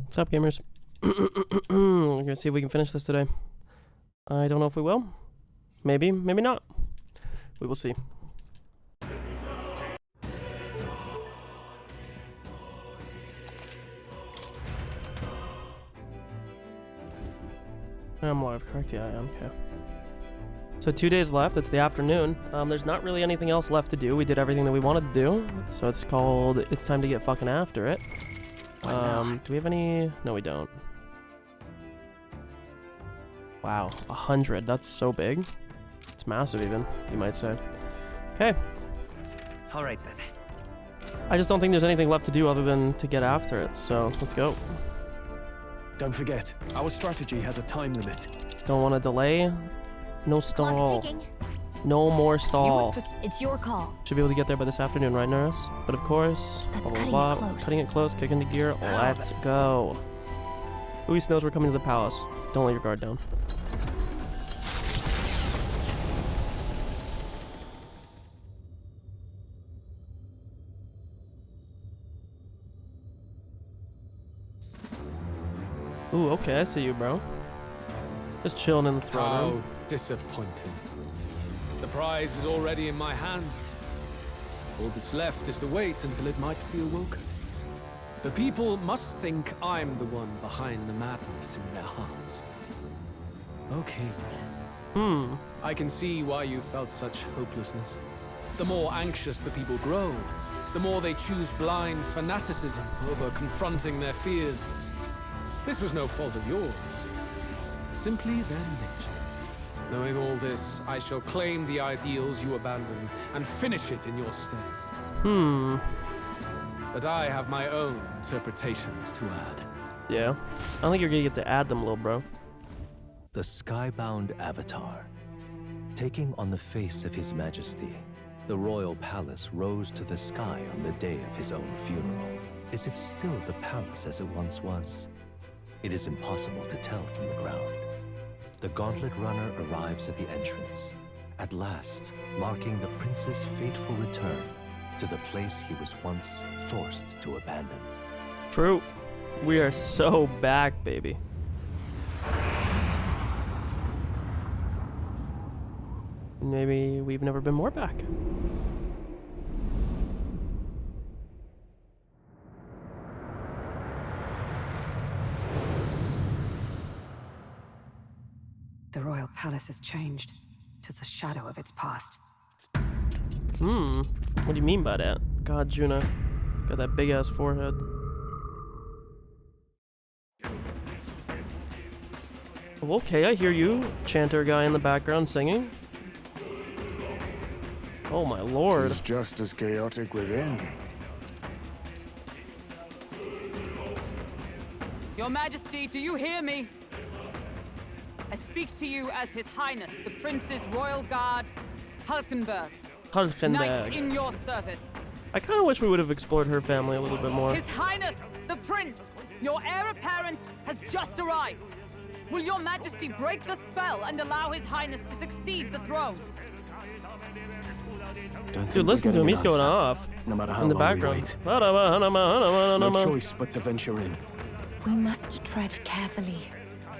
What's up, gamers? We're gonna see if we can finish this today. I don't know if we will. Maybe, maybe not. We will see. I'm live, correct? Yeah, I am. Okay. So 2 days left. It's the afternoon. There's not really anything else left to do. We did everything that we wanted to do. So it's called It's Time to Get Fucking After It. Do we have any? No, we don't. Wow, 100. That's so big. It's massive even, you might say. Okay. All right then. I just don't think there's anything left to do other than to get after it. So let's go. Don't forget, our strategy has a time limit. Don't want to delay. No stall. Clock's ticking. No more stall. It's your call. Should be able to get there by this afternoon, right, Norris? But of course, That's blah, blah, cutting blah. it close. Cutting it close, kick into gear. Let's go. Luis knows we're coming to the palace. Don't let your guard down. Ooh, okay, I see you, bro. Just chilling in the throne room. How disappointing. The prize is already in my hands. All that's left is to wait until it might be awoken. The people must think I'm the one behind the madness in their hearts. Okay. I can see why you felt such hopelessness. The more anxious the people grow, the more they choose blind fanaticism over confronting their fears. This was no fault of yours. Simply their nature. Knowing all this, I shall claim the ideals you abandoned and finish it in your stead. But I have my own interpretations to add. Yeah. I don't think you're gonna get to add them, little bro. The skybound avatar. Taking on the face of His Majesty, the royal palace rose to the sky on the day of his own funeral. Is it still the palace as it once was? It is impossible to tell from the ground. The gauntlet runner arrives at the entrance, at last marking the prince's fateful return to the place he was once forced to abandon. True. We are so back, baby. Maybe we've never been more back. The royal palace has changed. 'Tis a shadow of its past. What do you mean by that? God, Juna. Got that big ass forehead. Oh, okay, I hear you. Chanter guy in the background singing. Oh my lord. It's just as chaotic within. Your Majesty, do you hear me? I speak to you as His Highness, the Prince's Royal Guard, Hulkenberg. Knight in your service. I kind of wish we would have explored her family a little bit more. His Highness, the Prince, your heir apparent, has just arrived. Will your Majesty break the spell and allow His Highness to succeed the throne? Dude, listen to him. He's going off. No matter how in the long background. we wait. No choice but to venture in. We must tread carefully.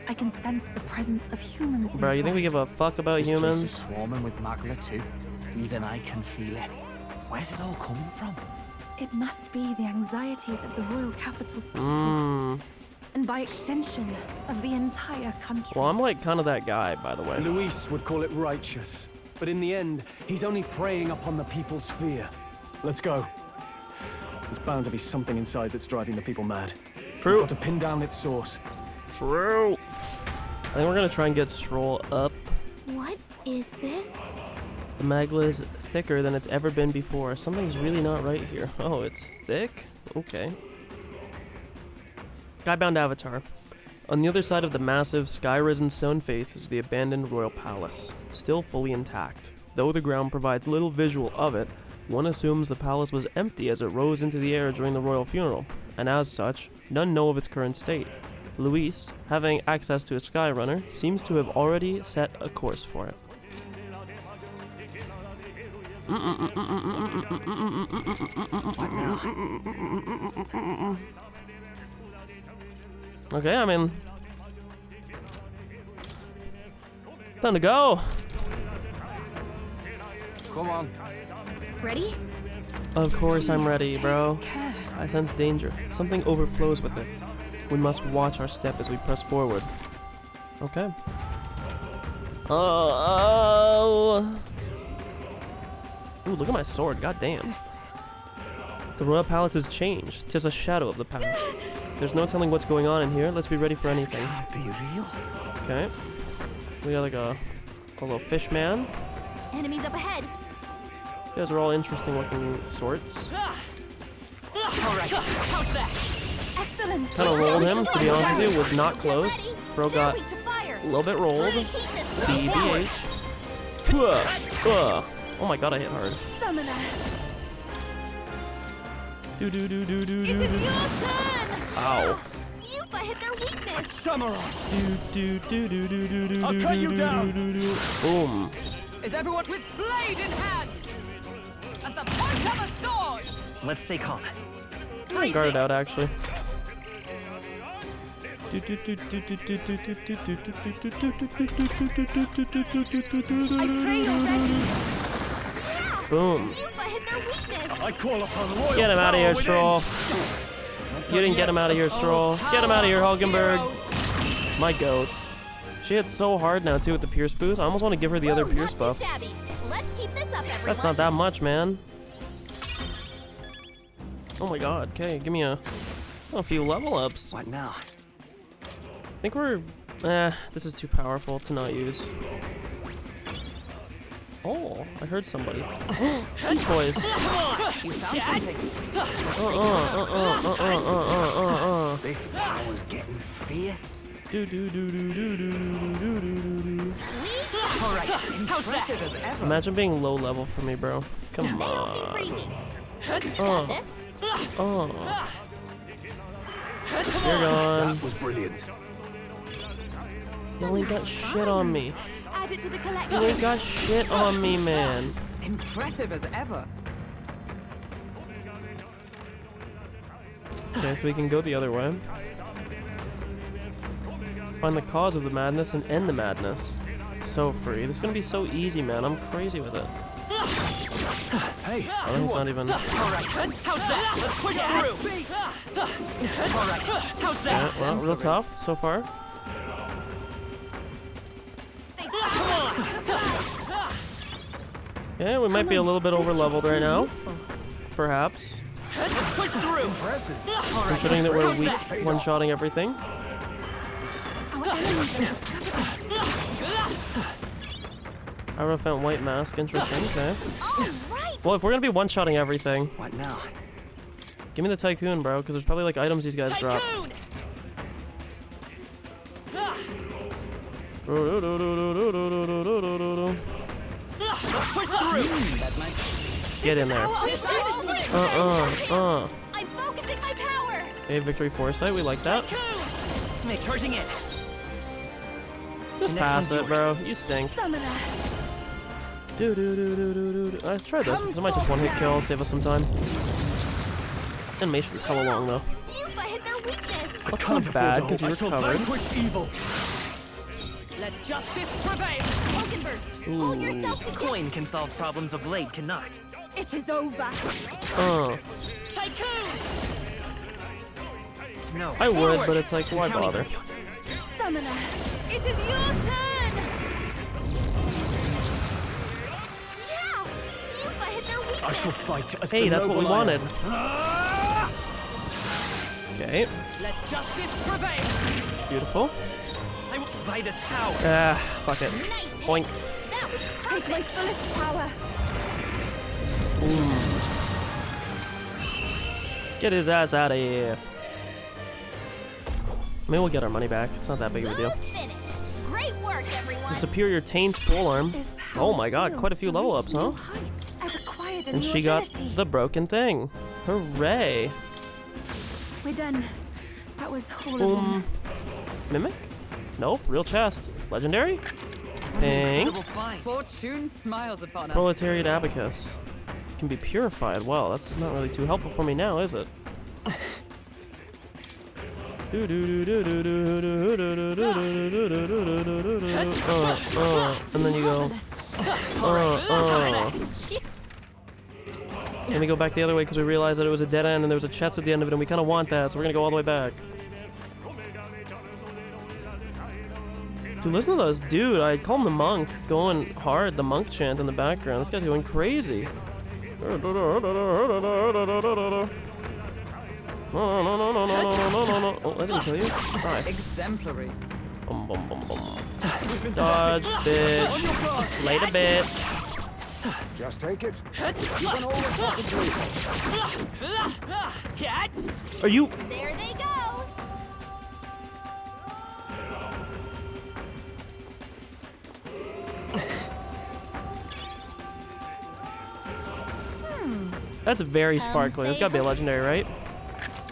I can sense the presence of humans Bro, you think we give a fuck about This place is humans? swarming with magla too. Even I can feel it. Where's it all coming from? It must be the anxieties of the royal capital's people. And by extension, of the entire country. Well, I'm like kind of that guy, by the way. Luis would call it righteous. But in the end, he's only preying upon the people's fear. Let's go. There's bound to be something inside that's driving the people mad. True. We've got to pin down its source. True. I think we're gonna try and get Stroll up. What is this? The magla is thicker than it's ever been before. Something's really not right here. Oh, it's thick? Okay. Skybound Avatar. On the other side of the massive, sky-risen stone face is the abandoned royal palace, still fully intact. Though the ground provides little visual of it, one assumes the palace was empty as it rose into the air during the royal funeral, and as such, none know of its current state. Luis, having access to a Skyrunner, seems to have already set a course for it. What now? Okay, I mean... Time to go! Come on. Ready? Of course I'm ready, bro. I sense danger. Something overflows with it. We must watch our step as we press forward. Okay. Oh! Ooh, look at my sword, god damn. The royal palace has changed. 'Tis a shadow of the palace. There's no telling what's going on in here. Let's be ready for anything. Can't be real. Okay. We got like a little fish man. Enemies up ahead. You guys are all interesting looking sorts. Alright, how's that? Excellent. Kind of rolled him, to be honest with you. Was not close. Bro got Weak to fire. a little bit rolled. TBH. Oh my god, I hit hard. Summoner. Do do do do do It is do. your turn. Ow. Yupa hit their weakness. Samurai! Do do do do do do. I'll cut you down. Boom. Is everyone with blade in hand? As the point of a sword! Let's stay calm. I guarded out actually. I pray you're ready. Boom. Yupa hit their weakness. I call upon royal Get him out of here, power Stroll. You didn't get him out of here, Stroll. Get him out of here, Hulkenberg. My goat. She hit so hard now too with the Pierce boost. I almost want to give her the other Whoa, Pierce not too buff. shabby. Let's keep this up, everyone. That's not that much, man. Oh my god. Okay, give me a few level ups. What now? I think we're... this is too powerful to not use. Oh, I heard somebody. Decoys. You found something. This power's getting fierce. Alright, impressive as ever. Imagine being low level for me, bro. Come They all seem on. pretty weak. Got this. You're gone. That was brilliant. You ain't got shit on me. Add it to the You collection. ain't got shit on me, man. Impressive as ever. Okay, so we can go the other way. Find the cause of the madness and end the madness. So free. This is gonna be so easy, man. I'm crazy with it. Hey, Oh, he's not even... Alright, how's that? Let's push through. Alright, how's Yeah, that? well, real tough so far. Yeah, we might be a little bit over leveled right now. Perhaps. Let's push through. Impressive. Considering that we're weak one-shotting everything. Our enemies have discovered us. Hierophant white mask, interesting, okay. All right. Well, if we're gonna be one-shotting everything, What now? give me the Tycoon, bro, because there's probably like items these guys drop. Push through. Get in there. I'm focusing my power. Okay, victory foresight, we like that. Nick, charging in. Just Next pass one's it, bro. You stink. Summoner. Let's try this because it might just one-hit kill, save us some time. Animation's hella long though. Yupa hit their weakness. That's kind of bad because he recovered. evil. Let justice prevail. Hulkenberg, hold yourself together. Coin can solve problems a blade cannot. It is over. Tycoon! No. I would, but it's like, why bother? Summoner. It is your turn. Yeah, Yupa hit their weakness. I shall fight as Hey, the that's what we noble I am. wanted. Okay, Let justice prevail. beautiful. I will buy this power. Fuck it. Nice hit. Boink. That was Take my perfect. fullest power. Get his ass out of here. Maybe we'll get our money back. It's not that big of a deal. Move finished. Great work, everyone. The superior taint polearm. Is how Oh it my god, feels quite a few to level reach ups, huh? new heights. I've acquired a And new she got ability. the broken thing. Hooray. We're done. That was all of Boom. them. Mimic? Nope. Real chest. Legendary? Pink. Incredible find. Fortune smiles upon us. Proletariat abacus. Can be purified. Well, that's not really too helpful for me now, is it? And then you go. And we go back the other way because we realized that it was a dead end and there was a chest at the end of it, and we kind of want that, so we're gonna go all the way back. Dude, listen to this dude. I call him the monk, going hard. The monk chant in the background. This guy's going crazy. Oh, I didn't kill you. Die. Exemplary. Bum, bum, bum, bum. Dodge, bitch. Later, bitch. Just take it. You can always possibly. Are you? There they go. That's very sparkly. It's gotta be a legendary, right?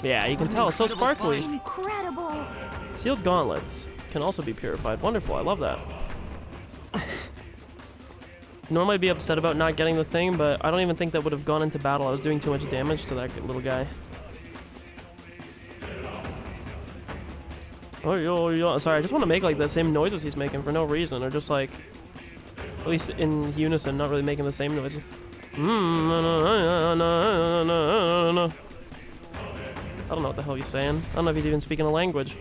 Yeah, you can tell. It's so sparkly. Incredible. Sealed gauntlets can also be purified. Wonderful. I love that. Normally I'd be upset about not getting the thing, but I don't even think that would have gone into battle. I was doing too much damage to that little guy. Oh, yo. Sorry, I just want to make like the same noises he's making for no reason, or just like, at least in unison, not really making the same noises. I don't know what the hell he's saying. I don't know if he's even speaking a language.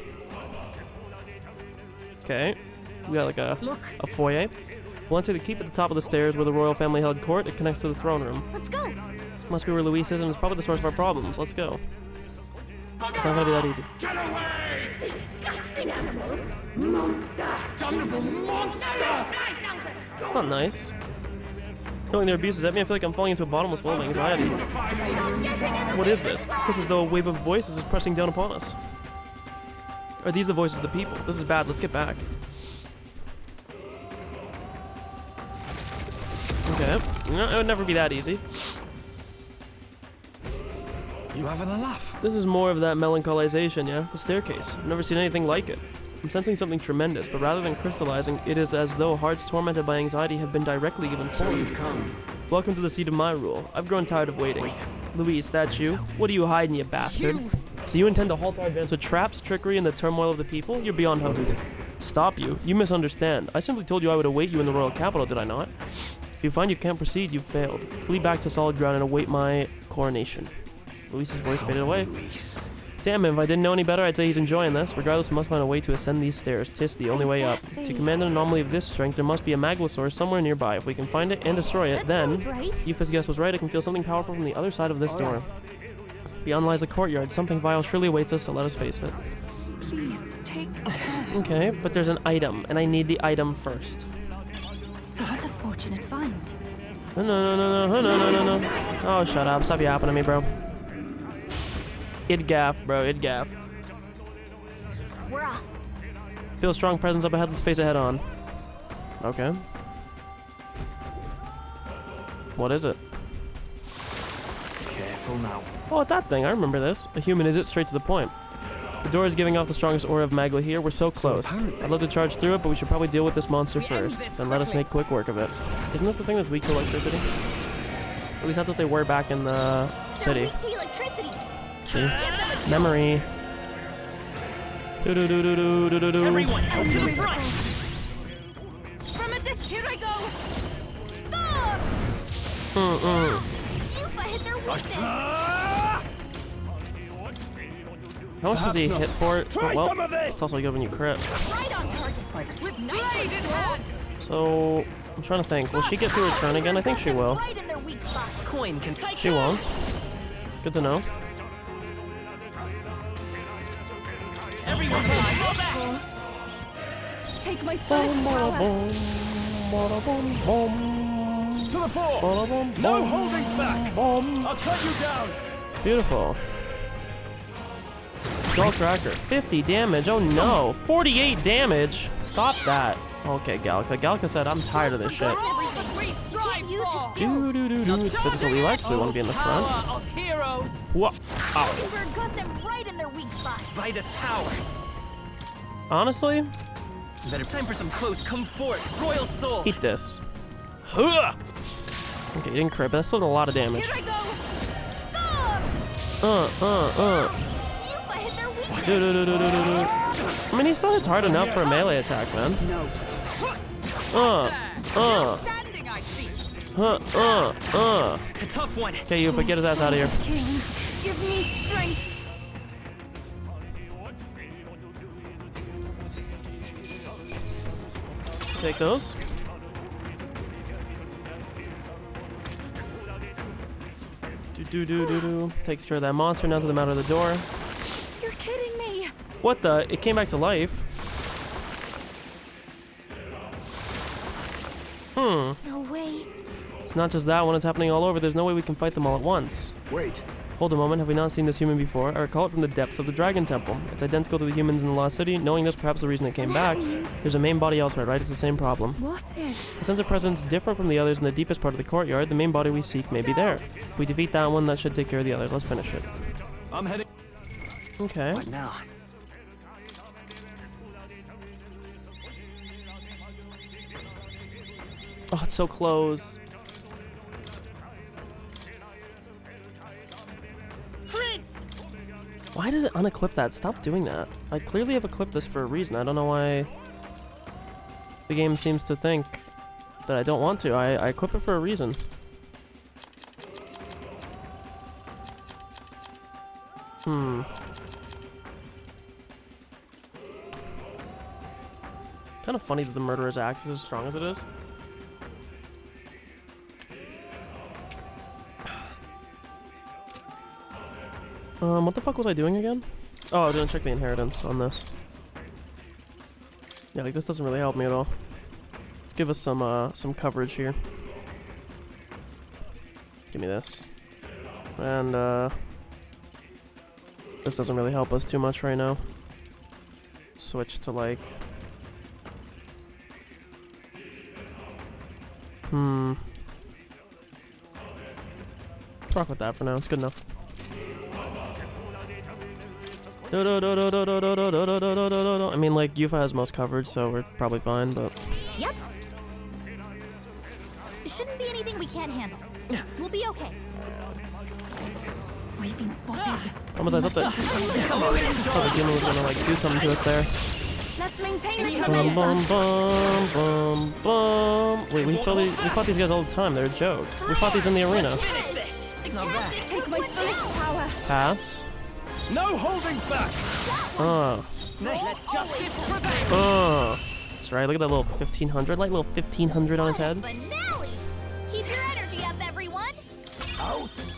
Okay, we got like a foyer. We'll enter the keep at the top of the stairs where the royal family held court. It connects to the throne room. Let's go. Must be where Luis is, and it's probably the source of our problems. Let's go. It's not gonna be that easy. Get away! Disgusting animal! Monster! Damnable monster! Not nice. Knowing their abuses at me, I feel like I'm falling into a bottomless well of anxiety. What is this? It's as though a wave of voices is pressing down upon us. Are these the voices of the people? This is bad. Let's get back. Okay. No, it would never be that easy. You having a laugh? This is more of that melancholisation, yeah? The staircase. I've never seen anything like it. I'm sensing something tremendous, but rather than crystallizing, it is as though hearts tormented by anxiety have been directly given form. You've come. Welcome to the seat of my rule. I've grown tired of waiting. Luis, that's you? What are you hiding, you bastard? So you intend to halt our advance with traps, trickery, and the turmoil of the people? You're beyond hope. Stop you. You misunderstand. I simply told you I would await you in the royal capital, did I not? If you find you can't proceed, you've failed. Flee back to solid ground and await my coronation. Luis's voice faded away. Damn him, if I didn't know any better, I'd say he's enjoying this. Regardless, we must find a way to ascend these stairs. 'Tis the only way up. To command an anomaly of this strength, there must be a Maglosaurus somewhere nearby. If we can find it and destroy it, then... Yufa's guess was right, I can feel something powerful from the other side of this door. Beyond lies a courtyard. Something vile surely awaits us, so let us face it. Please, take care. Okay, but there's an item, and I need the item first. What a fortunate find. No. Oh, shut up. Stop yapping at me, bro. Id gaff, bro. Id gaff. We're off. Feel a strong presence up ahead. Let's face it head on. Okay. What is it? Careful now. Oh, that thing. I remember this. A human is it? Straight to the point. The door is giving off the strongest aura of Magla here. We're so close. I'd love to charge through it, but we should probably deal with this monster first. Then let us make quick work of it. Isn't this the thing that's weak to electricity? At least that's what they were back in the city. Weak to electricity. See? Memory. Everyone else to the front! From a disc, here I go! Yufa hit their weakness. How much does he hit for it? Try some of this! It's also good when you crit. Right on target. With Blade in hand. So, I'm trying to think. Will she get through her turn again? I think she will. Right in their weak spot. Coin can She won't. Good to know. Everyone fall back! Take my first power! To the fore! No holding back! I'll cut you down! Beautiful. Skull Cracker. 50 damage. Oh no. 48 damage. Stop that. Okay, Galka. Galka said, I'm tired of this shit. We strive for. It's physical Elex, so we want to be in the front. Power of heroes. What? Ow. Uber got them right in their weak spot. By this power! Honestly, Better time for some close comfort! Royal soul! eat this. Huh. Okay, you didn't crit, but that's still a lot of damage. Here I go! Yufa hit their weak spot. I mean, he still hits hard enough for a melee attack, man. Standing, I see. A tough one. Okay, you, but get his ass out of here. Kings, give me strength. Take those. Takes care of that monster. Now to them out of the door. You're kidding me. What the? It came back to life. No way. It's not just that one. It's happening all over. There's no way we can fight them all at once. Wait. Hold a moment. Have we not seen this human before? I recall it from the depths of the Dragon Temple. It's identical to the humans in the Lost City. Knowing this, perhaps the reason it came back. There's a main body elsewhere, right? It's the same problem. What if? A sense of presence different from the others in the deepest part of the courtyard. The main body we seek may be there. If we defeat that one, that should take care of the others. Let's finish it. I'm heading. Okay. What now? Oh, it's so close. Why does it unequip that? Stop doing that. I clearly have equipped this for a reason. I don't know why the game seems to think that I don't want to. I equip it for a reason. Kind of funny that the murderer's axe is as strong as it is. What the fuck was I doing again? Oh, I didn't check the inheritance on this. Yeah, like this doesn't really help me at all. Let's give us some coverage here. Give me this. And this doesn't really help us too much right now. Switch to like rock with that for now, it's good enough. I mean, like, Yufa has most coverage, so we're probably fine, but... Yep. It shouldn't be anything we can't handle. We'll be okay. We've been spotted. Almost, I thought the demon was gonna, like, do something to us there. Let's maintain this Bum, momentum. bum, bum, bum, bum. Wait, we fought these guys all the time. They're a joke. We fought these in the arena. Take my fullest power. Pass. No holding back. That's right. Look at that little 1500, like little 1500 on his head. Finale! Keep your energy up, everyone.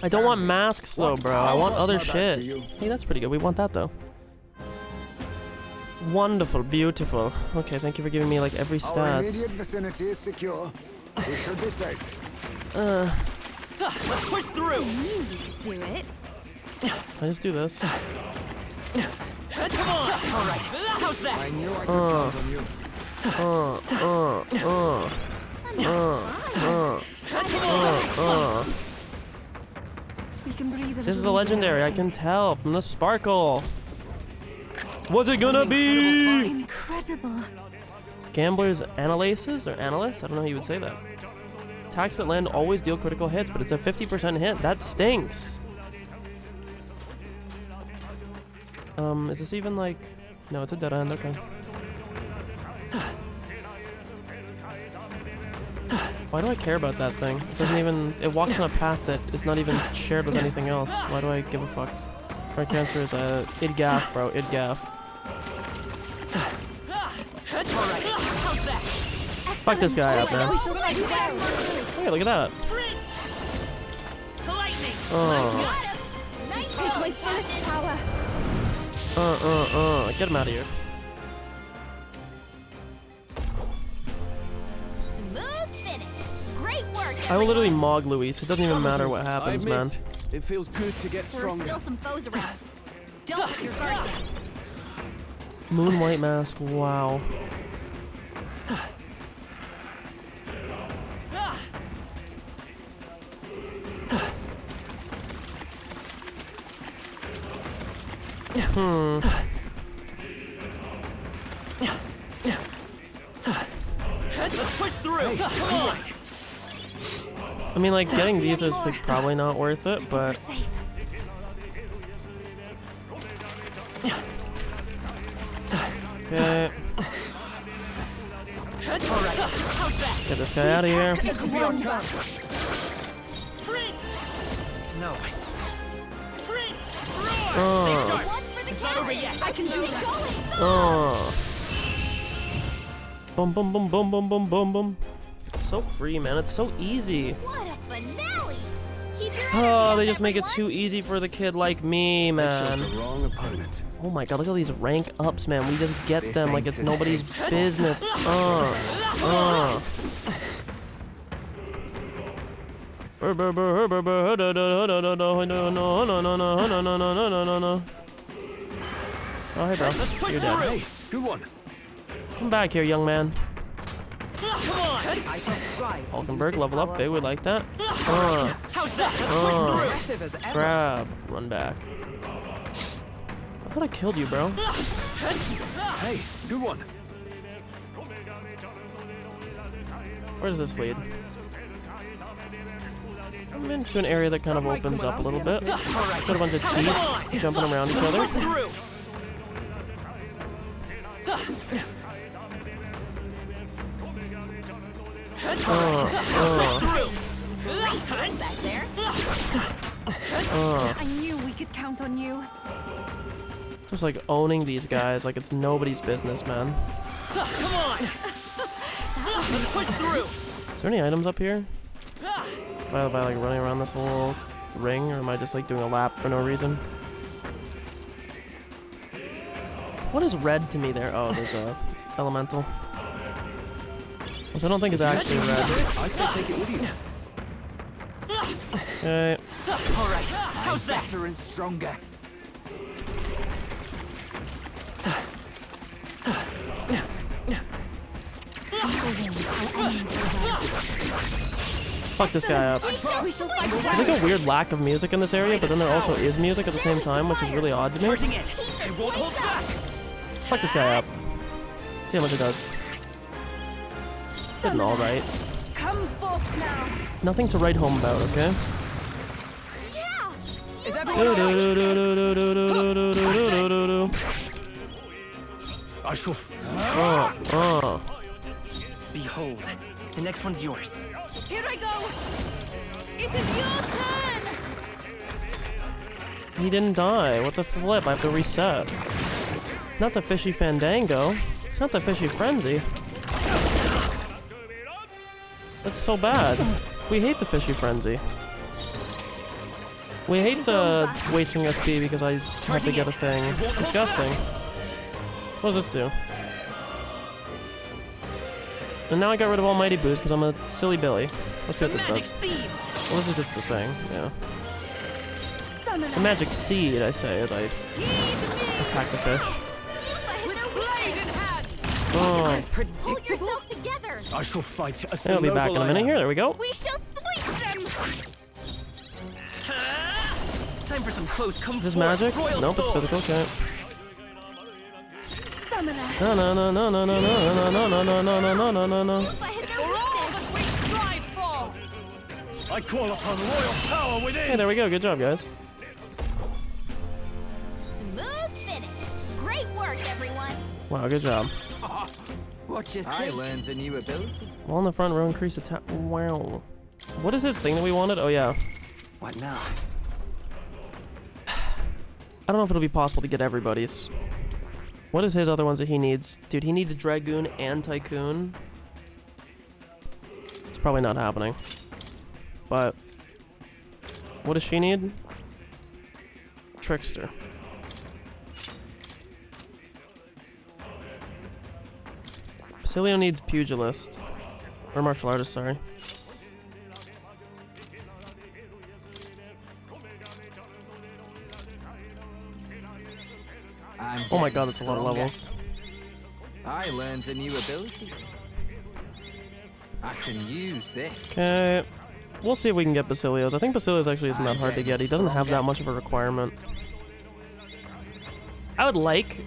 I don't want masks though, bro. I want other My back shit. to you. Hey, that's pretty good. We want that though. Wonderful, beautiful. Okay, thank you for giving me like every Our stat. immediate vicinity is secure. We should be safe. Let's push through. Do it. I just do this. Come on. All right. How's that? I knew I could count on you. We can breathe. This is a legendary. I can tell from the sparkle. What's it gonna be? Incredible. Gambler's Analysis or Analyst? I don't know how you would say that. Attacks that land always deal critical hits, but it's a 50% hit. That stinks. Is this even like... No, it's a dead end, okay. Why do I care about that thing? It doesn't even... It walks on a path that is not even shared with anything else. Why do I give a fuck? Correct answer is id gaff, bro. Id gaff. Fuck this guy up, man. Hey, look at that. Oh. Take my fullest power. Get him out of here. Smooth finish. Great work. I will literally mog Luis. It doesn't even matter what happens, man. It feels good to get There's stronger. still some foes around. Don't let your guard down. Moon White Mask, wow. Let's push through. Come on. I mean, like, getting these is like, probably not worth it, but... Okay. Get this guy out of here. No. I can do this. Boom, boom, boom, boom, boom, boom, boom, boom. It's so free, man. It's so easy. What a finale! Keep your Oh, they just make it too easy for the kid like me, man. The wrong opponent. Oh my god, look at all these rank ups, man. We just get them like it's nobody's business. Oh, hey, bro. You're dead. Hey, good one. Come back here, young man. I shall strive. Falkenberg, level up. They would like that. Aggressive as ever. Grab. Run back. I thought I killed you, bro. Hey, good one. Where does this lead? I'm into an area that kind of opens up a little bit. Got a bunch of teeth jumping around each other. back there. I knew we could count on you. Just like owning these guys like it's nobody's business, man. Come on! Let's push through! Is there any items up here? Am I like running around this whole ring, or am I just like doing a lap for no reason? What is red to me there? Oh, there's a elemental. Which I don't think is actually red. I still take it with you. Okay. Alright, how's that? Better and stronger. Fuck this guy up. There's like a weird lack of music in this area, but then there also is music at the same time, which is really odd to me. Fuck this guy up. See how much it does. Did an alright. Come forth now. Nothing to write home about, okay? Is everyone I shall. Behold, the next one's yours. Here I go. It is your turn. He didn't die. What the flip? I have to reset. Not the fishy fandango. Not the fishy frenzy. That's so bad. We hate the fishy frenzy. We hate the wasting SP because I have to get a thing. Disgusting. What does this do? And now I got rid of Almighty Boost because I'm a silly Billy. Let's see what this does. Well, this is just the thing, yeah. The magic seed, I say, as I attack the fish. Oh. Pull yourself together. I shall fight as I'll be back in a minute here. There we go. We shall sweep them. Time for some close comfort. Is this magic? Nope, it's physical. Okay. No, no, no, no, no, no, no, no, no, no, no, no, no, no, no, no. I call upon royal power within. Hey, there we go. Good job, guys. Smooth finish. Great work, everyone. Wow, good job. What you think? I learned a new ability. Wall in the front row, increase attack. Wow. What is his thing that we wanted? Oh, yeah. What now? I don't know if it'll be possible to get everybody's. What is his other ones that he needs? Dude, he needs Dragoon and Tycoon. It's probably not happening. But what does she need? Trickster. Basilio needs Pugilist. Or Martial Artist, sorry. Oh my god, that's a lot of levels. I learned a new ability. I can use this. Okay. We'll see if we can get Basilio's. I think Basilio's actually isn't that hard to get. He doesn't have that much of a requirement. I would like,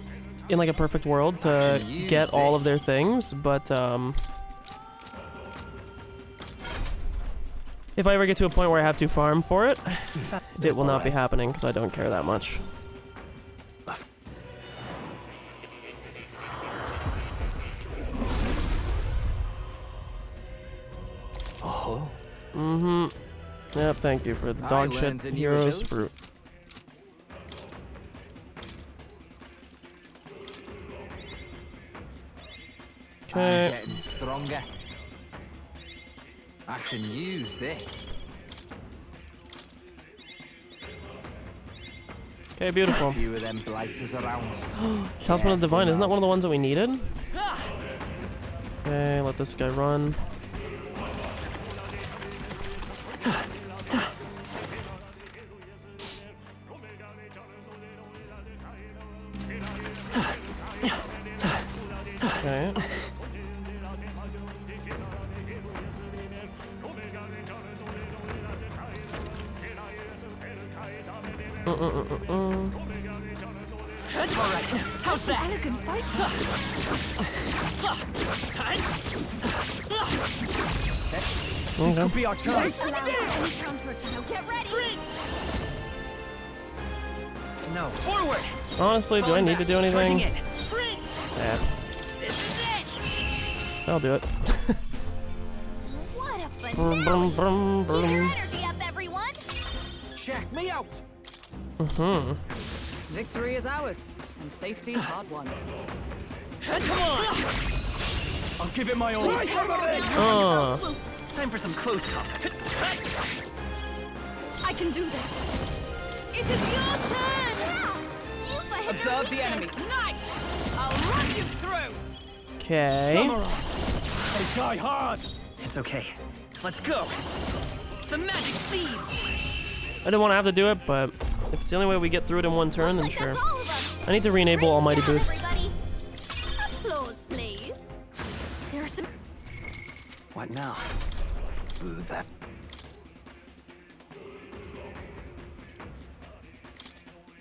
in like a perfect world, to get all of their things, but if I ever get to a point where I have to farm for it, it will not be happening because I don't care that much. Yep, thank you for the dog shit learned a new heroes ability. fruit. I'm Okay. getting stronger. I can use this. Okay, beautiful. Few of them blighters around. Talisman of Divine, isn't that now. one of the ones that we needed? Okay, let this guy run. Okay. Alright, how's that? Elegant fighter. This could be our chance. Allow for any counterattack. Get ready. No. Forward. Honestly, do I need to do anything? Charging in. Yeah, This is it. I'll do it. What a Brum, finale. brum, brum, Keep your brum. energy up, everyone. Check me out. Victory is ours, and safety hard won. Come on. I'll give it my all. Time for some close combat. I can do this. It is your turn. Yeah. Yupa hit her Observe the enemy. weakness. Nice! I'll run you through! Okay. They die hard. It's okay. Let's go. The magic seeds. I didn't want to have to do it, but if it's the only way we get through it in one turn, then Looks sure. like that's all of us. I need to re-enable Great Almighty job, Boost. everybody. Applause, please. There are some. What now? Ooh, that.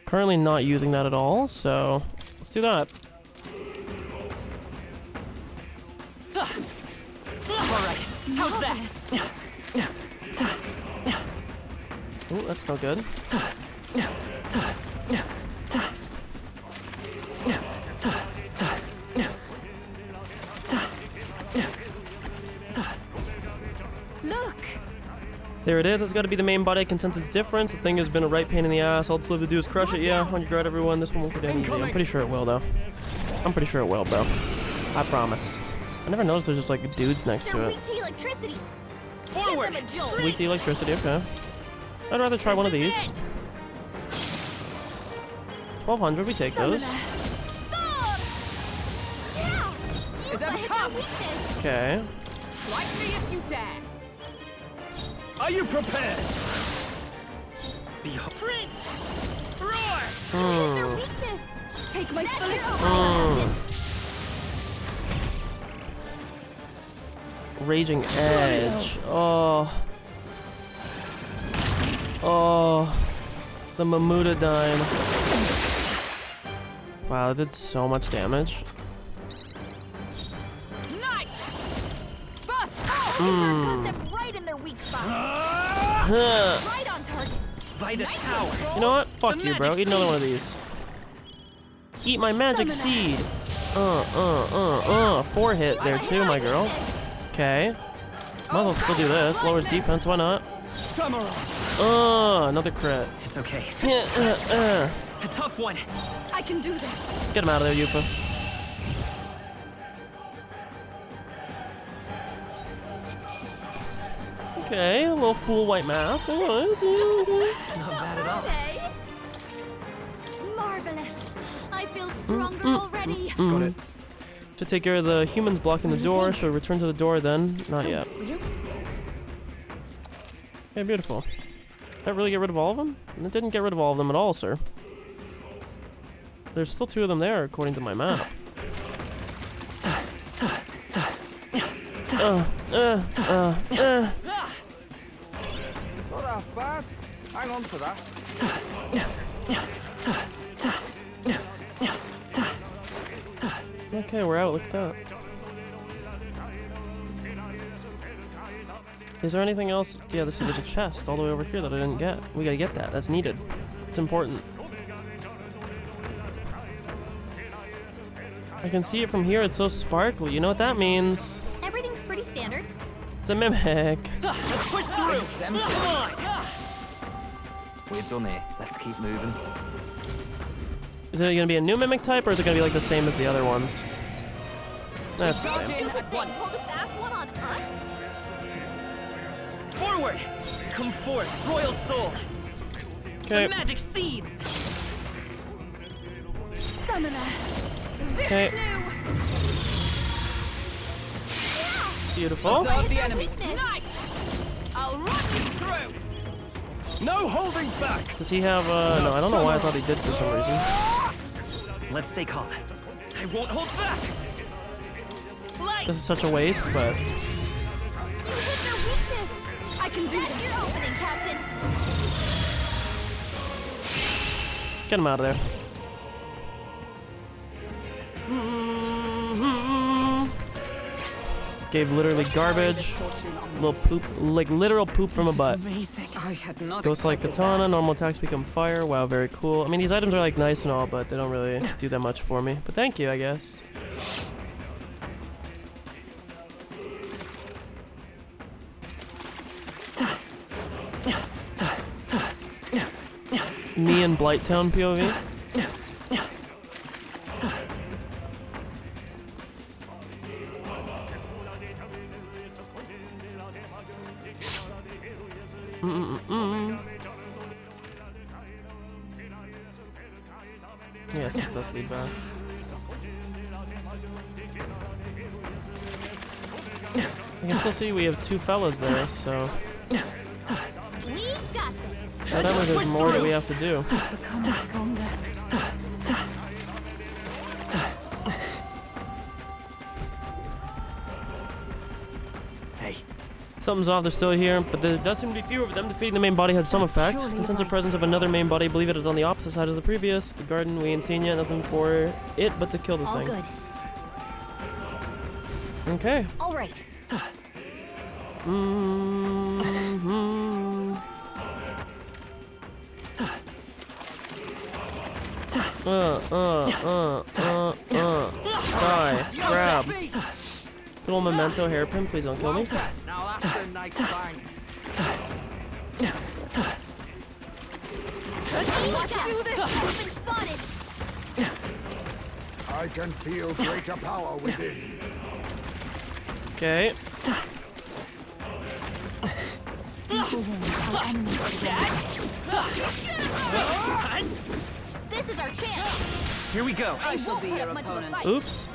Currently not using that at all, so let's do that. Alright, how's that? Oh, that's no good. Look. There it is. That's got to be the main body. I can sense its difference. The thing has been a right pain in the ass. All it's left to do is crush it. Yeah, on your guard, everyone. This one won't go down easy. I'm pretty sure it will, though. I'm pretty sure it will, bro. I promise. I never noticed there's just like dudes next They're to it. weak to electricity. Forward. Give them a jolt. Weak to electricity. Okay. I'd rather try one of these. 1200. We take those. Yeah. Is Yupa that hit come? their weakness. Okay. Strike me if you dare! Are you prepared? Sprint. Roar. Hit their weakness. Take my That's foot. your Ohio. Raging Edge. Oh. Oh. The Mamutadine. Wow, that did so much damage. Nice! Bust! Got them right in their weak spot. Huh. Right on target. Vitus power. You know what? Fuck The you, bro. magic Eat another one of these. Eat my magic seed. 4 hit there too, my girl. Okay. Might as well still do this. Lowers defense, why not? Samurai. Another crit. It's okay. Get A tough one. I can do this. him out of there, Yupa. Okay, a little full white mask. Nice. Not bad at all. Okay. Marvelous. I feel stronger already. Got it. To take care of the humans blocking the door. Should return to the door then? Not yet. Okay, beautiful. Did that really get rid of all of them? It didn't get rid of all of them at all, sir. There's still 2 of them there, according to my map. Not half bad. Hang on to that. Okay, we're out. Look at that. Is there anything else? Yeah, there's a chest all the way over here that I didn't get. We gotta get that. That's needed. It's important. I can see it from here. It's so sparkly. You know what that means? Everything's pretty standard. It's a mimic. Let's push through. Come on. We're done here. Let's keep moving. Is it gonna be a new mimic type, or is it gonna be like the same as the other ones? That's the same. At once. Pull the fast one on us? Forward! Come forth, royal soul! Okay. The magic seeds! Summoner! Okay. Beautiful. Observe the enemy. Nice! I'll run you through. No holding back! Does he have, no, I don't know why I thought he did for some reason. Let's stay calm. I won't hold back! Light! This is such a waste, but... You hit their weakness! I can do this! Your opening, Captain! Get him out of there. Gave literally garbage. Little poop, like literal poop from a butt. I had not Ghost like expected katana, that. normal attacks become fire. Wow, very cool. I mean, these items are like nice and all, but they don't really do that much for me. But thank you, I guess. Me and Blighttown POV. Yes, this does lead back. I can still see we have two fellas there, so We got this! whatever, there's more that we have to do. Become stronger. Hey, Something's off, they're still here, but there does seem to be fewer of them. Defeating the main body had some effect. And since the presence of another main body, believe it is on the opposite side as the previous. The garden, we ain't seen yet, nothing for it but to kill the All thing. good. Okay. All right. Die. Grab. Good old memento hairpin, please don't kill me. Now that's a nice bang. Let's do this! We've been spotted! I can feel greater power within. Okay. This is our chance! here we go. I shall be Put your up much of a opponent. fight. Oops.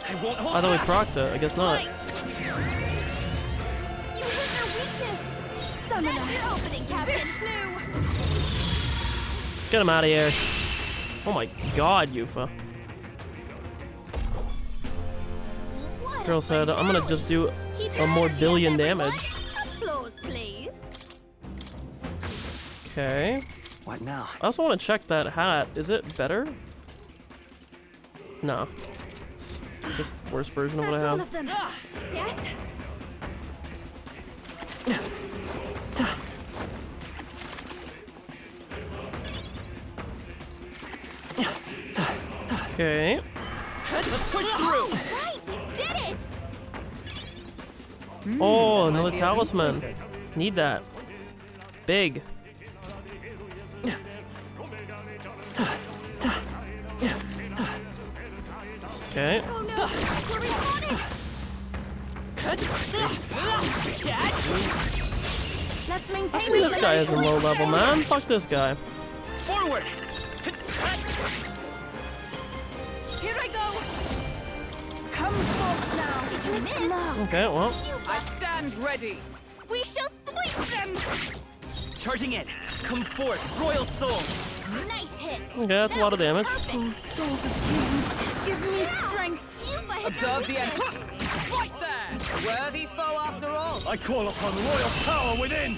I won't hold I thought we back! procced it. I guess not. You hit their weakness! That's your opening, Captain! Get him out of here. Oh my god, Yufa. What Girl a said, I'm gonna just do Keep a your more energy billion up, everyone. damage. Applause, please. Okay. What now? I also want to check that hat. Is it better? No. It's just worst version of what I That's all have. of them. Yes? Okay. Let's push through! Right, we did it! Oh, that might another be a talisman. thing. Need that. Big. Okay. Oh no, that's where we wanted! Let's maintain This guy isn't low level, man. Fuck this guy. Forward! Here I go. Come forth now. You missed! Okay, well. I stand ready. We shall sweep them! Charging in! Come forth, royal soul! Nice hit! Okay, that's a lot of damage. Perfect. Souls of kings, give me strength. You hit their Observe the weakness. enemy. Fight there! A worthy foe after all. I call upon royal power within!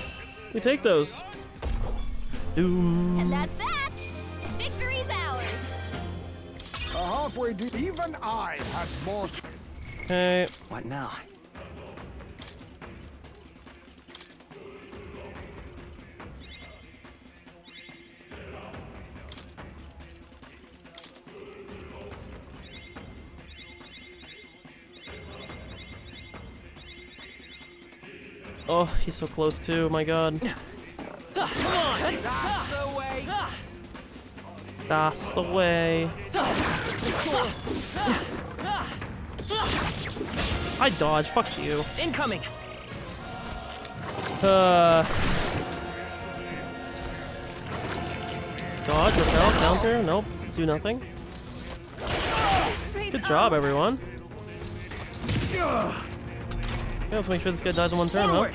We take those. Doom. And that's that! Victory's ours! Halfway deep, even I had more to... Okay. What now? Oh, he's so close too, my god. That's the way. That's the way. I dodge, fuck you. Incoming. Dodge, repel, counter, nope, do nothing. Good job, everyone. Yeah, let's make sure this guy dies in one turn, huh?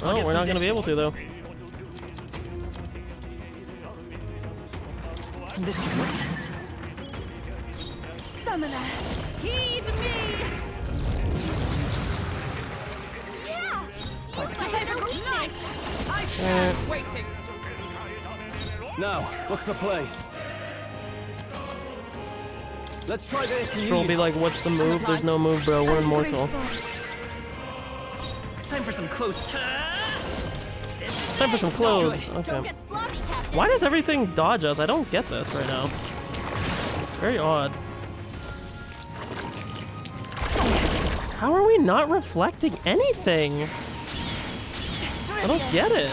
Oh, we're not gonna be able to, though. Summoner, heed me! Yeah! You fight her weakness! I stand waiting. Now, what's the play? Let's try this. Troll be like, what's the move? There's no move, bro. We're immortal. Time for some clothes. Time for some clothes. Don't Okay. get sloppy, Captain. Why does everything dodge us? I don't get this right now. Very odd. How are we not reflecting anything? I don't get it.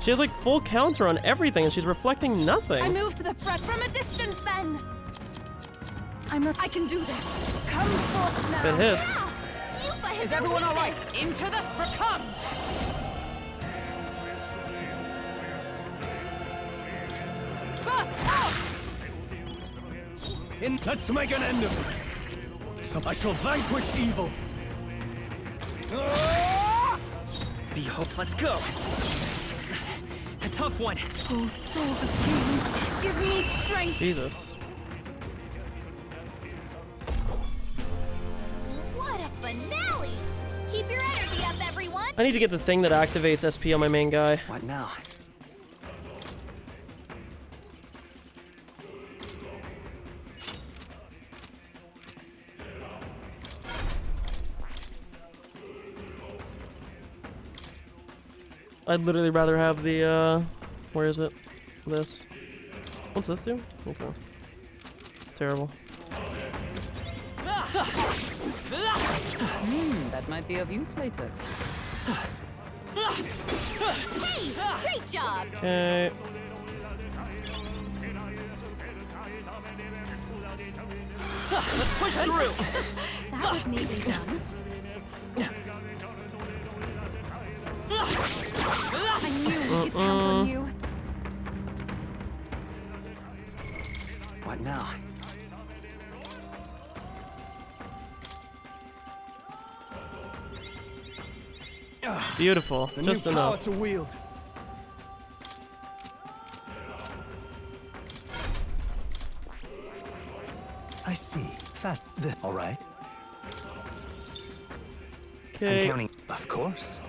She has like full counter on everything and she's reflecting nothing. I move to the front from a distance then. I can do this. Come forth now. If it hits. You fight Is her everyone all right? weakness. Into the come! Burst out! Let's make an end of it. I shall vanquish evil. Behold, let's go. A tough one. Oh, souls of kings, give me strength. Jesus. What a finale! Keep your energy up, everyone! I need to get the thing that activates SP on my main guy. What now? I'd literally rather have the, where is it? This. What's this do? Okay. It's terrible. That might be of use later. Hey! Great job! Okay. Let's push through. That was neatly done. I knew we could count on you. What now? Beautiful. The Just new power enough. to wield. I see. Fast. All right. Okay. I'm counting. Of course.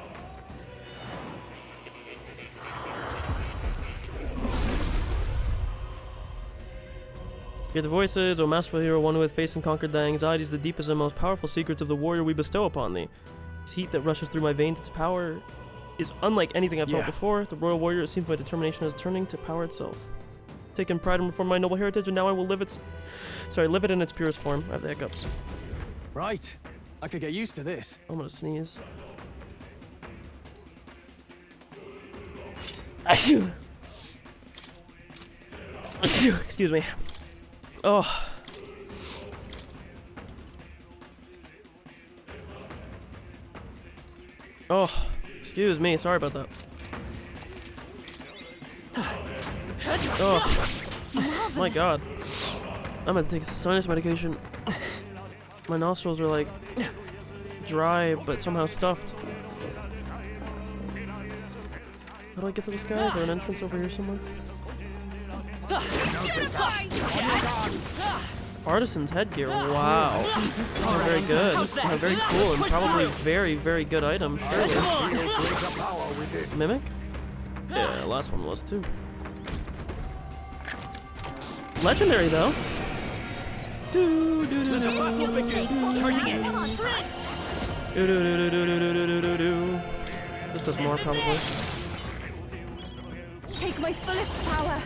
Hear the voices, O masterful hero, one who hath faced and conquered thy anxieties, the deepest and most powerful secrets of the warrior we bestow upon thee. This heat that rushes through my veins, its power is unlike anything I've felt before. The royal warrior, it seems my determination is turning to power itself. Taken pride in reform my noble heritage, and now I will live it in its purest form. I have the hiccups. Right. I could get used to this. I'm gonna sneeze. Excuse me. Oh. Oh, excuse me. Sorry about that. Oh, my God. I'm gonna take sinus medication. My nostrils are like dry, but somehow stuffed. How do I get to the sky? Is there an entrance over here somewhere? Artisan's headgear. Wow. Oh, very good. Oh, very cool and probably very, very good item, surely. Mimic? Yeah, last one was too. Legendary though. Charging in. This does more probably. Take my fullest power.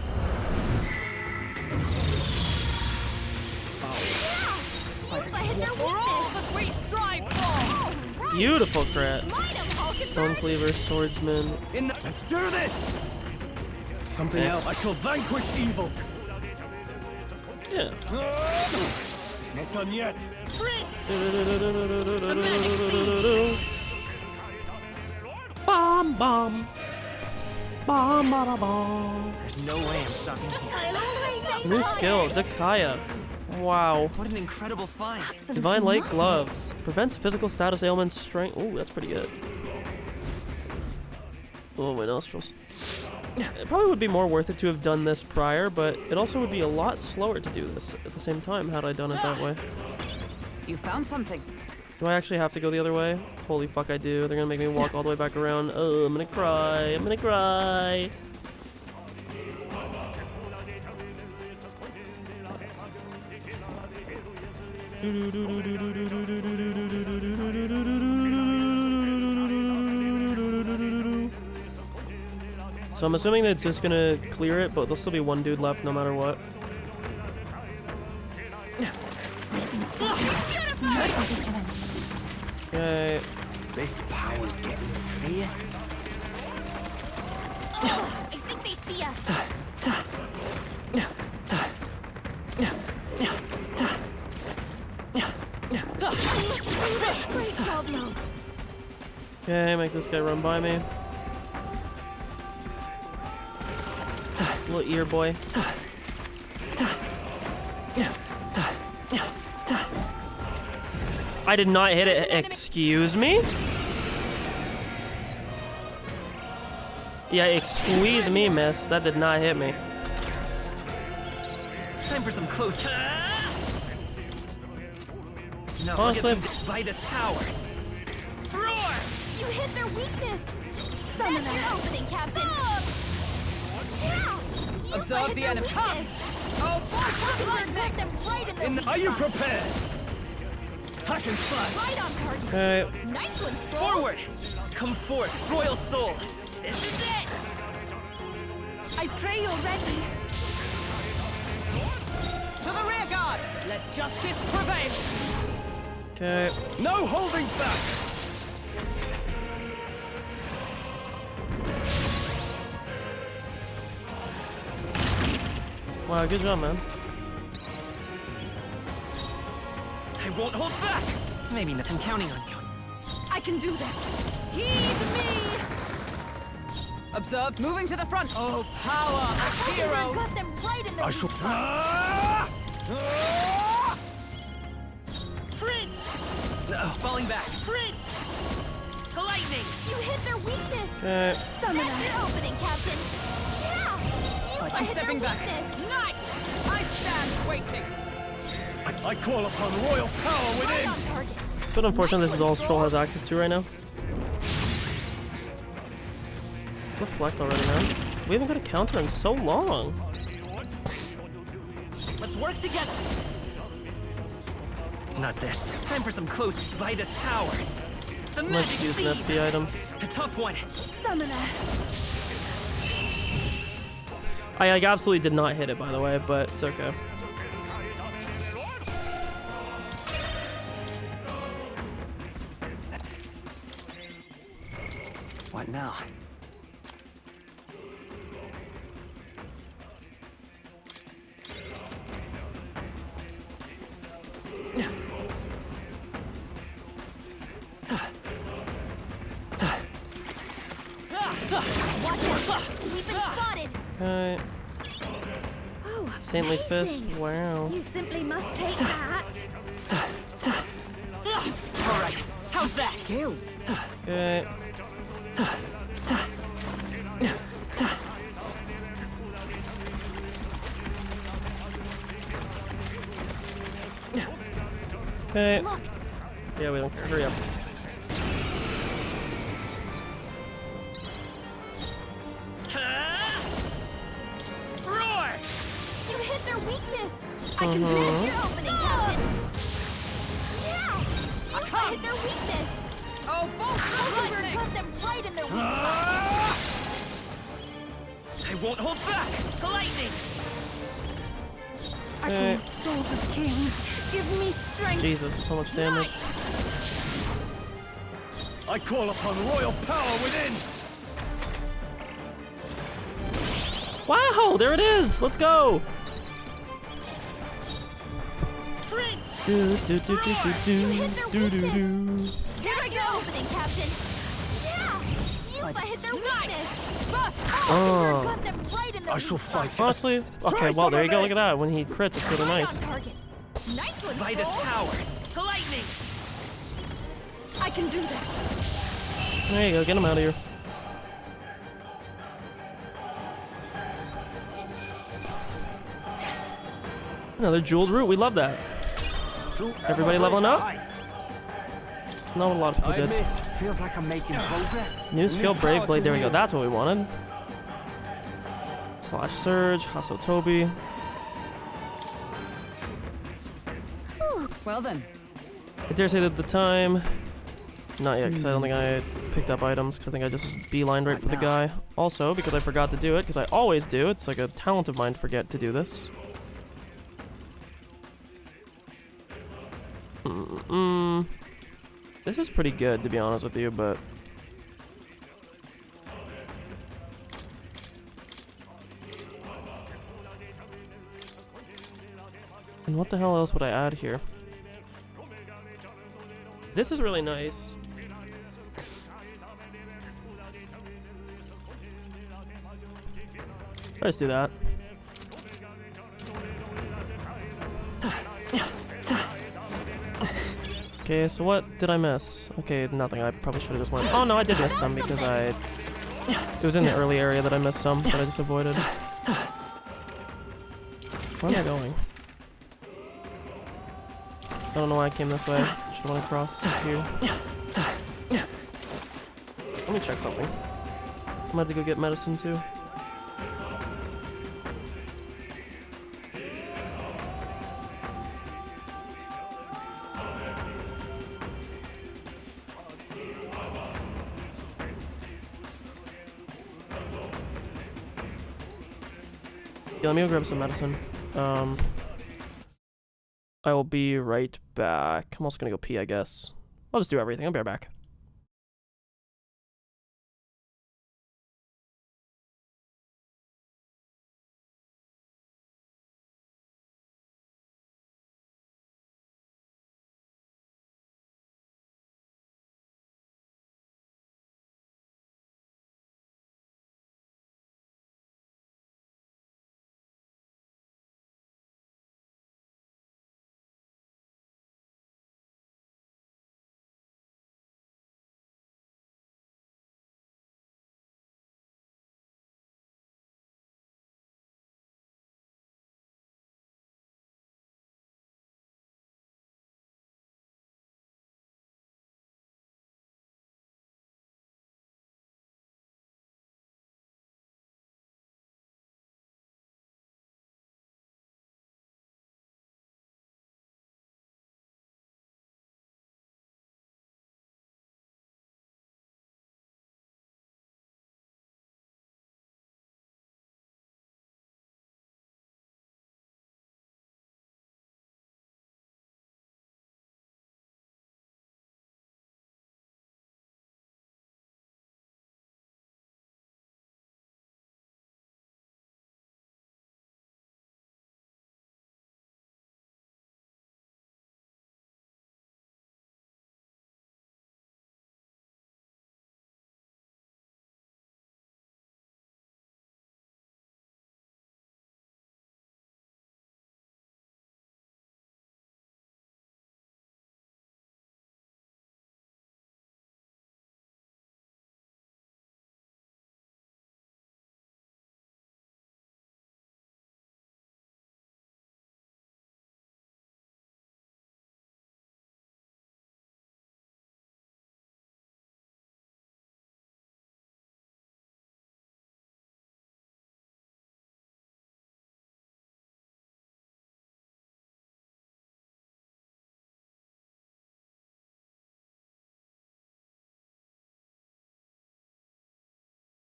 You fight her weakness! We strive for! Beautiful crit. Stone Cleaver, Swordsman. Let's do this! Something else. I shall vanquish evil. Yeah. Not done yet. Bomb, bomb. Bomb, bada, bomb. There's no way I'm stopping here. New skill, Dakaya. Wow. What an incredible find. Divine Light Gloves. Prevents physical status ailments, strength. Ooh, that's pretty good. Oh, my nostrils. It probably would be more worth it to have done this prior, but it also would be a lot slower to do this at the same time had I done it that way. You found something. Do I actually have to go the other way? Holy fuck, I do. They're gonna make me walk all the way back around. Oh, I'm gonna cry. I'm gonna cry. So I'm assuming that it's just gonna clear it, but there'll still be one dude left no matter what. Okay. This power's getting fierce. Oh, I think they see us. Great job, Lo. Okay, make this guy run by me. Little ear boy. I did not hit it. Excuse me? Yeah, squeeze me, miss. That did not hit me. Time for some close. No, Honestly, by this power. Roar! You hit their weakness. Summoner. That's your opening, Captain. Yeah. You Observe hit the their enemy. weakness. Oh, Falcon got them right in their weak Are you spot. prepared? Passion slash. Right on target. okay. Nice one, Stroll. Forward! Come forth, Royal Soul! This is it! I pray you're ready. to the rear guard. Let justice prevail. Okay. No holding back. Wow, good job, man. I won't hold back! Maybe not. I'm counting on you. I can do this. Heed me. Observe, moving to the front. Oh, power of heroes. Got them right in their I weak shall. spot. Falling back. Prince! Lightning! You hit their weakness. Okay. Summoner. That's your opening, Captain. Yeah. You I'm hit their stepping back. weakness. Nice! I stand waiting. I call upon royal power Right within. on target. It's a bit unfortunate this is all Stroll has access to right now. Reflect already, man. We haven't got a counter in so long. Let's work together! Not this. Time for some close Vitus power. The Let's magic use an seed. SP item. A tough one. Summoner. I like, absolutely did not hit it, by the way, but it's okay. What now? Watch out. We've been spotted. Okay. Oh, Saintly Fist. amazing. Wow. You simply must take that. All right. How's that? Kill. Okay. Okay. Yeah, we don't care. Hurry up. Roar! You hit their weakness. I can do That's it. your opening, Captain. Yeah. You hit their weakness. Oh, bolt of Falcon lightning. got them right in their weak spot. I won't hold back. Lightning! Echoing souls of kings, give me strength. Jesus, so much damage. I call upon royal power within! Wow, there it is! Let's go! Do do do do do do do do do. Here I go! Opening, Captain. Yeah! You hit their weakness! Bust! Oh. Got them right in the I shall fight. Honestly, okay, well, there you go. Look at that. When he crits, it's really nice. Nice one, Vitus Cole. power. Lightning. I can do this. There you go. Get him out of here. Another jeweled root. We love that. Everybody leveling up? Not what a lot of people I did. admit, feels like I'm making progress. New skill, Brave power Blade. to There we go. wield. That's what we wanted. Slash Surge, Hasotobi. Well then. I dare say that the time. Not yet, because I don't think I picked up items, because I think I just beelined right for the guy. Also, because I forgot to do it, because I always do. It's like a talent of mine to forget to do this. This is pretty good, to be honest with you, but... And what the hell else would I add here? This is really nice. Let's do that. Okay, so what did I miss? Okay, nothing. I probably should have just went. Oh no, I did miss some because it was in the early area that I missed some that I just avoided. Where am I going? I don't know why I came this way. Should have went across here. Let me check something. I'm gonna have to go get medicine too. Yeah, let me go grab some medicine. I will be right back. I'm also gonna go pee, I guess. I'll just do everything. I'll be right back.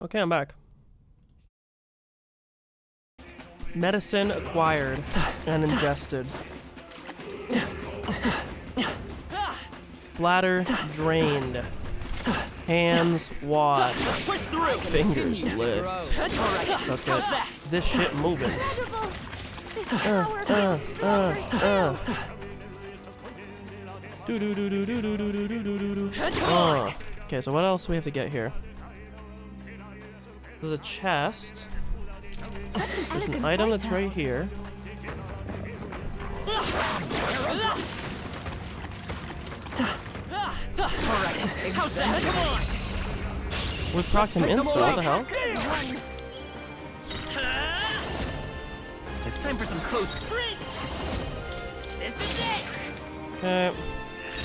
Okay, I'm back. Medicine acquired and ingested. Bladder drained. Hands wide. Push through. Fingers licked. Let's get this shit moving. Incredible. This power feels stronger still. Okay, so what else do we have to get here? There's a chest. There's an item that's right here. How's that? Come on. We procced him insta, what the hell? It's time for some close sprint. This is it. Okay.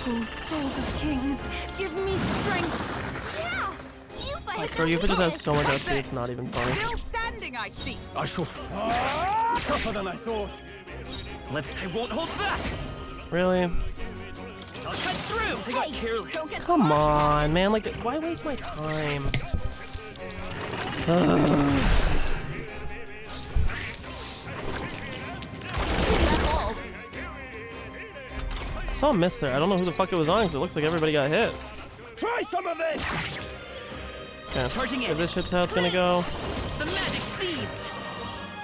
Oh, souls of kings, give me strength. Yeah. Yuba hit Bro, the Yufa just has weakness. so much SP, it's not even funny. Still standing, I see. I shall. Tougher than I thought. I won't hold back. Really? I'll cut through. I got careless. Don't get Come slimy, on, man. Like, why waste my time? That's all. I saw a miss there. I don't know who the fuck it was on because it looks like everybody got hit. Try some of this. Okay. Charging in. If this shit's how it's gonna go, The magic seed.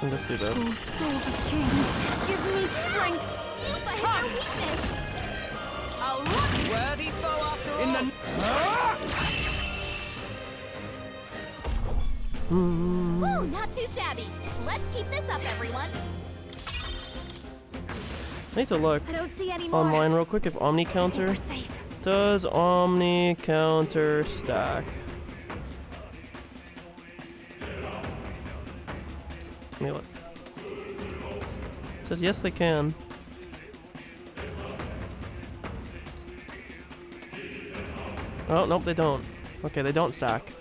then just do Oh, this. souls of kings, give me strength. Yuba hit their weakness. I'll run. Worthy foe after all. Woo, not too shabby. Let's keep this up, everyone. I need to look I don't see any more. online real quick if Omni I think counter. we're safe. Does Omni counter stack? Let me look. It says yes, they can. Oh, nope, they don't. Okay, they don't stack.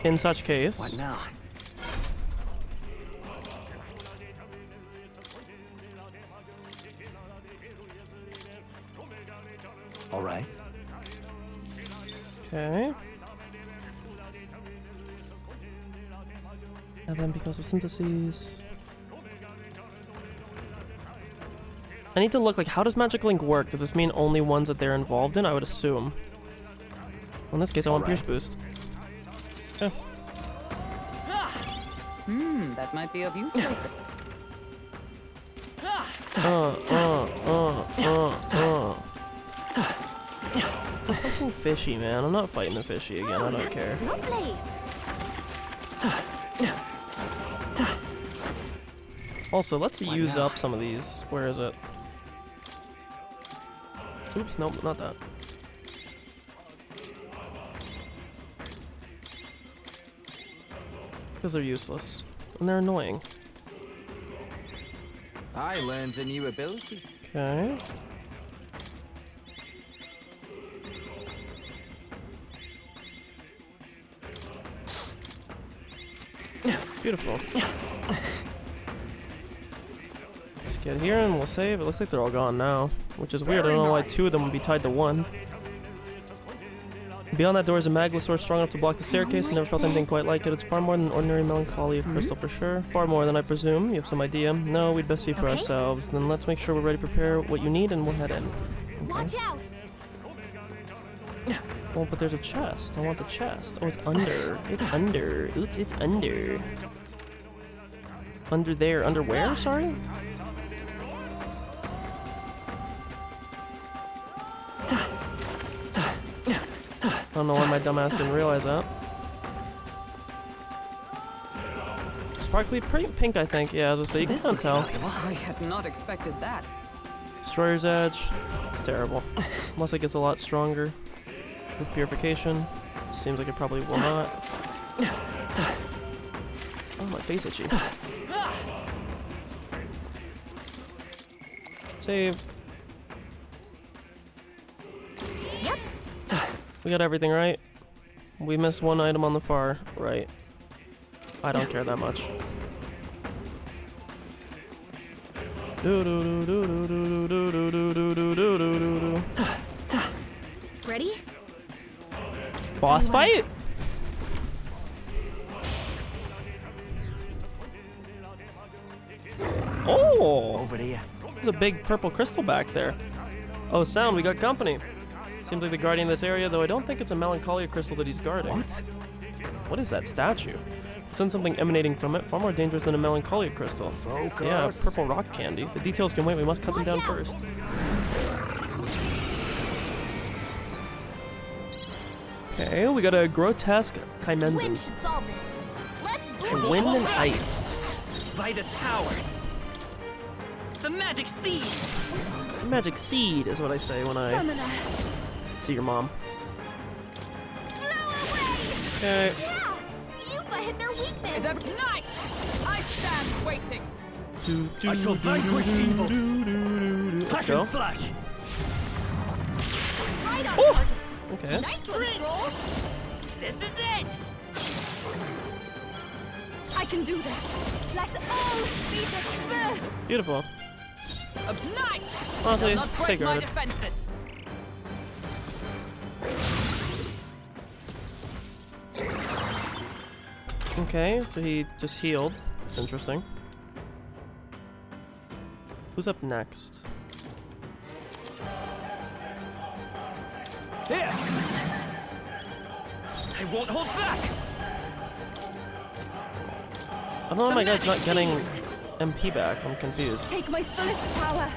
In such case, What now? All right. okay. And then because of syntheses. I need to look, like, how does Magic Link work? Does this mean only ones that they're involved in? I would assume. Well, in this case, I want Pierce Boost. Okay. That might be of use later. It's a fucking fishy, man. I'm not fighting a fishy again. I don't care. Lovely. Also, let's use up some of these. Where is it? Oops, nope, not that. Because they're useless. And they're annoying. I learned a new ability. Okay. Beautiful. Let's get here and we'll save. It looks like they're all gone now, which is weird. I don't know why two of them would be tied to one. Beyond that door is a Maglosaur strong enough to block the staircase. I never felt anything quite like it. It's far more than ordinary melancholy of crystal for sure. Far more than I presume. You have some idea? No, we'd best see for ourselves. Then let's make sure we're ready to prepare what you need and we'll head in. Watch out. Oh, but there's a chest. I want the chest. Oh, it's under. It's under. Oops, it's under. Under there. Under where? Sorry? I don't know why my dumbass didn't realize that. Sparkly pink, I think. Yeah, I was gonna say, you can't tell. I had not expected that. Destroyer's Edge. It's terrible. Unless it gets a lot stronger. With Purification. Seems like it probably will not. Oh, my face itchy. Save. Yep. We got everything right. We missed one item on the far right. I don't care that much. Ready? Boss fight? Oh! Over to you. There's a big purple crystal back there. Oh, Sound, we got company. Seems like the guardian of this area, though I don't think it's a melancholia crystal that he's guarding. What? What is that statue? Sense something emanating from it, far more dangerous than a melancholia crystal. Focus. Yeah, purple rock candy. The details can wait, we must cut them down first. Okay, we got a grotesque Kaimenzen. Wind should solve this. Let's bring Wind it and home. ice. By this power. The magic seed. Magic seed is what I say when I Summoner. see your mom. Blow away! Okay. Yeah! Yuba hit their weakness! Is every night? I stand waiting. I shall vanquish evil. Let's Hack go. and slash. Right on Oh! target. Okay. Nice one, Stroll! This is it. I can do this. Let all be dispersed! Beautiful. Of night! Honestly, Shall not stay break my guarded. defenses. Okay, so he just healed. That's interesting. Who's up next? Here. I won't hold back. I don't know why my guy's not getting MP back. I'm confused. Take my fullest power.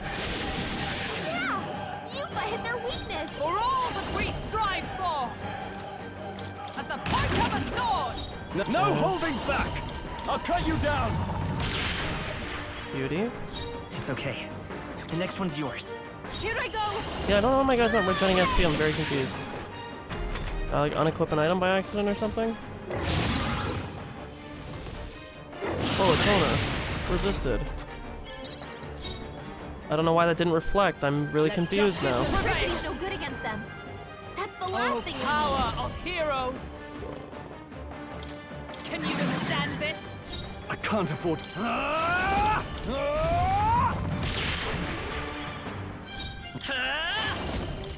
Yeah! Yuba hit their weakness! For all that we strive for! As the point of a sword! No holding back. I'll cut you down. Beauty. It's okay. The next one's yours. Here I go. Yeah, I don't know why my guy's not regenerating SP. I'm very confused. Like unequip an item by accident or something? Oh, Atona. Resisted. I don't know why that didn't reflect. I'm really confused now. Electricity's no good against them. That's the last Oh, thing power of heroes! Can you withstand this? I can't afford.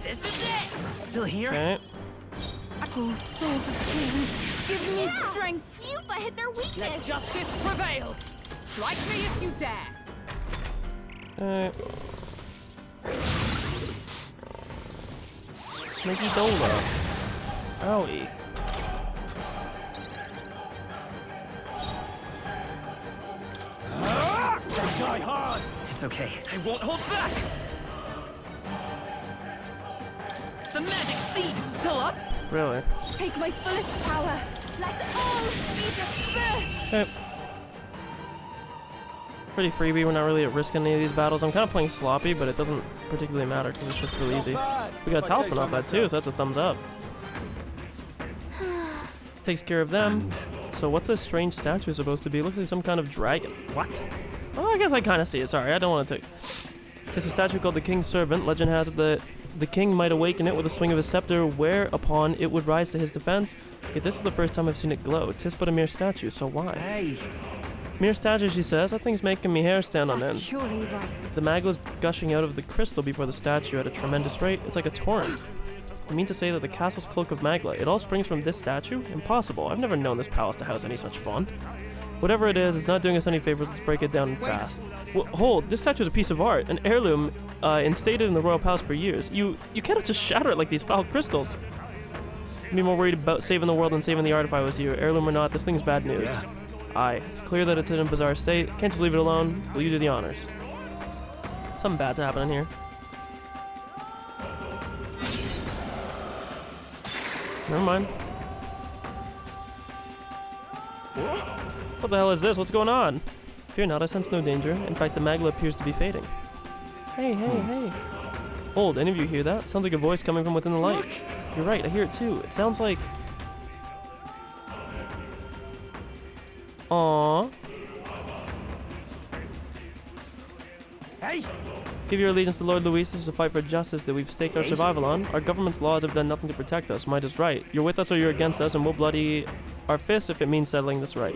This is it. Still here? Okay. Oh, souls of kings, give me strength. Yuba hit their Let weakness! justice prevail! Strike me if you dare! Alright. Sneaky Dola. Owie. Die hard. It's okay. I won't hold back. The magic seed is still up. Really? Take my fullest power. Let all be dispersed! Okay. Pretty freebie. We're not really at risk in any of these battles. I'm kind of playing sloppy, but it doesn't particularly matter because this shit's really easy. We got a talisman off that too, so that's a thumbs up. Takes care of them. So what's this strange statue supposed to be? Looks like some kind of dragon. What? Oh, I guess I kind of see it. Sorry, I don't want to take... It's a statue called the King's Servant. Legend has it that the king might awaken it with a swing of his scepter, whereupon it would rise to his defense. Yet this is the first time I've seen it glow. 'Tis but a mere statue, so why? Hey. Mere statue, she says. That thing's making me hair stand on That's end. surely right. The magla's gushing out of the crystal before the statue at a tremendous rate. It's like a torrent. You mean to say that the castle's cloak of Magla, it all springs from this statue? Impossible. I've never known this palace to house any such fun. Whatever it is, it's not doing us any favors. Let's break it down fast. Hold, this statue is a piece of art, an heirloom instated in the royal palace for years. You cannot just shatter it like these foul crystals. I'd be more worried about saving the world than saving the art if I was you. Heirloom or not, this thing's bad news. Yeah. Aye, it's clear that it's in a bizarre state. Can't just leave it alone. Will you do the honors? Something bad's happening here. Never mind. What the hell is this? What's going on? Fear not, I sense no danger. In fact, the magla appears to be fading. Hey, hey, hey. Hold, any of you hear that? Sounds like a voice coming from within the light. You're right, I hear it too. It sounds like... Aww. Hey. Give your allegiance to Lord Luis. This is a fight for justice that we've staked our survival on. Our government's laws have done nothing to protect us. Might is right. You're with us or you're against us, and we'll bloody our fists if it means settling this right.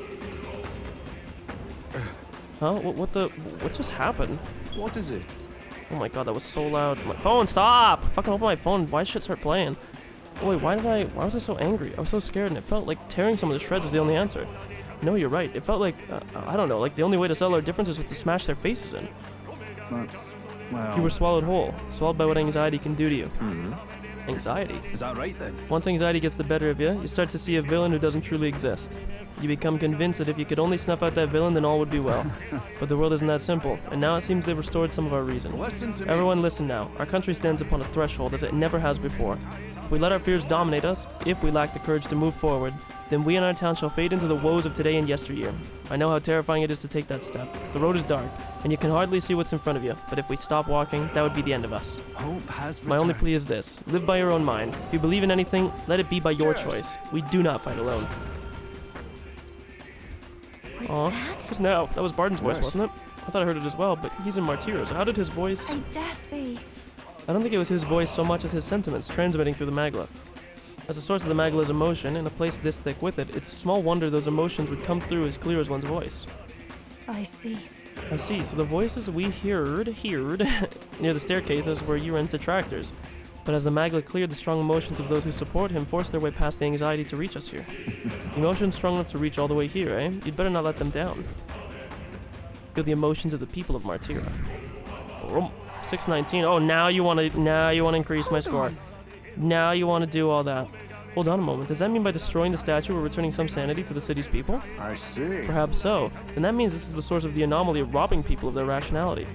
Huh? What just happened? What is it? Oh my god, that was so loud. My phone, stop! Fucking open my phone. Why did shit start playing? Oh wait, why was I so angry? I was so scared and it felt like tearing someone to shreds was the only answer. No, you're right. It felt like, I don't know, like the only way to settle our differences was to smash their faces in. That's, well... You were swallowed whole, swallowed by what anxiety can do to you. Anxiety. Is that right then? Once anxiety gets the better of you, you start to see a villain who doesn't truly exist. You become convinced that if you could only snuff out that villain, then all would be well. But the world isn't that simple, and now it seems they've restored some of our reason. Everyone listen now. Our country stands upon a threshold as it never has before. If we let our fears dominate us, if we lack the courage to move forward, then we and our town shall fade into the woes of today and yesteryear. I know how terrifying it is to take that step. The road is dark, and you can hardly see what's in front of you, but if we stop walking, that would be the end of us. Hope has My only plea is this: live by your own mind. If you believe in anything, let it be by your choice. We do not fight alone. Just now. That was Barton's voice, wasn't it? I thought I heard it as well, but he's in Martyr, so how did his voice... I dare say. I don't think it was his voice so much as his sentiments transmitting through the magla. As the source of the magla's emotion, and a place this thick with it, it's small wonder those emotions would come through as clear as one's voice. I see. I see, so the voices we heard near the staircases were Uran's detractors. But as the magla cleared, the strong emotions of those who support him forced their way past the anxiety to reach us here. Emotions strong enough to reach all the way here, eh? You'd better not let them down. Feel the emotions of the people of Martyra. 619. Oh, now you want to increase my score. Now you want to do all that. Hold on a moment. Does that mean by destroying the statue we're returning some sanity to the city's people? I see. Perhaps so. Then that means this is the source of the anomaly of robbing people of their rationality.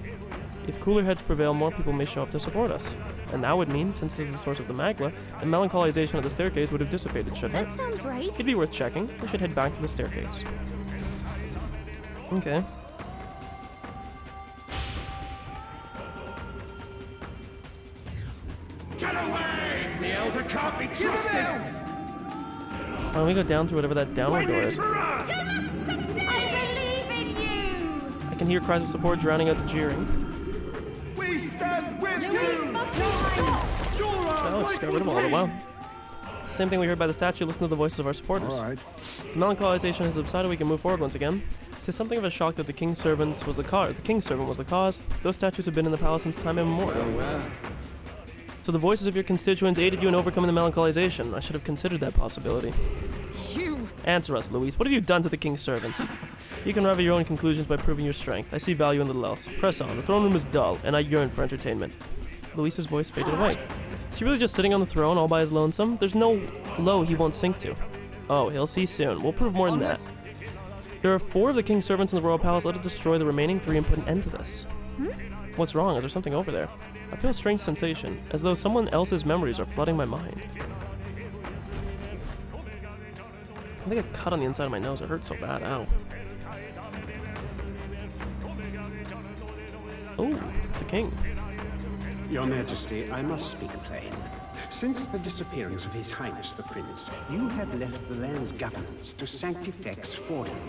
If cooler heads prevail, more people may show up to support us. And that would mean, since this is the source of the magla, the melancholization of the staircase would have dissipated, shouldn't it? That sounds right. It'd be worth checking. We should head back to the staircase. Okay. Get away! The Elder can't be trusted! Why don't we go down through whatever that downward door is? I believe in you! I can hear cries of support drowning out the jeering. We stand with Louise must be stopped! Oh, just got rid of all of it. Wow. It's the same thing we heard by the statue. Listen to the voices of our supporters. All right. The melancholization has subsided. We can move forward once again. Tis something of a shock that the king's servant was the cause. Those statues have been in the palace since time immemorial. So the voices of your constituents aided you in overcoming the melancholization. I should have considered that possibility. You! Answer us, Louise. What have you done to the king's servants? You can arrive at your own conclusions by proving your strength. I see value in little else. Press on. The throne room is dull, and I yearn for entertainment. Louise's voice faded away. Is he really just sitting on the throne all by his lonesome? There's no low he won't sink to. Oh, he'll see soon. We'll prove more than that. There are 4 of the king's servants in the royal palace. Let us destroy the remaining 3 and put an end to this. What's wrong? Is there something over there? I feel a strange sensation, as though someone else's memories are flooding my mind. I think a cut on the inside of my nose. It hurts so bad. Ow. Oh, it's the king. Your Majesty, I must speak plain. Since the disappearance of His Highness the Prince, you have left the land's governance to Sanctifex Fordham.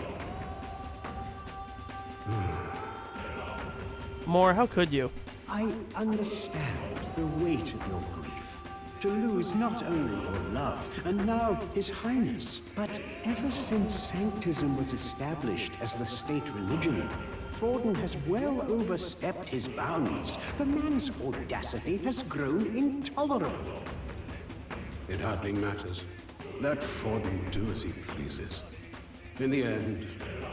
More, how could you? I understand the weight of your grief. To lose not only your love, and now His Highness, but ever since Sanctism was established as the state religion, Fordham has well overstepped his bounds. The man's audacity has grown intolerable. It hardly matters. Let Fordham do as he pleases. In the end,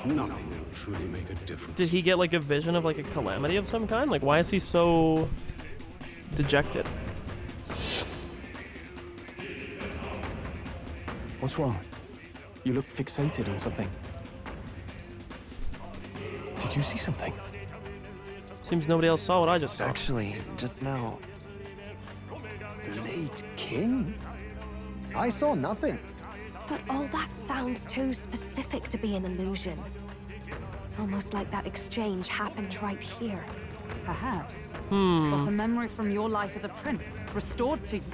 nothing will truly make a difference. Did he get like a vision of like a calamity of some kind? Like, why is he so dejected? What's wrong? You look fixated on something. Did you see something? Seems nobody else saw what I just saw. Actually, just now. The late king? I saw nothing. But all that sounds too specific to be an illusion. It's almost like that exchange happened right here. Perhaps. It was a memory from your life as a prince, restored to you.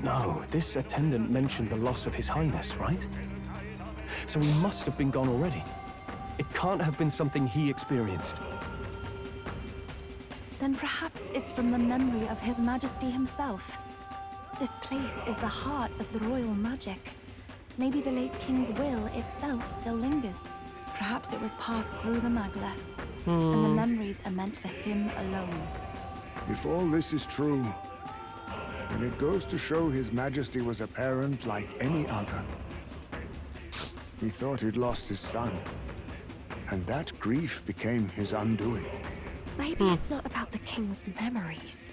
No, this attendant mentioned the loss of His Highness, right? So he must have been gone already. It can't have been something he experienced. Then perhaps it's from the memory of His Majesty himself. This place is the heart of the royal magic. Maybe the late king's will itself still lingers. Perhaps it was passed through the magla, and the memories are meant for him alone. If all this is true, then it goes to show His Majesty was a parent like any other. He thought he'd lost his son, and that grief became his undoing. Maybe it's not about the king's memories,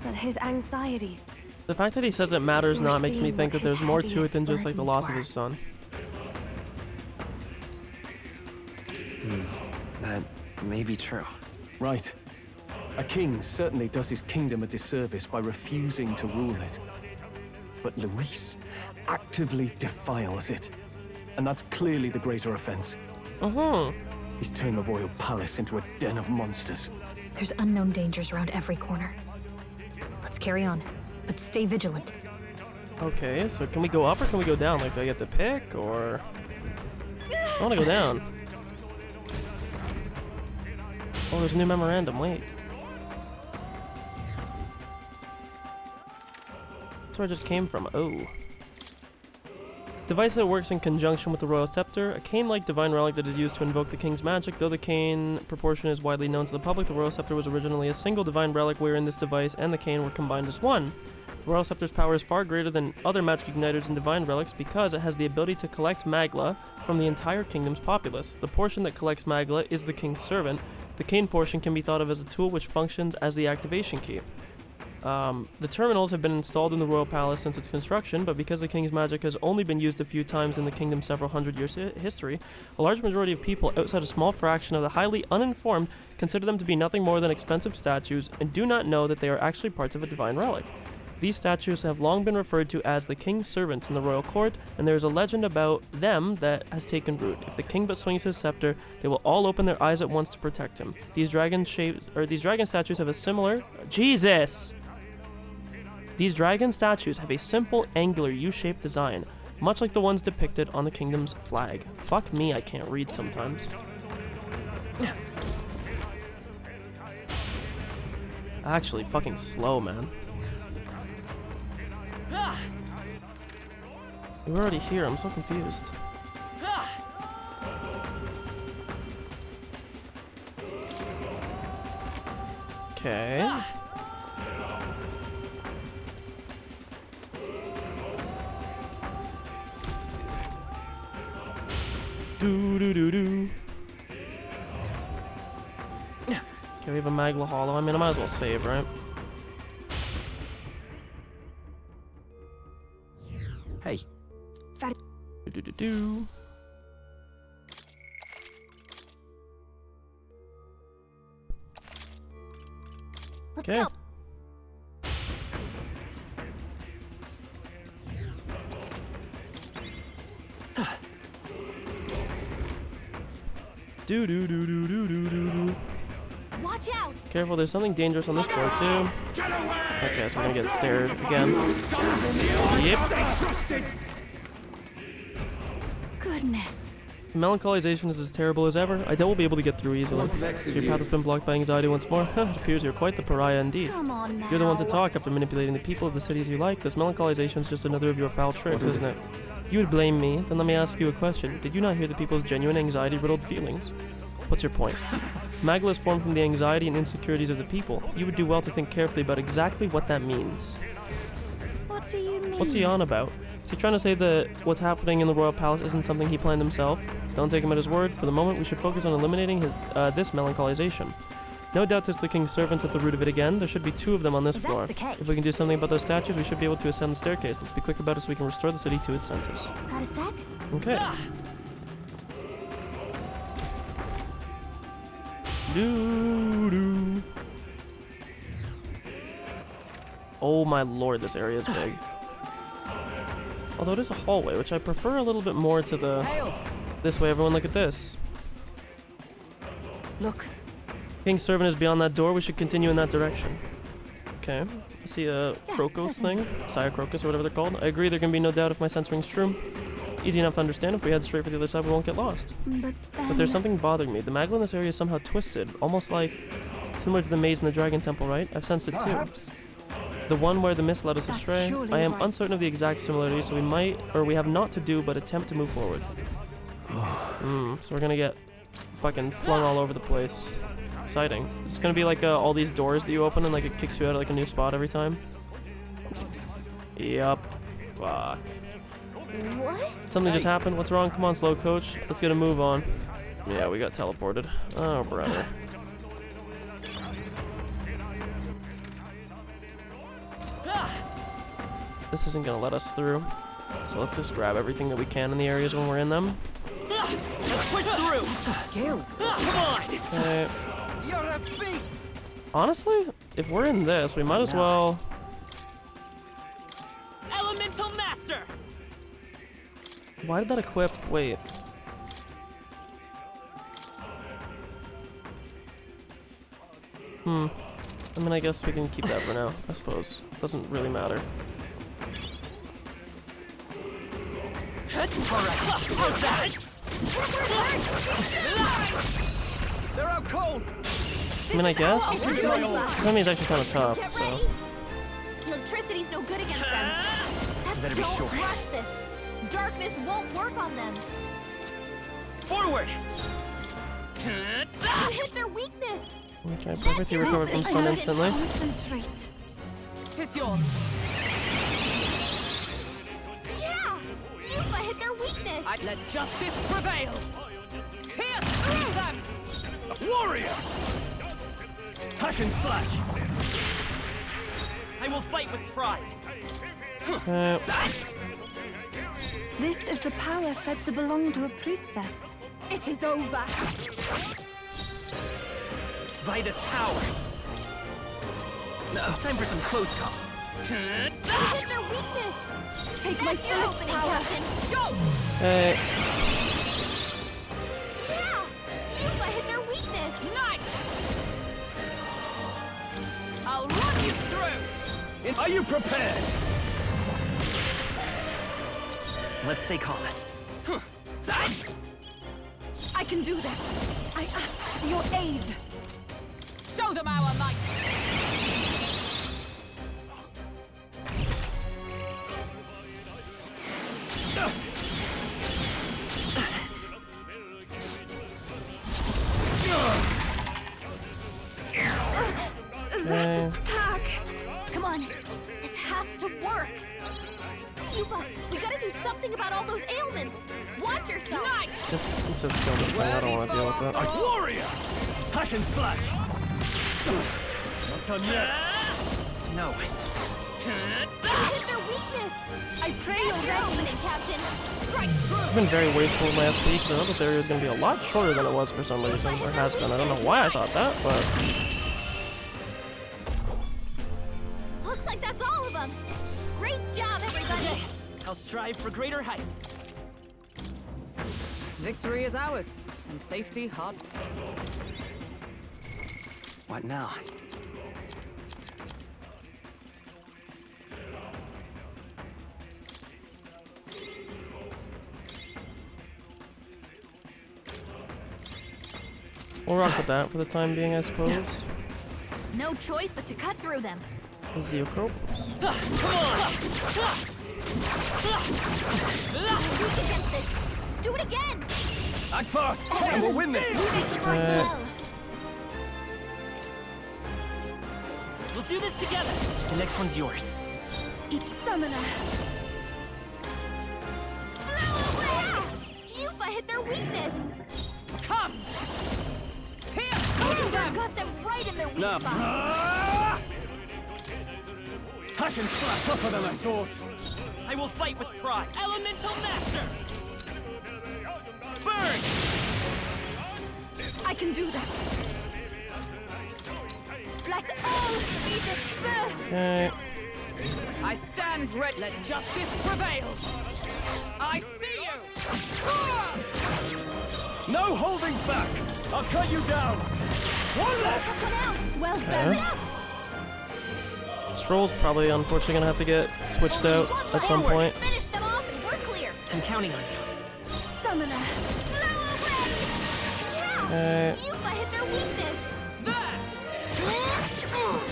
but his anxieties, The fact that he says it matters You're not makes me seeing think what that there's his more to it heaviest than just like the burdens loss of were. his son. That may be true. Right. A king certainly does his kingdom a disservice by refusing to rule it. But Luis actively defiles it. And that's clearly the greater offense. He's turned the royal palace into a den of monsters. There's unknown dangers around every corner. Let's carry on, but stay vigilant. Okay, so can we go up or can we go down? Like, do I get to pick, or... I want to go down. Oh, there's a new memorandum, wait. That's where I just came from, oh. Device that works in conjunction with the royal scepter, a cane-like divine relic that is used to invoke the king's magic. Though the cane proportion is widely known to the public, the royal scepter was originally a single divine relic wherein this device and the cane were combined as one. The royal scepter's power is far greater than other magic igniters and divine relics because it has the ability to collect magla from the entire kingdom's populace. The portion that collects magla is the king's servant. The cane portion can be thought of as a tool which functions as the activation key. The terminals have been installed in the royal palace since its construction, but because the king's magic has only been used a few times in the kingdom's several hundred years history, a large majority of people outside a small fraction of the highly uninformed consider them to be nothing more than expensive statues and do not know that they are actually parts of a divine relic. These statues have long been referred to as the king's servants in the royal court, and there is a legend about them that has taken root. If the king but swings his scepter, they will all open their eyes at once to protect him. These dragon statues have a similar... Jesus! These dragon statues have a simple, angular, U-shaped design, much like the ones depicted on the kingdom's flag. Fuck me, I can't read sometimes. Actually, fucking slow, man. We're already here, I'm so confused. Okay. Do. Okay, we have a Magla Hollow. I mean, I might as well save, right? Hey. Do. Let's Okay. go. Do. Watch out! Careful, there's something dangerous on this floor too. Okay, so we're gonna get stared again. Yep. Goodness. Melancholisation is as terrible as ever. I doubt we'll be able to get through easily. So your path has been blocked by anxiety once more. It appears you're quite the pariah indeed. Come on now. You're the one to talk after manipulating the people of the cities you like. This melancholisation is just another of your foul tricks, isn't it? You would blame me, then let me ask you a question. Did you not hear the people's genuine anxiety-riddled feelings? What's your point? Magla is formed from the anxiety and insecurities of the people. You would do well to think carefully about exactly what that means. What do you mean? What's he on about? Is he trying to say that what's happening in the royal palace isn't something he planned himself? Don't take him at his word. For the moment, we should focus on eliminating this melancholisation. No doubt it's the king's servants at the root of it again. There should be 2 of them on this floor. If we can do something about those statues, we should be able to ascend the staircase. Let's be quick about it so we can restore the city to its senses. Got a sec? Okay. Do. Oh my lord, this area is big. Although it is a hallway, which I prefer a little bit more to the... This way, everyone, look at this. Look. King's servant is beyond that door. We should continue in that direction. Okay. I see a Crocus thing. Sire Crocus, or whatever they're called. I agree, there can be no doubt if my sensoring's true. Easy enough to understand. If we head straight for the other side, we won't get lost. But there's something bothering me. The Magla in this area is somehow twisted. Almost like... similar to the maze in the Dragon Temple, right? I've sensed it too. The one where the mist led us astray. I am uncertain of the exact similarity, so we might, or we have not to do but attempt to move forward. So we're gonna get fucking flung all over the place. Exciting. It's gonna be like all these doors that you open and like it kicks you out at like a new spot every time. Yup. Fuck. What? Something just happened. What's wrong? Come on, slow coach. Let's get a move on. Yeah, we got teleported. Oh, brother. this isn't gonna let us through. So let's just grab everything that we can in the areas when we're in them. Let's push through! Come on! You're a beast! Honestly, if we're in this, we might as well... Elemental Master! Why did that equip? Wait. I mean, I guess we can keep that for now, I suppose. Doesn't really matter. How's that? They're out cold! I mean, I guess. This enemy's actually kind of tough, so... Electricity's no good against them. Better be Don't sure. rush this. Darkness won't work on them. Forward! You hit their weakness. Okay, perfect. He recovered from stun instantly. Concentrate. Tis yours. Yeah! Yuba hit their weakness. Let justice prevail. Pierce through them. Warrior! Hack and slash! I will fight with pride. Okay. This is the power said to belong to a priestess. It is over. By this power. Time for some close call. You hit their weakness. Take my That's your first opening, power. Captain. Go! Hey. Yeah! Yuba hit their weakness. Nice! I'll run you through. Are you prepared? Let's stay calm. I can do this. I ask for your aid. Show them our might. That attack. Come on. This has to work. Yuba, we gotta do something about all those ailments. Watch yourself. Nice! Let's just kill this thing. I don't want to deal with that. Warrior! Hack and slash! Not done yet. No. You hit their weakness. I pray That's you're your ready. opening, Captain. Strike through. I've been very wasteful with my SP because I know this area is going to be a lot shorter than it was for some reason. Or has been. I don't know why I thought that, but... Looks like that's all of them. Great job, everybody. I'll strive for greater heights. Victory is ours, and safety hard. What now? We'll rock with that for the time being, I suppose. No choice but to cut through them. The Zeocropos. Come on! Weak against this. Do it again. Act fast, and we'll win this. We'll do this together. The next one's yours. It's summoner. Yuba hit their weakness. Come! Pierce through them! Got them right in their weak No. spot. Hack and slash tougher than I thought. I will fight with pride. Elemental Master! Burn! I can do this. Let all be dispersed. Okay. I stand ready. Let justice prevail. I see you. No holding back! I'll cut you down! One left! Well done. Stroll's probably unfortunately gonna have to get switched out at some point. Finish them off and we're clear. I'm counting on you. Summoner. Okay. Yuba hit their weakness.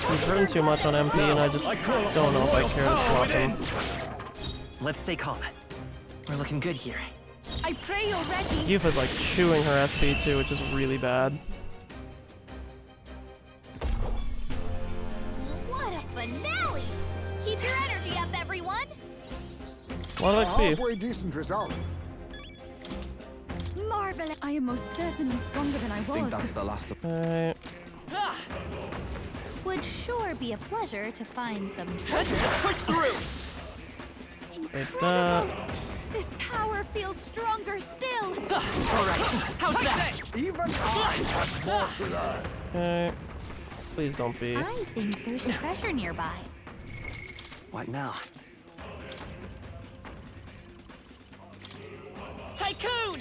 He's hurting too much on MP, and I just don't know if I care to swap him. Let's stay calm. We're looking good here. I pray you're ready. Yufa's like chewing her SP too, which is really bad. What a finale! Keep your energy up, everyone. A lot of XP. Halfway decent result. Marvelous. I am most certainly stronger than I was. the last of... Alright. Would sure be a pleasure to find some treasure. Push through! Like that. This power feels stronger still. Alright, how's that? Even I have more to learn. Okay. Please don't be. I think there's treasure nearby. What now? Tycoon!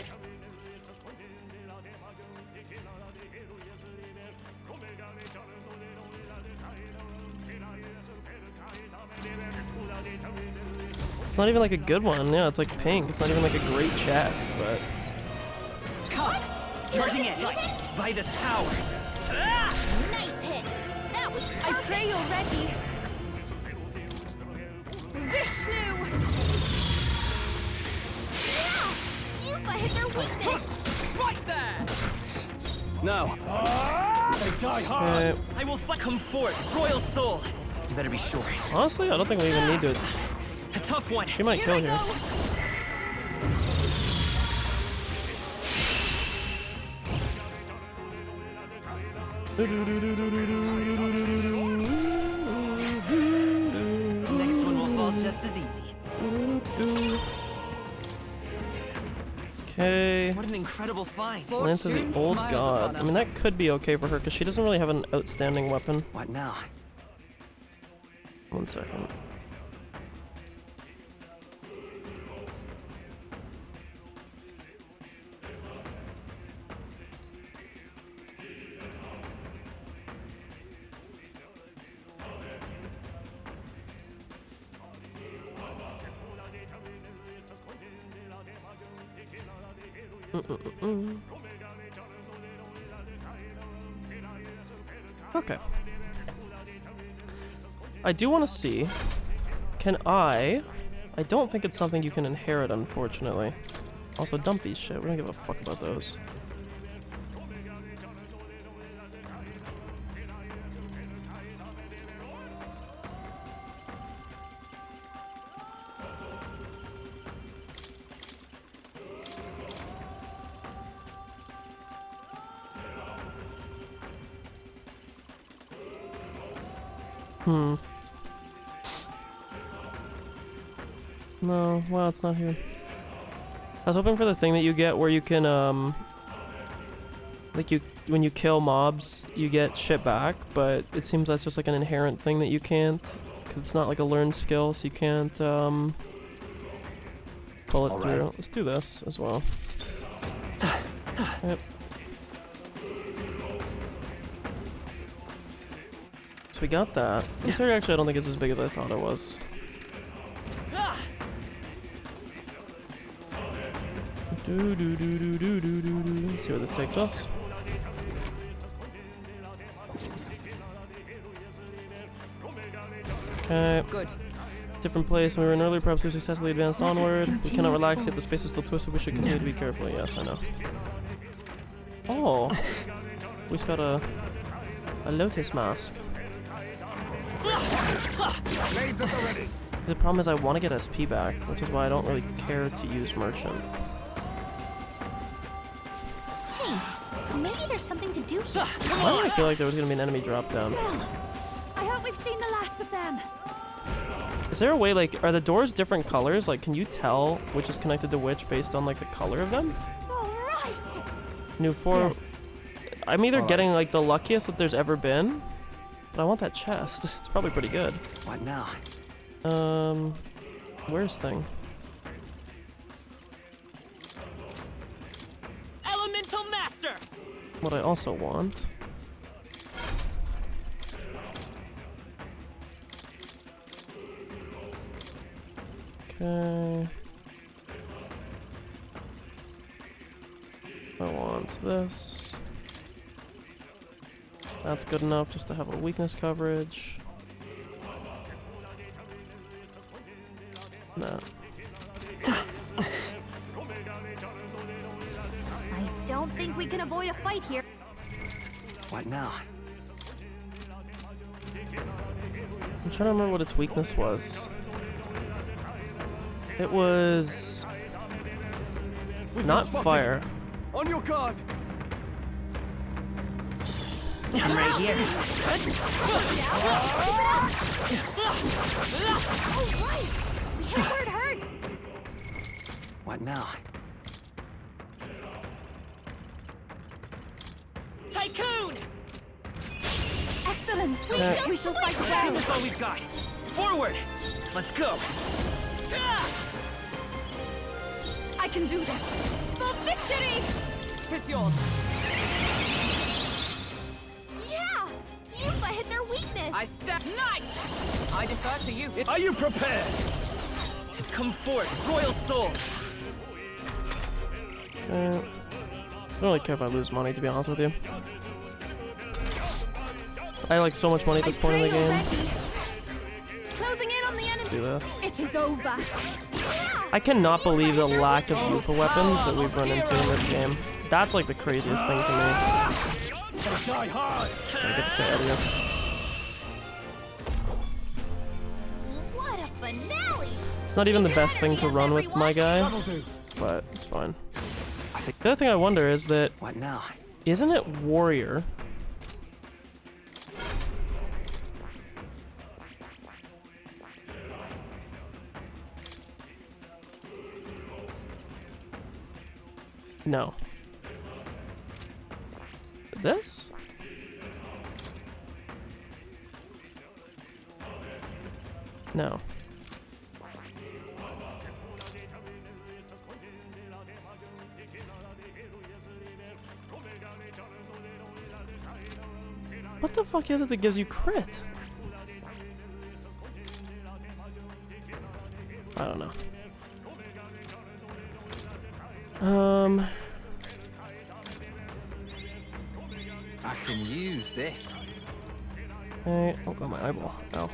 It's not even like a good one. Yeah, it's like pink. It's not even like a great chest, but. Charging in! By this power! Nice hit. That was perfect. I pray you're ready. Vishnu! Yeah! Yupa hit their weakness. Right there! No. They die hard. I will come forth, royal soul. You better be sure. Honestly, I don't think we even need to. A tough one. She might kill here. Next one will fall just as easy. Okay. What an incredible find. Lance of the Old God. I mean, that could be okay for her because she doesn't really have an outstanding weapon. What now? 1 second. Okay. I do want to see. Can I don't think it's something you can inherit, unfortunately. Also, dump these shit. We don't give a fuck about those. No, well, it's not here. I was hoping for the thing that you get where you can, like when you kill mobs, you get shit back, but it seems that's just like an inherent thing that you can't, because it's not like a learned skill, so you can't, pull it through. Let's do this as well. Yep. So we got that. This area actually I don't think is as big as I thought it was. Let's see where this takes us. Okay. Good. Different place. When we were in earlier, perhaps we successfully advanced onward. We cannot relax yet. The space is still twisted. We should continue to be careful. Yes, I know. Oh, we just got a lotus mask. The problem is I want to get SP back, which is why I don't really care to use merchant. Hey, maybe there's something to do here. Why did I feel like there was going to be an enemy drop down? I hope we've seen the last of them. Is there a way, like, are the doors different colors? Like, can you tell which is connected to which based on, like, the color of them? All right. New 4. Yes. I'm either getting, like, the luckiest that there's ever been, but I want that chest. It's probably pretty good. What now? Where's thing? Elemental Master! What I also want. Okay. I want this. That's good enough just to have a weakness coverage. No. I don't think we can avoid a fight here. What now? I'm trying to remember what its weakness was. It was not fire. On your guard. I'm right here. All right. We hit where it hurts. What now? Tycoon! Excellent! We shall fight well! That's all we've got. Forward! Let's go! I can do this! For victory! 'Tis yours. Yeah! Yuffie hit their weakness! I step knight! I defer to you. Are you prepared? It's come forth, royal soul! I don't really care if I lose money, to be honest with you. I have like so much money at this point in the game. Closing in on the enemy. Do this. It is over. I cannot believe the lack of Yuffie weapons that we've run into in this game. That's like the craziest thing to me. Gotta get this guy out of here. What a finale! It's not even the best thing to run with my guy, but it's fine. The other thing I wonder is that, What now? isn't it warrior? No. This? No. What the fuck is it that gives you crit? I don't know. I can use this. Hey, oh god, my eyeball. Ow.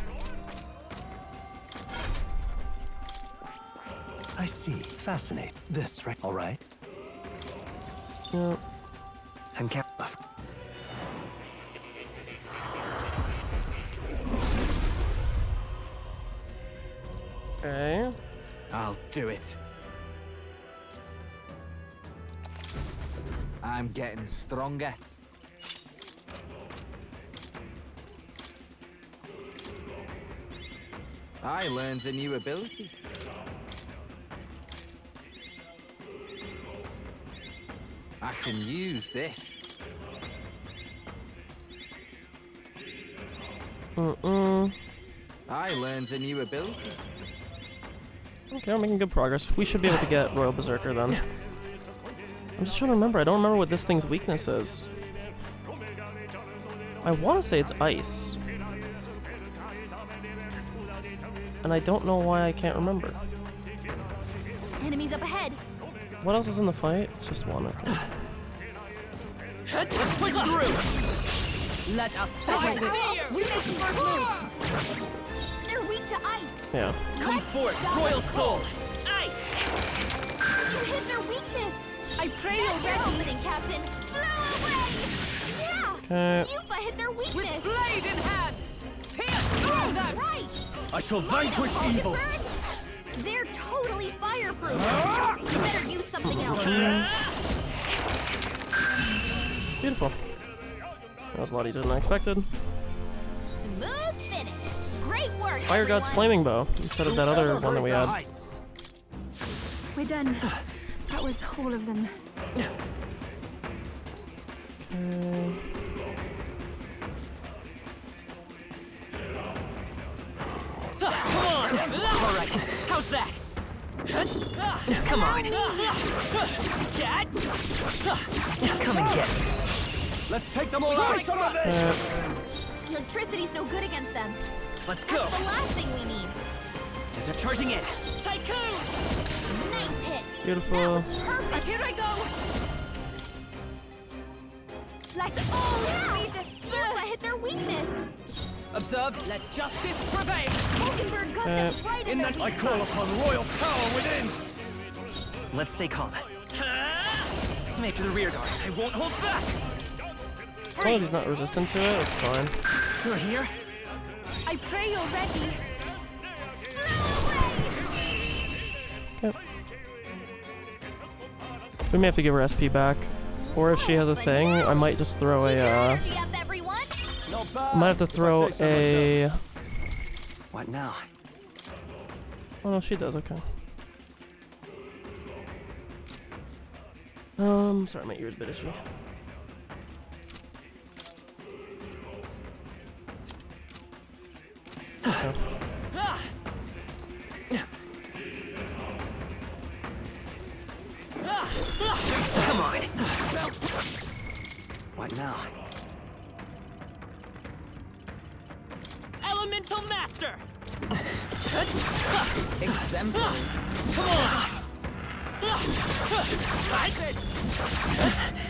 I see. Fascinating. This, right? All right. Yep. I'm Okay. I'll do it. I'm getting stronger. I learned a new ability. I can use this. I learned a new ability. Okay, we're making good progress. We should be able to get Royal Berserker then. I'm just trying to remember. I don't remember what this thing's weakness is. I want to say it's ice. And I don't know why I can't remember. Enemies up ahead. What else is in the fight? It's just one, okay. Let's push through! Let us settle this. We make first move. They're weak to ice. Yeah. Come forth, royal soul! Ice! You hit their weakness. I pray That's your already. opening, Captain. Blow away. Yeah. Okay. Yuffie hit their weakness. With blade in hand. Pierce through them. Right. I shall vanquish evil. Hulkenberg? They're totally fireproof. You better use something else. Beautiful. That was a lot easier than I expected. Smooth finish. Great work. Fire God's Flaming Bow instead of that other one that we had. We're done. That was all of them. Okay. Come on! Alright, how's that? Come on! Come and get it! Let's take them all out! Some of it! Electricity's no good against them. Let's go! That's the last thing we need. Is it charging in? Tycoon! Nice hit. Beautiful. That was perfect. Here I go. Let's all be dispersed. Yuffie hit their weakness. Observe, let justice prevail. Hulkenberg got them right in their I weak call spot. upon royal power within! Let's stay calm. Make for the rear guard. I won't hold back! As long as he's not resistant to it, it's fine. You're here? I pray you're ready. Okay. We may have to give her SP back. Or if she has a thing, I might just throw a, Energy up, everyone. I might have to throw a... What now? Oh no, she does, okay. Sorry, my ear's a bit itchy. Okay. Come on. What now? Elemental Master! Exemplary. Come on!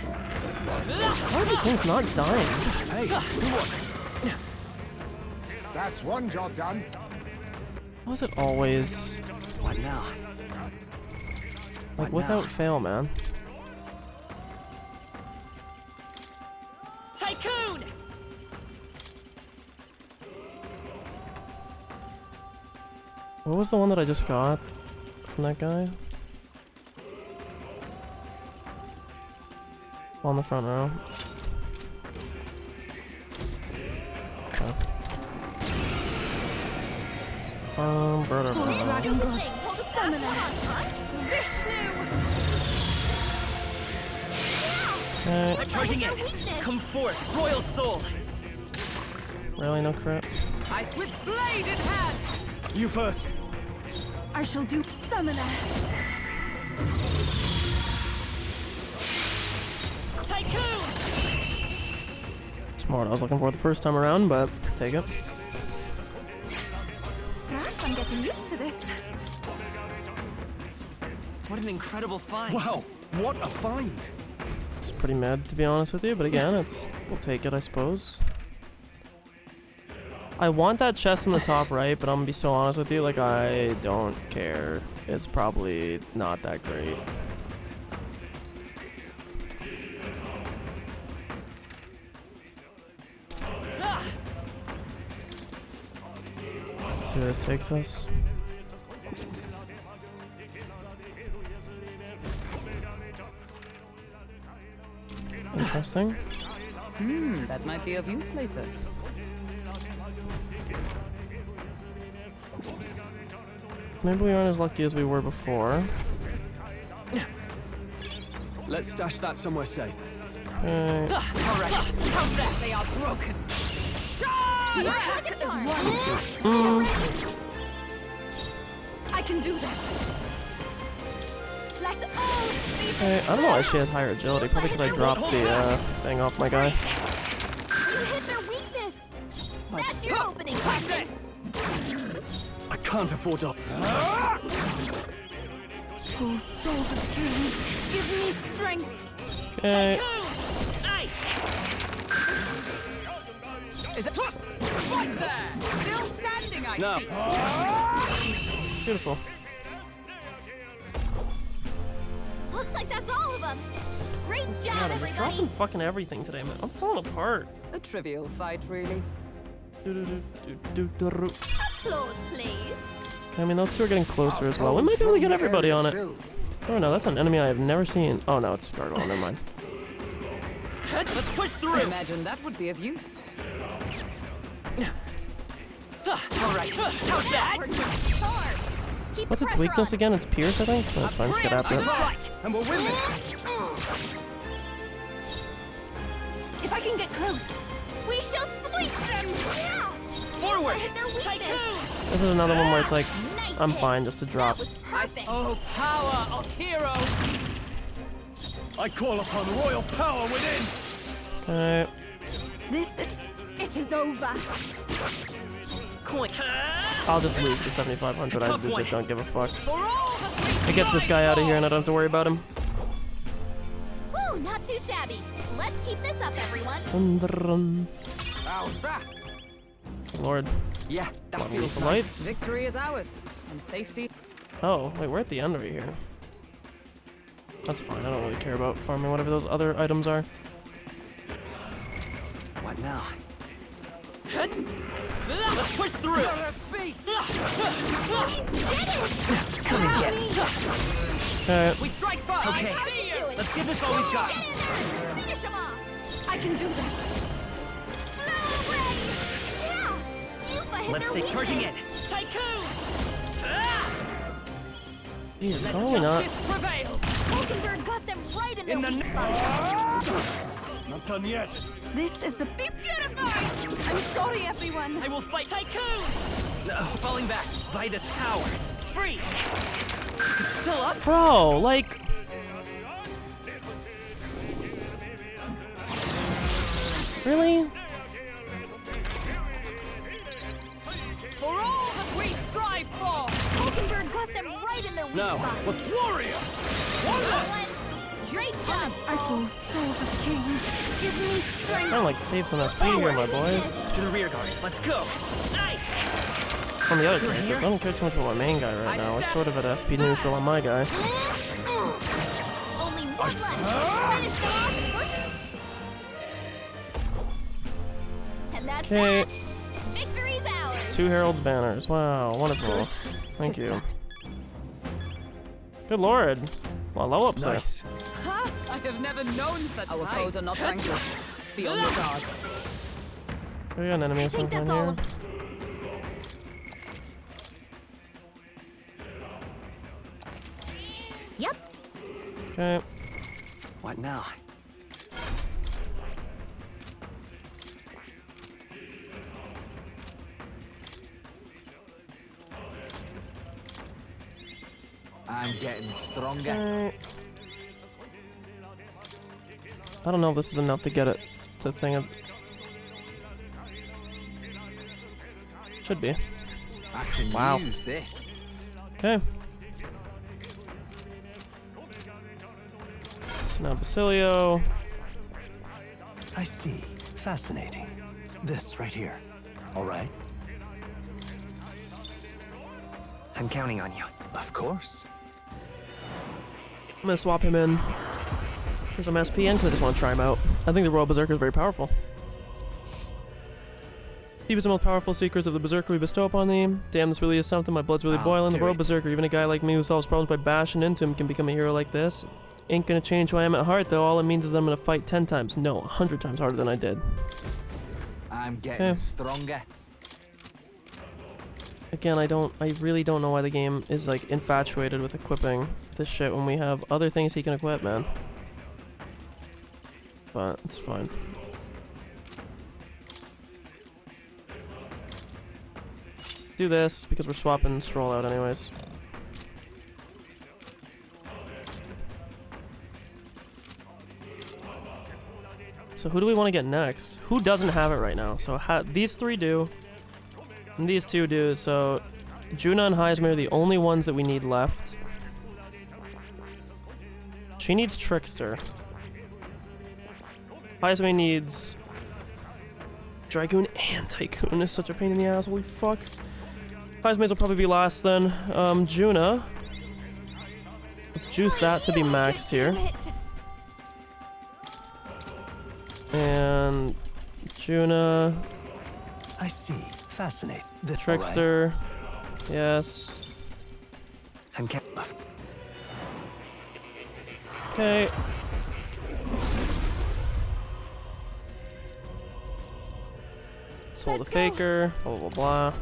Why are these things not dying? Hey, what? That's one job done. Why is it always What now? like What without now? fail, man? Tycoon! What was the one that I just got from that guy? On the front row. Okay. Brother. Dragon God, summoner. Okay. I'm charging in! Come forth, Royal Soul! Really, no crit? Ice with blade in hand! You first. I shall do summoner. Tycoon! Smart. I was looking for it the first time around, but take it. Perhaps I'm getting used to this. What an incredible find! Wow, what a find! It's pretty mad, to be honest with you, but again, we'll take it, I suppose. I want that chest in the top right, but I'm gonna be so honest with you, like, I don't care. It's probably not that great. See where this takes us. Interesting. That might be of use later. Maybe we aren't as lucky as we were before. Let's stash that somewhere safe. Okay. Alright, how's that? They are broken. I can do this. Let all be Okay, I don't know why she has higher agility. Probably because I dropped the thing off my guy. You hit their weakness. That's your opening. Take this. I can't afford to. Oh, souls of kings, give me strength. Okay. Nice! Is it right there? Still standing, I No. see. Beautiful. Looks like that's all of them. Great job, God, I'm everybody. dropping fucking everything today, man. I'm falling apart. A trivial fight, really. Applause, please. Okay, I mean, those two are getting closer as well. We might be able to get everybody on it. Oh no, that's an enemy I have never seen. Oh no, it's Gargoyle. Never mind. Let's push I through! imagine that would be of use. Alright, how's that? Keep What's the its pressure weakness on. again? It's Pierce, I think? That's fine, just get after it. And we'll win this. If I can get close. We shall sweep them. Yeah. Forward! Hit their weakness. Tycoon! This is another one where it's like, Nice I'm hit. fine just to drop. That was perfect. Oh, power of heroes! I call upon royal power within. Okay. This, it is over. Coin. I'll just lose the 7,500. I Tough one. legit don't give a fuck. For all the three It gets this guy out of here and I don't have to worry about him. Woo, not too shabby. Let's keep this up, everyone. Dun, dun, dun. How's that? Lord. Yeah, that Level feels the nice. lights. Victory is ours. And safety. Oh, wait, we're at the end over here. That's fine. I don't really care about farming whatever those other items are. What now? Let's push through! Come and get it! Okay. We strike first! Okay, I can do it. let's give this all we've got! Get in there. Finish them off. I can do this. No way. Yeah. Yuffie hit Let's their stay charging in! weakness. Tycoon! Jesus, Let how are we not? Justice prevail! Hulkenberg got them right in their weak spot. Not done yet. This is the... Be purified! I'm sorry, everyone. I will fight Tycoon! Falling back by this power. Free! It's still up? Bro, like... Really? For all that we strive for! Hulkenberg got them right in their weak Now, spot. let's warrior! Great job, Oh, souls of kings, give me strength. Trying to like save some SP here, my boys. To the rear guard. Let's go! Nice! On the other characters, I don't care too much about my main guy right now. It's sort of at SP neutral on my guy. Only one left. Finish them off. And that's Okay. that. Victory's ours. 2 Herald's banners. Wow, wonderful. Thank you. Good lord. Well, level up Nice. Huh? I have never known such Our foes are not vanquished. Be on your guard. We got an enemy or I think something that's all here. of... Yep. Okay. What now? I'm getting stronger. Okay. I don't know if this is enough to get it to thing of... Should be. I can Wow. use this. Okay. So now Basilio. I see. Fascinating. This right here. All right? I'm counting on you. Of course. I'm gonna swap him in for some SP and 'cause I just want to try him out. I think the Royal Berserker is very powerful. He was the most powerful secrets of the Berserker we bestow upon thee. Damn, this really is something. My blood's really boiling. The Royal Berserker, even a guy like me who solves problems by bashing into him, can become a hero like this. Ain't gonna change who I am at heart, though. All it means is that I'm gonna fight 10 times, no, 100 times harder than I did. I'm getting stronger. Again, I really don't know why the game is like infatuated with equipping this shit when we have other things he can equip, man. But it's fine. Do this because we're swapping Stroll out anyways. So who do we want to get next? Who doesn't have it right now? So these 3 do. And these 2 do, so Juna and Heismer are the only ones that we need left. She needs Trickster. Heismer needs Dragoon and Tycoon. Is such a pain in the ass, holy fuck. Heismer's will probably be last then. Juna. Let's juice that to be maxed here. And Juna. I see. Fascinating. The Trickster. Yes. I'm Okay. Soul the Faker. Blah blah blah.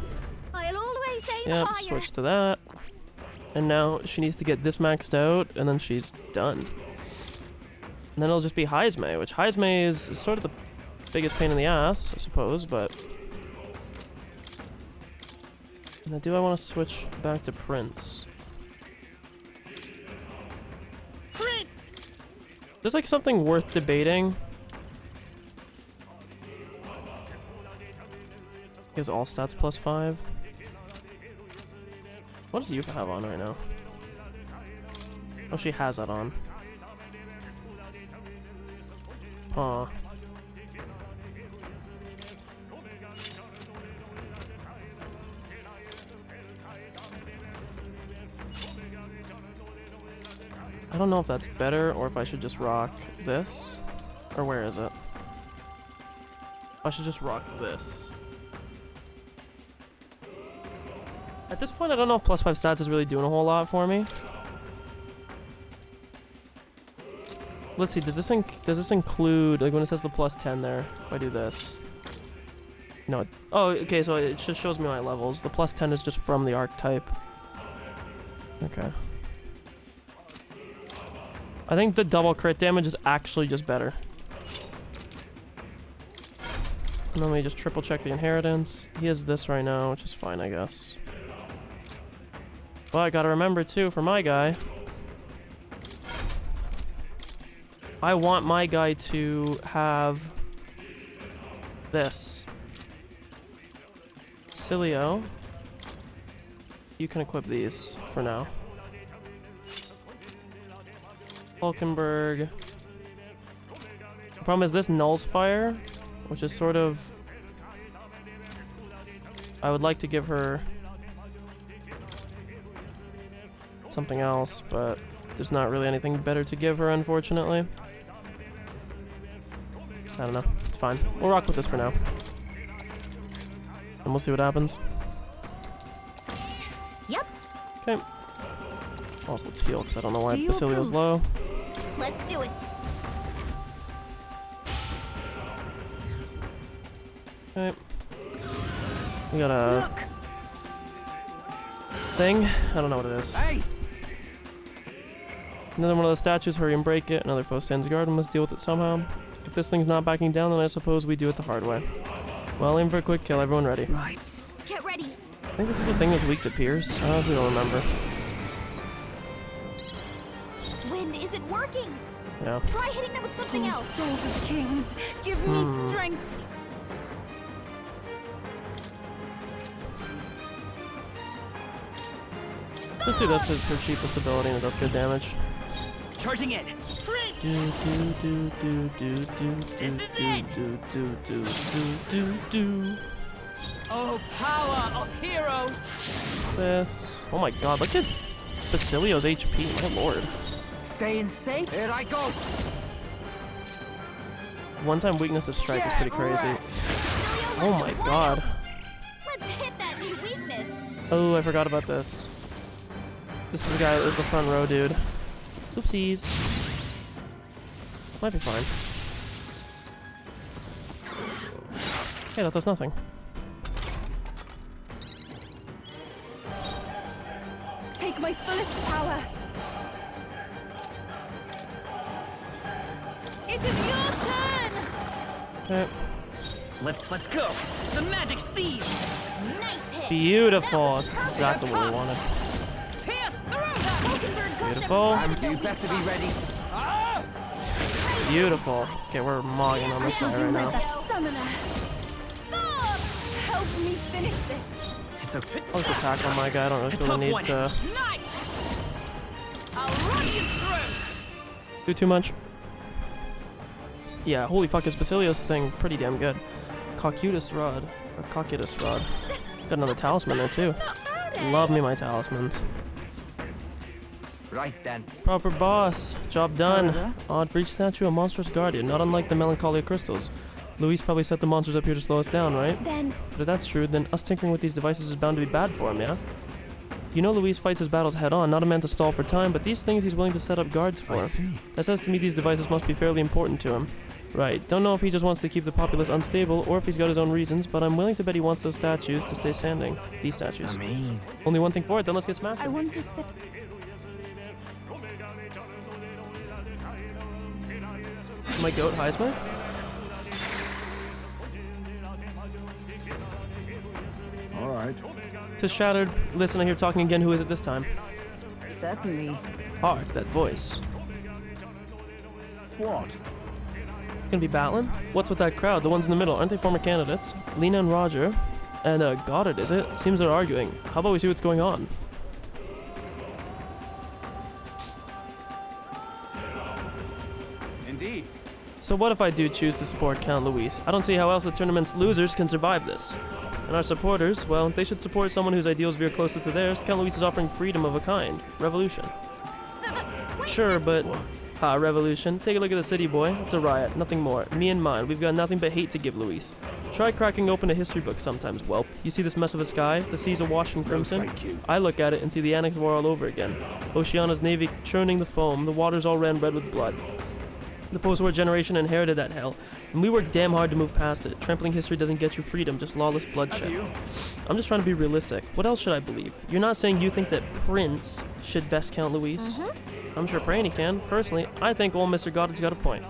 I'll always aim Yep. higher. Switch to that. And now she needs to get this maxed out, and then she's done. And then it'll just be Heisme, which Heisme is sort of the biggest pain in the ass, I suppose, but... Now, do I want to switch back to Prince? Prince! There's like something worth debating. Gives all stats +5. What does Yuka have on right now? Oh, she has that on. Huh. I don't know if that's better or if I should just rock this. Or where is it? I should just rock this. At this point, I don't know if +5 stats is really doing a whole lot for me. Let's see, does this include, like when it says the +10 there, if I do this? No, oh, okay, so it just shows me my levels. The +10 is just from the archetype. Okay. I think the double crit damage is actually just better. And then we just triple check the inheritance. He has this right now, which is fine, I guess. But I gotta remember too, for my guy, I want my guy to have this. Cilio, you can equip these for now. Falkenberg. The problem is this nulls fire, which is sort of... I would like to give her something else, but there's not really anything better to give her, unfortunately. I don't know. It's fine. We'll rock with this for now. And we'll see what happens. Yep. Okay. Also, let's heal, because I don't know why Basilio's low. Let's do it. Okay. We got a thing. I don't know what it is. Hey! Another one of those statues. Hurry and break it. Another foe stands guard and must deal with it somehow. If this thing's not backing down, then I suppose we do it the hard way. Well, aim for a quick kill. Everyone ready? Right. Get ready. I think this is the thing that's weak to Pierce. I honestly don't remember. Wind isn't working. Yeah. Try hitting them with something else. Souls of kings, give me strength. Let's do this because it's her cheapest ability and it does good damage. Charging in. Oh, power of heroes! This. Oh my god, look at Basilio's HP, my lord. Staying safe. Here I go. One-time weakness of strike is pretty crazy. Oh my god. Let's hit that new weakness. Oh, I forgot about this. This is the guy that was the front row dude. Oopsies. Might be fine. Okay, that does nothing. Take my fullest power. It is your turn. Okay. Let's go. The magic seed. Nice hit. Beautiful. That's exactly what we wanted. Pierce through that. Beautiful. You better be ready. Beautiful. Okay, we're mogging on this guy right now. Summoner. Help me finish this. It's okay. I'll just attack on my guy. I don't really feel the need to I'll run you through. do too much. Yeah, holy fuck, is Basilio's thing pretty damn good. Cocytus Rod. Or Cocytus Rod. Got another talisman there too. Love me my talismans. Right then. Proper boss. Job done. Odd for each statue, a monstrous guardian, not unlike the Melancholia crystals. Luis probably set the monsters up here to slow us down, right? But if that's true, then us tinkering with these devices is bound to be bad for him, yeah? You know Luis fights his battles head-on, not a man to stall for time, but these things he's willing to set up guards for. That says to me these devices must be fairly important to him. Right, don't know if he just wants to keep the populace unstable, or if he's got his own reasons, but I'm willing to bet he wants those statues to stay standing. These statues. Only one thing for it, then let's get smashed. I want to sit. My goat Heismer? All right. To Shattered. Listen, I hear talking again. Who is it this time? Certainly. Hark, that voice. What? Gonna be battling? What's with that crowd? The ones in the middle, aren't they former candidates? Lena and Roger. And, Goddard, is it? Seems they're arguing. How about we see what's going on? Indeed. So what if I do choose to support Count Luis? I don't see how else the tournament's losers can survive this. And our supporters, well, they should support someone whose ideals veer closest to theirs. Count Luis is offering freedom of a kind. Revolution. Sure, but... revolution. Take a look at the city, boy. It's a riot, nothing more. Me and mine, we've got nothing but hate to give Luis. Try cracking open a history book sometimes, whelp. You see this mess of a sky? The seas awash in crimson? No, thank you. I look at it and see the Annex War all over again. Oceana's navy churning the foam, the waters all ran red with blood. The post-war generation inherited that hell, and we worked damn hard to move past it. Trampling history doesn't get you freedom, just lawless bloodshed. I'm just trying to be realistic. What else should I believe? You're not saying you think that Prince should best Count Luis? I'm sure praying he can. Personally, I think old Mr. Goddard's got a point.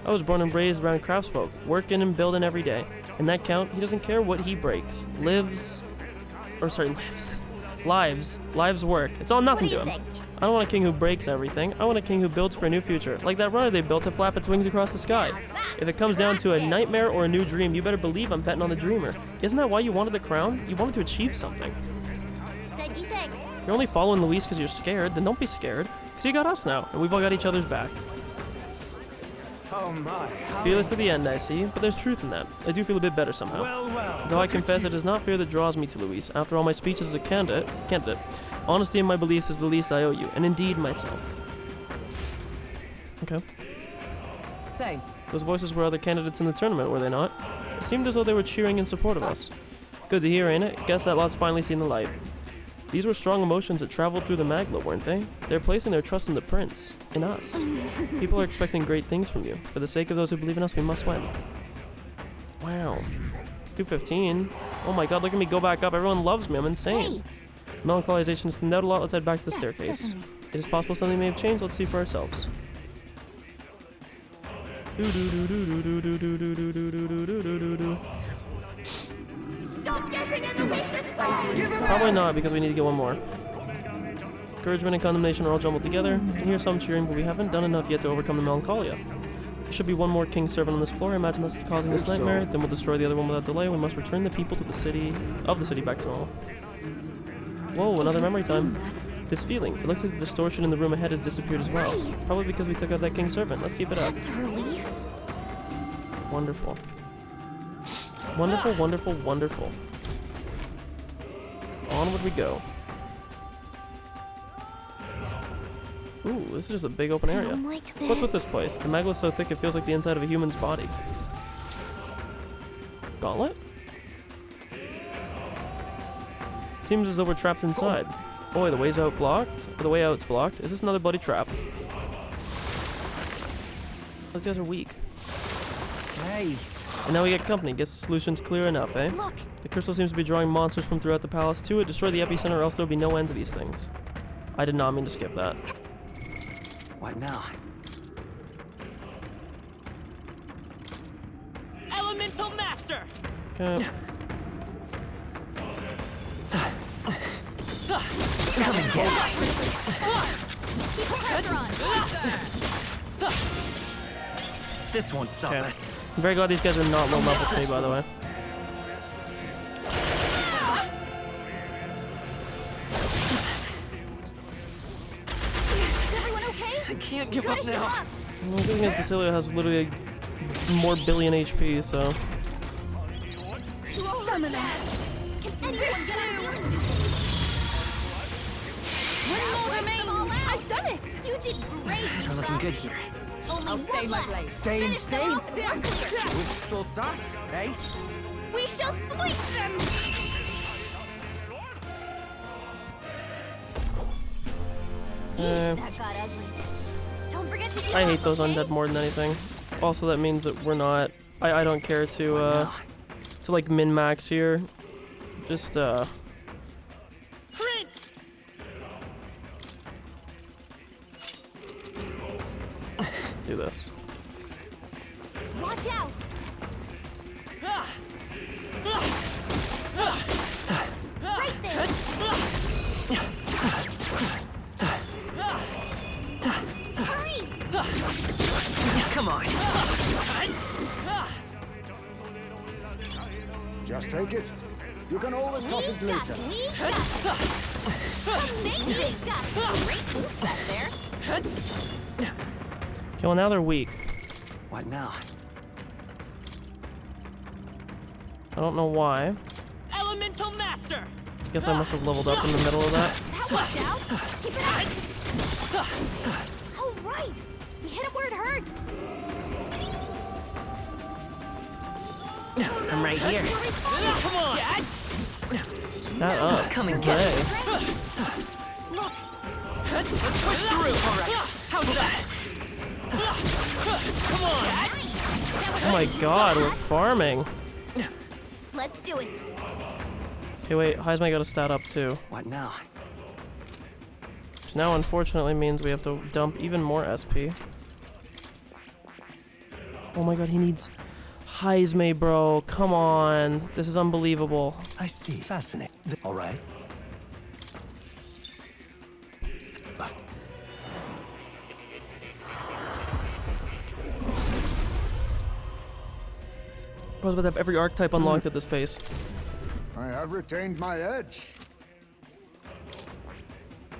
I was born and raised around craftsfolk, working and building every day. In that count, he doesn't care what he breaks. Lives work. It's all nothing to him. I don't want a king who breaks everything. I want a king who builds for a new future, like that runner they built to flap its wings across the sky. If it comes down to a nightmare or a new dream, you better believe I'm betting on the dreamer. Isn't that why you wanted the crown? You wanted to achieve something. You're only following Luis because you're scared, then don't be scared. Because you got us now, and we've all got each other's back. Oh my. Fearless to the end, I see, but there's truth in that. I do feel a bit better somehow. Well. Though I confess it is not fear that draws me to Luis. After all, my speech as a candidate, honesty in my beliefs is the least I owe you, and indeed myself. Okay. Say. Those voices were other candidates in the tournament, were they not? It seemed as though they were cheering in support of us. Good to hear, ain't it? Guess that lot's finally seen the light. These were strong emotions that traveled through the Magla, weren't they? They're placing their trust in the prince, in us. People are expecting great things from you. For the sake of those who believe in us, we must win. Wow. 215. Oh my god, look at me go back up. Everyone loves me. I'm insane. Melancholiization is no doubt a lot. Let's head back to the staircase. Certainly. It is possible something may have changed. Let's see for ourselves. Stop getting in the way of Probably not, because we need to get one more. Encouragement and condemnation are all jumbled together. I can hear some cheering, but we haven't done enough yet to overcome the melancholia. There should be one more king's servant on this floor. I imagine that's causing this nightmare. Then we'll destroy the other one without delay. We must return the people to the city back to normal. Whoa, another memory time. This feeling. It looks like the distortion in the room ahead has disappeared as well. Probably because we took out that king's servant. Let's keep it up. That's a relief. Wonderful. Wonderful, wonderful, wonderful. Onward we go. Ooh, this is just a big open area. What's with this place? The magla's so thick it feels like the inside of a human's body. Gauntlet? Seems as though we're trapped inside. Boy, the way's out blocked? Or the way out's blocked? Is this another bloody trap? Those guys are weak. Hey. And now we get company. Guess the solution's clear enough, eh? Look. The crystal seems to be drawing monsters from throughout the palace to it. Destroy the epicenter or else there'll be no end to these things. I did not mean to skip that. What now? Elemental Master! Okay. Come and get it. Keep the pressure on. This won't stop Okay. us. I'm very glad these guys are not low level to me, by the way. Is everyone okay? I can't give up now. Well, the thing is, Basilio has literally more billion HP, so. Can anyone get a feeling? One more remains. I've done it. You did great. We're looking good here. Only I'll stay one my left. blade. Stay Finish them insane. off, we're clear. Withstood that, eh? We shall sweep them. That got ugly. Don't forget to heal I hate up, those okay? undead more than anything. Also, that means that we're not. I don't care to like min max here. Just do this. Watch out. Right there. Hurry. Come on. Just take it. You can always toss it later. Amazing stuff. Great moves back there. Okay, well now they're weak. What now? I don't know why. Elemental Master! Guess I must have leveled up in the middle of that. That worked out. Keep it up. Oh, right. We hit it where it hurts. I'm right here. Come on! Stat up. Come and get it. Look. Let's push through. All right. How's that? Come on! Oh my god, we're farming. Let's do it. Okay, wait, Heisman got a stat up too. What now? Which now unfortunately means we have to dump even more SP. Oh my god, he needs Heisme, bro. Come on. This is unbelievable. I see. Fascinating. All right. I was about to have every archetype unlocked at this pace. I have retained my edge.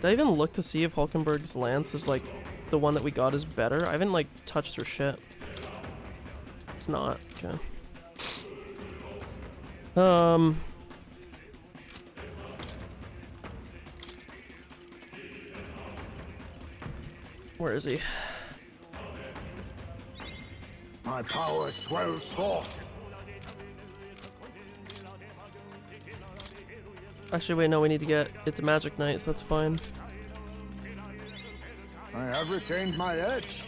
Did I even look to see if Hulkenberg's lance is like the one that we got is better? I haven't like touched her shit. It's not. Okay. Where is he? My power swells forth. Actually, wait, no, we need to get it to Magic Knight, so that's fine. I have retained my edge.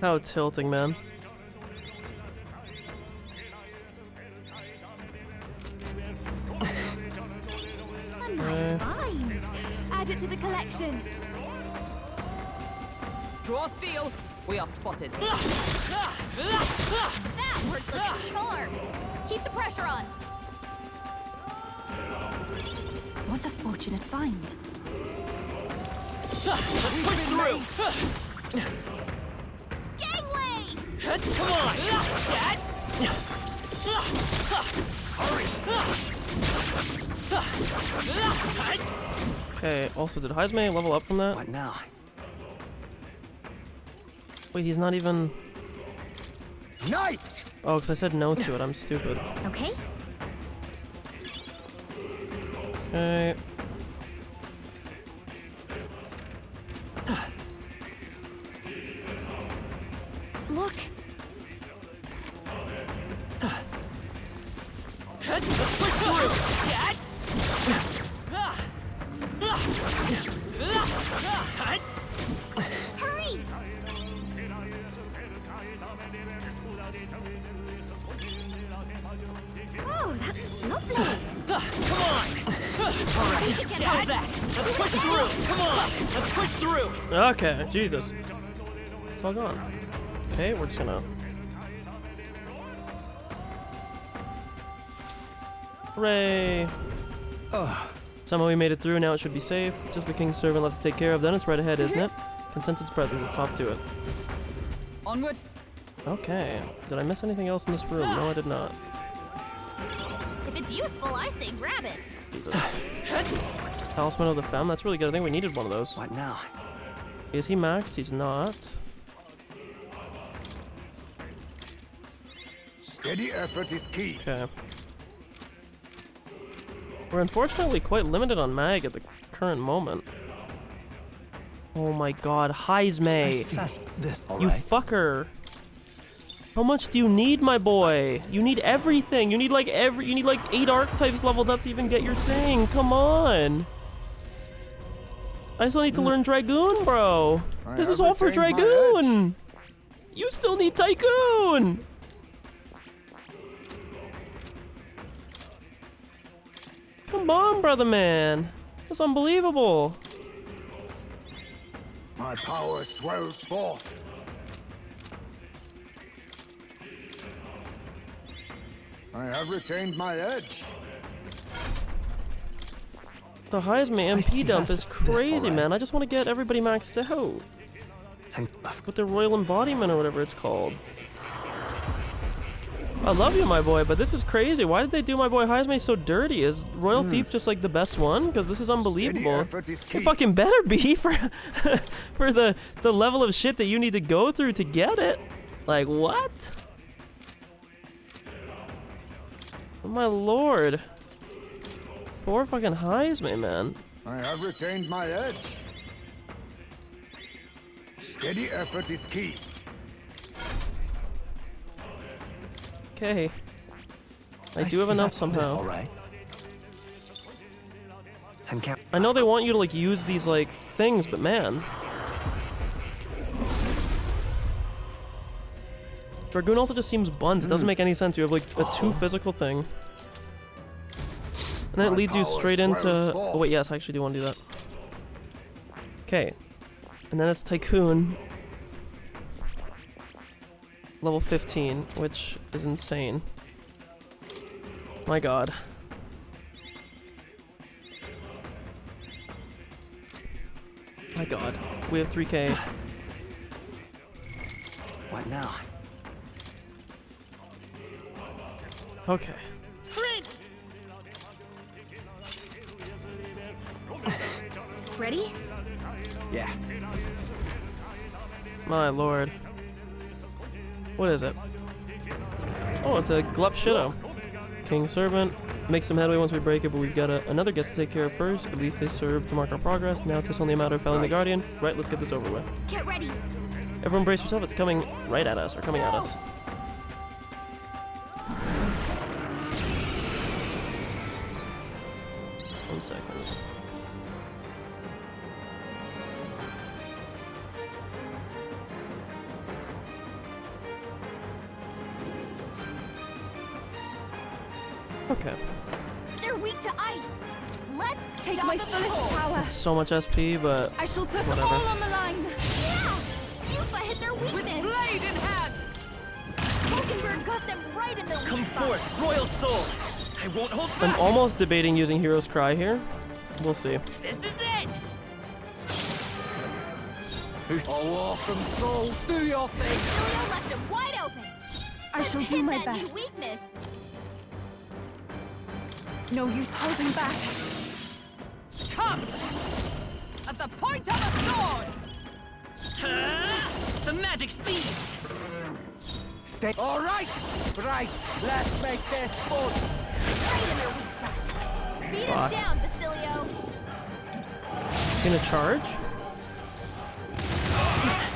How tilting, man. A nice find. Add it to the collection. Draw steel. We are spotted. That worked like a charm. Keep the pressure on. What a fortunate find. Let's push through! Gangway! Come on! Dad! Hurry! Okay, also, did Heisme level up from that? What now? Wait, he's not even... Knight! Oh, because I said no to it. I'm stupid. Okay. Okay. Look. Let's push through! Dad! Hurry! Oh, that's lovely. Come on! Alright, how's that? Let's push through! Come on! Let's push through! Okay, Jesus. It's all gone. Okay, we're just gonna... Hooray! Somehow we made it through, now it should be safe. Just the king's servant left to take care of, then it's right ahead, isn't it? Contented's presence, let's hop to it. Onward. Okay. Did I miss anything else in this room? No, I did not. If it's useful, I say grab it. Jesus. Talisman of the Femme, that's really good. I think we needed one of those. What now? Is he maxed? He's not. Steady effort is key. Okay. We're unfortunately quite limited on mag at the current moment. Oh my god, Heisme! You fucker! How much do you need, my boy? You need everything. You need like 8 archetypes leveled up to even get your thing. Come on. I still need to learn Dragoon, bro. This is all for Dragoon. You still need Tycoon. Come on, brother man. That's unbelievable. My power swells forth. I have retained my edge. The Heisme MP dump is crazy, man. I just want to get everybody maxed out. With the Royal Embodiment or whatever it's called. I love you, my boy, but this is crazy. Why did they do my boy Heisme so dirty? Is Royal Thief just like the best one? Because this is unbelievable. It fucking better be for for the level of shit that you need to go through to get it. Like, what? Oh my lord. Poor fucking Heisme, man. I have retained my edge. Steady effort is key. Okay. I do have enough somehow. All right. I know they want you to like use these like things, but man. Dragoon also just seems bunt. It doesn't make any sense. You have like a 2 physical thing. And then it leads you straight into... Oh wait, yes, I actually do want to do that. Okay. And then it's Tycoon. Level 15, which is insane. My god. My god. We have 3k. What now? Okay. Ready? Yeah. My lord. What is it? Oh, it's a Glup Shido. King's Servant. Make some headway once we break it, but we've got another guest to take care of first. At least they serve to mark our progress. Now it's only a matter of felling the Guardian. Right, let's get this over with. Get ready. Everyone brace yourself, it's coming right at us, or coming at us. One second. Okay. They're weak to ice. Let's Take stop my them fullest cold. power. It's so much SP, but I shall put whatever. all on the line. Yeah! Yuffie hit their With weakness. blade in hand! Hulkenberg got them right in their weak Come spot. forth, Royal Soul! I won't hold I'm back! almost debating using Hero's Cry here. We'll see. This is it! Oh, awesome souls, do your thing! Julio left him wide open. I Let's shall hit do my that new best. weakness. No use holding back. Come! As the point of a sword! The magic seed! Stay. All right, right. Let's make this fun. Right in their weak spot. Beat him Fuck. down, Basilio. Gonna charge?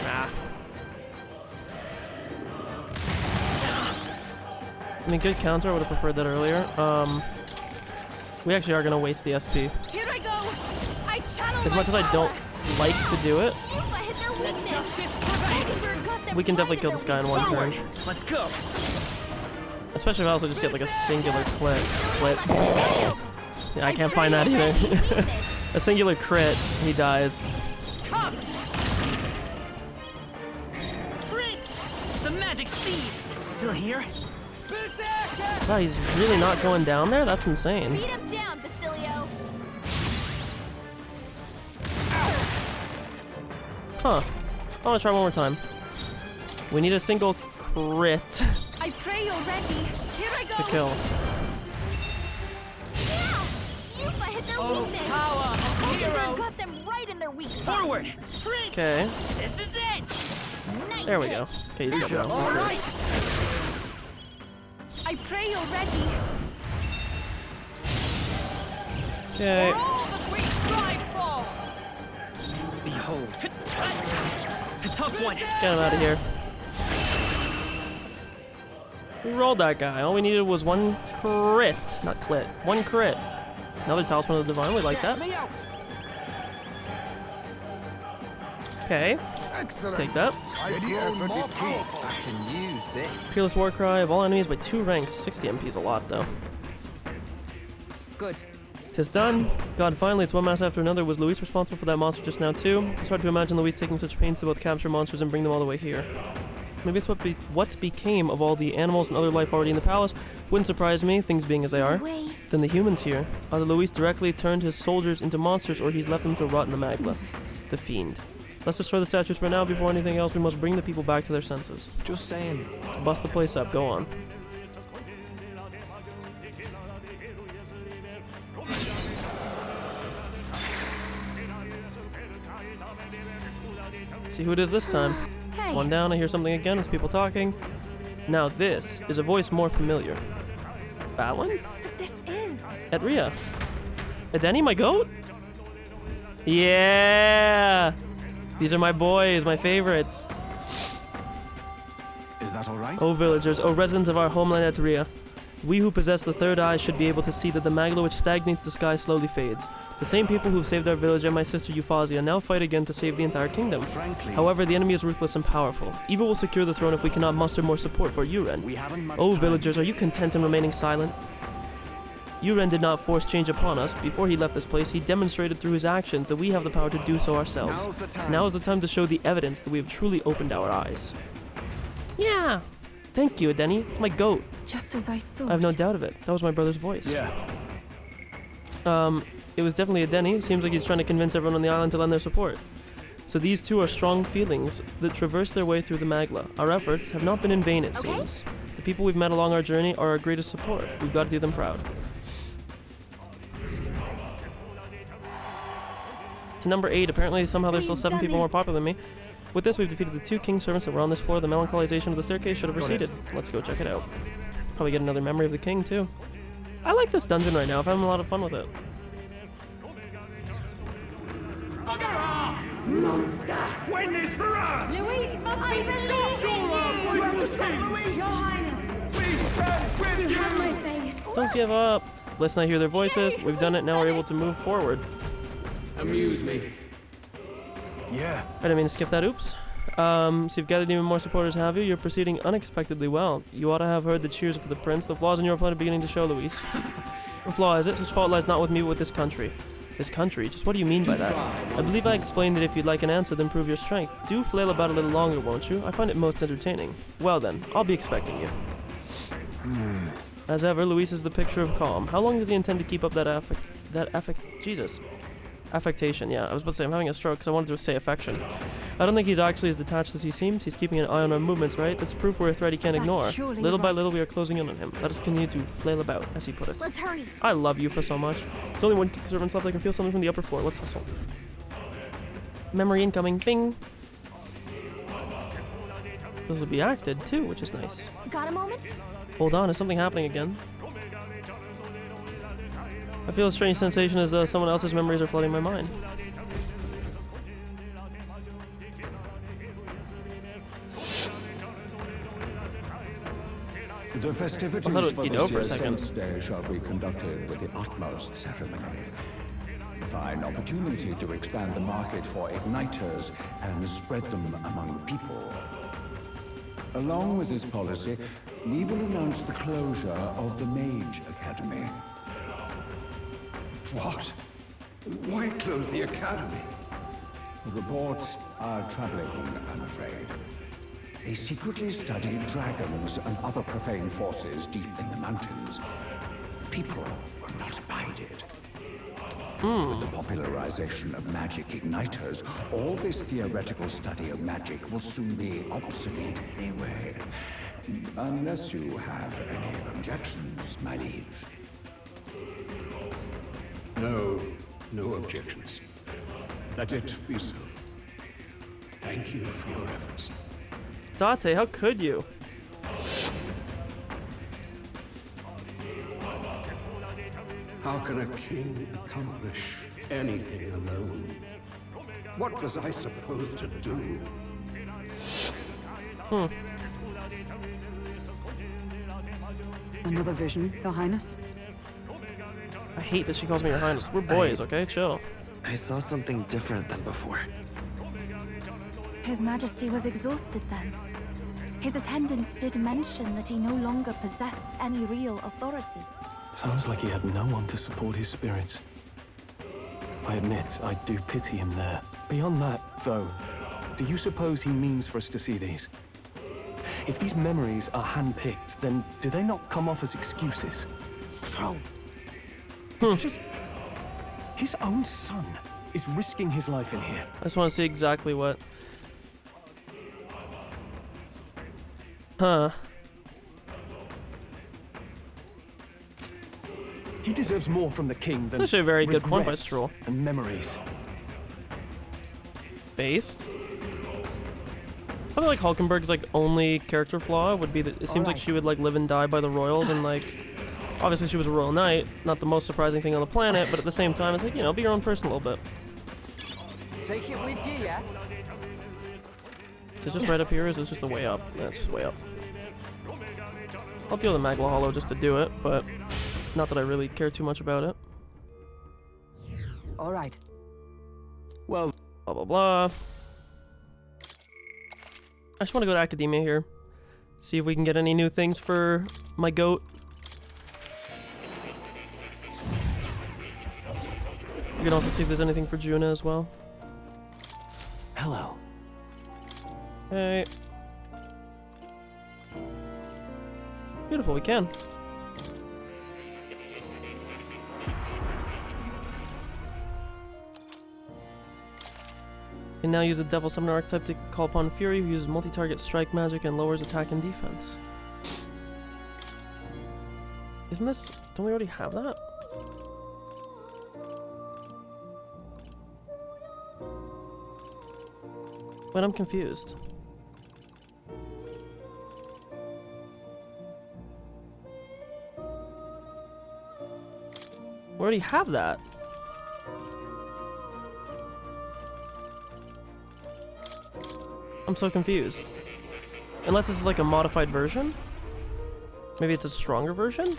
Nah. I mean, good counter. I would have preferred that earlier. We actually are gonna waste the SP. Here I go. I channel As much as I don't like to do it, Yuffie hit their weakness. Hulkenberg got them we can right definitely kill in this their guy in weak one spot. turn. Let's go! Especially if I also just get like a singular crit. Yeah, I can't find that either. A singular crit, he dies. Come! Prince! The magic seed! Still here? Wow, he's really not going down there? That's insane. Beat him down, Basilio. Huh. I want to try one more time. We need a single crit I pray you're ready. Here I go. to kill. Yuffie hit their weakness. Power of Hulkenberg heroes! got them right in their weak spot. Forward! Prince! Okay. This is it! Nice There we hit. go. Okay, he's good now. All right. I pray you're ready. Okay. For all that we strive for! Behold. A tough one! Get him out of here. We rolled that guy. All we needed was one crit. Not clit. One crit. Another Talisman of the Divine. We like that. Okay. Excellent. Take that. Steady effort is key. I can use this. Peerless War Cry of all enemies by 2 ranks. 60 MP is a lot, though. Good. Tis done. God, finally, it's one mass after another. Was Luis responsible for that monster just now, too? It's hard to imagine Luis taking such pains to both capture monsters and bring them all the way here. Maybe it's what's became of all the animals and other life already in the palace. Wouldn't surprise me, things being as they are. Then the humans here. Either Luis directly turned his soldiers into monsters, or he's left them to rot in the magma. The fiend. Let's destroy the statues for now. Before anything else, we must bring the people back to their senses. Just saying. To bust the place up, go on. Let's see who it is this time. It's one down, I hear something again, it's people talking. Now this is a voice more familiar. Balin? But this is. Edria? Edeni, my goat? Yeah! These are my boys, my favorites. Is that all right? O villagers, O residents of our homeland Edria. We who possess the third eye should be able to see that the magma which stagnates the sky slowly fades. The same people who have saved our village and my sister Euphausia now fight again to save the entire kingdom. Frankly, However, the enemy is ruthless and powerful. Evil will secure the throne if we cannot muster more support for Yuren. we haven't much O time. villagers, are you content in remaining silent? Yuren did not force change upon us. Before he left this place, he demonstrated through his actions that we have the power to do so ourselves. Now is the time to show the evidence that we have truly opened our eyes. Yeah! Thank you, Edeni. It's my goat. Just as I thought. I have no doubt of it. That was my brother's voice. Yeah. It was definitely Edeni. It seems like he's trying to convince everyone on the island to lend their support. So these two are strong feelings that traverse their way through the Magla. Our efforts have not been in vain, it seems. The people we've met along our journey are our greatest support. We've got to do them proud. To number 8, apparently somehow there's still 7 people more popular than me. With this, we've defeated the 2 king servants that were on this floor. The melancholyzation of the staircase should have receded. Let's go check it out. Probably get another memory of the king, too. I like this dungeon right now. I'm having a lot of fun with it. Monster! Win this for us! Luis must be stopped! You have to stop Luis! Your Highness! We stand with you! Have my faith. Don't give up. Let's not hear their voices. We've done it. Now we're able to move forward. Amuse me. Yeah. I didn't mean to skip that. Oops. So you've gathered even more supporters, have you? You're proceeding unexpectedly well. You ought to have heard the cheers for the prince. The flaws in your plan are beginning to show, Luis. What flaw is it? Such fault lies not with me, but with this country. This country? Just what do you mean by that? I believe I explained that if you'd like an answer, then prove your strength. Do flail about a little longer, won't you? I find it most entertaining. Well then, I'll be expecting you. As ever, Luis is the picture of calm. How long does he intend to keep up that affectation? Yeah, I was about to say I'm having a stroke because I wanted to say affection. I don't think he's actually as detached as he seems. He's keeping an eye on our movements, right? That's proof we're a threat he can't ignore. Little by little, we are closing in on him. Let us continue to flail about, as he put it. Let's hurry. I love Yufa so much. It's only one servant left. I can feel something from the upper floor. Let's hustle. Memory incoming. Bing. Those will be acted too, which is nice. Got a moment? Hold on, is something happening again? I feel a strange sensation as though someone else's memories are flooding my mind. The festivities for this year's Saints' Day shall be conducted with the utmost ceremony. A fine opportunity to expand the market for igniters and spread them among people. Along with this policy, we will announce the closure of the Mage Academy. What? Why close the academy? The reports are troubling, I'm afraid. They secretly study dragons and other profane forces deep in the mountains. The people will not abide it. With the popularization of magic igniters, all this theoretical study of magic will soon be obsolete anyway. Unless you have any objections, my liege. No objections. Let it be so. Thank you for your efforts. Date, how could you? How can a king accomplish anything alone? What was I supposed to do? Another vision, Your Highness? I hate that she calls me Your Highness. We're boys, okay? Chill. I saw something different than before. His Majesty was exhausted then. His attendants did mention that he no longer possessed any real authority. Sounds like he had no one to support his spirits. I admit, I do pity him there. Beyond that, though, do you suppose he means for us to see these? If these memories are handpicked, then do they not come off as excuses? Strong. It's just... his own son is risking his life in here. I just want to see exactly what... Huh. He deserves more from the king than That's actually a very good point by regrets Stroll. and memories. Based? I feel like Hulkenberg's like only character flaw would be that it seems like she would like live and die by the royals, and like obviously she was a royal knight, not the most surprising thing on the planet, but at the same time it's like, you know, be your own person a little bit. Take it with you, yeah? Is it just right up here, or is it just a way up? Yeah, it's just way up. I'll deal the Magla Hollow just to do it, but not that I really care too much about it. All right. Well, blah blah blah. I just want to go to Academia here. See if we can get any new things for my goat. can also see if there's anything for Juna as well. Hello. Hey. Beautiful, we can. You can now use the Devil Summoner archetype to call upon Fury, who uses multi-target strike magic and lowers attack and defense. Isn't this... don't we already have that? But I'm confused. We already have that. I'm so confused. Unless this is like a modified version? Maybe it's a stronger version?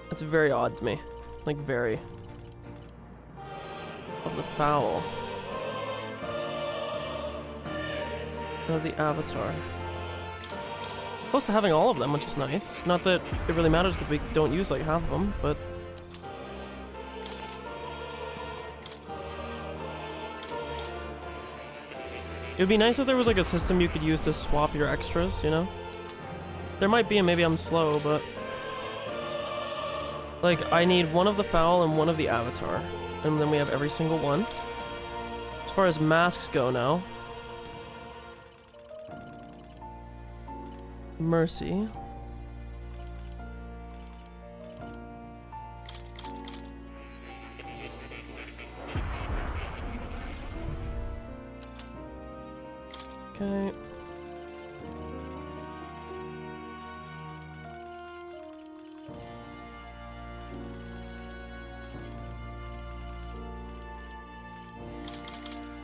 That's very odd to me. Like, very. Of the foul. Of the avatar. Close to having all of them, which is nice. Not that it really matters because we don't use like half of them, but... it would be nice if there was like a system you could use to swap your extras, you know? There might be, and maybe I'm slow, but... like, I need one of the foul and one of the avatar. And then we have every single one. As far as masks go now... Mercy. Okay.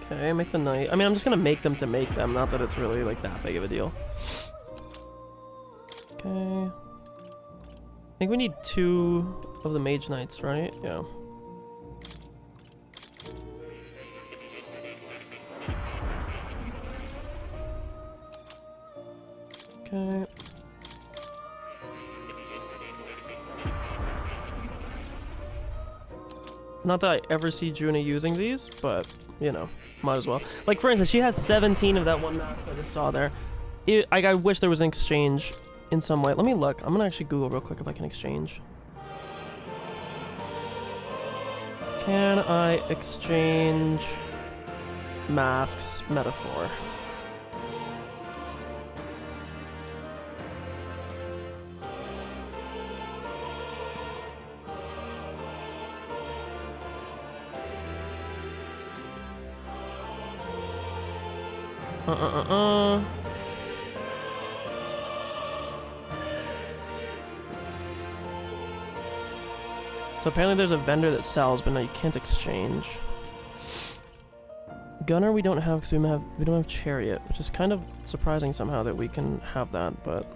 Okay, make the knight. I mean, I'm just gonna make them to make them, not that it's really like that big of a deal. Okay. I think we need 2 of the mage knights, right? Yeah. Okay. Not that I ever see Juna using these, but, you know, might as well. Like, for instance, she has 17 of that one mask I just saw there. I wish there was an exchange in some way. Let me look. I'm gonna actually Google real quick if I can exchange. Can I exchange masks metaphor? So apparently there's a vendor that sells, but no, you can't exchange. Gunner we don't have because we don't have Chariot, which is kind of surprising somehow that we can have that, but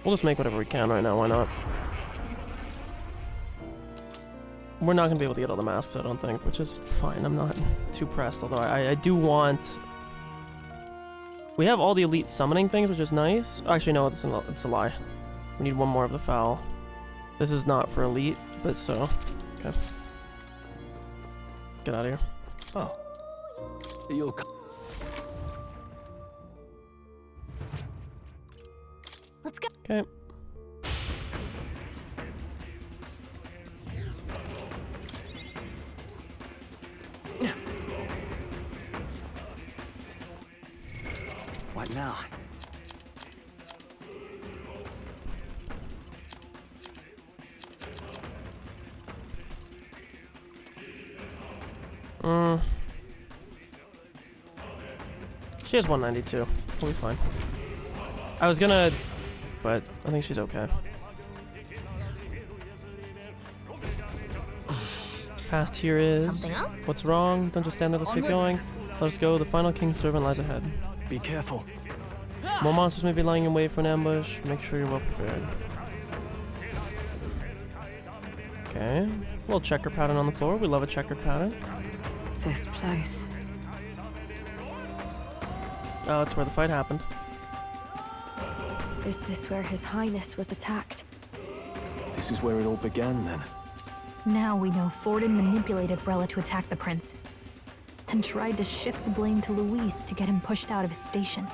we'll just make whatever we can right now, why not? We're not gonna be able to get all the masks, I don't think, which is fine. I'm not too pressed, although I do want... we have all the elite summoning things, which is nice. Actually, no, it's a lie. We need one more of the foul. This is not for elite, but so... okay. Get out of here. Oh. You'll come. Let's go. Okay. What now? She has 192. We'll be fine. I was gonna... but I think she's okay. Past here is... what's wrong? Don't just stand there, let's get going. Let us go, the final king's servant lies ahead. Be careful. More monsters may be lying in wait for an ambush. Make sure you're well prepared. Okay. A little checker pattern on the floor. We love a checkered pattern. This place. Oh, that's where the fight happened. Is this where His Highness was attacked? This is where it all began, then. Now we know Forden manipulated Rella to attack the prince, then tried to shift the blame to Luis to get him pushed out of his station.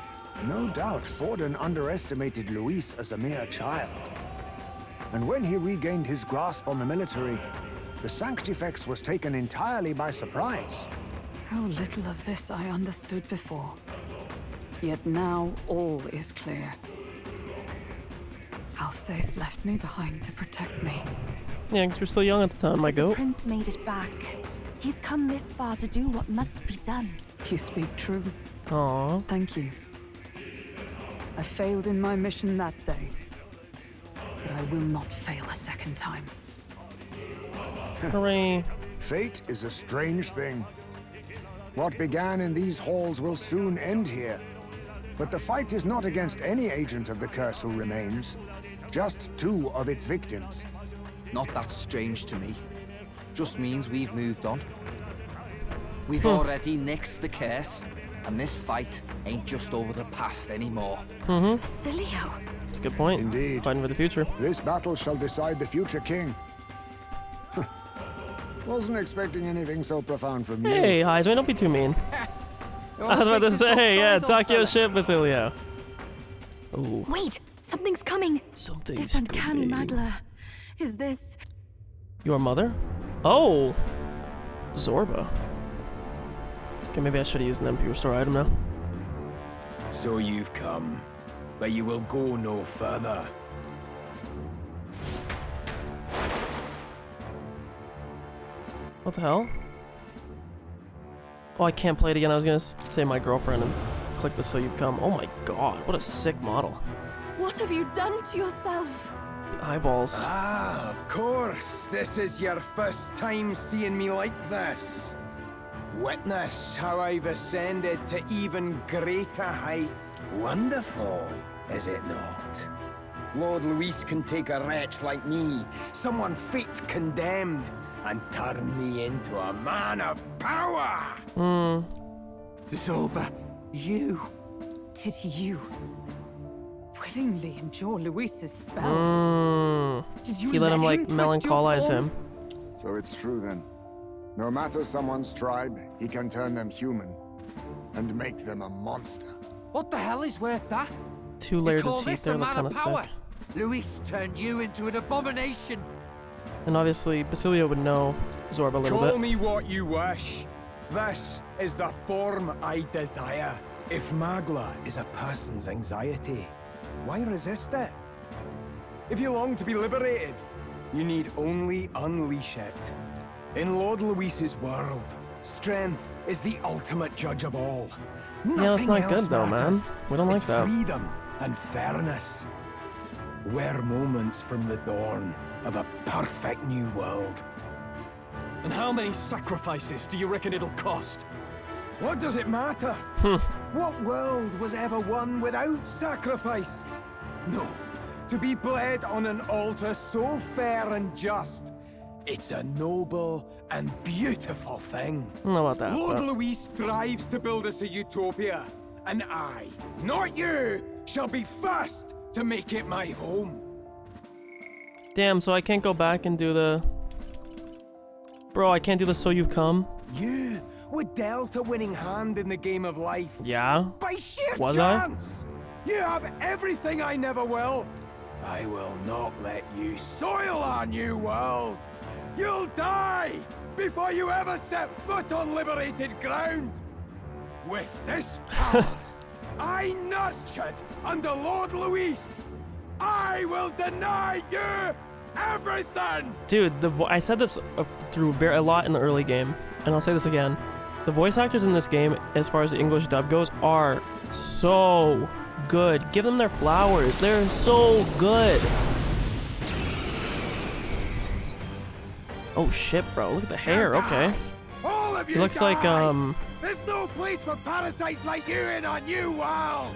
No doubt Forden underestimated Luis as a mere child. And when he regained his grasp on the military, the Sanctifex was taken entirely by surprise. How little of this I understood before. Yet now all is clear. Alsace left me behind to protect me. Yeah, because we're still young at the time, my goat. The prince made it back. He's come this far to do what must be done. You speak true. Aww. Thank you. I failed in my mission that day, but I will not fail a second time. Hooray. Fate is a strange thing. What began in these halls will soon end here. But the fight is not against any agent of the curse who remains, just 2 of its victims. Not that strange to me. Just means we've moved on. We've already nixed the curse, and this fight ain't just over the past anymore. Basilio. That's a good point. Indeed. Fighting for the future. This battle shall decide the future king. Wasn't expecting anything so profound from you. Hey, Heisman, don't be too mean. I was about to say, yeah, talk your shit, Basilio. Ooh. Wait, something's coming. Something's This uncanny coming. Magla. Is this... Your mother? Oh! Zorba. Okay, maybe I should have used an MP restore item now. So you've come, but you will go no further. What the hell? Oh, I can't play it again. I was gonna say my girlfriend and click the so you've come. Oh my god, what a sick model. What have you done to yourself? The eyeballs. Ah, of course. This is your first time seeing me like this. Witness how I've ascended to even greater heights. Wonderful, is it not? Lord Luis can take a wretch like me, someone fate condemned, and turn me into a man of power! Zorba, you... Did you... willingly endure Luis's spell? Did you let him, like, melancholize him? So it's true then. No matter someone's tribe, he can turn them human and make them a monster. What the hell is worth that? 2 layers of teeth there look kind of sick. Luis turned you into an abomination. And obviously, Basilio would know Zorba a little Call bit. me what you wish. This is the form I desire. If Magla is a person's anxiety, why resist it? If you long to be liberated, you need only unleash it. In Lord Luis's world, strength is the ultimate judge of all. Yeah, that's not good though, man. matters. We don't like It's that. freedom and fairness. We're moments from the dawn of a perfect new world. And how many sacrifices do you reckon it'll cost? What does it matter? What world was ever won without sacrifice? No, to be bled on an altar so fair and just, it's a noble and beautiful thing. I don't know about that. Lord but... Luis strives to build us a utopia, and I, not you, shall be first to make it my home. Damn, so I can't go back and do the... Bro, I can't do the so you've come? You were dealt a winning hand in the game of life. Yeah? By sheer Was chance! You have everything I never will. I will not let you soil our new world. You'll die before you ever set foot on liberated ground. With this power I nurtured under Lord Luis, I will deny you everything! Dude, I said this through a lot in the early game, and I'll say this again. The voice actors in this game, as far as the English dub goes, are so good. Give them their flowers. They're so good. Oh shit, bro. Look at the hair. Okay. All of you He looks die. like, There's no place for parasites like you in our new world!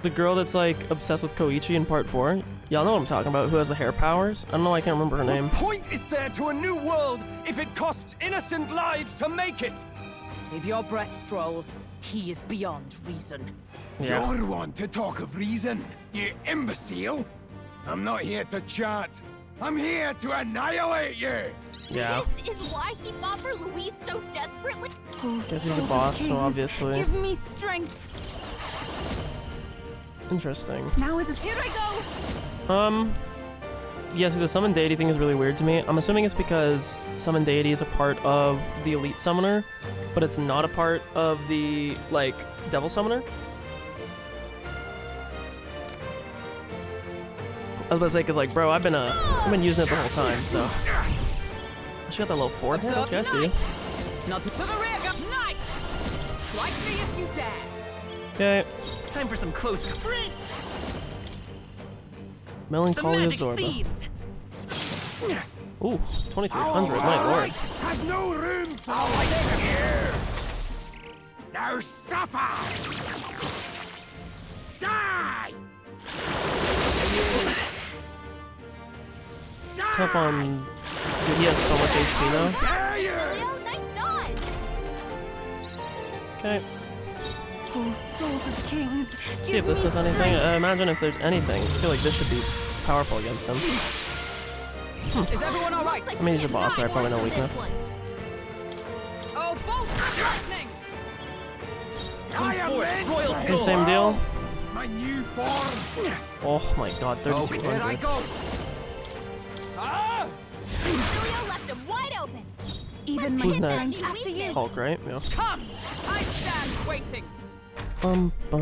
the girl that's like obsessed with Koichi in part 4. Y'all know what I'm talking about, who has the hair powers. I don't know why I can't remember her name. What point is there to a new world if it costs innocent lives to make it? Save your breath, Stroll. He is beyond reason. Yeah. You're one to talk of reason, you imbecile! I'm not here to chat. I'm here to annihilate you! Yeah. This is why he fought for Luis so desperately. Guess he's a boss, so obviously. Give me strength. Interesting. Now is it? Here I go. Yeah, see, the summon deity thing is really weird to me. I'm assuming it's because summon deity is a part of the elite summoner, but it's not a part of the, like, devil summoner. I was about to say, cause like, bro, I've been using it the whole time, so. She got that little forehead. Okay, I see you. Not to the rear, knight. Strike me if you dare. Okay. Time for some close sprint. Melancholia Zorba. Ooh, 2300, my lord. Has no room for the likes of you. Now suffer. Die. Tough on. Dude, he has so much HP now. Leo, nice dodge. Okay. Oh, souls of kings. See if this does anything. Imagine if there's anything. I feel like this should be powerful against him. Is everyone all right? I mean, he's a boss, right? Probably no weakness. Oh, bolts of lightning! Okay, same deal. My new form. Oh my god, Okay, here I 3200. go. Ah! Leo left him wide open. Even my Who's strength next? after you. Hulk, right? Yeah. Come! I stand waiting. Bum. The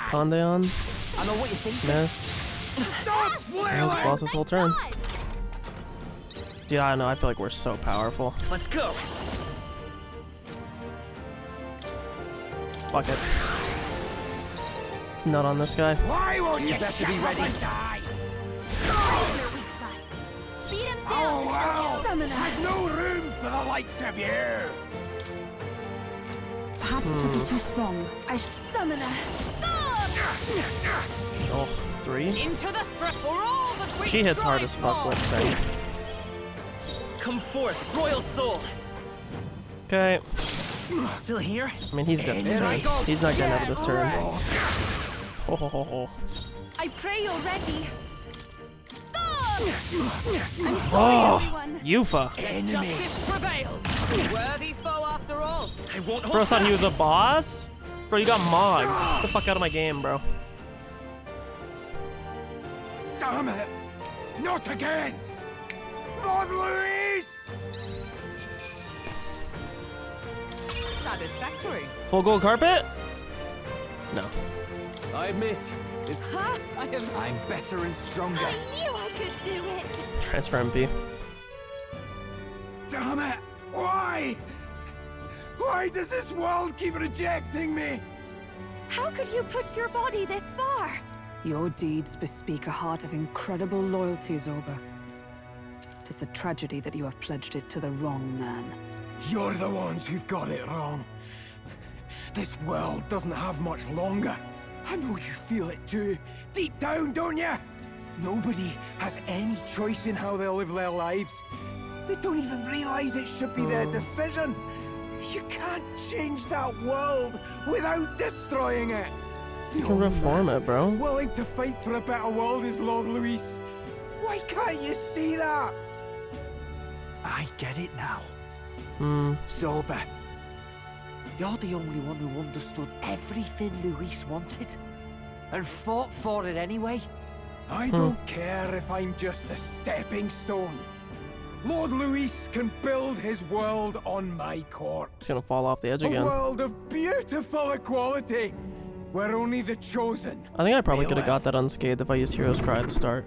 Condeon. I know what you think. Miss. Stop I just lost this whole turn. Yeah, I know. I feel like we're so powerful. Let's go. Fuck it. It's not on this guy. Why won't you better be ready. die? Beat him Oh down. wow! Summoner. Has no room for the likes of you. Perhaps this will be too strong. I should summon her. Oh, 3. Into the thrust for all that we She hits hard as strive fuck for. with thing. Come forth, royal soul. Okay. Still here? I mean, he's dead this turn. He's not getting out of this turn. Ho ho ho ho. I pray you're ready. Oh, Yufa. Justice prevailed. Worthy foe after all. I won't hold Bro, thought back. he was a boss? Bro, you got mogged. Get the fuck out of my game, bro. Damn it! Not again! Lord Luis! Satisfactory. Full gold carpet? No. I admit, Ha! I'm better and stronger. I knew I could do it. Transfer MP. Damn it! Why? Why does this world keep rejecting me? How could you push your body this far? Your deeds bespeak a heart of incredible loyalty, Zorba. 'Tis a tragedy that you have pledged it to the wrong man. You're the ones who've got it wrong. This world doesn't have much longer. I know you feel it too. Deep down, don't you? Nobody has any choice in how they'll live their lives. They don't even realize it should be their decision. You can't change that world without destroying it. You can reform it, bro. Willing to fight for a better world is Lord Luis. Why can't you see that? I get it now. Zorba, You're the only one who understood everything Luis wanted. And fought for it anyway. I don't care if I'm just a stepping stone. Lord Luis can build his world on my corpse. It's gonna fall off the edge again. A world of beautiful equality, where only the chosen. I think I probably may could have got live. that unscathed if I used Hero's Cry at the start.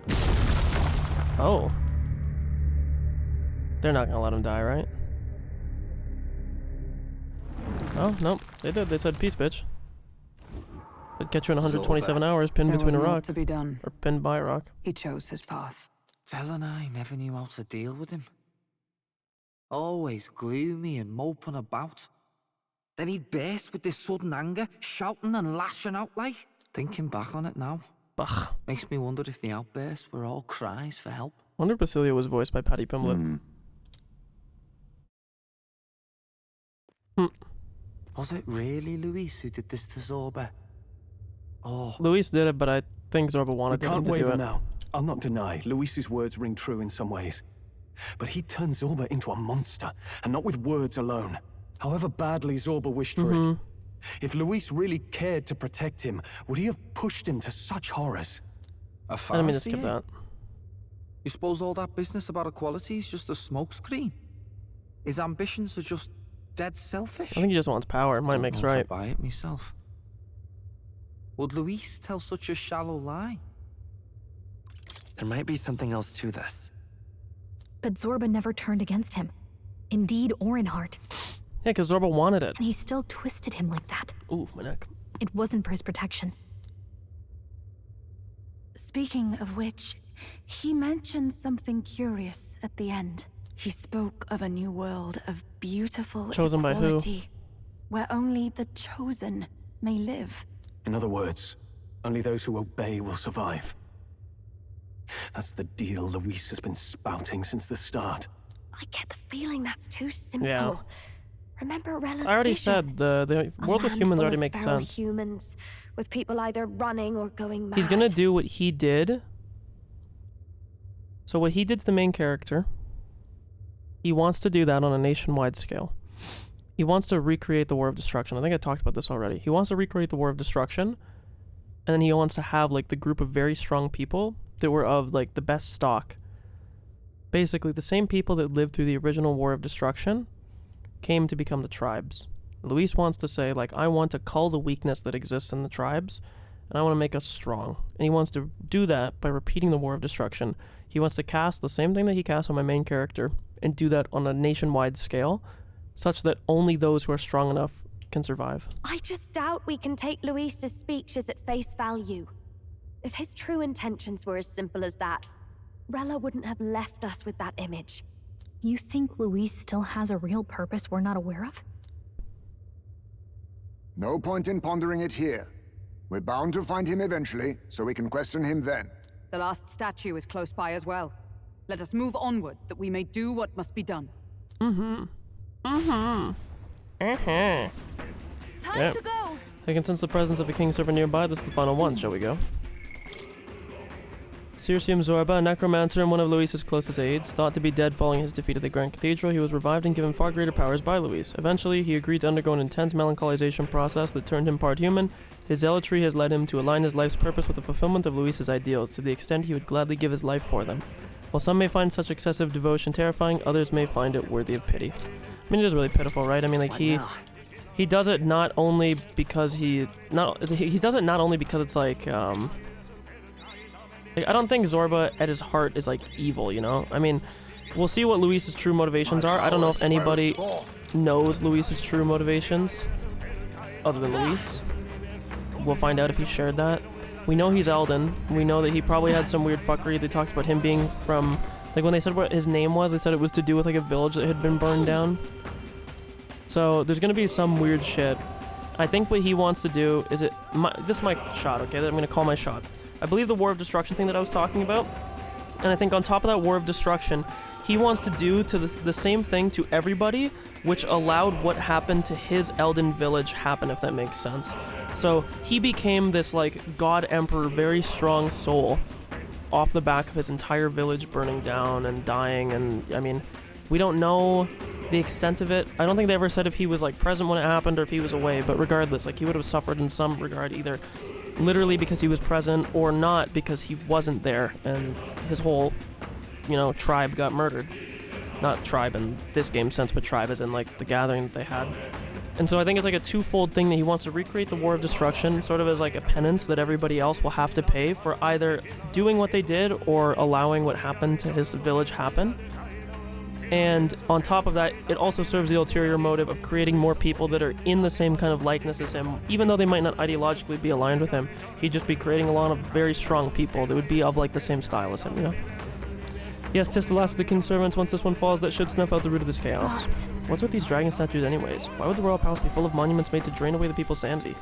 Oh. They're not gonna let him die, right? Oh, nope. They did. They said, peace, bitch. It'd catch you in 127 hours, pinned There between a was more rock. to be done. Or pinned by a rock. He chose his path. Tell and I never knew how to deal with him. Always gloomy and moping about. Then he'd burst with this sudden anger, shouting and lashing out like. Thinking back on it now, Bah. makes me wonder if the outbursts were all cries for help. Wonder if Basilio was voiced by Patty Pimblett. Was it really Luis who did this to Zorba? Oh, Luis did it, but I think Zorba wanted we him can't to do waver it. now. I'll not deny, Luis's words ring true in some ways. But he turned Zorba into a monster, and not with words alone. However badly Zorba wished for it. If Luis really cared to protect him, would he have pushed him to such horrors? A I didn't mean to skip Pharisee? that. You suppose all that business about equality is just a smokescreen? His ambitions are just dead selfish? I think he just wants power. Might makes right. I buy it myself. Would Luis tell such a shallow lie? There might be something else to this. But Zorba never turned against him. In deed or in heart. Yeah, because Zorba wanted it. And he still twisted him like that. Ooh, my neck. It wasn't for his protection. Speaking of which, he mentioned something curious at the end. He spoke of a new world of beautiful Chosen equality, by who? where only the chosen may live. In other words, only those who obey will survive. That's the deal Luis has been spouting since the start. I get the feeling that's too simple. Yeah. Remember Rella's I already vision? said the world with humans already makes sense. Humans, with people either running or going mad. He's gonna do what he did. So what he did to the main character, he wants to do that on a nationwide scale. He wants to recreate the War of Destruction. I think I talked about this already. He wants to recreate the War of Destruction, and then he wants to have like the group of very strong people that were of like the best stock. Basically, the same people that lived through the original War of Destruction came to become the tribes. Luis wants to say, like, I want to cull the weakness that exists in the tribes, and I want to make us strong. And he wants to do that by repeating the War of Destruction. He wants to cast the same thing that he cast on my main character, and do that on a nationwide scale, such that only those who are strong enough can survive. I just doubt we can take Luis's speeches at face value. If his true intentions were as simple as that, Rella wouldn't have left us with that image. You think Luis still has a real purpose we're not aware of? No point in pondering it here. We're bound to find him eventually, so we can question him then. The last statue is close by as well. Let us move onward, that we may do what must be done. Time Yep. to go! I can sense the presence of a king servant nearby. This is the final one. Shall we go? Circeum Zorba, a necromancer and one of Luis's closest aides, thought to be dead following his defeat at the Grand Cathedral, he was revived and given far greater powers by Luis. Eventually, he agreed to undergo an intense melancholization process that turned him part human. His zealotry has led him to align his life's purpose with the fulfillment of Luis's ideals, to the extent he would gladly give his life for them. While some may find such excessive devotion terrifying, others may find it worthy of pity. I mean, it is really pitiful, right? I mean, like, he does it not only because he does it not only because it's like, I don't think Zorba at his heart is like evil, you know? I mean, we'll see what Luis's true motivations are. I don't know if anybody knows Luis's true motivations other than Luis. We'll find out if he shared that. We know he's Elden. We know that he probably had some weird fuckery. They talked about him being from, like when they said what his name was, they said it was to do with like a village that had been burned down. So there's gonna be some weird shit. I think what he wants to do is this is my shot, okay? That I'm gonna call my shot. I believe the War of Destruction thing that I was talking about, and I think on top of that War of Destruction, he wants to do to the same thing to everybody, which allowed what happened to his Elden village happen, if that makes sense. So he became this like God Emperor, very strong soul, off the back of his entire village burning down and dying, and I mean, we don't know the extent of it. I don't think they ever said if he was like present when it happened or if he was away, but regardless, like he would have suffered in some regard, either literally because he was present or not because he wasn't there and his whole, you know, tribe got murdered. Not tribe in this game sense, but tribe as in like the gathering that they had. And so I think it's like a twofold thing that he wants to recreate the War of Destruction sort of as like a penance that everybody else will have to pay for either doing what they did or allowing what happened to his village happen. And on top of that, it also serves the ulterior motive of creating more people that are in the same kind of likeness as him. Even though they might not ideologically be aligned with him, he'd just be creating a lot of very strong people that would be of like the same style as him, you know? Yes, 'tis the last of the king's servants. Once this one falls, that should snuff out the root of this chaos. What's with these dragon statues anyways? Why would the royal palace be full of monuments made to drain away the people's sanity?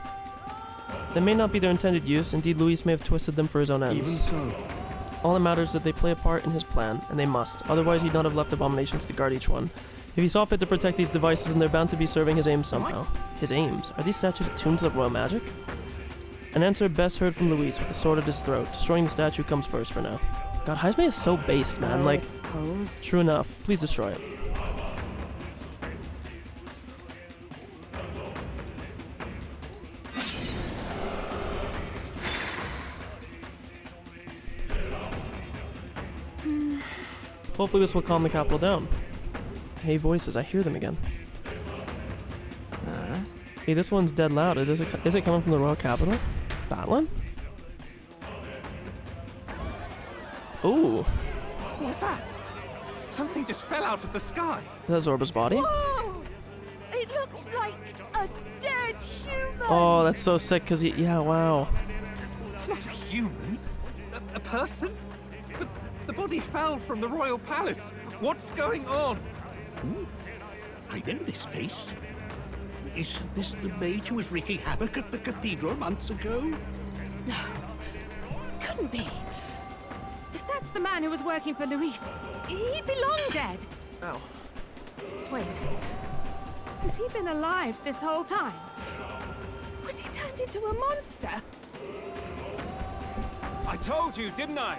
That may not be their intended use. Indeed, Luis may have twisted them for his own ends. Even so. All that matters is that they play a part in his plan, and they must. Otherwise, he'd not have left abominations to guard each one. If he saw fit to protect these devices, then they're bound to be serving his aims somehow. His aims? Are these statues attuned to the royal magic? An answer best heard from Luis with the sword at his throat. Destroying the statue comes first for now. God, Jaime is so based, man. Like, true enough. Please destroy it. Hopefully this will calm the capital down. Hey, voices, I hear them again. Hey, this one's dead loud. Is it coming from the royal capital? Battling? Ooh. What was that? Something just fell out of the sky. Is that Zorba's body? Whoa! It looks like a dead human! Oh, that's so sick, because yeah, wow. It's not a human. A person? The body fell from the royal palace. What's going on? I know this face. Isn't this the mage who was wreaking havoc at the cathedral months ago? No. Couldn't be. If that's the man who was working for Luis, he'd be long dead. Ow. Wait. Has he been alive this whole time? Was he turned into a monster? I told you, didn't I?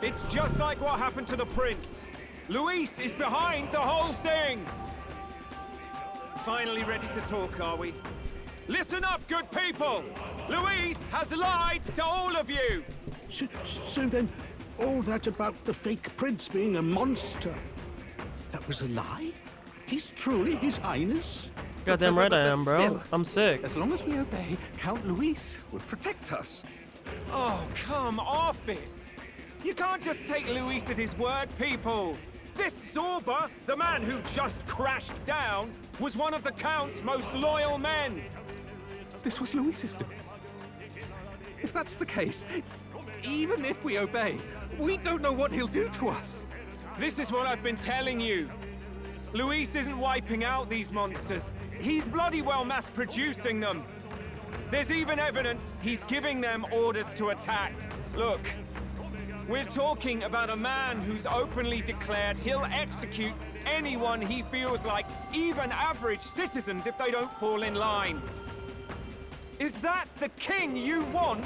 It's just like what happened to the prince. Luis is behind the whole thing. Finally ready to talk, are we? Listen up, good people! Luis has lied to all of you! So then, all that about the fake prince being a monster, that was a lie? He's truly His Highness? Goddamn right I am, bro. Still, I'm sick. As long as we obey, Count Luis will protect us. Oh, come off it! You can't just take Luis at his word, people! This Zorba, the man who just crashed down, was one of the Count's most loyal men! This was Luis's doing. If that's the case, even if we obey, we don't know what he'll do to us. This is what I've been telling you. Luis isn't wiping out these monsters. He's bloody well mass-producing them. There's even evidence he's giving them orders to attack. Look, we're talking about a man who's openly declared he'll execute anyone he feels like, even average citizens, if they don't fall in line. Is that the king you want?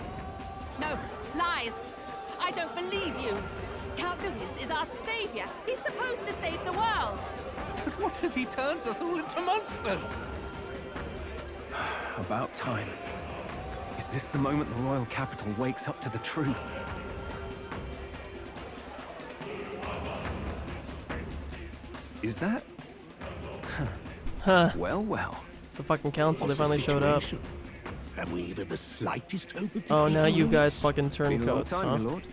No, lies. I don't believe you. Count Luis is our savior. He's supposed to save the world. But what if he turns us all into monsters? About time. Is this the moment the royal capital wakes up to the truth? Is that? Huh. Well, well. The fucking council, they What's the finally showed up. situation? Have we even the slightest hope of Oh, defeating now you Luis? guys fucking Been a long turncoats, time, huh? my lord.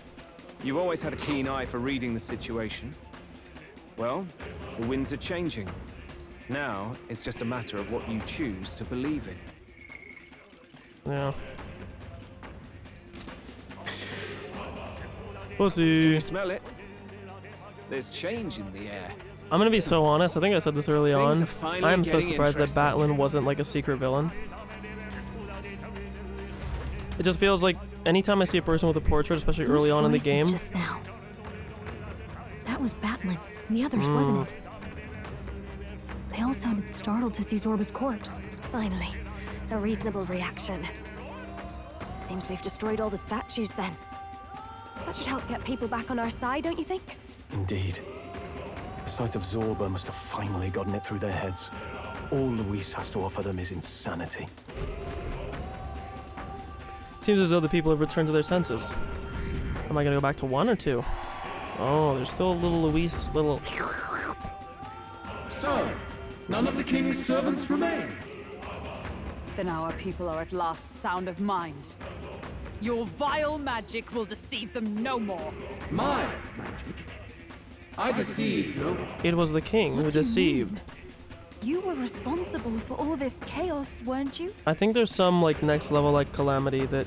You've always had a keen eye for reading the situation. Well, the winds are changing. Now, it's just a matter of what you choose to believe in. Yeah. Can Pussy. you smell it? There's change in the air. I'm gonna be so honest, I think I said this early Things on. are finally I am so getting surprised that interesting. Batlin wasn't like a secret villain. It just feels like anytime I see a person with a portrait, especially Whose early on in the voice is game. Just now. That was Batlin, and the others, wasn't it? They all sounded startled to see Zorba's corpse. Finally, a reasonable reaction. Seems we've destroyed all the statues then. That should help get people back on our side, don't you think? Indeed. The sight of Zorba must have finally gotten it through their heads. All Luis has to offer them is insanity. Seems as though the people have returned to their senses. Am I gonna go back to 1 or 2? Oh, there's still a little Luis, little... So, none of the king's servants remain. Then our people are at last sound of mind. Your vile magic will deceive them no more. My magic? I deceived no one. It was the king who deceived. You were responsible for all this chaos, weren't you? I think there's some like next level like calamity that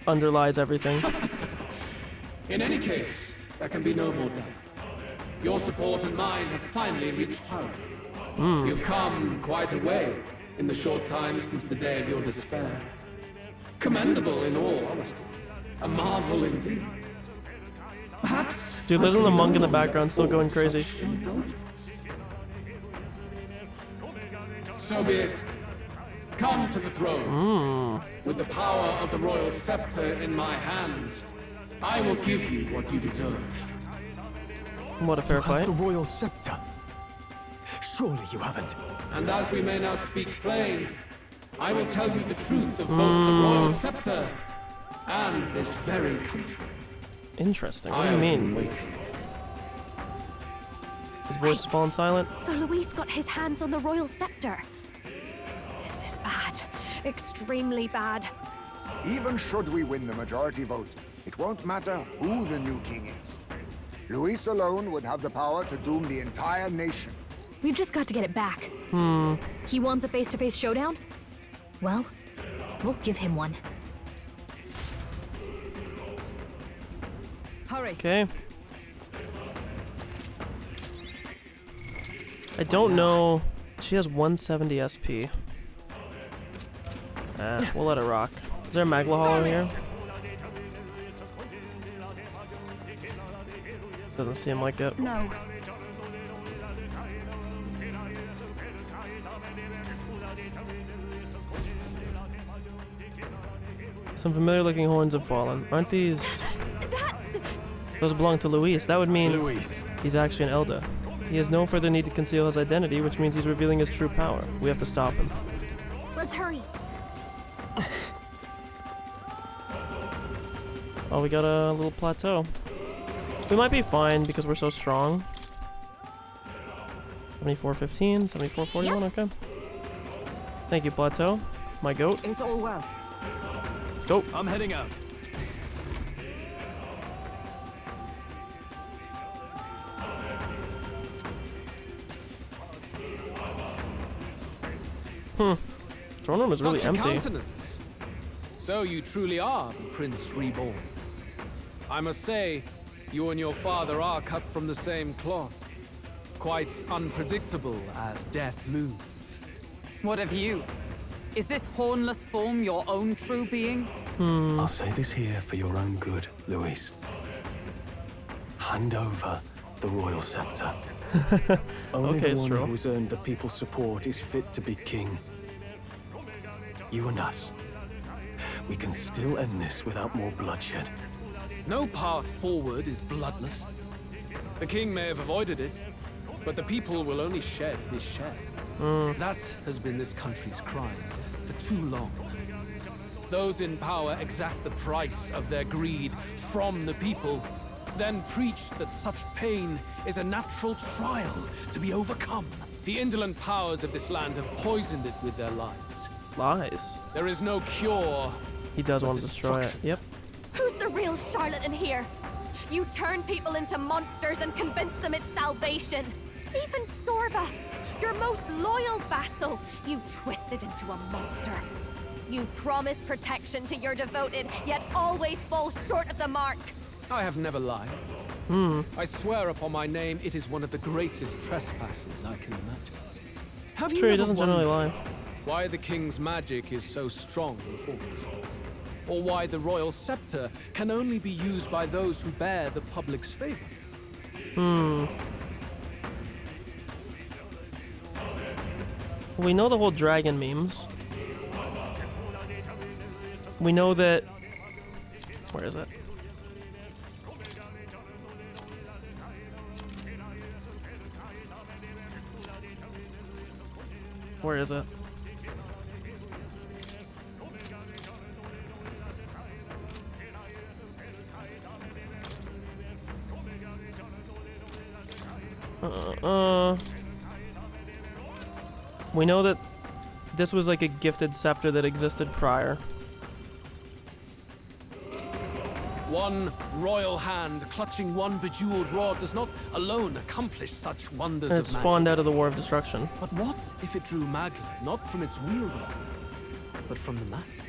underlies everything. In any case, there can be no more doubt. Your support and mine have finally reached parity. You've come quite a way in the short time since the day of your despair. Commendable in all honesty. A marvel indeed. Perhaps... Dude, listen to the monk in the background still going crazy. So be it. come to the throne. With the power of the royal scepter in my hands, I will give you what you deserve. What a fair fight. The royal scepter. Surely you haven't. And as we may now speak plain, I will tell you the truth of both the royal scepter and this very country. Interesting. What do you mean? His voice has fallen silent. So Luis got his hands on the royal scepter. This is bad. Extremely bad. Even should we win the majority vote, it won't matter who the new king is. Luis alone would have the power to doom the entire nation. We've just got to get it back. He wants a face-to-face showdown? Well, we'll give him one. Hurry. Okay. I don't know. She has 170 SP. We'll let it rock. Is there a Magla Hall in here? Doesn't seem like it. No. Some familiar looking horns have fallen. Aren't these... Those belong to Luis. That would mean he's actually an Elder. He has no further need to conceal his identity, which means he's revealing his true power. We have to stop him. Let's hurry. Oh, we got a little plateau. We might be fine because we're so strong. 7415, 7441, okay. Thank you, plateau. My goat. It's all well. Let's go. I'm heading out. Throne room is really Such a empty. countenance. So you truly are the Prince Reborn. I must say, you and your father are cut from the same cloth. Quite unpredictable as death looms. What of you? Is this hornless form your own true being? I'll say this here for your own good, Luis. Hand over the royal scepter. Only Okay, the one Stro. who's earned the people's support is fit to be king. You and us. We can still end this without more bloodshed. No path forward is bloodless. The king may have avoided it, but the people will only shed his share. That has been this country's crime for too long. Those in power exact the price of their greed from the people, then preach that such pain is a natural trial to be overcome. The indolent powers of this land have poisoned it with their lies. Lies. There is no cure. He does want to destroy it. Yep. Who's the real Charlotte in here? You turn people into monsters and convince them it's salvation. Even Sorba, your most loyal vassal, you twisted into a monster. You promise protection to your devoted, yet always fall short of the mark. I have never lied. I swear upon my name, it is one of the greatest trespasses I can imagine. Have you Sure, he ever doesn't generally wondered lie. why the king's magic is so strong and force? Or why the royal scepter can only be used by those who bear the public's favor? We know the whole dragon memes. We know that... Where is it? Where is it? We know that this was like a gifted scepter that existed prior. One royal hand clutching one bejeweled rod does not alone accomplish such wonders And of it magic. spawned out of the War of Destruction. But what if it drew Magla, not from its wielder, but from the masses?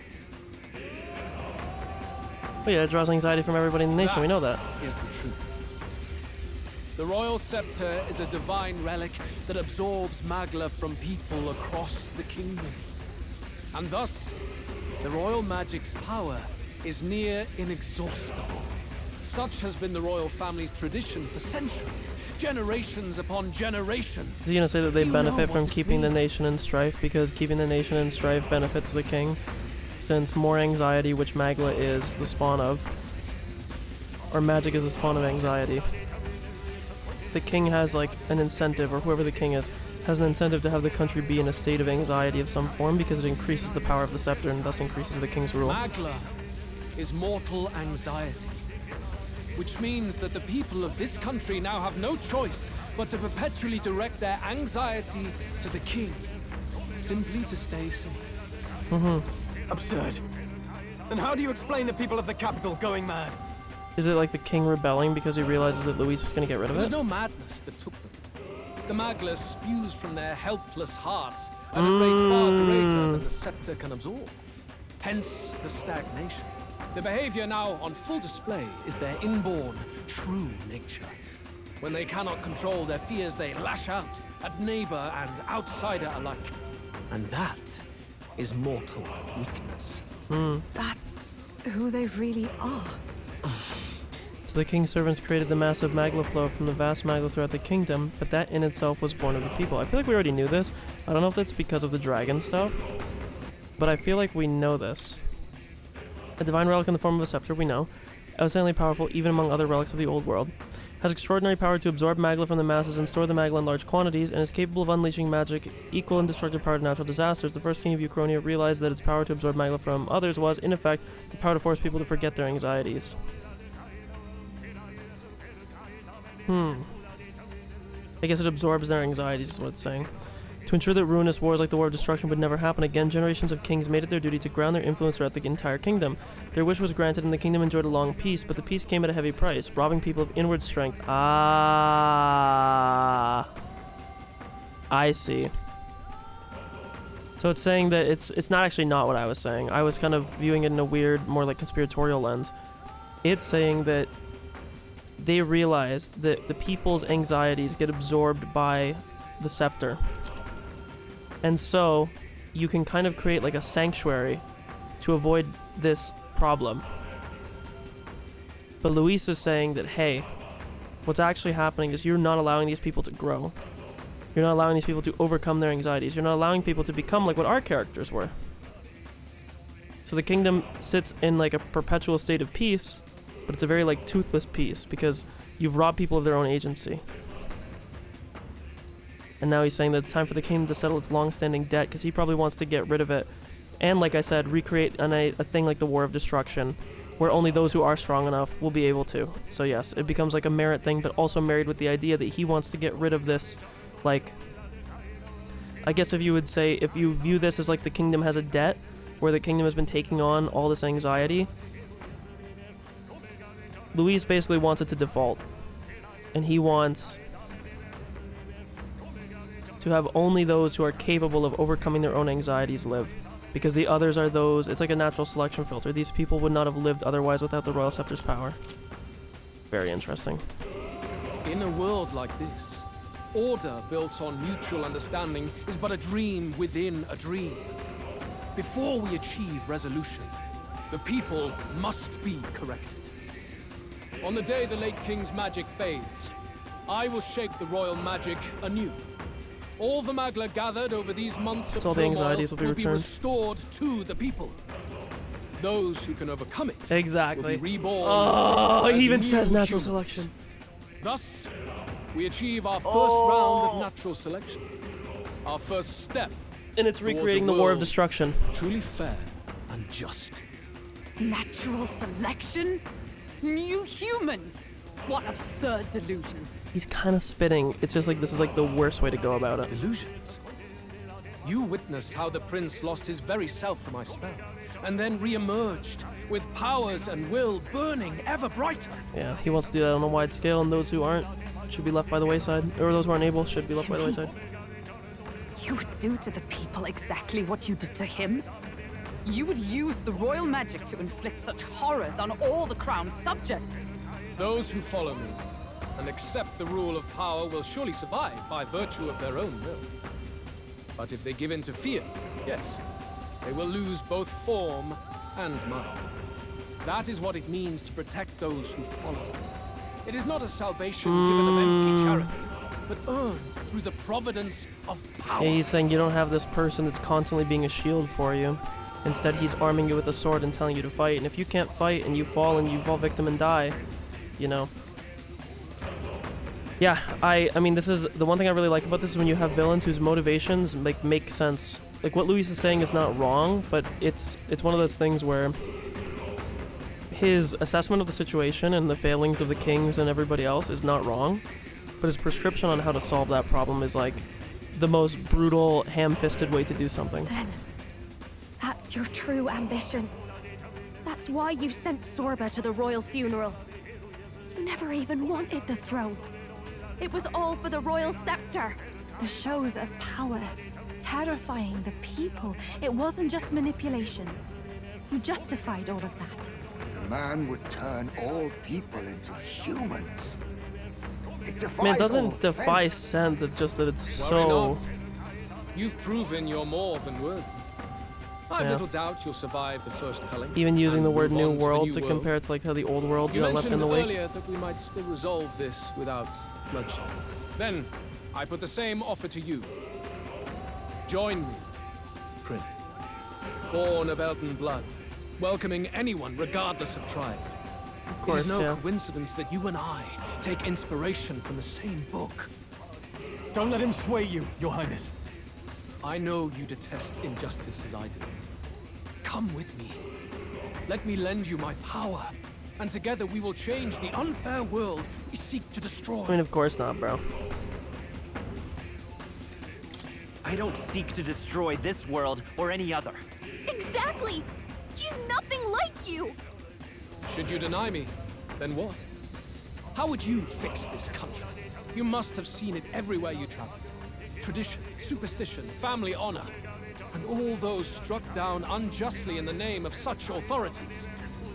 Oh yeah, it draws anxiety from everybody in the nation, we know that. Is the truth. The royal scepter is a divine relic that absorbs Magla from people across the kingdom. And thus, the royal magic's power is near inexhaustible. such has been the royal family's tradition for centuries, generations upon generations. Is he gonna say that they benefit from keeping the nation in strife because keeping the nation in strife benefits the king? Since more anxiety, which Magla is the spawn of, or magic is the spawn of anxiety, the king has like an incentive, or whoever the king is, has an incentive to have the country be in a state of anxiety of some form because it increases the power of the scepter and thus increases the king's rule. Magla is mortal anxiety, which means that the people of this country now have no choice but to perpetually direct their anxiety to the king, simply to stay safe. Absurd. Then how do you explain the people of the capital going mad? Is it like the king rebelling because he realizes that Luis was going to get rid of it? There was no madness that took them. The Magla spews from their helpless hearts at a rate far greater than the scepter can absorb. Hence the stagnation. The behavior now on full display is their inborn, true nature. When they cannot control their fears, they lash out at neighbor and outsider alike. And that is mortal weakness. That's who they really are. So the king's servants created the massive Magla flow from the vast Magla throughout the kingdom, but that in itself was born of the people. I feel like we already knew this. I don't know if that's because of the dragon stuff, but I feel like we know this. A divine relic in the form of a scepter, we know, outstandingly powerful even among other relics of the old world, has extraordinary power to absorb Magla from the masses and store the Magla in large quantities, and is capable of unleashing magic equal in destructive power to natural disasters. The first king of Uchronia realized that its power to absorb Magla from others was, in effect, the power to force people to forget their anxieties. I guess it absorbs their anxieties is what it's saying. To ensure that ruinous wars like the War of Destruction would never happen again, generations of kings made it their duty to ground their influence throughout the entire kingdom. Their wish was granted and the kingdom enjoyed a long peace, but the peace came at a heavy price, robbing people of inward strength. I see. So it's saying that it's not actually not what I was saying. I was kind of viewing it in a weird, more like conspiratorial lens. It's saying that they realized that the people's anxieties get absorbed by the scepter. And so you can kind of create like a sanctuary to avoid this problem. But Luis is saying that, hey, what's actually happening is you're not allowing these people to grow. You're not allowing these people to overcome their anxieties. You're not allowing people to become like what our characters were. So the kingdom sits in like a perpetual state of peace, but it's a very like toothless peace because you've robbed people of their own agency. And now he's saying that it's time for the kingdom to settle its long-standing debt because he probably wants to get rid of it. And like I said, recreate a thing like the War of Destruction, where only those who are strong enough will be able to. So yes, it becomes like a merit thing, but also married with the idea that he wants to get rid of this, like, I guess if you would say, if you view this as like the kingdom has a debt, where the kingdom has been taking on all this anxiety, Luis basically wants it to default. And he wants to have only those who are capable of overcoming their own anxieties live. Because the others are those, it's like a natural selection filter. These people would not have lived otherwise without the Royal Scepter's power. Very interesting. In a world like this, order built on mutual understanding is but a dream within a dream. Before we achieve resolution, the people must be corrected. On the day the late king's magic fades, I will shape the royal magic anew. All the Magla gathered over these months of turmoil will be restored to the people. Those who can overcome it will be reborn. Oh, he even says natural selection. Thus, we achieve our first round of natural selection. Our first step. And it's recreating the War of Destruction. Truly fair and just. Natural selection? New humans? What absurd delusions. He's kind of spitting. It's just like, this is like the worst way to go about it. Delusions? You witnessed how the prince lost his very self to my spell, and then re-emerged with powers and will burning ever brighter. Yeah, he wants to do that on a wide scale, and those who aren't should be left by the wayside. Or those who aren't able should be left by the wayside. You would do to the people exactly what you did to him? You would use the royal magic to inflict such horrors on all the crown's subjects? Those who follow me and accept the rule of power will surely survive by virtue of their own will. But if they give in to fear, yes, they will lose both form and mind. That is what it means to protect those who follow. It is not a salvation given of empty charity, but earned through the providence of power. Yeah, he's saying you don't have this person that's constantly being a shield for you. Instead, he's arming you with a sword and telling you to fight. And if you can't fight and you fall victim and die, you know. Yeah, I mean, this is the one thing I really like about this is when you have villains whose motivations make sense. Like what Luis is saying is not wrong, but it's one of those things where his assessment of the situation and the failings of the kings and everybody else is not wrong, but his prescription on how to solve that problem is like the most brutal, ham-fisted way to do something. Then, that's your true ambition. That's why you sent Sorba to the royal funeral. You never even wanted the throne. It was all for the royal scepter. The shows of power, terrifying the people. It wasn't just manipulation. You justified all of that. The man would turn all people into humans. It defies I mean, it all doesn't defy sense, it's just that it's so... You've proven you're more than worthy. I've Yeah. little doubt you'll survive the first culling. Even using the and word move new on to the world new to world. compare it to like how the old world You got left mentioned in the wake. earlier that we might still resolve this without bloodshed. Then, I put the same offer to you. Join me, Prince. Born of Elton blood, welcoming anyone regardless of tribe. Of course, it is no yeah. coincidence that you and I take inspiration from the same book. Don't let him sway you, Your Highness. I know you detest injustice as I do. Come with me. Let me lend you my power, and together we will change the unfair world we seek to destroy. I mean, of course not, bro. I don't seek to destroy this world or any other. Exactly! He's nothing like you! Should you deny me, then what? How would you fix this country? You must have seen it everywhere you traveled. Tradition, superstition, family honor, and all those struck down unjustly in the name of such authorities.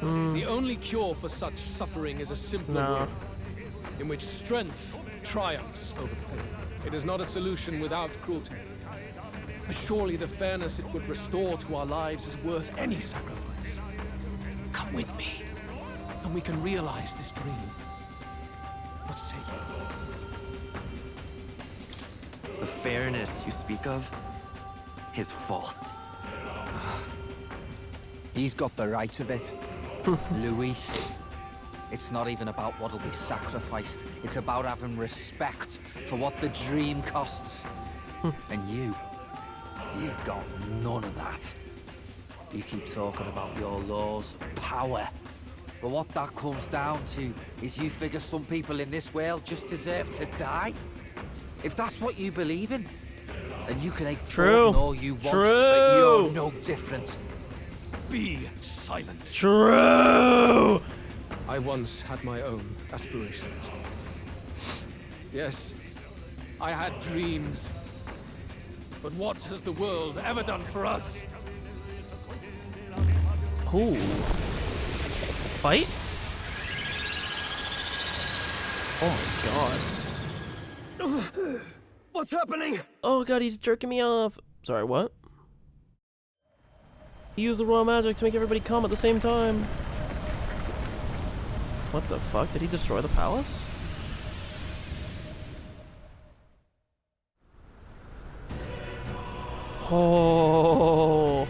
The only cure for such suffering is a simpler way, in which strength triumphs over pain. It is not a solution without cruelty. But surely the fairness it would restore to our lives is worth any sacrifice. Come with me, and we can realize this dream. What say you? The fairness you speak of is false. He's got the right of it. Luis. It's not even about what'll be sacrificed. It's about having respect for what the dream costs. And you've got none of that. You keep talking about your laws of power. But what that comes down to is you figure some people in this world just deserve to die. If that's what you believe in, then you can hate Thornton all you want, but you're no different. Be silent. True! I once had my own aspirations. Yes, I had dreams. But what has the world ever done for us? Ooh. Fight? Oh my god. What's happening? Oh god, he's jerking me off. Sorry, what? He used the royal magic to make everybody come at the same time. What the fuck? Did he destroy the palace? Oh.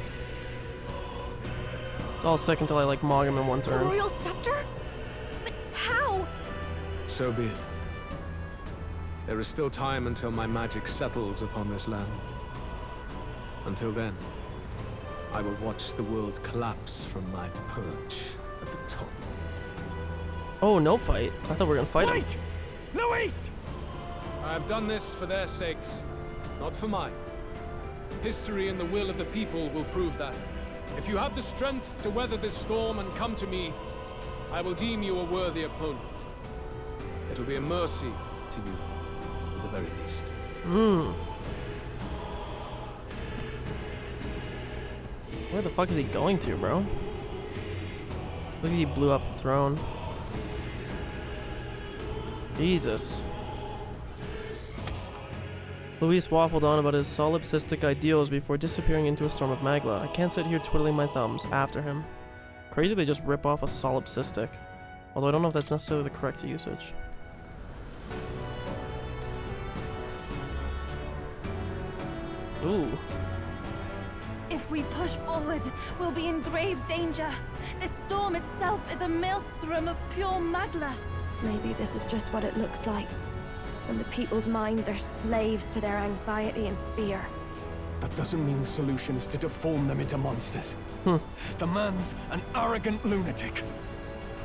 It's all sick until I like mog him in one The turn. royal scepter? But how? So be it. There is still time until my magic settles upon this land. Until then, I will watch the world collapse from my perch at the top. Oh, no fight. I thought we were gonna fight him. Luis! I have done this for their sakes, not for mine. History and the will of the people will prove that. If you have the strength to weather this storm and come to me, I will deem you a worthy opponent. It will be a mercy to you, at the very least. Where the fuck is he going to, bro? Look at he blew up the throne. Jesus. Luis waffled on about his solipsistic ideals before disappearing into a storm of magla. I can't sit here twiddling my thumbs after him. Crazy they just rip off a solipsistic. Although I don't know if that's necessarily the correct usage. Ooh. If we push forward, we'll be in grave danger. This storm itself is a maelstrom of pure magla. Maybe this is just what it looks like. When the people's minds are slaves to their anxiety and fear. That doesn't mean the solution is to deform them into monsters. The man's an arrogant lunatic.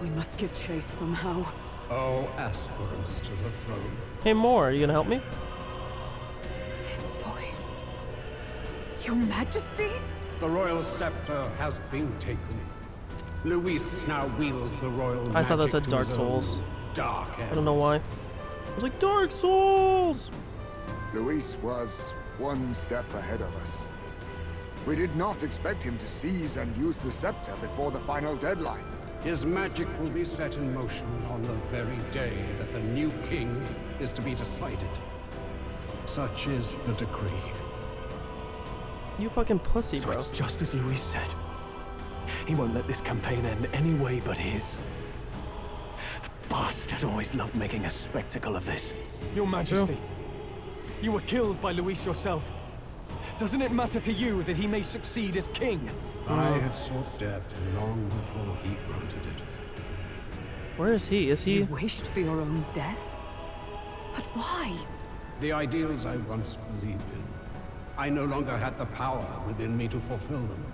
We must give chase somehow. Oh, aspirants to the throne. Hey, Moore, are you gonna help me? This voice. Your Majesty? The royal scepter has been taken. Luis now wields the royal magic. I thought that said to Dark his Souls. own dark I don't know why. I was like, Dark Souls! Luis was one step ahead of us. We did not expect him to seize and use the scepter before the final deadline. His magic will be set in motion on the very day that the new king is to be decided. Such is the decree. You fucking pussy, So bro. it's just as Luis said. He won't let this campaign end any way but his. Bastard always loved making a spectacle of this. Your Majesty, you were killed by Luis yourself. Doesn't it matter to you that he may succeed as king? I had sought death long before he granted it. Where is he? Is he? You wished for your own death? But why? The ideals I once believed in. I no longer had the power within me to fulfill them.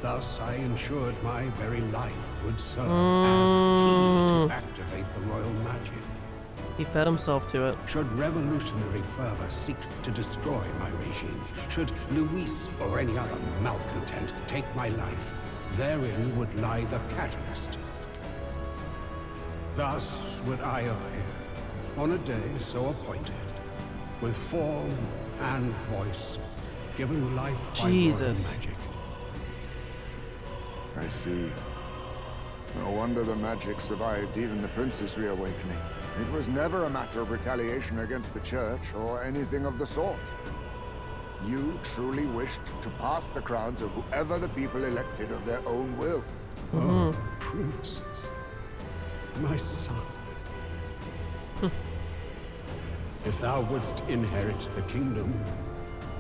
Thus, I ensured my very life would serve as key to activate the royal magic. He fed himself to it. Should revolutionary fervor seek to destroy my regime, should Luis or any other malcontent take my life, therein would lie the catalyst. Thus would I appear, on a day so appointed, with form and voice, given life by Jesus. royal magic. I see. No wonder the magic survived even the prince's reawakening. It was never a matter of retaliation against the church or anything of the sort. You truly wished to pass the crown to whoever the people elected of their own will. Oh, Prince. My son. If thou wouldst inherit the kingdom,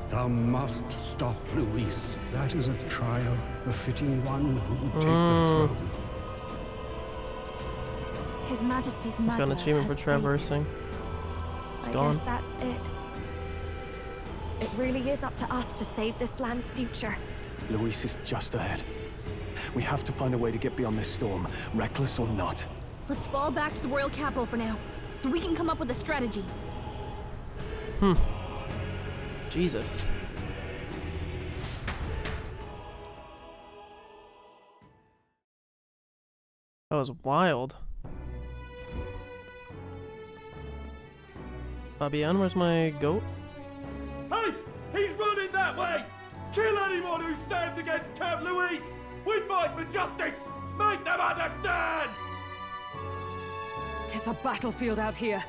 thou must stop Luis. That is a trial befitting one who will take the throne. His Majesty's He's got an achievement for traversing. It's I gone. guess that's it. It really is up to us to save this land's future. Luis is just ahead. We have to find a way to get beyond this storm, reckless or not. Let's fall back to the royal capital for now, so we can come up with a strategy. Jesus. That was wild. Fabian, where's my goat? Hey! He's running that way! Kill anyone who stands against Count Luis! We fight for justice! Make them understand! 'Tis a battlefield out here.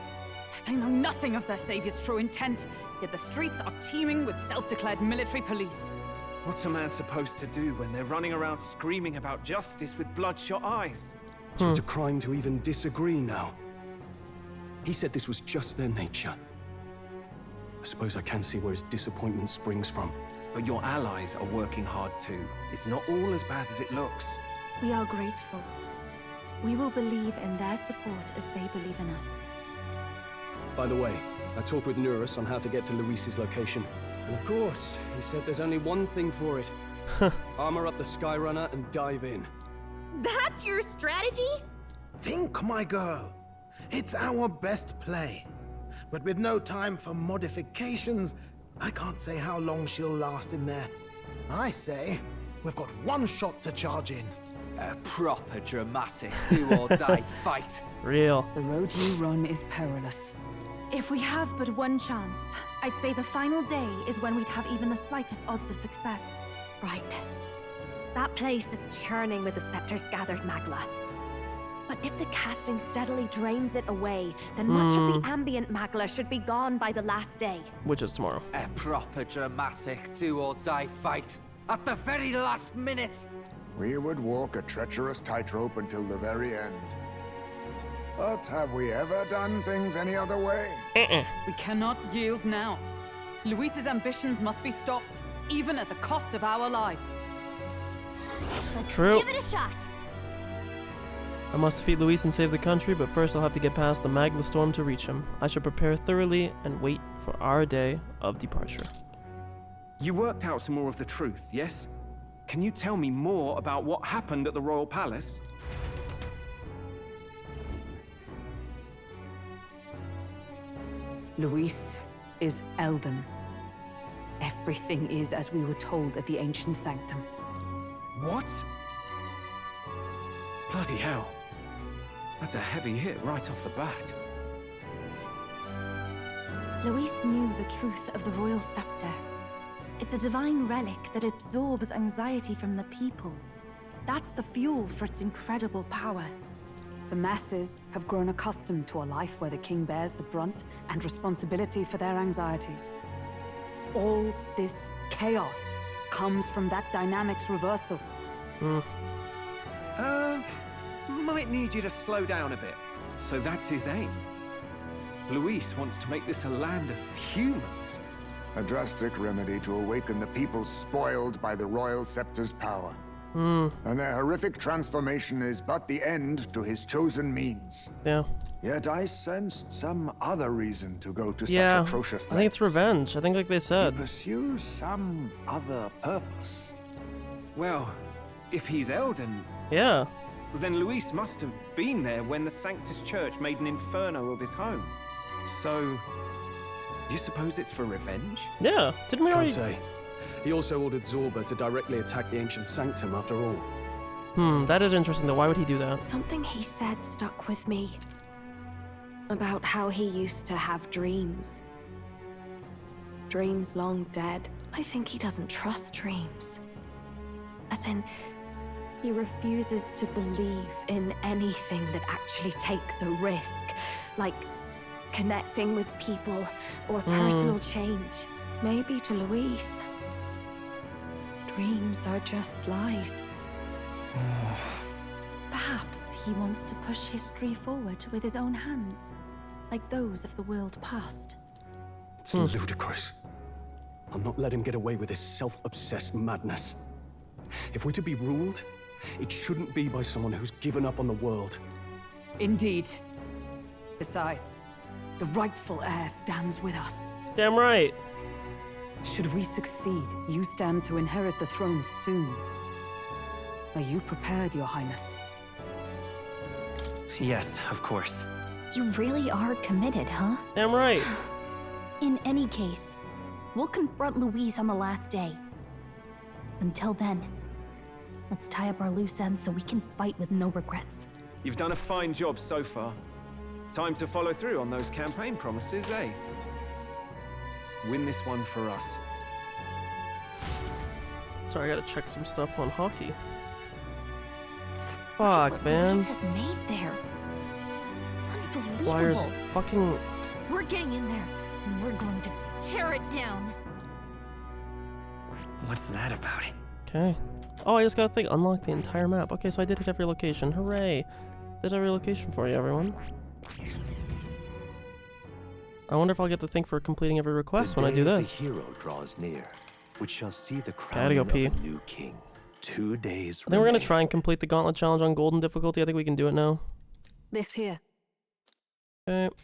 They know nothing of their savior's true intent, yet the streets are teeming with self-declared military police. What's a man supposed to do when they're running around screaming about justice with bloodshot eyes? So it's a crime to even disagree now. He said this was just their nature. I suppose I can see where his disappointment springs from. But your allies are working hard too. It's not all as bad as it looks. We are grateful. We will believe in their support as they believe in us. By the way, I talked with Nurus on how to get to Luis's location. And of course, he said there's only one thing for it. Armor up the Skyrunner and dive in. That's your strategy? Think, my girl. It's our best play. But with no time for modifications, I can't say how long she'll last in there. I say, we've got one shot to charge in. A proper dramatic do-or-die fight. Real. The road you run is perilous. If we have but one chance, I'd say the final day is when we'd have even the slightest odds of success. Right. That place is churning with the scepter's gathered magla. But if the casting steadily drains it away, then much of the ambient magla should be gone by the last day. Which is tomorrow. A proper dramatic do-or-die fight. At the very last minute. We would walk a treacherous tightrope until the very end. But have we ever done things any other way? We cannot yield now. Luis's ambitions must be stopped, even at the cost of our lives. True. Give it a shot. I must defeat Luis and save the country, but first I'll have to get past the Magla storm to reach him. I should prepare thoroughly and wait for our day of departure. You worked out some more of the truth, yes? Can you tell me more about what happened at the Royal Palace? Luis is Elden. Everything is as we were told at the Ancient Sanctum. What? Bloody hell. That's a heavy hit right off the bat. Luis knew the truth of the royal scepter. It's a divine relic that absorbs anxiety from the people. That's the fuel for its incredible power. The masses have grown accustomed to a life where the king bears the brunt and responsibility for their anxieties. All this chaos comes from that dynamics reversal. Might need you to slow down a bit. So that's his aim. Luis wants to make this a land of humans. A drastic remedy to awaken the people spoiled by the royal scepter's power. And their horrific transformation is but the end to his chosen means. Yeah. Yet I sensed some other reason to go to such atrocious lengths. I think it's revenge. I think like they said. He pursues some other purpose. Well, if he's Elden... Yeah. Then Luis must have been there when the Sanctus Church made an inferno of his home. So, you suppose it's for revenge? Yeah, didn't we already... Can't say. He also ordered Zorba to directly attack the Ancient Sanctum after all. That is interesting though. Why would he do that? Something he said stuck with me. About how he used to have dreams. Dreams long dead. I think he doesn't trust dreams. As in, he refuses to believe in anything that actually takes a risk. Like connecting with people or personal change. Maybe to Luis, dreams are just lies. Perhaps he wants to push history forward with his own hands, like those of the world past. It's ludicrous. I'll not let him get away with his self-obsessed madness. If we're to be ruled, it shouldn't be by someone who's given up on the world. Indeed. Besides, the rightful heir stands with us. Damn right. Should we succeed, you stand to inherit the throne soon. Are you prepared, Your Highness? Yes, of course. You really are committed, huh? Damn right. In any case, we'll confront Luis on the last day. Until then, let's tie up our loose ends so we can fight with no regrets. You've done a fine job so far. Time to follow through on those campaign promises, eh? Win this one for us. Sorry, I gotta check some stuff on hockey. Fuck, man. Luis has made there. Unbelievable. Wires fucking... We're getting in there, and we're going to tear it down. What's that about? Okay. Oh, I just gotta think. Unlock the entire map. Okay, so I did hit every location. Hooray. Did every location for you, everyone. I wonder if I'll get the thing for completing every request when I do this. The hero draws near, which shall see the Gotta go crowning pee. of a new king. 2 days I think we're gonna try and complete the gauntlet challenge on golden difficulty. I think we can do it now. This here. Okay.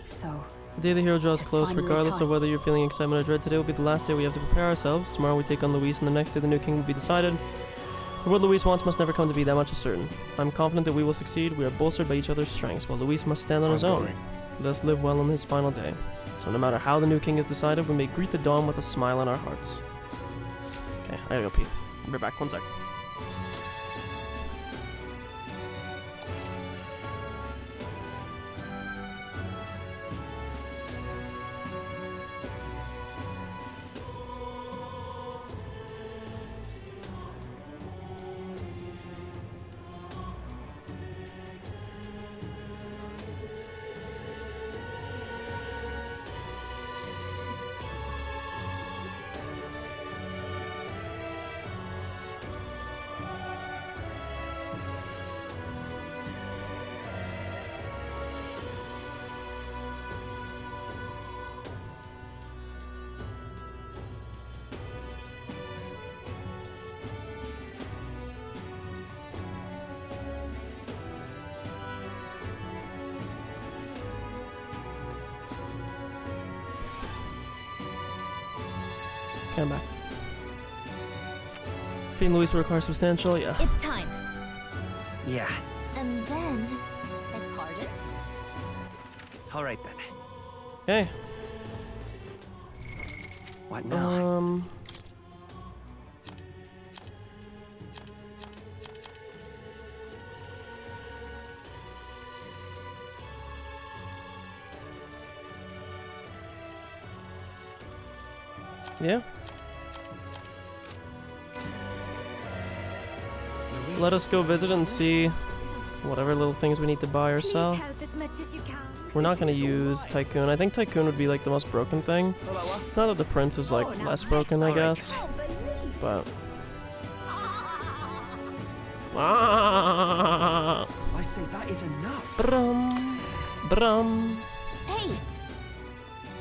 So, The day the hero draws close, finally regardless of time. whether you're feeling excitement or dread, today will be the last day we have to prepare ourselves. Tomorrow we take on Luis, and the next day the new king will be decided. The world Luis wants must never come to be, that much is certain. I'm confident that we will succeed. We are bolstered by each other's strengths, while Luis must stand on his own. Let us live well on his final day. So no matter how the new king is decided, we may greet the dawn with a smile on our hearts. Okay, I gotta go pee. I'll be back, 1 sec. Okay, I'm back. Being Luis will require substantial, yeah. It's time. Yeah. And then... Beg pardon? All right then. Okay. What now? Yeah. Let us go visit and see whatever little things we need to buy or sell. We're not gonna use Tycoon. I think Tycoon would be like the most broken thing. Not that the prince is like less broken, I guess. But I say that is enough. Brum, brum. Hey.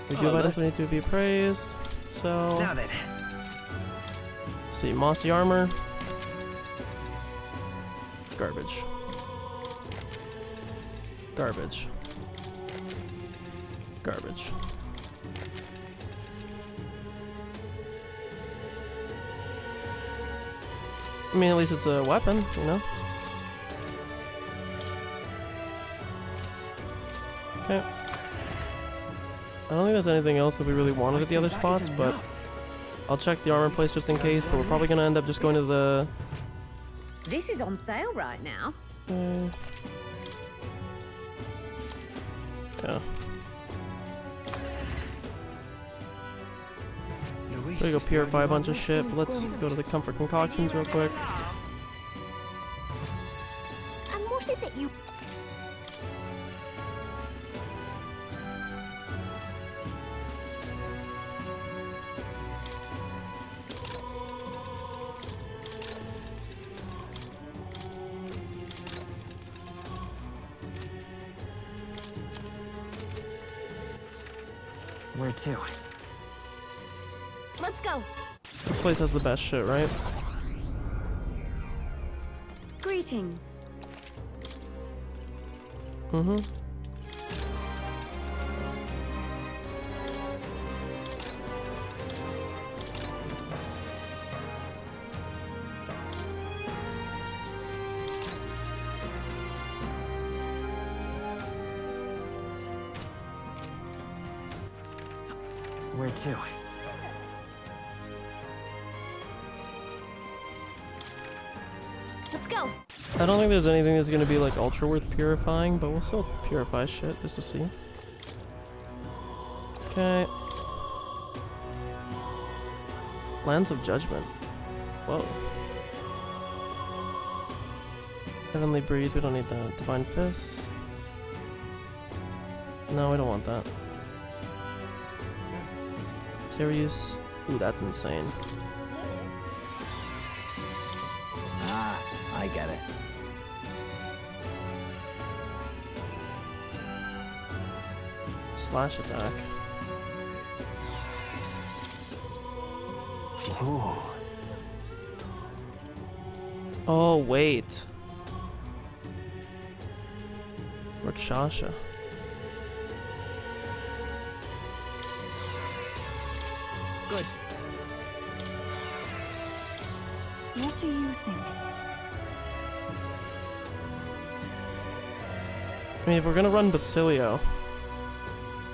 We do have items we need to be appraised. So Now then. Let's see, mossy armor. Garbage. Garbage. Garbage. I mean, at least it's a weapon, you know? Okay. I don't think there's anything else that we really wanted at the other spots, but I'll check the armor place just in case, but we're probably gonna end up just going to the... This is on sale right now. Yeah. We go purify a bunch of shit, but let's go to the comfort concoctions real quick. And what is it you... Where to? Let's go. This place has the best shit, right? Greetings. Mm-hmm. Where to? Let's go. I don't think there's anything that's gonna be like ultra worth purifying, but we'll still purify shit just to see. Okay. Lands of Judgment. Whoa. Heavenly Breeze, we don't need that. Divine Fist. No, we don't want that. Sirius. Ooh, that's insane. Ah, I get it. Slash attack. Ooh. Oh, wait. Rakshasha. Good. What do you think? I mean, if we're gonna run Basilio,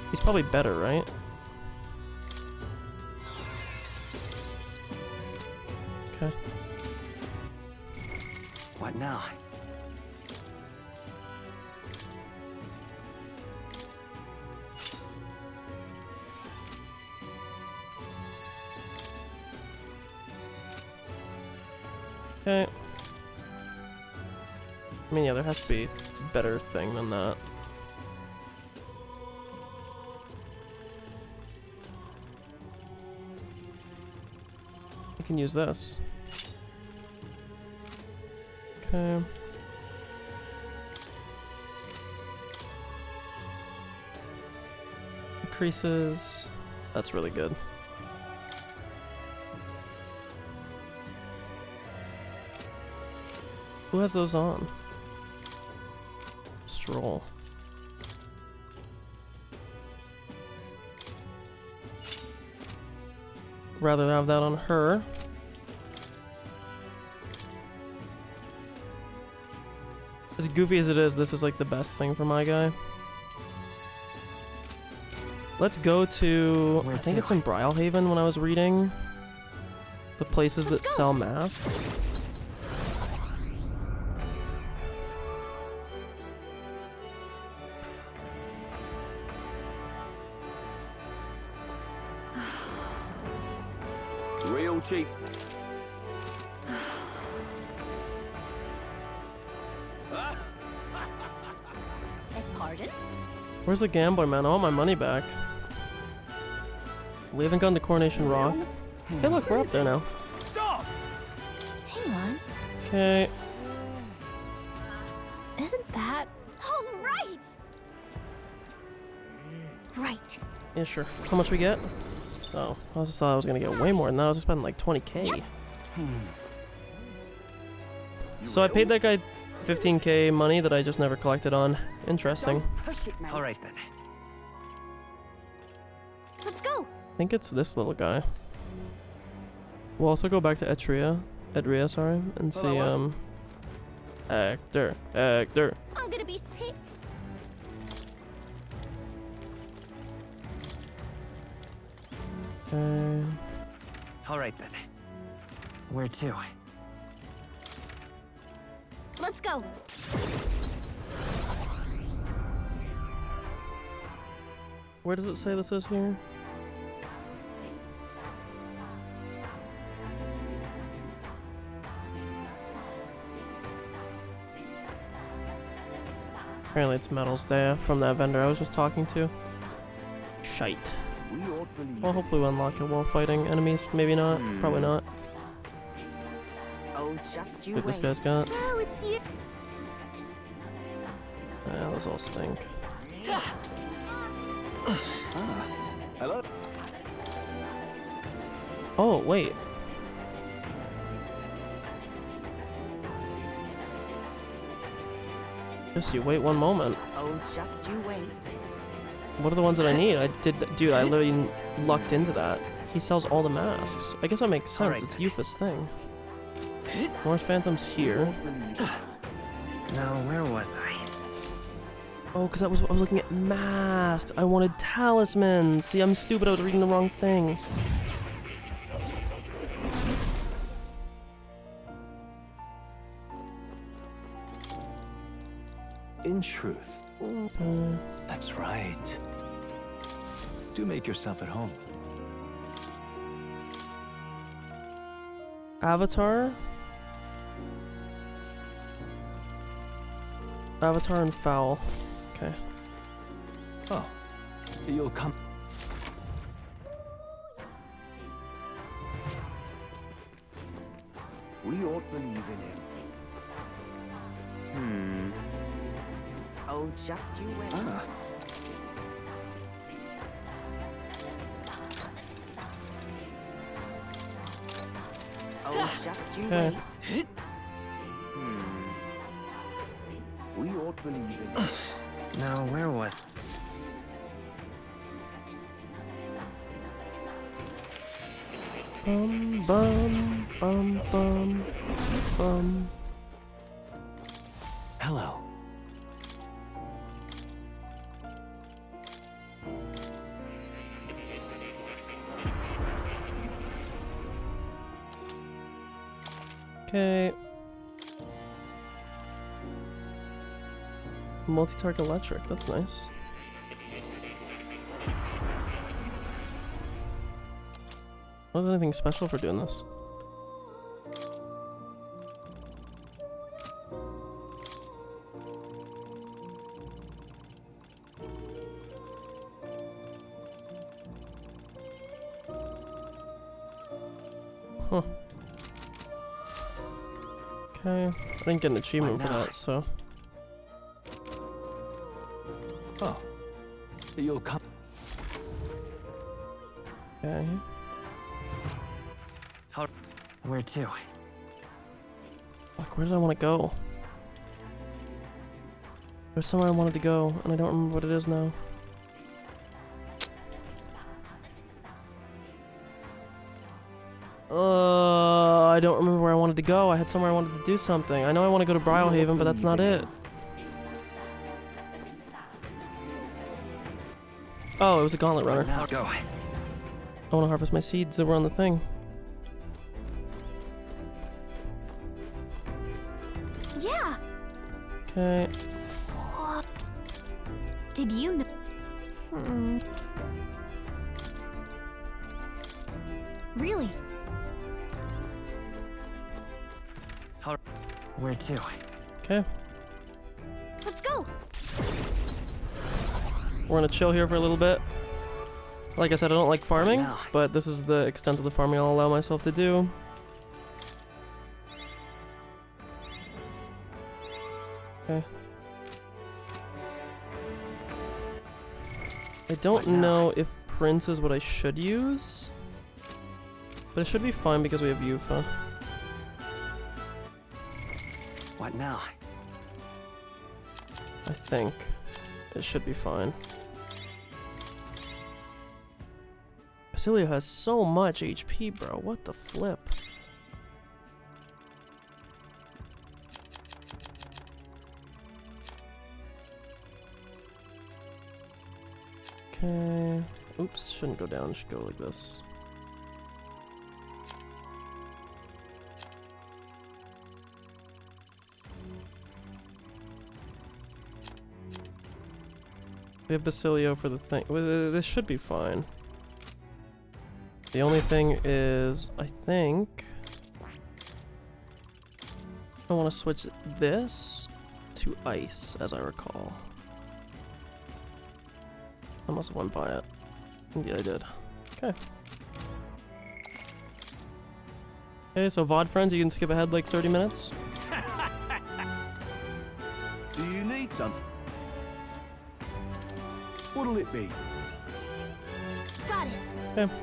he's probably better, right? Okay. What now? Okay. I mean, yeah, there has to be a better thing than that. You can use this. Okay. Increases. That's really good. Who has those on? Stroll. Rather have that on her. As goofy as it is, this is like the best thing for my guy. Let's go to... I think it's in Brylehaven when I was reading. The places that sell masks. Real cheap. Pardon? Where's the gambler, man? I want my money back. We haven't gone to Coronation Rock. Hey, look, we're up there now. Stop! Hang on. Okay. Isn't that... All right! Right. Yeah, sure. How much we get? Oh, I just thought I was gonna get way more than that. I was spending like 20k. So I paid that guy 15k money that I just never collected on. Interesting. All right then. Let's go. I think it's this little guy. We'll also go back to Edria, sorry, and see, Hector. I'm gonna be sick. Okay. All right then. Where to? Let's go. Where does it say this is here? Apparently it's Metals Day from that vendor I was just talking to. Shite. Well, hopefully we'll unlock it while fighting enemies. Maybe not. Probably not. Oh, just you What this guy's got. Oh, it's you. Yeah, those all stink. Hello? Oh, wait. Just you wait one moment. Oh, just you wait. What are the ones that I need? Dude, I literally lucked into that. He sells all the masks. I guess that makes sense. It's Yufa's thing. Norse Phantom's here. Now, where was I? Oh, because I was looking at masks. I wanted talismans. See, I'm stupid. I was reading the wrong thing. In truth. That's right. Do make yourself at home. Avatar? Avatar and Foul. Okay. Oh, you'll come. We ought believe in him. Oh, just you wait. Oh, just you Okay. wait. We ought believe in him. Now, where was... Bum bum bum bum bum. Hello. Okay. Multi-target electric, that's nice. Wasn't anything special for doing this. Huh. Okay, I didn't get an achievement for that, so. Oh, you'll come. Okay. Where to? Fuck, where did I want to go? There's somewhere I wanted to go, and I don't remember what it is now. I don't remember where I wanted to go. I had somewhere I wanted to do something. I know I want to go to Brylehaven, but that's not it. Oh, it was a gauntlet runner. Now go. I want to harvest my seeds that were on the thing. Yeah. Okay. Did you know? Really? Where to? Okay. Let's go. We're gonna chill here for a little bit. Like I said, I don't like farming, but this is the extent of the farming I'll allow myself to do. Okay. I don't know if Prince is what I should use, but it should be fine because we have Yufa. What now? I think it should be fine. Basilio has so much HP, bro. What the flip? Okay. Oops, shouldn't go down. Should go like this. We have Basilio for the thing. This should be fine. The only thing is, I think I want to switch this to ice, as I recall. I must have went by it. Yeah, I did. Okay. Okay, so VOD friends, you can skip ahead like 30 minutes. Do you need some? What'll it be? Got it. Okay.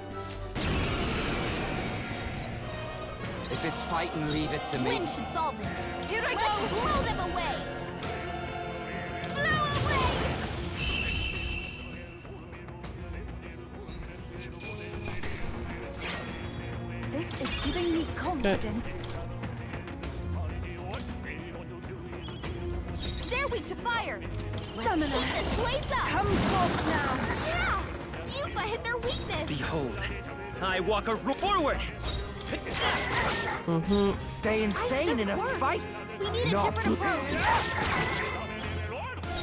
If it's fighting, leave it to me. Wind should solve this. Here I go. Blow them away. Blow away. This is giving me confidence. They're weak to fire. Summoner. Keep this place up. Come forth now. Yeah. Yufa hit their weakness. Behold, I walk forward. Stay insane in a fight. We need a different approach.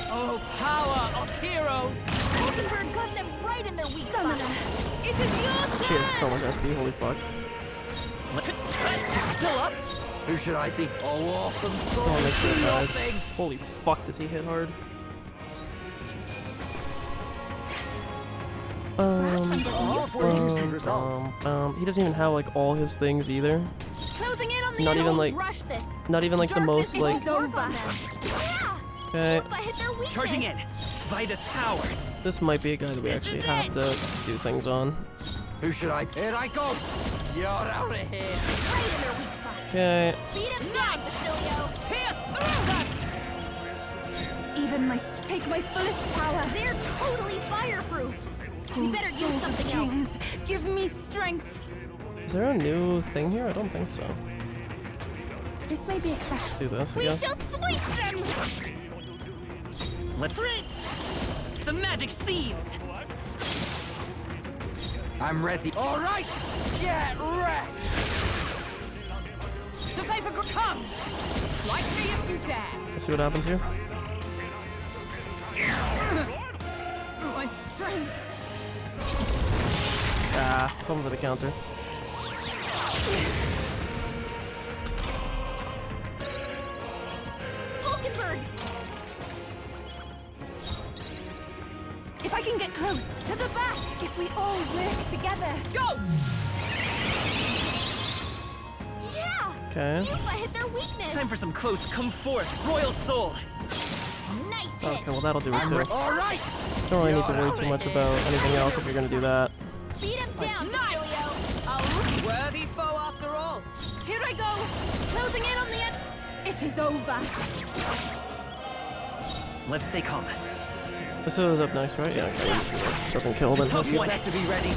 Oh, power of heroes! Mockingbird got them right in their weak spot. It is your turn. She has so much SP, holy fuck. Still up? Who should I be? Oh, awesome sword! Oh, make sure it dies. Holy fuck, does he hit hard? He doesn't even have like all his things either. Closing in on the Not even like, rush this. not even like the most like. Okay. Charging in. Vitus power. This might be a guy that we actually have to do things on. Who should I? Here I go. You're out of here. Right in their weak spot. Okay. Beat him down, Basilio. Pierce through them. Even my take my fullest power. They're totally fireproof. We better use something else. Give me strength. Is there a new thing here? I don't think so. This may be excessive. Do this, I We guess. shall sweep them. Let's the magic seeds. I'm ready. All right. Get wrecked. Decipher, come. Strike me if you dare. Let's see what happens here. My strength. Ah, come for the counter. Mockingbird. If I can get close to the back, if we all work together, go. Yeah. Okay. Yufa hit their weakness. Time for some close come forth, royal soul. Nice hit. Okay, well that'll do it too. All right. Don't really need to worry too much about anything else if you're gonna do that. Beat him down, Basilio. A worthy foe after all. Here I go. Closing in on the end. It is over. Let's stay calm. Basilio's up next, right? Yeah, okay. Doesn't kill, then he'll You kill. better be ready.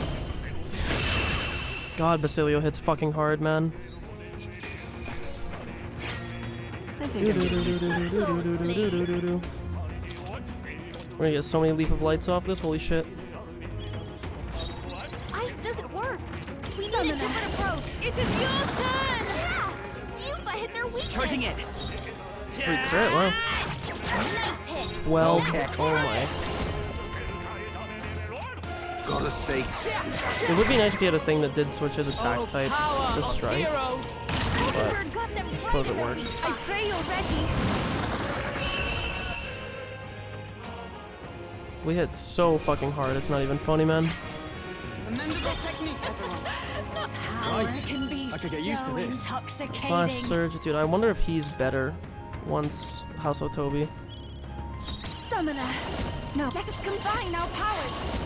God, Basilio hits fucking hard, man. We're gonna get so many Leap of Lights off this, holy shit. Ice doesn't work. We need a different approach. It is your turn! Yeah! Yuba hit their weakness! Charging in! Pretty crit, wow. Nice hit! 12. Oh my. Got a stake. It would be nice if he had a thing that did switch his attack type to strike. But I suppose it works. I pray you're ready. We hit so fucking hard, it's not even funny, man. Commendable technique, everyone. Right. I could get used to this. Slash Surge, dude, I wonder if he's better once House Otobi. Summoner. No. Let us combine our powers.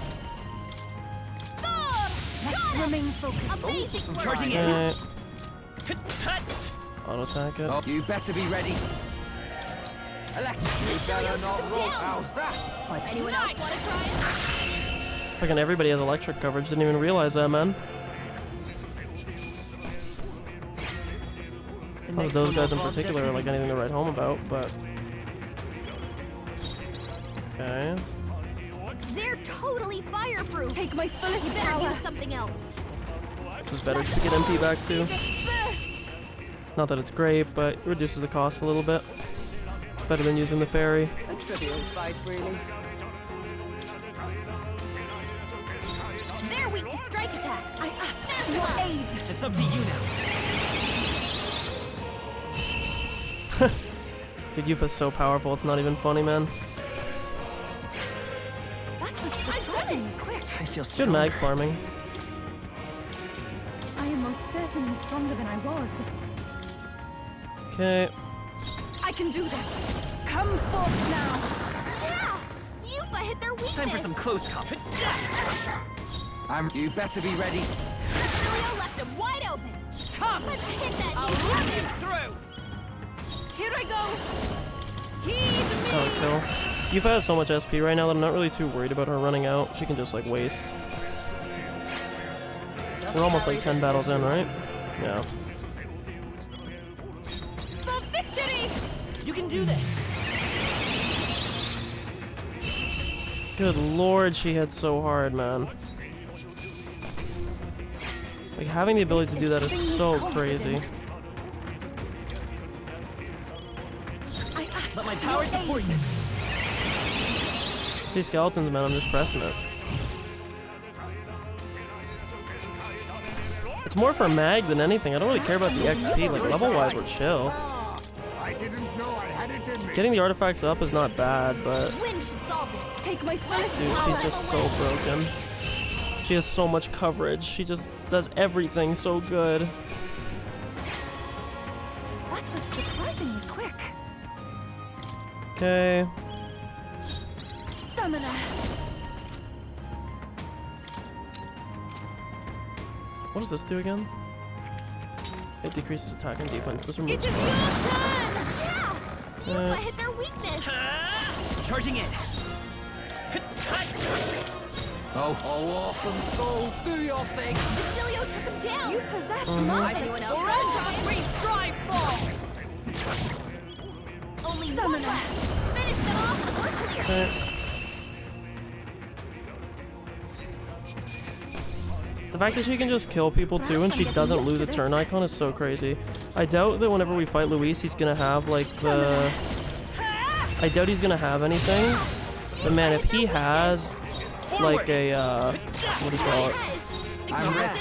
Let's remain focused. I'm charging in. Auto attack it. Oh, you better be ready. You better not roll. How's that? Anyone else want to try it? Fucking everybody has electric coverage, didn't even realize that, man. Not that those guys in particular are like anything to write home about, but... Okay. They're totally fireproof. Take my fullest You better power. use something else. This is better to get MP back too. Not that it's great, but it reduces the cost a little bit. Better than using the ferry. A trivial fight, really. They're weak to strike attacks. I ask for your aid. It's up to you now. Dude, Yufa's so powerful, it's not even funny, man. That was surprisingly quick. I feel Good mag farming. I am most certainly stronger than I was. Okay. I can do this. Come forth now. Yeah! Yuba hit their weakness. Time for some close combat. You better be ready. Basilio left him wide open. Come! Let's hit that I'll run you through! Here I go. Heed me. Oh, kill. Yufa has so much SP right now that I'm not really too worried about her running out. She can just like waste. We're almost like 10 battles in, right? Yeah. For victory! You can do this! Good lord, she hit so hard, man. Like, having the ability to do that is so crazy. Let my power support you! See skeletons, man, I'm just pressing it. It's more for mag than anything. I don't really care about the XP. Like, level-wise, we're chill. I didn't know I had it in me. Getting the artifacts up is not bad, but... Win should solve this. Take my fullest Dude, she's just so broken. She has so much coverage. She just does everything so good. That was surprisingly quick. Okay. Summoner. What does this do again? It decreases attack and defense. This removes It is your turn! Yeah! Yuba Uh, hit their weakness. Charging in! Oh, awesome souls, do your thing. Basilio took him down. You possess Mhm. marvelous Anyone else strength. want to try it? We strive for! Only one Summoner. left. Finish them off and we're clear. Okay. The fact that she can just kill people too and she doesn't lose a turn icon is so crazy. I doubt that whenever we fight Luis, he's gonna have like the... I doubt he's gonna have anything. But man, if he has like a, what do you call it? I'm ready.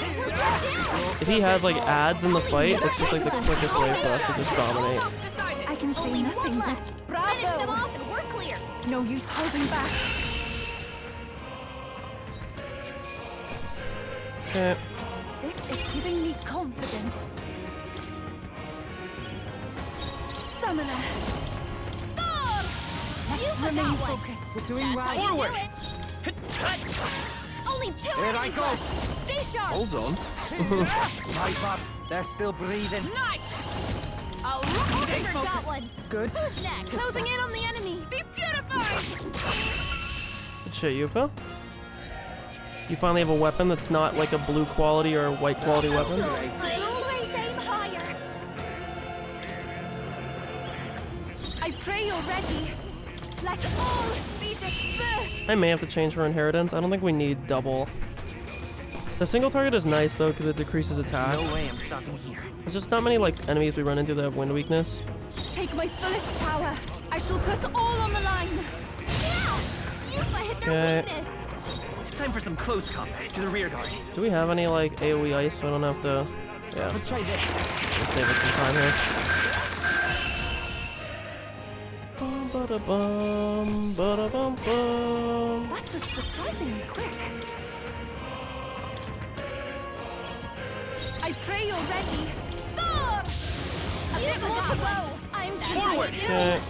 If he has like ads in the fight, it's just like the quickest way for us to just dominate. I can say Only nothing one but left. Finish them bravo. off and we're clear. No use holding back. Okay. This is giving me confidence. Summoner. Let's Yuba remain got one. focused. We're doing That's right. how you Forward. do it. Only two Here I enemies go. left. Stay sharp. Hold on. My bad. They're still breathing. Nice! I'll Oh, stay River got focused. one. Good. Who's next? Closing in on the enemy. Be purified. Good shit, Yufa. You finally have a weapon that's not like a blue quality or a white quality weapon. Always aim higher. I pray you're ready. Let all be dispersed. I may have to change her inheritance. I don't think we need double. The single target is nice though because it decreases attack. No way I'm stopping here. There's just not many like enemies we run into that have wind weakness. Take my fullest power. I shall put all on the line. Yeah! Yufa hit their weakness. Time for some close combat to the rear guard. Do we have any like AoE ice so I don't have to... Yeah. Let's try this. We'll save us some time here. Bum, ba-da-bum, ba-da-bum-bum. That was surprisingly quick. I pray you're ready. Thor! A bit more to go. I'm forward. Okay.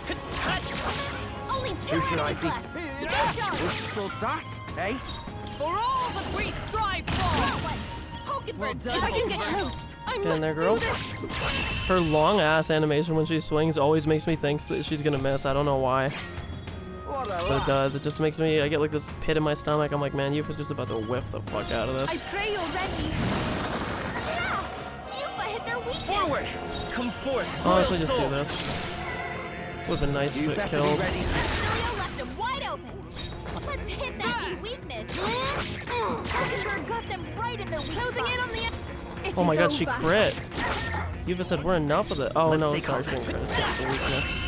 Only two enemies left. So that, eh? For all that we strive for. Pokenbird, if I can get close, I Get in must there, do girl. this. Her long ass animation when she swings always makes me think that she's gonna miss. I don't know why. But it does. It just makes me, I get like this pit in my stomach. I'm like, man, Yufa's just about to whiff the fuck out of I this. pray you're ready. Yeah! Yufa hit their weakness. Forward! Come forth. Honestly, just do this. Would've been nice if it killed. Basilia left him wide open. Let's hit that new weakness. Pokenbird got them right in their weak Closing in on the end. Oh my god, she crit. Yufa said we're enough of it. Oh no, sorry, she didn't crit. It's just a weakness.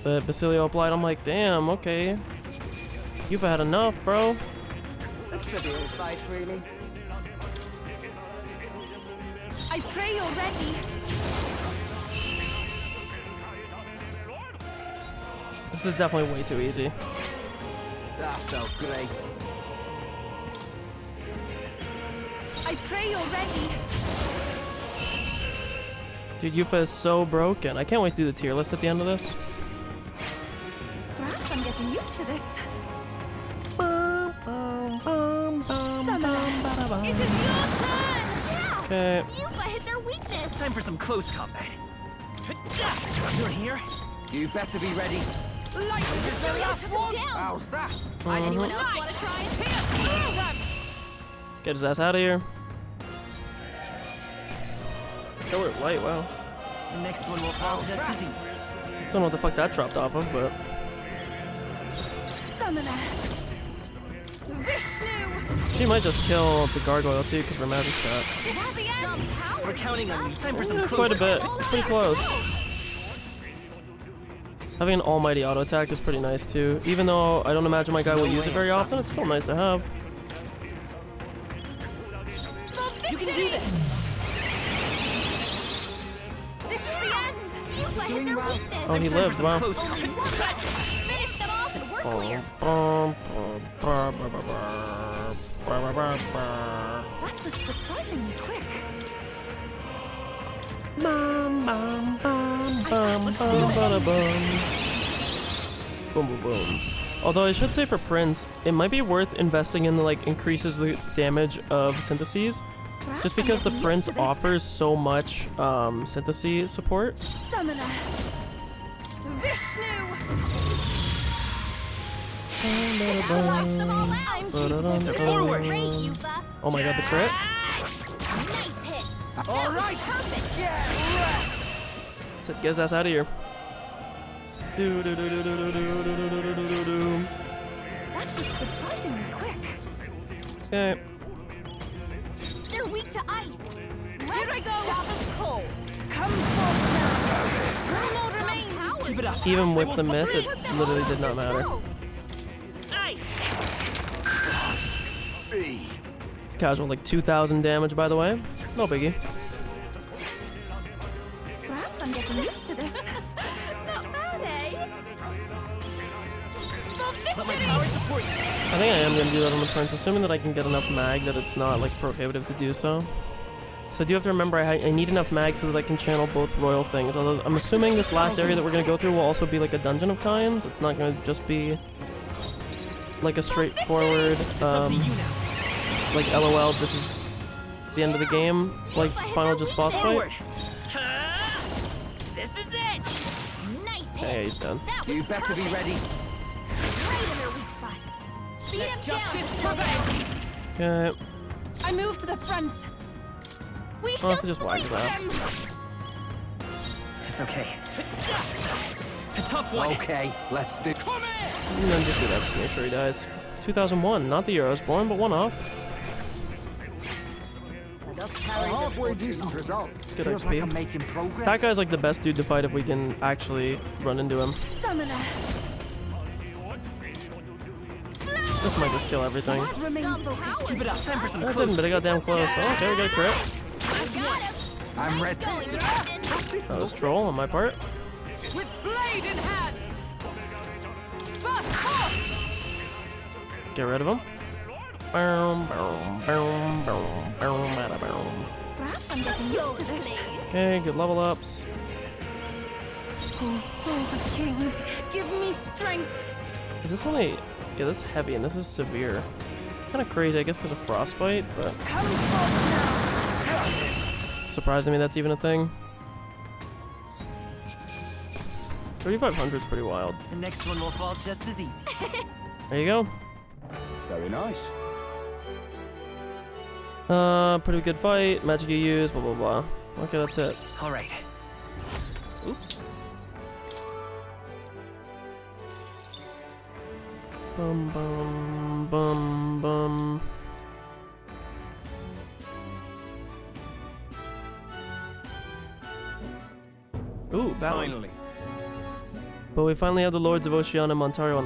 But Basilio applied. I'm like, damn, okay. Yufa had enough, bro. It's a real fight, really. I pray you're ready. This is definitely way too easy. That felt great. I pray you're ready. Dude, Yufa is so broken. I can't wait to do the tier list at the end of this. Perhaps I'm getting used to this. It is your turn! Yeah! Okay. Yufa hit their weakness! Time for some close combat. You're here? You better be ready. Light is the last one! How's that? Anyone else want to try and hit? Get his ass out of here. Oh, we're light, wow. The next one will fall just as easy. Don't know what the fuck that dropped off of, but... Summoner! Vishnu! She might just kill the gargoyle too, because we're magic set. Is that the end? We're counting on you. Time for some Yeah, close quite a bit. Pretty close. Having an almighty auto attack is pretty nice too. Even though I don't imagine my guy will use it very often, it's still nice to have. You can do this! This is the end! Yufa hit their weakness! Oh, he lives, wow. Finish them off and we're clear! That was surprisingly quick. Bum, bum, bum, bum, bum, bada, bum. Boom, boom, boom. Although I should say for Prince, it might be worth investing in the like increases the damage of syntheses. Just because the Prince offers so much synthesis support. Summoner! Vishnu! Forward! Oh my god, the crit? Nice hit! All right! Perfect! So get his ass out of here. Do do do do do do do do do do do do. That was surprisingly quick. Okay. They're weak to ice. Here I go! Stop them cold. Come forward now. Remain. Keep it up. Even with the miss, it literally did not matter. Nice! Casual, like 2,000 damage, by the way. No biggie. Perhaps I'm getting used to this. Not bad, eh? For victory! I think I am gonna do that on the Prince, assuming that I can get enough mag that it's not like prohibitive to do so. So I do have to remember I need enough mag so that I can channel both royal things. Although I'm assuming this last area that we're gonna go through will also be like a dungeon of kinds. It's not gonna just be like a straightforward like LOL. This is the end of the game. Like final just boss fight. This is it! Nice hit! Yeah, he's done. You better be ready. Right in their weak spot. Beat him down! Okay. I move to the front. We shall Honestly, just whack his ass. It's okay. A tough one. Okay, let's do. And then just do that, just make sure he dies. 2001, not the year I was born, but one off. Halfway decent result. It's good Feels XP. like I'm making progress. That guy's like the best dude to fight if we can actually run into him. Summoner. This might just kill everything. Keep it up. Time for some I close. didn't, but I got damn close. Oh, okay, we got a crit. I'm ready. That was troll on my part. With blade in hand. Get rid of him. Boom, boom, boom, boom, boom, bada, boom. Perhaps I'm getting used to this. Okay, good level ups. Oh, souls of kings, give me strength. Is this only... Yeah, that's heavy, and this is severe. Kind of crazy, I guess, because of frostbite, but... Surprising me that's even a thing. 3,500 is pretty wild. The next one will fall just as easy. There you go. Very nice. Pretty good fight. Magic you use, blah, blah, blah. Okay, that's it. All right. Oops. Bum, bum, bum, bum. Ooh, battle. Finally. But we finally have the Lords of Oceana and Montario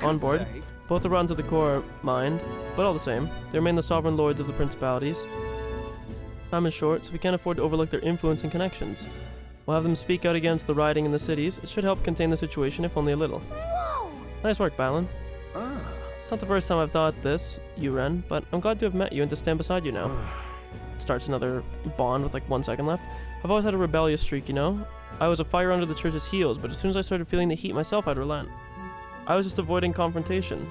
on board. say. Both are rotten to the core mind, but all the same, they remain the sovereign lords of the principalities. Time is short, so we can't afford to overlook their influence and connections. We'll have them speak out against the rioting in the cities. It should help contain the situation, if only a little. Whoa! Nice work, Balin. Ah. It's not the first time I've thought this, you Ren, but I'm glad to have met you and to stand beside you now. Starts another bond with like 1 second left. I've always had a rebellious streak, you know? I was a fire under the church's heels, but as soon as I started feeling the heat myself, I'd relent. I was just avoiding confrontation.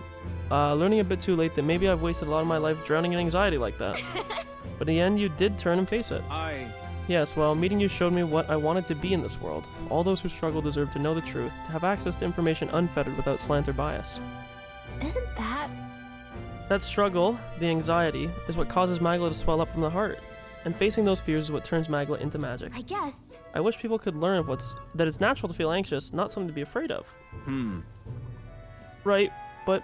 Learning a bit too late that maybe I've wasted a lot of my life drowning in anxiety like that. But in the end, you did turn and face it. Yes, well, meeting you showed me what I wanted to be in this world. All those who struggle deserve to know the truth, to have access to information unfettered without slant or bias. Isn't that... That struggle, the anxiety, is what causes Magla to swell up from the heart. And facing those fears is what turns Magla into magic. I guess. I wish people could learn of that it's natural to feel anxious, not something to be afraid of. Right, but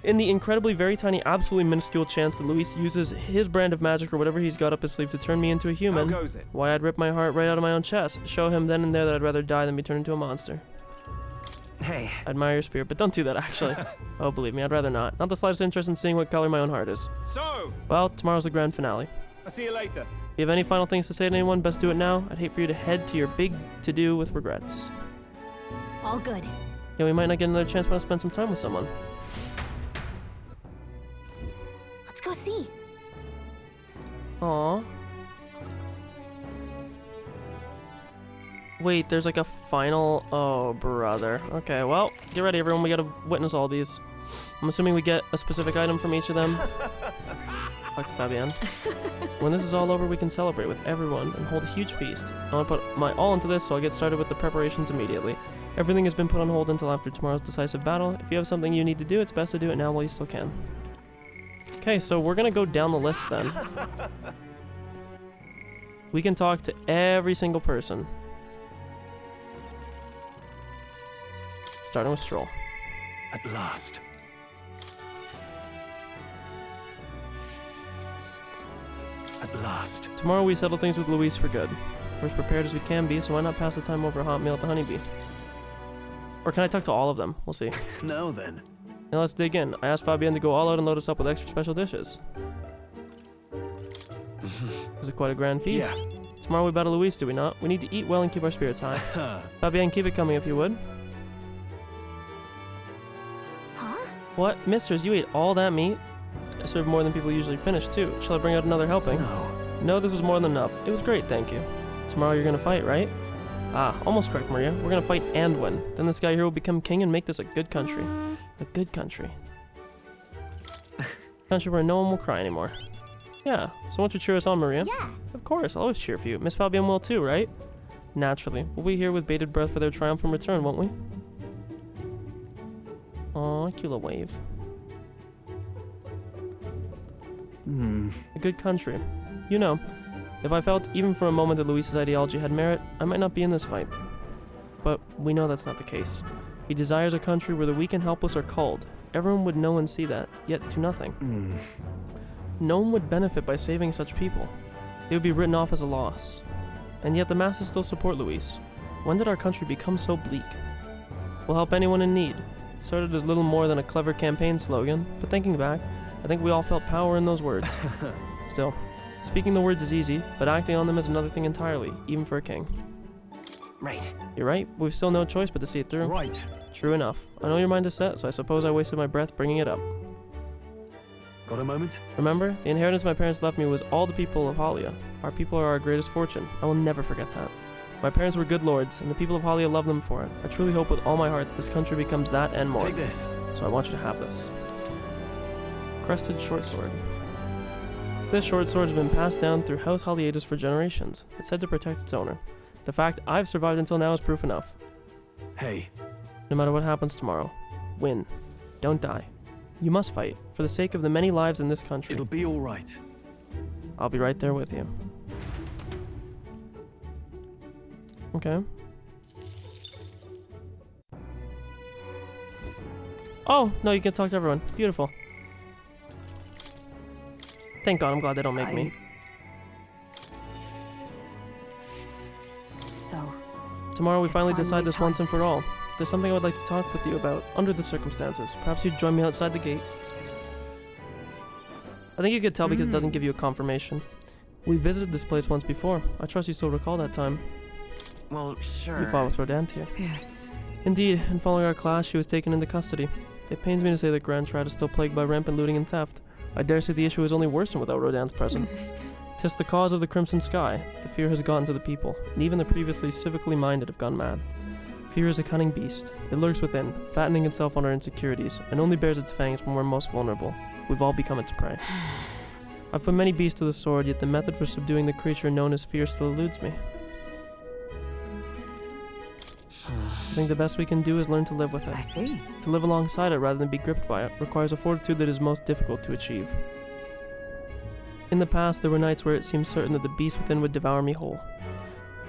in the incredibly very tiny, absolutely minuscule chance that Luis uses his brand of magic or whatever he's got up his sleeve to turn me into a human, How goes it? why I'd rip my heart right out of my own chest, show him then and there that I'd rather die than be turned into a monster. Hey. I admire your spirit, but don't do that actually. Oh, believe me, I'd rather not. Not the slightest interest in seeing what color my own heart is. So, Well, tomorrow's the grand finale. I'll see you later. If you have any final things to say to anyone, best do it now. I'd hate for you to head to your big to-do with regrets. All good. Yeah, we might not get another chance to spend some time with someone. Let's go see. Aww. Wait, there's like a final... Oh, brother. Okay, well, get ready everyone. We gotta witness all these. I'm assuming we get a specific item from each of them. Talk to Fabienne. When this is all over, we can celebrate with everyone and hold a huge feast. I want to put my all into this, so I'll get started with the preparations immediately. Everything has been put on hold until after tomorrow's decisive battle. If you have something you need to do, it's best to do it now while you still can. Okay, so we're gonna go down the list then. We can talk to every single person. Starting with Stroll. At last. At last. Tomorrow we settle things with Luis for good. We're as prepared as we can be, so why not pass the time over a hot meal at the Honeybee? Or can I talk to all of them? We'll see. Now then. Now let's dig in. I asked Fabienne to go all out and load us up with extra special dishes. This is quite a grand feast. Yeah. Tomorrow we battle Luis, do we not? We need to eat well and keep our spirits high. Fabienne, keep it coming if you would. Huh? What? Mistress, you ate all that meat? I served more than people usually finish, too. Shall I bring out another helping? No, this was more than enough. It was great, thank you. Tomorrow you're gonna fight, right? Ah, almost correct, Maria. We're gonna fight and win. Then this guy here will become king and make this a good country. A good country. Country where no one will cry anymore. Yeah, so won't you cheer us on, Maria? Yeah. Of course, I'll always cheer for you. Miss Fabienne will too, right? Naturally. We'll be here with bated breath for their triumphant return, won't we? Aw, cute little wave. A good country. You know, if I felt even for a moment that Luis's ideology had merit, I might not be in this fight. But we know that's not the case. He desires a country where the weak and helpless are culled. Everyone would know and see that, yet do nothing. No one would benefit by saving such people. They would be written off as a loss. And yet the masses still support Luis. When did our country become so bleak? We'll help anyone in need. Started as little more than a clever campaign slogan, but thinking back, I think we all felt power in those words. Still, speaking the words is easy, but acting on them is another thing entirely, even for a king. Right. You're right, we've still no choice but to see it through. Right. True enough. I know your mind is set, so I suppose I wasted my breath bringing it up. Got a moment? Remember, the inheritance my parents left me was all the people of Halia. Our people are our greatest fortune. I will never forget that. My parents were good lords, and the people of Halia love them for it. I truly hope with all my heart this country becomes that and more. Take this. So I want you to have this. Crested short sword. This short sword has been passed down through House Haliatus for generations. It's said to protect its owner. The fact I've survived until now is proof enough. Hey. No matter what happens tomorrow, win. Don't die. You must fight, for the sake of the many lives in this country. It'll be all right. I'll be right there with you. Okay. Oh, no, you can talk to everyone. Beautiful. Thank God, I'm glad they don't make me. So, tomorrow we finally decide finally this once and for all. There's something I would like to talk with you about, under the circumstances. Perhaps you'd join me outside the gate. I think you could tell because it doesn't give you a confirmation. We visited this place once before. I trust you still recall that time. Well, sure. You fought with Rodantia. Yes. Indeed, and following our clash, she was taken into custody. It pains me to say that Grand Strat is still plagued by rampant looting and theft. I dare say the issue is only worsened without Rodan's presence. 'Tis the cause of the Crimson Sky. The fear has gotten to the people, and even the previously civically minded have gone mad. Fear is a cunning beast. It lurks within, fattening itself on our insecurities, and only bears its fangs when we're most vulnerable. We've all become its prey. I've put many beasts to the sword, yet the method for subduing the creature known as fear still eludes me. I think the best we can do is learn to live with it. I see. To live alongside it rather than be gripped by it requires a fortitude that is most difficult to achieve. In the past, there were nights where it seemed certain that the beast within would devour me whole.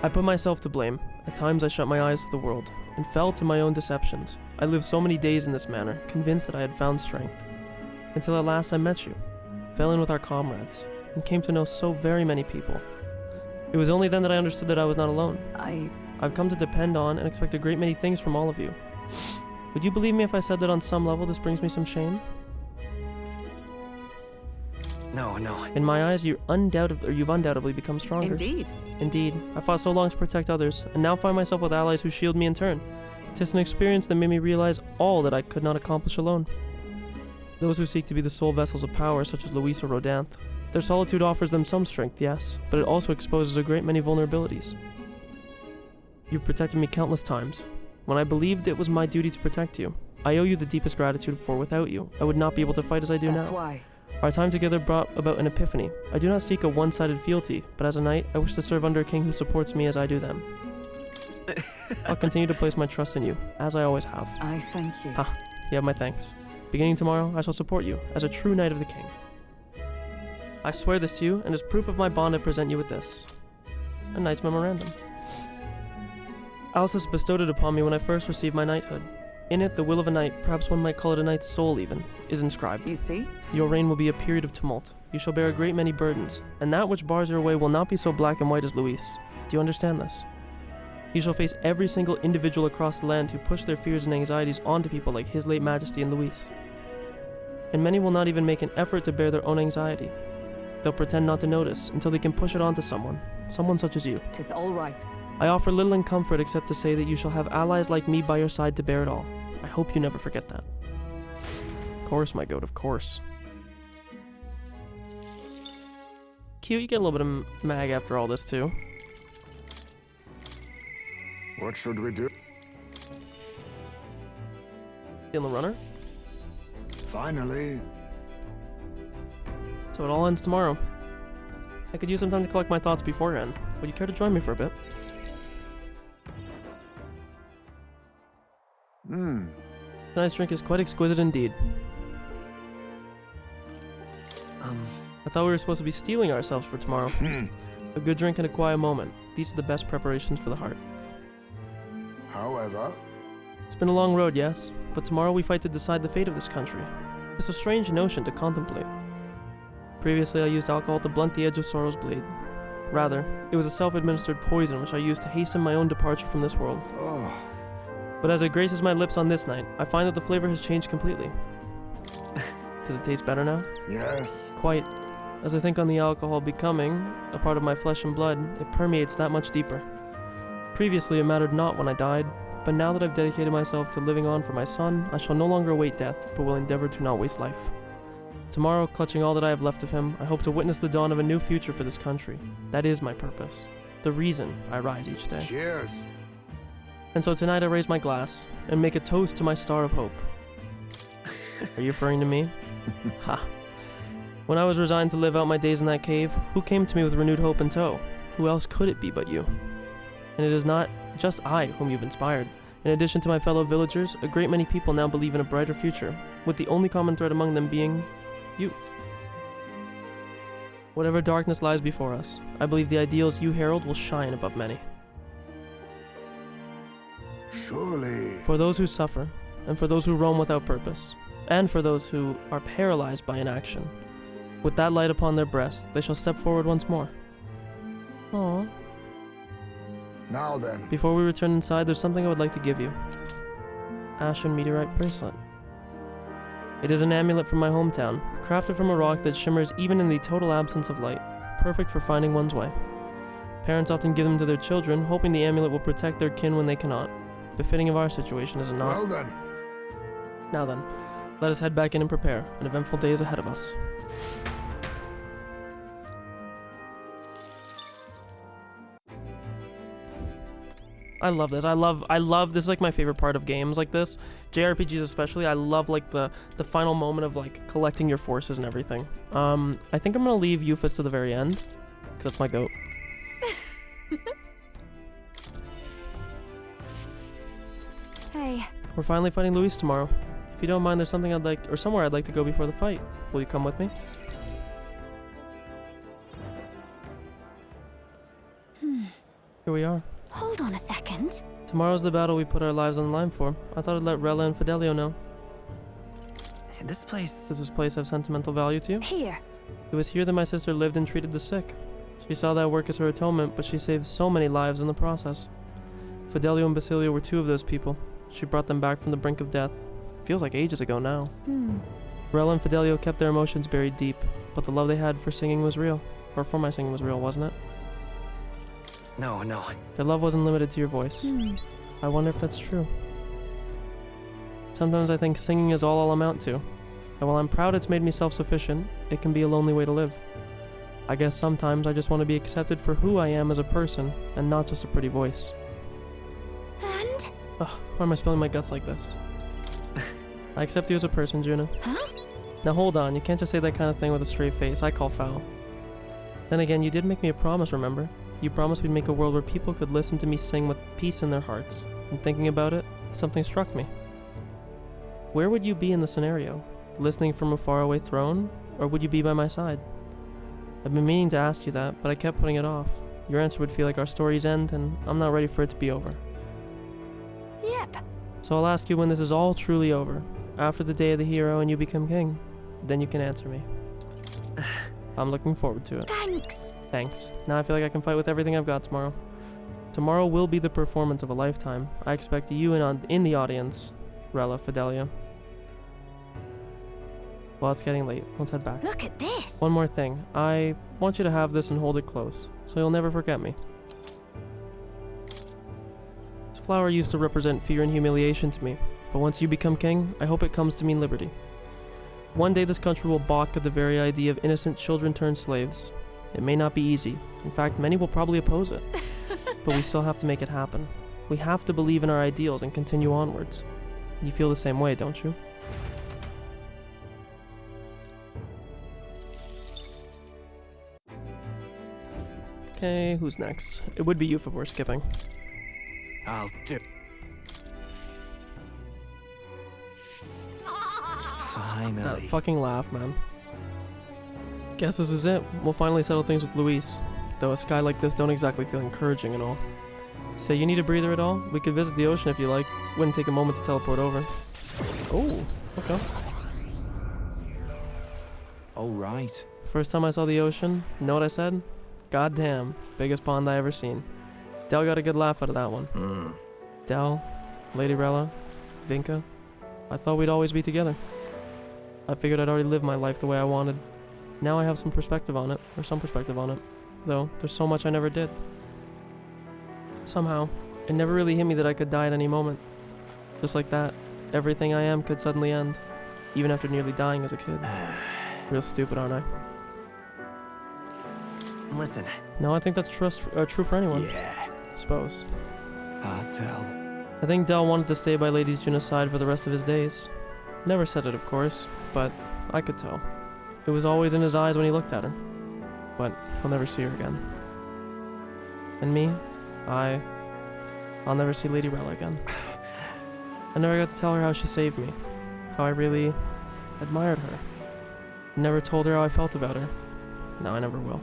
I put myself to blame. At times I shut my eyes to the world, and fell to my own deceptions. I lived so many days in this manner, convinced that I had found strength. Until at last I met you, fell in with our comrades, and came to know so very many people. It was only then that I understood that I was not alone. I've come to depend on and expect a great many things from all of you. Would you believe me if I said that on some level this brings me some shame? No. In my eyes, you've undoubtedly become stronger. Indeed. I fought so long to protect others, and now find myself with allies who shield me in turn. 'Tis an experience that made me realize all that I could not accomplish alone. Those who seek to be the sole vessels of power, such as Luis or Rodanth, their solitude offers them some strength, yes, but it also exposes a great many vulnerabilities. You've protected me countless times. When I believed it was my duty to protect you, I owe you the deepest gratitude, for without you, I would not be able to fight as I do now. That's why. Our time together brought about an epiphany. I do not seek a one-sided fealty, but as a knight, I wish to serve under a king who supports me as I do them. I'll continue to place my trust in you, as I always have. I thank you. You have my thanks. Beginning tomorrow, I shall support you, as a true knight of the king. I swear this to you, and as proof of my bond I present you with this. A knight's memorandum. Alsus bestowed it upon me when I first received my knighthood. In it, the will of a knight, perhaps one might call it a knight's soul even, is inscribed. You see? Your reign will be a period of tumult. You shall bear a great many burdens, and that which bars your way will not be so black and white as Luis. Do you understand this? You shall face every single individual across the land who push their fears and anxieties onto people like His late Majesty and Luis. And many will not even make an effort to bear their own anxiety. They'll pretend not to notice until they can push it onto someone such as you. 'Tis all right. I offer little in comfort except to say that you shall have allies like me by your side to bear it all. I hope you never forget that. Of course, my goat, of course. Cute, you get a little bit of mag after all this, too. What should we do? In the runner? Finally. So it all ends tomorrow. I could use some time to collect my thoughts beforehand. Would you care to join me for a bit? Tonight's drink is quite exquisite indeed. A thought we were supposed to be steeling ourselves for tomorrow. A good drink and a quiet moment. These are the best preparations for the heart. However, it's been a long road, yes, but tomorrow we fight to decide the fate of this country. It's a strange notion to contemplate. Previously, I used alcohol to blunt the edge of sorrow's blade. Rather, it was a self-administered poison which I used to hasten my own departure from this world. But as it graces my lips on this night, I find that the flavor has changed completely. Does it taste better now? Yes. Quite. As I think on the alcohol becoming a part of my flesh and blood, it permeates that much deeper. Previously, it mattered not when I died, but now that I've dedicated myself to living on for my son, I shall no longer await death, but will endeavor to not waste life. Tomorrow, clutching all that I have left of him, I hope to witness the dawn of a new future for this country. That is my purpose. The reason I rise each day. Cheers. And so tonight I raise my glass and make a toast to my star of hope. Are you referring to me? Ha. When I was resigned to live out my days in that cave, who came to me with renewed hope in tow? Who else could it be but you? And it is not just I whom you've inspired. In addition to my fellow villagers, a great many people now believe in a brighter future, with the only common thread among them being you. Whatever darkness lies before us, I believe the ideals you herald will shine above many. Surely. For those who suffer, and for those who roam without purpose, and for those who are paralyzed by inaction, with that light upon their breast, they shall step forward once more. Aww. Now then. Before we return inside, there's something I would like to give you. Ashen meteorite bracelet. It is an amulet from my hometown, crafted from a rock that shimmers even in the total absence of light, perfect for finding one's way. Parents often give them to their children, hoping the amulet will protect their kin when they cannot. Befitting of our situation, is it not? Well then. Now then, let us head back in and prepare. An eventful day is ahead of us. I love this. I love this is like my favorite part of games like this. JRPGs especially. I love like the final moment of like collecting your forces and everything. I think I'm gonna leave Euphis to the very end, because that's my goat. Hey. We're finally fighting Luis tomorrow. If you don't mind, there's something somewhere I'd like to go before the fight. Will you come with me? Here we are. Hold on a second. Tomorrow's the battle we put our lives on the line for. I thought I'd let Rella and Fidelio know. This place... Does this place have sentimental value to you? Here. It was here that my sister lived and treated the sick. She saw that work as her atonement, but she saved so many lives in the process. Fidelio and Basilio were two of those people. She brought them back from the brink of death. Feels like ages ago now. Rella and Fidelio kept their emotions buried deep, but the love they had for singing was real. Or for my singing was real, wasn't it? No. Their love wasn't limited to your voice. I wonder if that's true. Sometimes I think singing is all I'll amount to. And while I'm proud it's made me self-sufficient, it can be a lonely way to live. I guess sometimes I just want to be accepted for who I am as a person, and not just a pretty voice. And? Ugh, why am I spilling my guts like this? I accept you as a person, Juna. Huh? Now hold on, you can't just say that kind of thing with a straight face. I call foul. Then again, you did make me a promise, remember? You promised we'd make a world where people could listen to me sing with peace in their hearts. And thinking about it, something struck me. Where would you be in the scenario? Listening from a faraway throne? Or would you be by my side? I've been meaning to ask you that, but I kept putting it off. Your answer would feel like our story's end, and I'm not ready for it to be over. Yep. So I'll ask you when this is all truly over. After the day of the hero and you become king. Then you can answer me. I'm looking forward to it. Thanks. Now I feel like I can fight with everything I've got tomorrow. Tomorrow will be the performance of a lifetime. I expect you in the audience, Rella, Fidelio. Well, it's getting late. Let's head back. Look at this. One more thing. I want you to have this and hold it close, so you'll never forget me. This flower used to represent fear and humiliation to me, but once you become king, I hope it comes to mean liberty. One day this country will balk at the very idea of innocent children turned slaves. It may not be easy. In fact, many will probably oppose it. But we still have to make it happen. We have to believe in our ideals and continue onwards. You feel the same way, don't you? Okay, who's next? It would be you if we're skipping. I'll do. Finally. That fucking laugh, man. Guess this is it. We'll finally settle things with Luis. Though a sky like this don't exactly feel encouraging and all. Say, you need a breather at all? We could visit the ocean if you like. Wouldn't take a moment to teleport over. Oh, okay. Oh, right. First time I saw the ocean, know what I said? God damn, biggest pond I ever seen. Del got a good laugh out of that one. Del, Lady Rella, Vinka, I thought we'd always be together. I figured I'd already lived my life the way I wanted. Now I have some perspective on it, though there's so much I never did. Somehow, it never really hit me that I could die at any moment. Just like that, everything I am could suddenly end, even after nearly dying as a kid. Real stupid, aren't I? Listen. No, I think that's true for anyone. Yeah. Suppose. Del. I think Del wanted to stay by Lady Juna's side for the rest of his days. Never said it, of course, but I could tell. It was always in his eyes when he looked at her. But he'll never see her again. And me, I'll never see Lady Rella again. I never got to tell her how she saved me, how I really admired her. Never told her how I felt about her. Now I never will.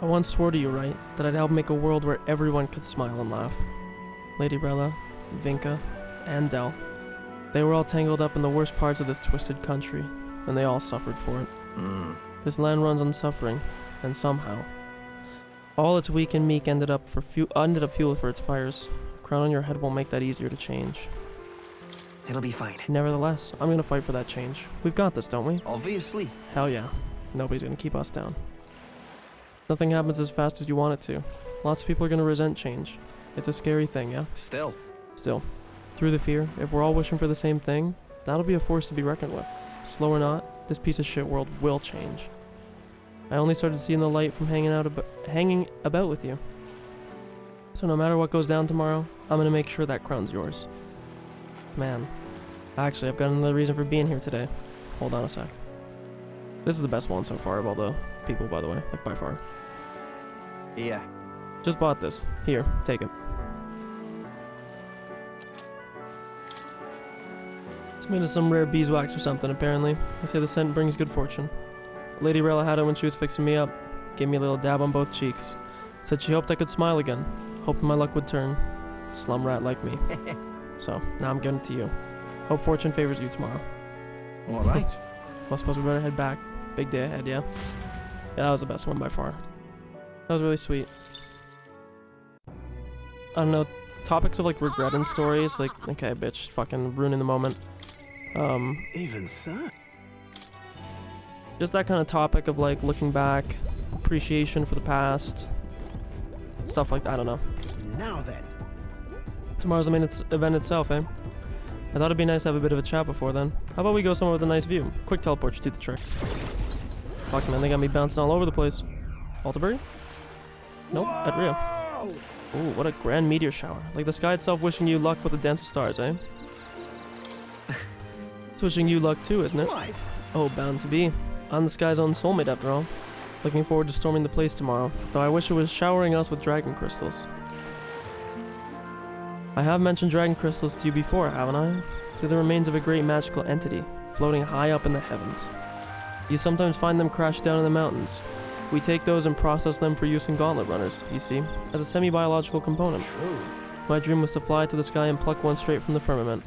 I once swore to you, right, that I'd help make a world where everyone could smile and laugh. Lady Rella, Vinka, and Del. They were all tangled up in the worst parts of this twisted country, and they all suffered for it. This land runs on suffering, and somehow, all its weak and meek ended up fuel for its fires. A crown on your head won't make that easier to change. It'll be fine. Nevertheless, I'm gonna fight for that change. We've got this, don't we? Obviously. Hell yeah. Nobody's gonna keep us down. Nothing happens as fast as you want it to. Lots of people are gonna resent change. It's a scary thing, yeah? Still. Through the fear, if we're all wishing for the same thing, that'll be a force to be reckoned with. Slow or not, this piece of shit world will change. I only started seeing the light from hanging about with you. So no matter what goes down tomorrow, I'm gonna make sure that crown's yours. Man. Actually, I've got another reason for being here today. Hold on a sec. This is the best one so far of all the people, by the way, like by far. Yeah. Just bought this. Here, take it. It's made of some rare beeswax or something, apparently. They say the scent brings good fortune. Lady Rella had it when she was fixing me up. Gave me a little dab on both cheeks. Said she hoped I could smile again. Hoping my luck would turn. Slum rat like me. So, now I'm giving it to you. Hope fortune favors you tomorrow. Alright. Well, suppose we better head back. Big day ahead, yeah? Yeah, that was the best one by far. That was really sweet. I don't know, topics of like regret and stories, like, okay, bitch, fucking ruining the moment. Even so. Just that kind of topic of like looking back, appreciation for the past, stuff like that, I don't know. Now then. Tomorrow's the main event itself, eh? I thought it'd be nice to have a bit of a chat before then. How about we go somewhere with a nice view? Quick teleport should do the trick. Fuck man, they got me bouncing all over the place. Altabury? Nope, at Rio. Ooh, what a grand meteor shower. Like the sky itself wishing you luck with a dance of stars, eh? It's wishing you luck too, isn't it? Oh, bound to be. I'm the sky's own soulmate after all. Looking forward to storming the place tomorrow, though I wish it was showering us with dragon crystals. I have mentioned dragon crystals to you before, haven't I? They're the remains of a great magical entity, floating high up in the heavens. You sometimes find them crashed down in the mountains. We take those and process them for use in gauntlet runners, you see, as a semi-biological component. True. My dream was to fly to the sky and pluck one straight from the firmament.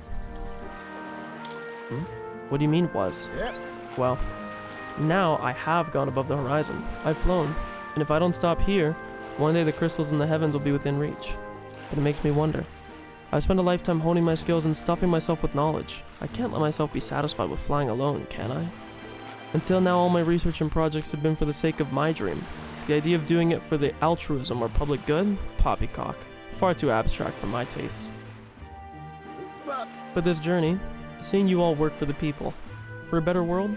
What do you mean, was? Yep. Well, now I have gone above the horizon. I've flown. And if I don't stop here, one day the crystals in the heavens will be within reach. But it makes me wonder. I've spent a lifetime honing my skills and stuffing myself with knowledge. I can't let myself be satisfied with flying alone, can I? Until now, all my research and projects have been for the sake of my dream. The idea of doing it for the altruism or public good? Poppycock. Far too abstract for my tastes. But this journey, seeing you all work for the people, for a better world,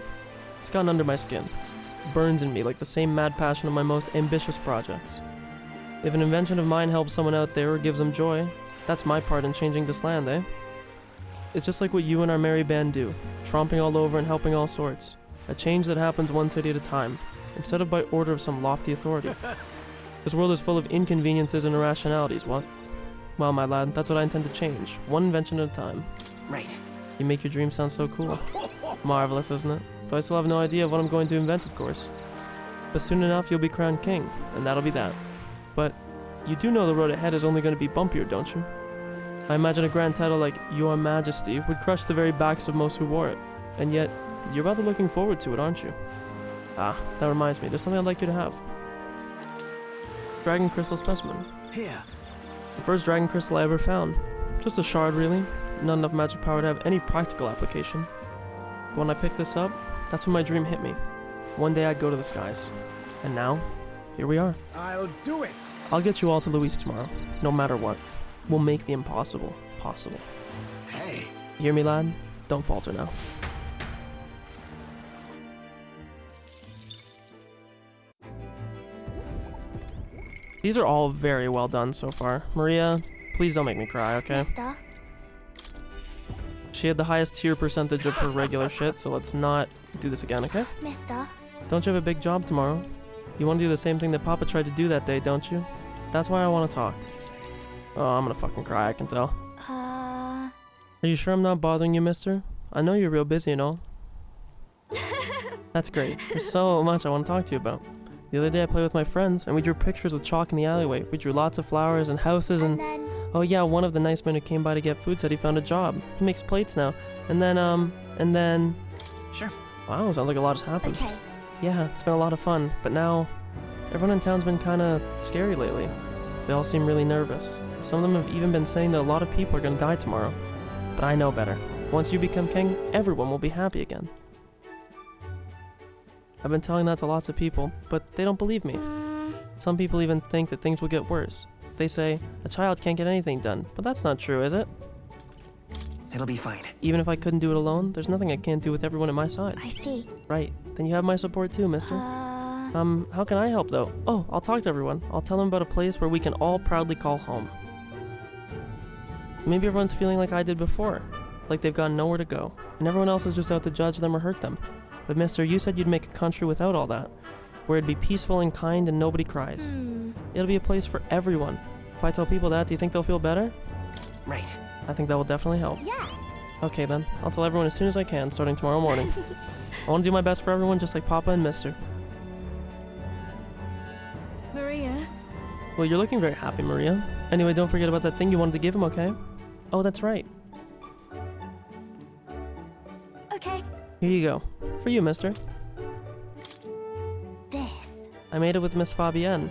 it's gotten under my skin. Burns in me like the same mad passion of my most ambitious projects. If an invention of mine helps someone out there or gives them joy, that's my part in changing this land, eh? It's just like what you and our merry band do, tromping all over and helping all sorts. A change that happens one city at a time, instead of by order of some lofty authority. This world is full of inconveniences and irrationalities, what? Well, my lad, that's what I intend to change, one invention at a time. Right. You make your dream sound so cool. Marvelous, isn't it? though I still have no idea of what I'm going to invent, of course. But soon enough, you'll be crowned king, and that'll be that. But you do know the road ahead is only going to be bumpier, don't you? I imagine a grand title like Your Majesty would crush the very backs of most who wore it. And yet, you're rather looking forward to it, aren't you? Ah, that reminds me, there's something I'd like you to have. Dragon crystal specimen. Here. The first dragon crystal I ever found. Just a shard, really. Not enough magic power to have any practical application. But when I picked this up, that's when my dream hit me. One day I'd go to the skies. And now, here we are. I'll do it. I'll get you all to Luis tomorrow, no matter what. We'll make the impossible possible. Hey. You hear me, lad? Don't falter now. These are all very well done so far. Maria, please don't make me cry, okay? Mister? She had the highest tier percentage of her regular shit, so let's not do this again, okay? Mister? Don't you have a big job tomorrow? You want to do the same thing that Papa tried to do that day, don't you? That's why I want to talk. Oh, I'm gonna fucking cry, I can tell. Are you sure I'm not bothering you, mister? I know you're real busy and all. That's great. There's so much I want to talk to you about. The other day I played with my friends, and we drew pictures with chalk in the alleyway. We drew lots of flowers and houses and oh yeah, one of the nice men who came by to get food said he found a job. He makes plates now. And then... Sure. Wow, sounds like a lot has happened. Okay. Yeah, it's been a lot of fun, but now... Everyone in town's been kinda scary lately. They all seem really nervous. Some of them have even been saying that a lot of people are gonna die tomorrow. But I know better. Once you become king, everyone will be happy again. I've been telling that to lots of people, but they don't believe me. Some people even think that things will get worse. They say, a child can't get anything done, but that's not true, is it? It'll be fine. Even if I couldn't do it alone, there's nothing I can't do with everyone at my side. I see. Right, then you have my support too, mister. How can I help though? Oh, I'll talk to everyone. I'll tell them about a place where we can all proudly call home. Maybe everyone's feeling like I did before, like they've got nowhere to go, and everyone else is just out to judge them or hurt them. But mister, you said you'd make a country without all that, where it'd be peaceful and kind and nobody cries. It'll be a place for everyone. If I tell people that, do you think they'll feel better? Right. I think that will definitely help. Yeah. Okay then, I'll tell everyone as soon as I can, starting tomorrow morning. I want to do my best for everyone, just like Papa and Mister. Maria? Well, you're looking very happy, Maria. Anyway, don't forget about that thing you wanted to give him, okay? Oh, that's right. Okay. Here you go. For you, mister. This. I made it with Miss Fabienne.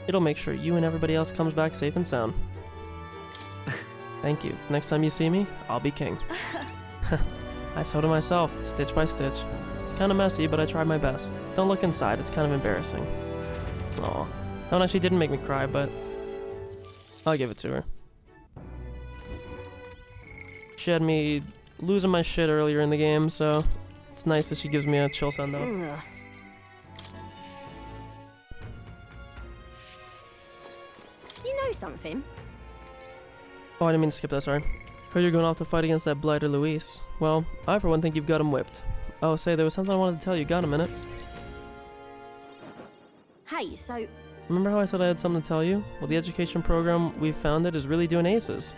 It'll make sure you and everybody else comes back safe and sound. Thank you. Next time you see me, I'll be king. I sewed it myself, stitch by stitch. It's kind of messy, but I tried my best. Don't look inside, it's kind of embarrassing. Aw. That one actually didn't make me cry, but I'll give it to her. She had me losing my shit earlier in the game, so it's nice that she gives me a chill send-off. You know something? Oh, I didn't mean to skip that, sorry. Heard you're going off to fight against that blighter Luis. Well, I for one think you've got him whipped. Oh, say, there was something I wanted to tell you. Got a minute? Hey, so... Remember how I said I had something to tell you? Well, the education program we've founded is really doing aces.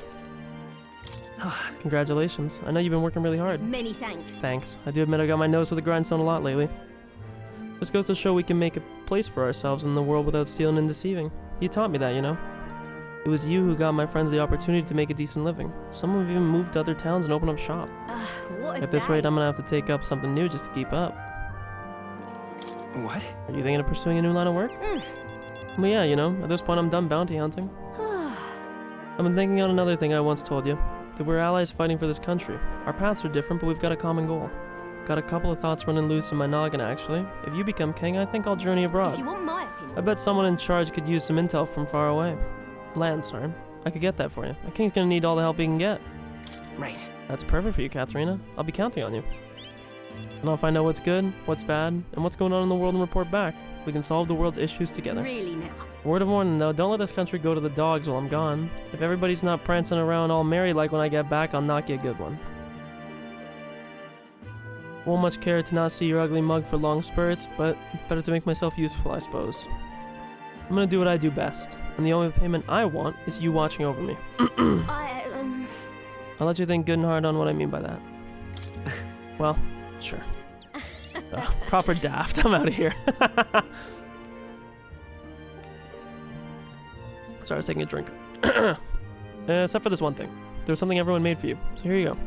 Congratulations. I know you've been working really hard. Many thanks. Thanks. I do admit I got my nose to the grindstone a lot lately. This goes to show we can make a place for ourselves in the world without stealing and deceiving. You taught me that, you know? It was you who got my friends the opportunity to make a decent living. Some have even moved to other towns and opened up shop. What a At this day. rate, I'm gonna have to take up something new just to keep up. What? Are you thinking of pursuing a new line of work? Well, yeah, you know, at this point I'm done bounty hunting. I've been thinking on another thing I once told you. That we're allies fighting for this country. Our paths are different, but we've got a common goal. Got a couple of thoughts running loose in my noggin, actually. If you become king, I think I'll journey abroad. If you want my opinion... I bet someone in charge could use some intel from far away. Land, sorry. I could get that for you. A king's gonna need all the help he can get. Right. That's perfect for you, Katharina. I'll be counting on you. And I'll find out what's good, what's bad, and what's going on in the world and report back. We can solve the world's issues together. Really now? Word of warning though, don't let this country go to the dogs while I'm gone. If everybody's not prancing around all merry like when I get back, I'll knock you a good one. Won't much care to not see your ugly mug for long spurts, but better to make myself useful, I suppose. I'm gonna do what I do best, and the only payment I want is you watching over me. I'll let you think good and hard on what I mean by that. Well, sure. Proper daft. I'm out of here. Sorry, I was taking a drink. Except for this one thing. There was something everyone made for you. So here you go.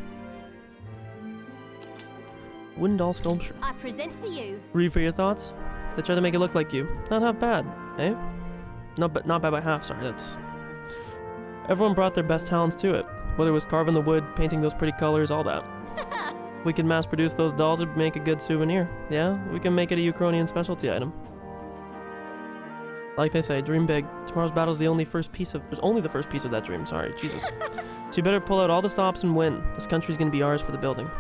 Wooden doll sculpture. I present to you. Read for your thoughts. They tried to make it look like you. Not half bad, eh? No, but not bad by half. Sorry, that's. Everyone brought their best talents to it. Whether it was carving the wood, painting those pretty colors, all that. We can mass produce those dolls and make a good souvenir. Yeah, we can make it a Ukrainian specialty item. Like they say, dream big. Tomorrow's battle's the only the first piece of that dream. Sorry, Jesus. So you better pull out all the stops and win. This country's gonna be ours for the building.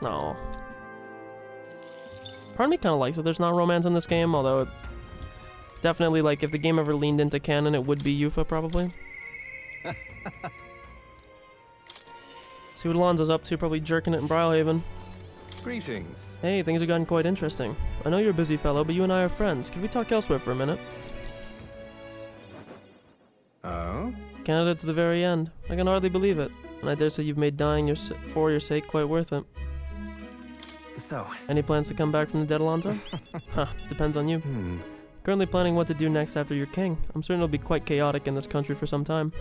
No. Part of me kind of likes that there's not romance in this game, although it definitely, like, if the game ever leaned into canon, it would be Yufa, probably. See what Alonzo's up to, probably jerking it in Brylehaven. Greetings. Hey, things have gotten quite interesting. I know you're a busy fellow, but you and I are friends. Could we talk elsewhere for a minute? Oh? Canada to the very end. I can hardly believe it. And I dare say you've made dying for your sake quite worth it. So... Any plans to come back from the dead, Alonzo? Huh, depends on you. Currently planning what to do next after you're king. I'm certain it'll be quite chaotic in this country for some time.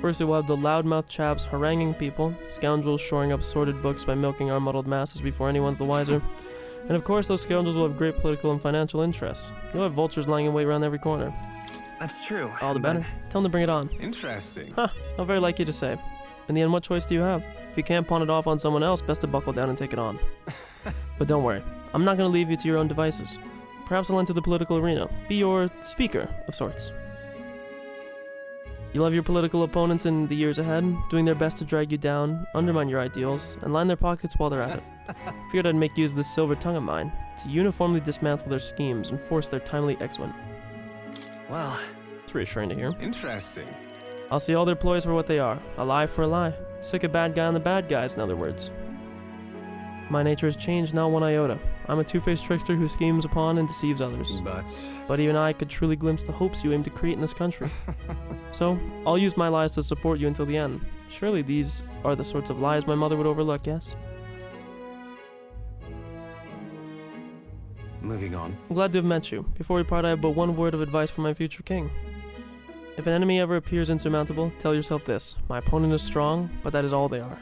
First, we'll have the loudmouth chaps haranguing people, scoundrels shoring up sordid books by milking our muddled masses before anyone's the wiser. And of course, those scoundrels will have great political and financial interests. You'll have vultures lying in wait around every corner. That's true. All the better. Tell them to bring it on. Interesting. Huh, how very like you to say. In the end, what choice do you have? If you can't pawn it off on someone else, best to buckle down and take it on. But don't worry, I'm not going to leave you to your own devices. Perhaps I'll enter the political arena, be your speaker of sorts. You'll have your political opponents in the years ahead, doing their best to drag you down, undermine your ideals, and line their pockets while they're at it. Feared I'd make use of this silver tongue of mine, to uniformly dismantle their schemes and force their timely exit. Well... It's reassuring to hear. Interesting. I'll see all their ploys for what they are, a lie for a lie. Sick a bad guy on the bad guys, in other words. My nature has changed not one iota. I'm a two-faced trickster who schemes upon and deceives others. But even I could truly glimpse the hopes you aim to create in this country. So, I'll use my lies to support you until the end. Surely these are the sorts of lies my mother would overlook, yes? Moving on. I'm glad to have met you. Before we part, I have but one word of advice for my future king. If an enemy ever appears insurmountable, tell yourself this. My opponent is strong, but that is all they are.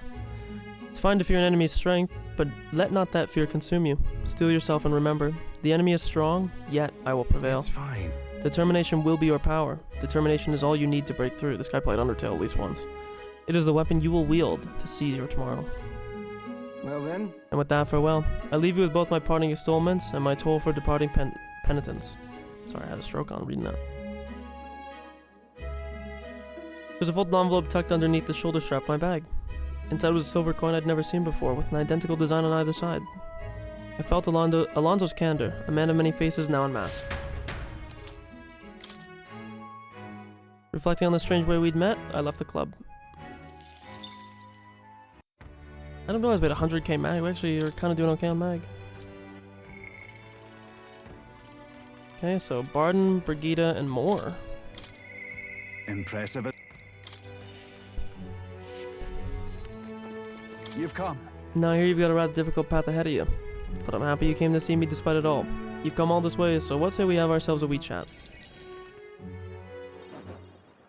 It's fine to fear an enemy's strength, but let not that fear consume you. Steel yourself and remember, the enemy is strong, yet I will prevail. It's fine. Determination will be your power. Determination is all you need to break through. This guy played Undertale at least once. It is the weapon you will wield to seize your tomorrow. Well then. And with that, farewell. I leave you with both my parting installments and my toll for departing penitence. Sorry, I had a stroke on reading that. There's a folded envelope tucked underneath the shoulder strap of my bag. Inside was a silver coin I'd never seen before, with an identical design on either side. I felt Alonzo's candor, a man of many faces now unmasked. Reflecting on the strange way we'd met, I left the club. I didn't realize we had 100k mag. We actually are kind of doing okay on mag. Okay, so Barden, Brigida, and more. Impressive. You've come. Now here you've got a rather difficult path ahead of you. But I'm happy you came to see me despite it all. You've come all this way, so what say we have ourselves a wee chat?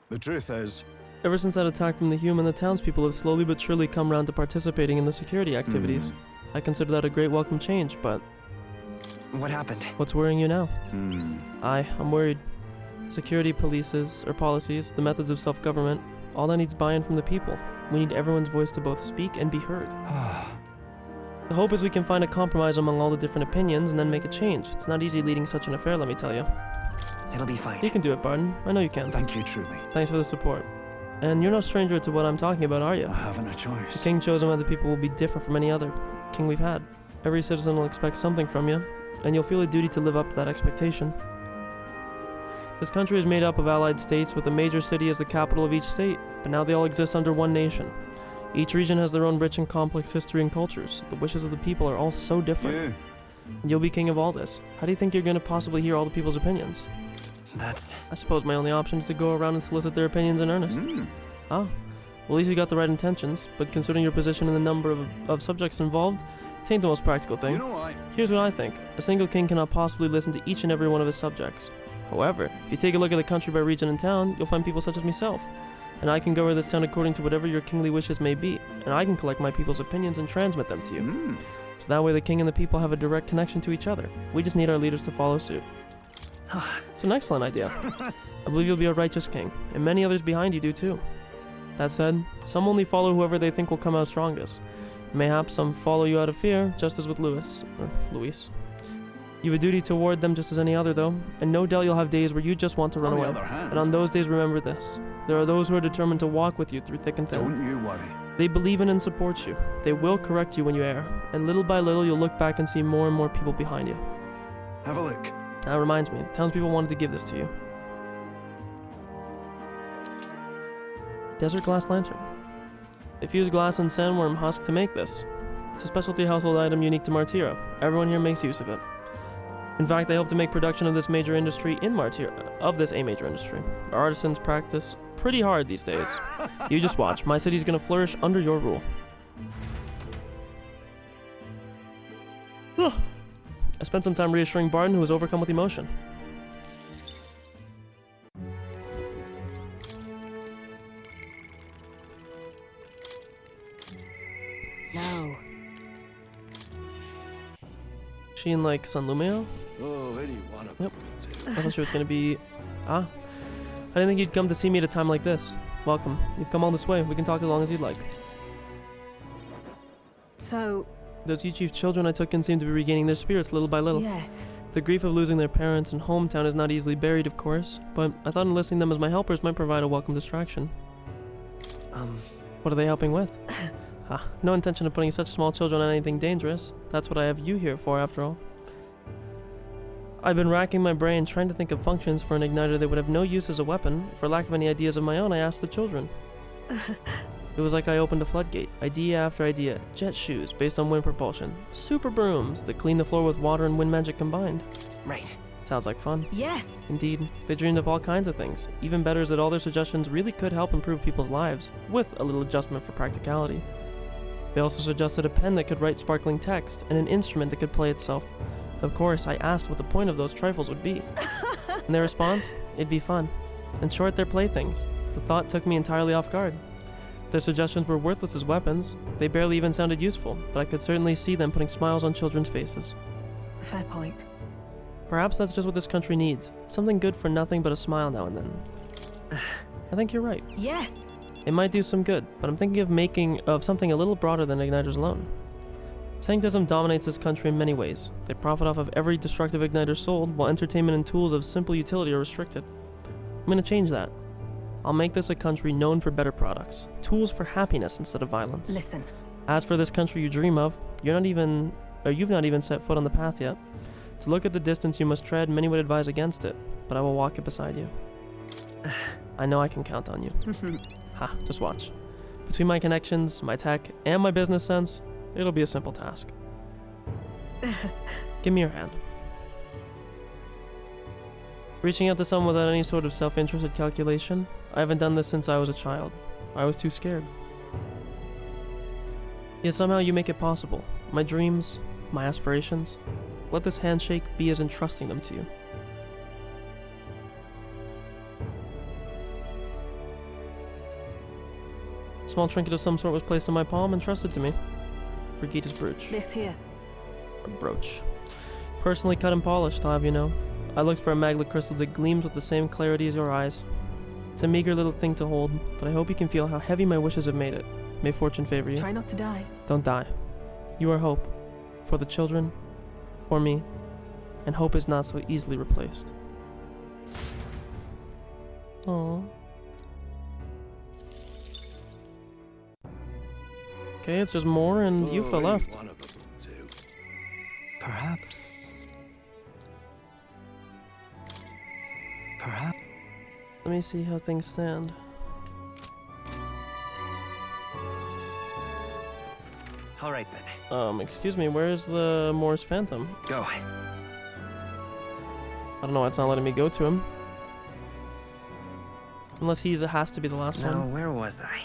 The truth is... Ever since that attack from the human, the townspeople have slowly but surely come round to participating in the security activities. I consider that a great welcome change, but... What happened? What's worrying you now? I'm worried. Security policies, the methods of self-government, all that needs buy-in from the people. We need everyone's voice to both speak and be heard. The hope is we can find a compromise among all the different opinions and then make a change. It's not easy leading such an affair, let me tell you. It'll be fine. You can do it, Barton. I know you can. Thank you, truly. Thanks for the support. And you're no stranger to what I'm talking about, are you? I haven't a choice. The king chosen by the people will be different from any other king we've had. Every citizen will expect something from you, and you'll feel a duty to live up to that expectation. This country is made up of allied states with a major city as the capital of each state, but now they all exist under one nation. Each region has their own rich and complex history and cultures. The wishes of the people are all so different. Yeah. And you'll be king of all this. How do you think you're going to possibly hear all the people's opinions? That's... I suppose my only option is to go around and solicit their opinions in earnest. Ah, Well, at least you got the right intentions, but considering your position and the number of subjects involved, it ain't the most practical thing. Here's what I think. A single king cannot possibly listen to each and every one of his subjects. However, if you take a look at the country by region and town, you'll find people such as myself. And I can govern this town according to whatever your kingly wishes may be, and I can collect my people's opinions and transmit them to you. So that way the king and the people have a direct connection to each other. We just need our leaders to follow suit. It's an excellent idea. I believe you'll be a righteous king, and many others behind you do too. That said, some only follow whoever they think will come out strongest. Mayhaps some follow you out of fear, just as with Luis. You have a duty toward them just as any other, though, and no doubt you'll have days where you just want to run away. And on those days, remember this. There are those who are determined to walk with you through thick and thin. Don't you worry. They believe in and support you. They will correct you when you err, and little by little you'll look back and see more and more people behind you. Have a look. That reminds me, townspeople wanted to give this to you. Desert glass lantern. They fuse glass and sandworm husk to make this. It's a specialty household item unique to Martira. Everyone here makes use of it. In fact, they hope to make production of this major industry in Martira, a major industry. Our artisans practice pretty hard these days. You just watch. My city's gonna flourish under your rule. I spent some time reassuring Barton, who was overcome with emotion. No. She in like San Lumeo? Oh, where do you want to Yep. I thought she was gonna be... I didn't think you'd come to see me at a time like this. Welcome. You've come all this way. We can talk as long as you'd like. So... Those Chief children I took in seem to be regaining their spirits little by little. Yes. The grief of losing their parents and hometown is not easily buried, of course, but I thought enlisting them as my helpers might provide a welcome distraction. What are they helping with? No intention of putting such small children on anything dangerous. That's what I have you here for, after all. I've been racking my brain trying to think of functions for an igniter that would have no use as a weapon. For lack of any ideas of my own, I asked the children. It was like I opened a floodgate. Idea after idea. Jet shoes based on wind propulsion. Super brooms that clean the floor with water and wind magic combined. Right. Sounds like fun. Yes. Indeed. They dreamed up all kinds of things. Even better is that all their suggestions really could help improve people's lives, with a little adjustment for practicality. They also suggested a pen that could write sparkling text, and an instrument that could play itself. Of course, I asked what the point of those trifles would be. And their response? It'd be fun. In short, they're playthings. The thought took me entirely off guard. Their suggestions were worthless as weapons. They barely even sounded useful, but I could certainly see them putting smiles on children's faces. Fair point. Perhaps that's just what this country needs. Something good for nothing but a smile now and then. I think you're right. Yes. It might do some good, but I'm thinking of something a little broader than igniters alone. Sanctism dominates this country in many ways. They profit off of every destructive igniter sold, while entertainment and tools of simple utility are restricted. I'm gonna change that. I'll make this a country known for better products. Tools for happiness instead of violence. Listen. As for this country you dream of, you've not even set foot on the path yet. To look at the distance you must tread, many would advise against it, but I will walk it beside you. I know I can count on you. Just watch. Between my connections, my tech, and my business sense, it'll be a simple task. Give me your hand. Reaching out to someone without any sort of self-interested calculation, I haven't done this since I was a child. I was too scared. Yet somehow you make it possible. My dreams, my aspirations. Let this handshake be as entrusting them to you. A small trinket of some sort was placed in my palm and trusted to me. Brigitte's brooch. This here. A brooch. Personally cut and polished, I'll have you know. I looked for a maglet crystal that gleams with the same clarity as your eyes. It's a meager little thing to hold, but I hope you can feel how heavy my wishes have made it. May fortune favor you. Try not to die. Don't die. You are hope. For the children, for me, and hope is not so easily replaced. Aww. Okay, it's just more and Yufa left. Perhaps. Let me see how things stand. All right then. Excuse me, where's the Morse Phantom? Go. I don't know why it's not letting me go to him. Unless has to be the last one. Where was I?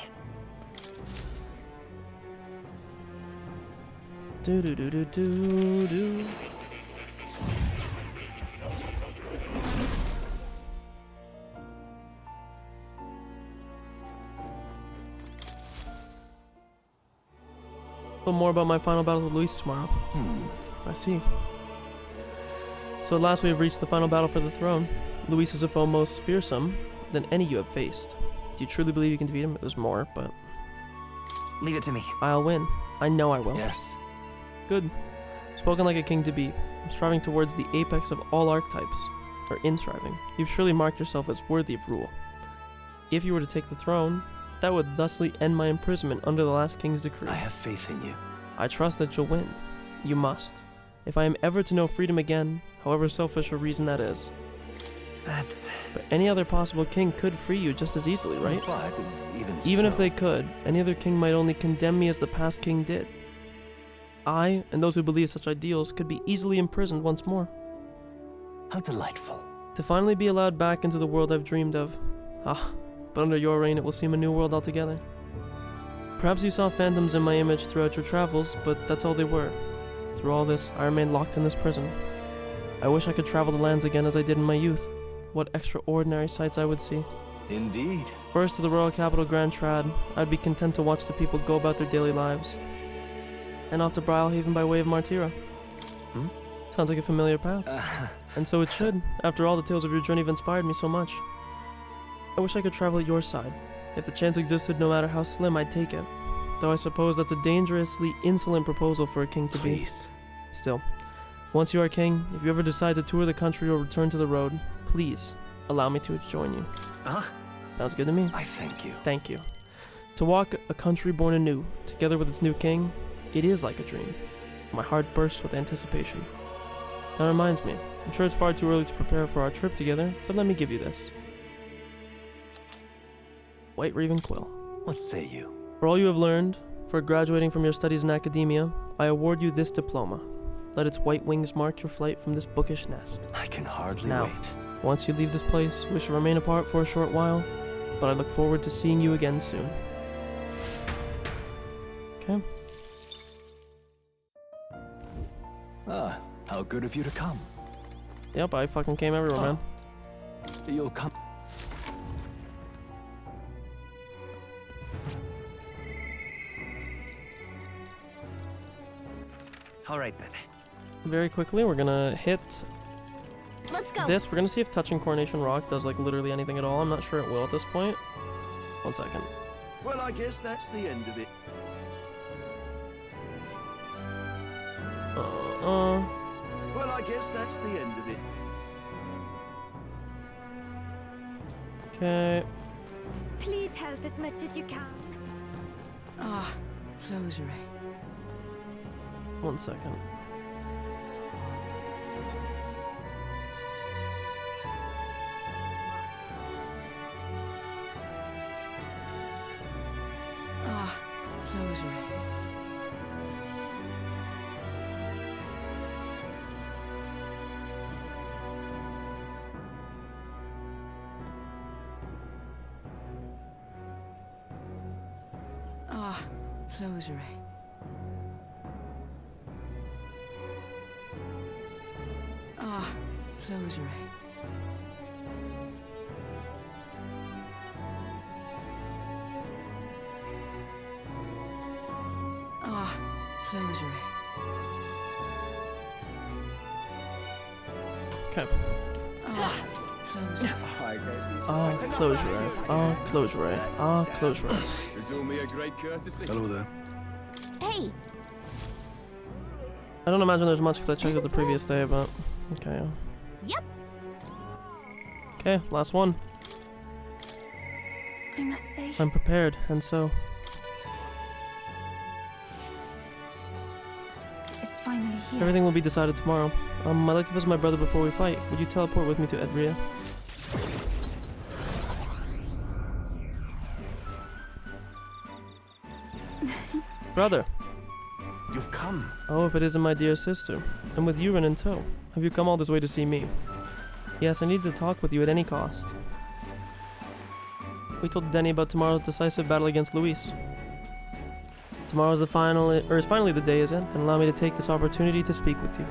Do do do do do do. But more about my final battle with Luis tomorrow. I see. So at last we have reached the final battle for the throne. Luis is a foe most fearsome than any you have faced. Do you truly believe you can defeat him? It was more, but... Leave it to me. I'll win. I know I will. Yes. Good. Spoken like a king to be. I'm striving towards the apex of all archetypes. Or in striving. You've surely marked yourself as worthy of rule. If you were to take the throne, that would thusly end my imprisonment under the last king's decree. I have faith in you. I trust that you'll win. You must. If I am ever to know freedom again, however selfish a reason that is. But any other possible king could free you just as easily, right? But even if they could, any other king might only condemn me as the past king did. I, and those who believe such ideals, could be easily imprisoned once more. How delightful. To finally be allowed back into the world I've dreamed of. Ah, but under your reign it will seem a new world altogether. Perhaps you saw phantoms in my image throughout your travels, but that's all they were. Through all this, I remained locked in this prison. I wish I could travel the lands again as I did in my youth. What extraordinary sights I would see. Indeed. First to the royal capital Grand Trad, I'd be content to watch the people go about their daily lives. And off to Brylehaven by way of Martira. Sounds like a familiar path. And so it should. After all, the tales of your journey have inspired me so much. I wish I could travel at your side. If the chance existed, no matter how slim, I'd take it. Though I suppose that's a dangerously insolent proposal for a king to be. Still, once you are king, if you ever decide to tour the country or return to the road, please allow me to join you. Sounds good to me. I thank you. Thank you. To walk a country born anew, together with its new king, it is like a dream. My heart bursts with anticipation. That reminds me, I'm sure it's far too early to prepare for our trip together, but let me give you this. White Raven Quill. What say you? For all you have learned, for graduating from your studies in academia, I award you this diploma. Let its white wings mark your flight from this bookish nest. I can hardly now, wait. Once you leave this place, we shall remain apart for a short while, but I look forward to seeing you again soon. Okay. Ah, how good of you to come. Yep, I fucking came everywhere, man. You'll come. All right then. Very quickly, we're gonna hit Let's go. this. We're gonna see if touching Coronation Rock does like literally anything at all. I'm not sure it will at this point. 1 second. Well, I guess that's the end of it. Well, I guess that's the end of it. Okay. Please help as much as you can. Ah, closure. 1 second. Ah, closure. Ah, closure. Ah, closure. Ah, closure. Okay. Ah, closure. Closure. It's only a great courtesy. Hello there. Hey, I don't imagine there's much because I checked it the previous day, but okay. Yep. Okay, last one. I must say, I'm prepared, and so it's finally here. everything will be decided tomorrow. I'd like to visit my brother before we fight. Would you teleport with me to Edria? Brother. You've come. Oh, if it isn't my dear sister. And with Yuren in tow. Have you come all this way to see me? Yes, I need to talk with you at any cost. We told Denny about tomorrow's decisive battle against Luis. Tomorrow is finally the day, isn't it? And allow me to take this opportunity to speak with you.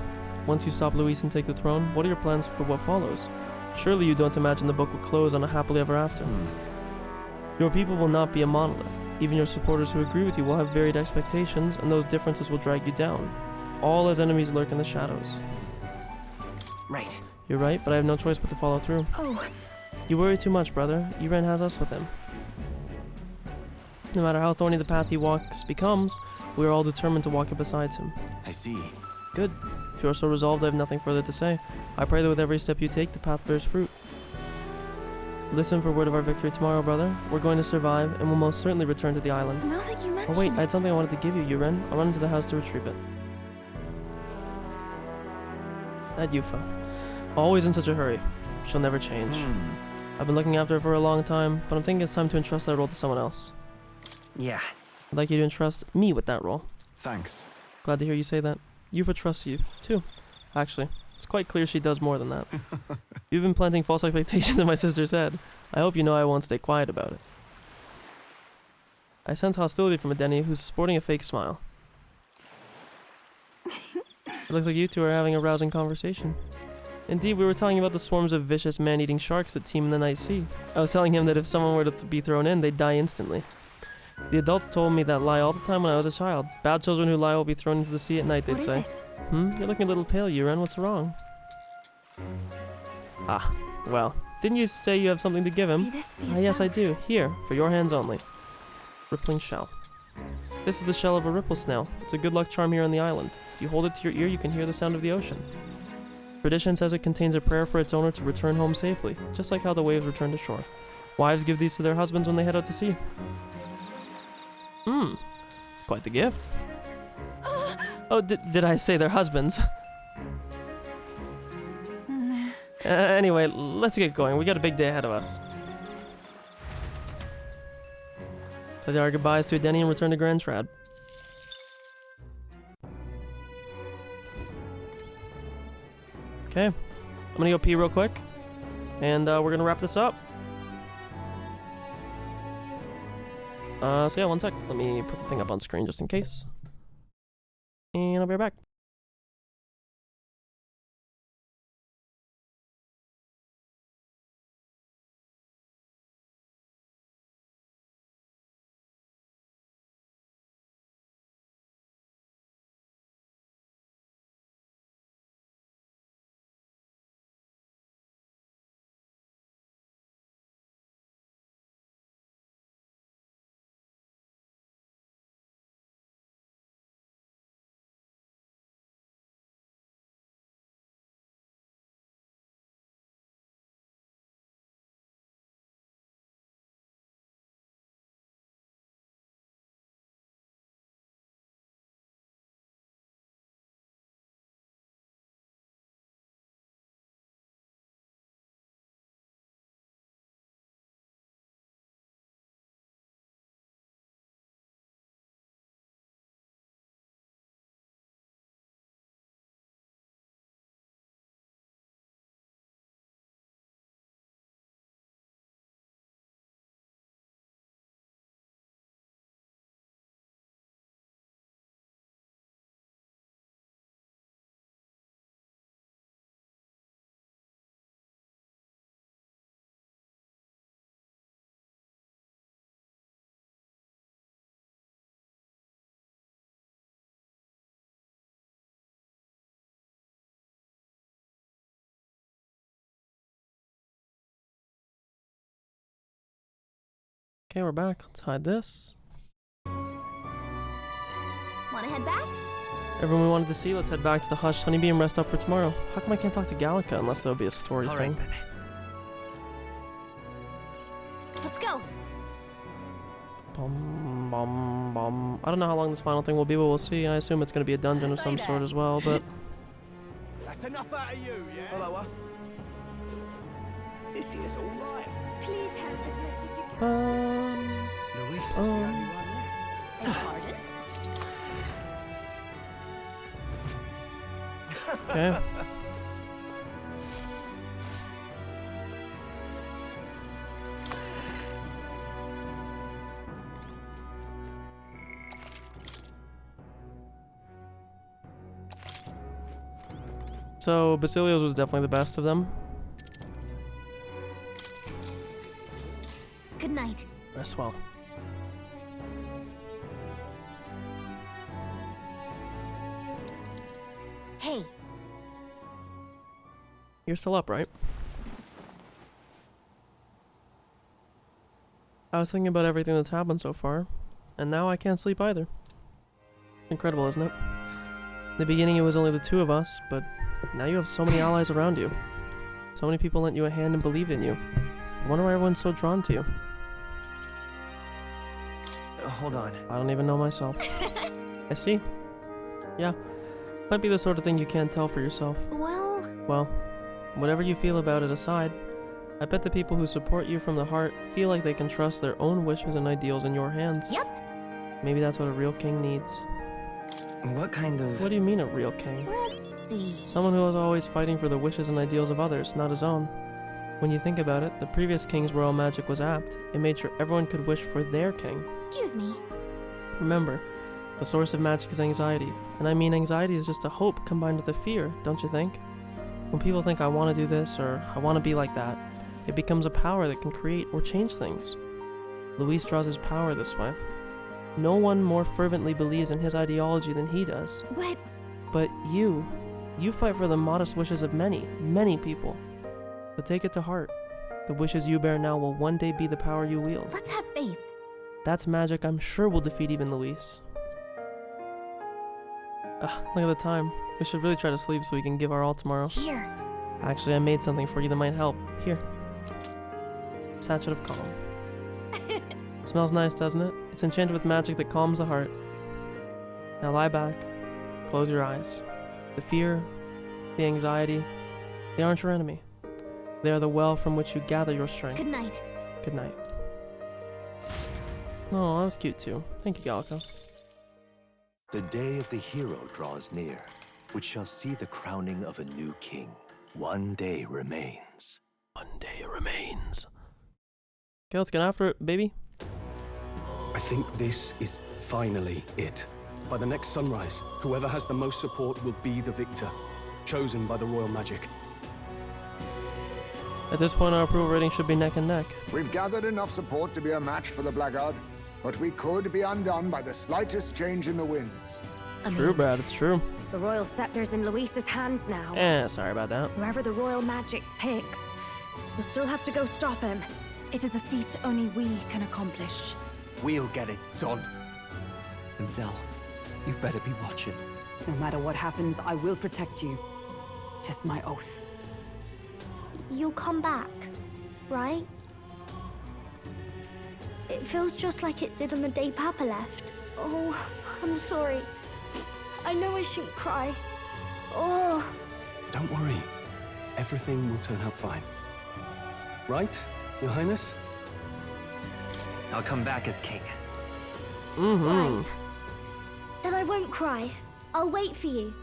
Once you stop Luis and take the throne, what are your plans for what follows? Surely you don't imagine the book will close on a happily ever after. Your people will not be a monolith. Even your supporters who agree with you will have varied expectations, and those differences will drag you down. All as enemies lurk in the shadows. Right. You're right, but I have no choice but to follow through. Oh. You worry too much, brother. Iren has us with him. No matter how thorny the path he walks becomes, we are all determined to walk it beside him. I see. Good. If you are so resolved, I have nothing further to say. I pray that with every step you take, the path bears fruit. Listen for word of our victory tomorrow, brother. We're going to survive, and will most certainly return to the island. Now that you mention Oh wait, I it. had something I wanted to give you, Iren. I'll run into the house to retrieve it. That Yufa. Always in such a hurry. She'll never change. I've been looking after her for a long time, but I'm thinking it's time to entrust that role to someone else. Yeah. I'd like you to entrust me with that role. Thanks. Glad to hear you say that. Yufa trusts you, too. Actually, it's quite clear she does more than that. You've been planting false expectations in my sister's head. I hope you know I won't stay quiet about it. I sense hostility from Adenia, who's sporting a fake smile. It looks like you two are having a rousing conversation. Indeed, we were telling about the swarms of vicious man-eating sharks that teem in the night sea. I was telling him that if someone were to be thrown in, they'd die instantly. The adults told me that lie all the time when I was a child. Bad children who lie will be thrown into the sea at night, they'd say. You're looking a little pale, Yuren. What's wrong? Ah, well, didn't you say you have something to give him? Ah, yes, I do. Here, for your hands only. Rippling shell. This is the shell of a ripple snail. It's a good luck charm here on the island. If you hold it to your ear, you can hear the sound of the ocean. Tradition says it contains a prayer for its owner to return home safely, just like how the waves return to shore. Wives give these to their husbands when they head out to sea. It's quite the gift. Oh, did I say their husbands? Anyway, let's get going. We got a big day ahead of us. Say our goodbyes to Adenia and return to Grand Trad. Okay, I'm gonna go pee real quick, and we're gonna wrap this up. So yeah, one sec. Let me put the thing up on screen just in case. And I'll be right back. Okay, we're back. Let's hide this. Wanna head back? Everyone we wanted to see, let's head back to the hushed honeybee and rest up for tomorrow. How come I can't talk to Gallica unless there'll be a story All thing? right, then. Let's go. Bum, bum, bum. I don't know how long this final thing will be, but we'll see. I assume it's going to be a dungeon of some sort as well, but... That's enough out of you, yeah? Hello, This is all right. Please help as much as you can. Luis is the only one left. Beg your pardon? Okay. So Basilio's was definitely the best of them. Good night. Rest well. Hey. You're still up, right? I was thinking about everything that's happened so far, and now I can't sleep either. Incredible, isn't it? In the beginning it was only the two of us, but now you have so many allies around you. So many people lent you a hand and believed in you. I wonder why everyone's so drawn to you. Hold on. I don't even know myself. I see. Yeah. Might be the sort of thing you can't tell for yourself. Well, whatever you feel about it aside, I bet the people who support you from the heart feel like they can trust their own wishes and ideals in your hands. Yep. Maybe that's what a real king needs. What kind of... What do you mean a real king? Let's see. Someone who is always fighting for the wishes and ideals of others, not his own. When you think about it, the previous king's royal magic was apt. It made sure everyone could wish for their king. Excuse me. Remember, the source of magic is anxiety. And I mean anxiety is just a hope combined with a fear, don't you think? When people think I want to do this or I want to be like that, it becomes a power that can create or change things. Luis draws his power this way. No one more fervently believes in his ideology than he does. But you fight for the modest wishes of many, many people. But take it to heart. The wishes you bear now will one day be the power you wield. Let's have faith. That's magic I'm sure will defeat even Luis. Look at the time. We should really try to sleep so we can give our all tomorrow. Here. Actually, I made something for you that might help. Here. Sachet of Calm. Smells nice, doesn't it? It's enchanted with magic that calms the heart. Now lie back. Close your eyes. The fear, the anxiety, they aren't your enemy. They are the well from which you gather your strength. Good night. Good night. Oh, that was cute too. Thank you, Gallico. The day of the hero draws near, which shall see the crowning of a new king. One day remains. One day remains. Okay, let's get after it, baby. I think this is finally it. By the next sunrise, whoever has the most support will be the victor, chosen by the royal magic. At this point, our approval rating should be neck and neck. We've gathered enough support to be a match for the Blackguard, but we could be undone by the slightest change in the winds. True, Brad, it's true. The royal scepter's in Luis's hands now. Sorry about that. Whoever the royal magic picks, we'll still have to go stop him. It is a feat only we can accomplish. We'll get it done. And Del, you better be watching. No matter what happens, I will protect you. 'Tis my oath. You'll come back, right? It feels just like it did on the day Papa left. Oh, I'm sorry. I know I shouldn't cry. Oh. Don't worry. Everything will turn out fine. Right, Your Highness? I'll come back as king. Mm-hmm. Right. Then I won't cry. I'll wait for you.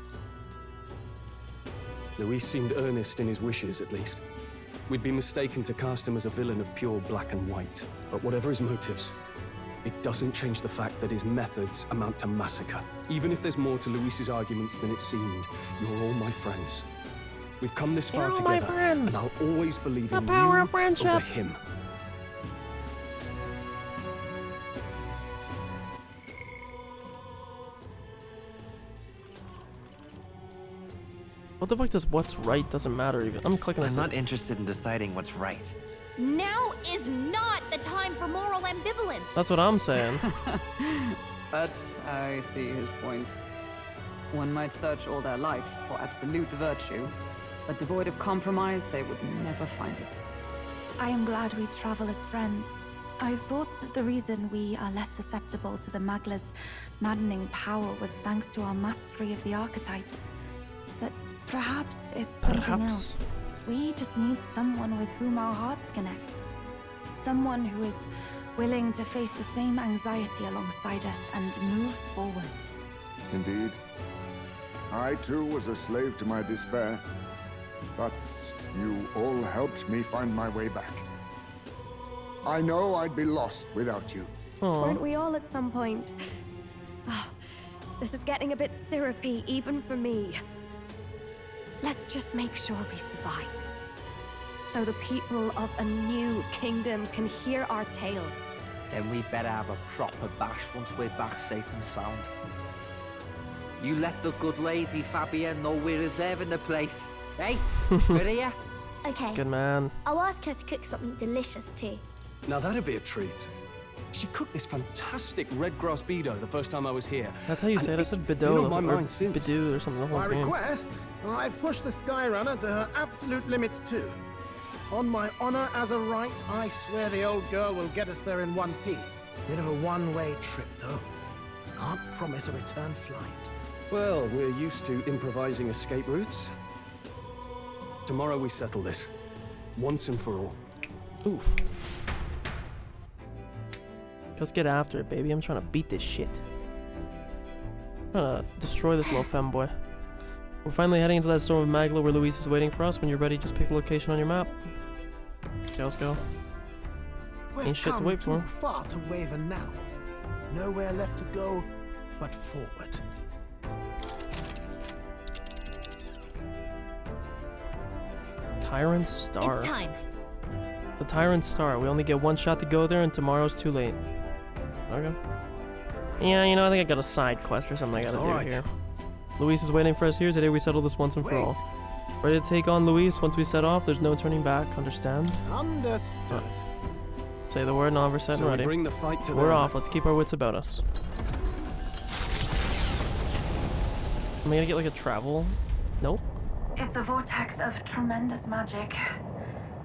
Luis seemed earnest in his wishes, at least. We'd be mistaken to cast him as a villain of pure black and white. But whatever his motives, it doesn't change the fact that his methods amount to massacre. Even if there's more to Luis's arguments than it seemed, you're all my friends. We've come this far You're all my together, friends. and I'll always believe The in power you of friendship. over him. What the fuck does what's right doesn't matter even? I'm clicking this. I'm not interested in deciding what's right. Now is not the time for moral ambivalence. That's what I'm saying. But I see his point. One might search all their life for absolute virtue, but devoid of compromise, they would never find it. I am glad we travel as friends. I thought that the reason we are less susceptible to the Magla's maddening power was thanks to our mastery of the archetypes. But perhaps it's something else. We just need someone with whom our hearts connect. Someone who is willing to face the same anxiety alongside us and move forward. Indeed. I too was a slave to my despair, but you all helped me find my way back. I know I'd be lost without you. Weren't we all at some point? Oh, this is getting a bit syrupy, even for me. Let's just make sure we survive. So the people of a new kingdom can hear our tales. Then we better have a proper bash once we're back safe and sound. You let the good lady Fabia know we're reserving the place. Hey, Maria? Okay. Good man. I'll ask her to cook something delicious too. Now that'd be a treat. She cooked this fantastic red grass bedo the first time I was here. That's how you say it. I said been Bidou on my or mind since. Bidou or something. By request, I've pushed the Skyrunner to her absolute limits too. On my honor as a right, I swear the old girl will get us there in one piece. Bit of a one-way trip, though. Can't promise a return flight. Well, we're used to improvising escape routes. Tomorrow we settle this, once and for all. Oof. Let's get after it, baby. I'm trying to beat this shit. I'm trying to destroy this little femboy. We're finally heading into that storm of Magla where Luis is waiting for us. When you're ready, just pick the location on your map. Okay, let's go. Ain't shit to wait for. Too far to waver now. Nowhere left to go but forward. Tyrant's Star. It's time. The Tyrant's Star. We only get one shot to go there, and tomorrow's too late. Okay. Yeah, you know, I think I got a side quest or something I gotta do here. Luis is waiting for us here. Today we settle this once and for all. Ready to take on Luis once we set off. There's no turning back. Understand? Understood. Say the word and I'll have her set and So we ready. bring the fight to We're them. off. Let's keep our wits about us. Am I gonna get like a travel? Nope. It's a vortex of tremendous magic.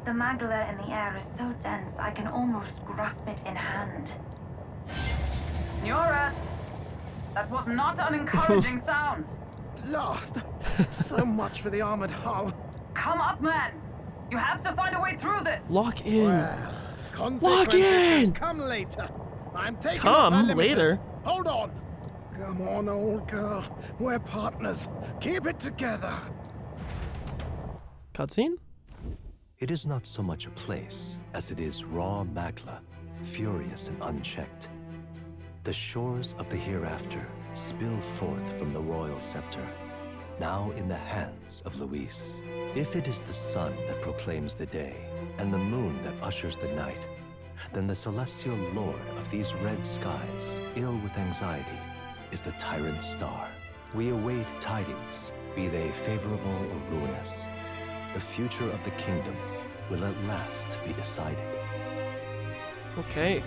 The Magdala in the air is so dense I can almost grasp it in hand. Neurus! That was not an encouraging sound. Lost. So much for the armored hull. Come up, man. You have to find a way through this. Lock in. Well, Lock in. Come later. I'm taking Come up my limiters. later? Hold on. Come on, old girl. We're partners. Keep it together. Cutscene? It is not so much a place as it is raw Magla, furious and unchecked. The shores of the hereafter spill forth from the royal scepter, now in the hands of Luis. If it is the sun that proclaims the day, and the moon that ushers the night, then the celestial lord of these red skies, ill with anxiety, is the Tyrant Star. We await tidings, be they favorable or ruinous. The future of the kingdom will at last be decided. Okay.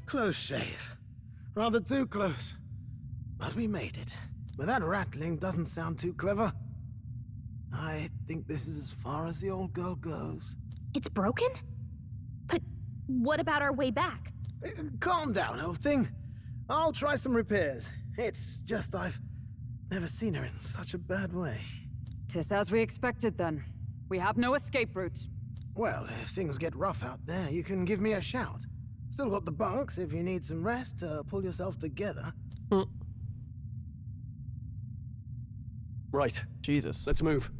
Close shave. Rather too close. But we made it. But that rattling doesn't sound too clever. I think this is as far as the old girl goes. It's broken? But what about our way back? Calm down, old thing. I'll try some repairs. It's just I've never seen her in such a bad way. 'Tis as we expected then. We have no escape route. Well, if things get rough out there, you can give me a shout. Still got the bunks if you need some rest to pull yourself together. Right. Jesus. Let's move.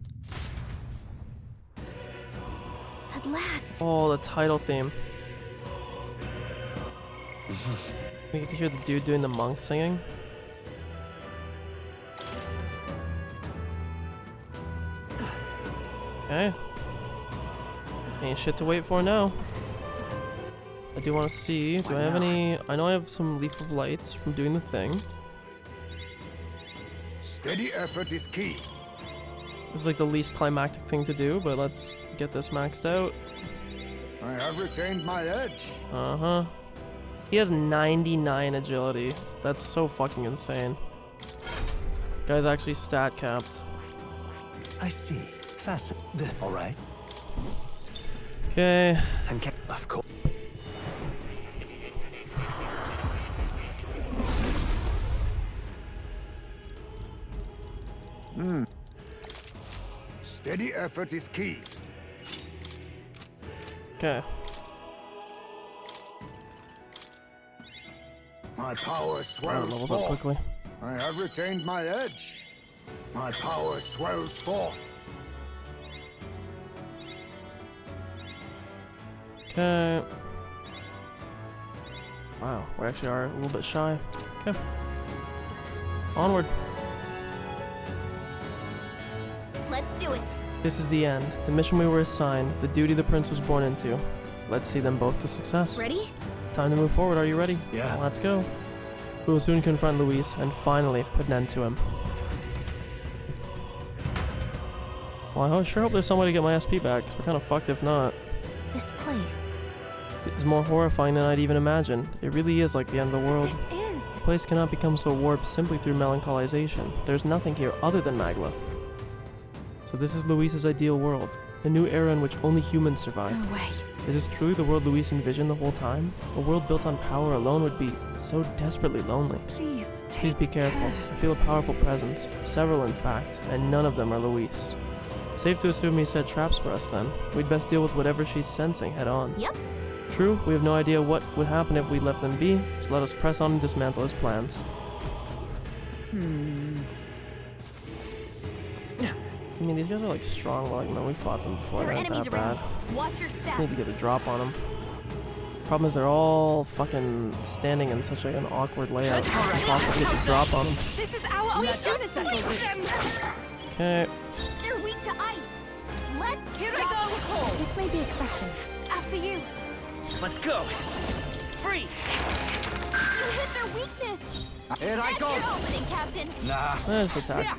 At last. Oh, the title theme. We get to hear the dude doing the monk singing. Okay. Ain't shit to wait for now. I do want to see, do I have any... I know I have some Leaf of Lights from doing the thing. Steady effort is key. This is like the least climactic thing to do, but let's get this maxed out. I have retained my edge. Uh-huh. He has 99 agility. That's so fucking insane. Guy's actually stat capped. I see. Fasten this. All right. Okay. Of course. Steady effort is key. Okay. My power swells levels up forth. quickly. I have retained my edge. My power swells forth. Okay. Wow, we actually are a little bit shy. Okay. Onward. do it. This is the end. The mission we were assigned, the duty the prince was born into. Let's see them both to success. Ready? Time to move forward. Are you ready? Yeah. Let's go. We will soon confront Luis and finally put an end to him. Well, I sure hope there's some way to get my SP back, because we're kind of fucked if not. This place. It's more horrifying than I'd even imagined. It really is like the end of the world. This is. The place cannot become so warped simply through melancholisation. There's nothing here other than Magla. So this is Luis's ideal world. A new era in which only humans survive. No way. Is this truly the world Luis envisioned the whole time? A world built on power alone would be so desperately lonely. Please, Please be careful. I feel a powerful presence. Several, in fact, and none of them are Luis. Safe to assume he set traps for us then. We'd best deal with whatever she's sensing head on. Yep. True, we have no idea what would happen if we left them be, so let us press on and dismantle his plans. I mean, these guys are like strong, but like, man, we fought them before. There are They're not enemies that around. bad. Watch your step. Need to get a drop on them. Problem is, they're all fucking standing in such like, an awkward layout. It's impossible to get the drop on them. This is our opportunity. Okay. They're weak to ice. Let's Here stop I go. The cold. This may be excessive. After you. Let's go. Free. You hit their weakness. Here I That's go. your opening, Captain. Nah. Let's attack.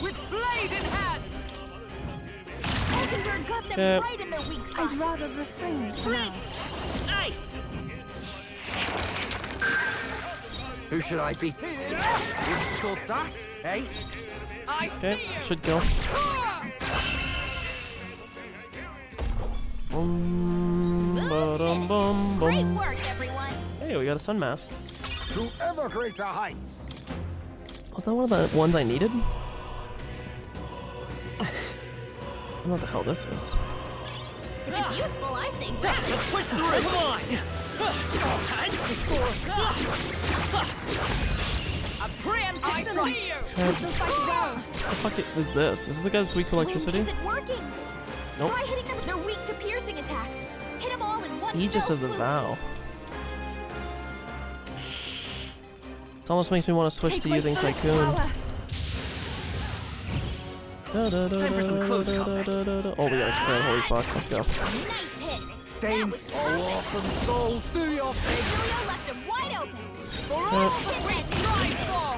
With blade in hand. Oldenburg got them Okay. right in their weak spot. I'd rather refrain for now. Nice. Who should I be? Withstood that, eh? I Okay, should go. Bum, bum, Great bum. work, everyone. Hey, we got a sun mask. To ever greater heights. Was that one of the ones I needed? I don't know what the hell this is. If it's useful, I say grab it. Let's push through. Come on. A preemptive strike. We shall fight well. What the fuck is this? Is this the guy that's weak to electricity? Is it working? Nope. Try hitting them. They're weak to piercing attacks. Hit them all in one Aegis fell of the swoop. Vow. It almost makes me want to switch to using Tycoon. Time for some close combat. Oh, we got a crit. Holy fuck. Let's go. Nice hit. Stains, awesome souls, do your thing. Julio left him wide open. For Yep. all the red stride ball.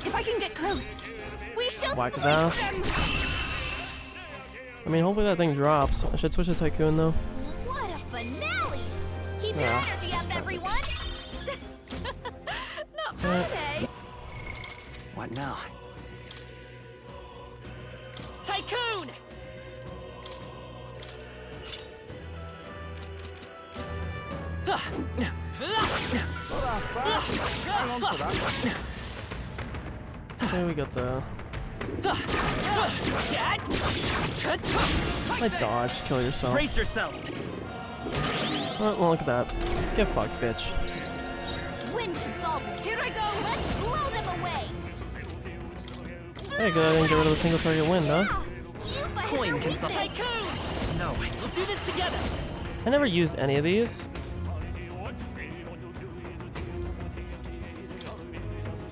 If I can get close. We shall Whack his slice ass. them. I mean, hopefully that thing drops. I should switch to Tycoon though. What a finale. Keep your Ah, energy up, everyone. Not Yeah. bad, eh? What now? Tycoon! Hang on to that. Okay, we got the. I dodged. Kill yourself. Brace yourselves. Oh, well, look at that. Get fucked, bitch. Wind should solve it. Here I go. Let's blow them away. Hey, good. I didn't get rid of the single target wind, huh? Coin can solve. Tycoon! No, we'll do this together. I never used any of these.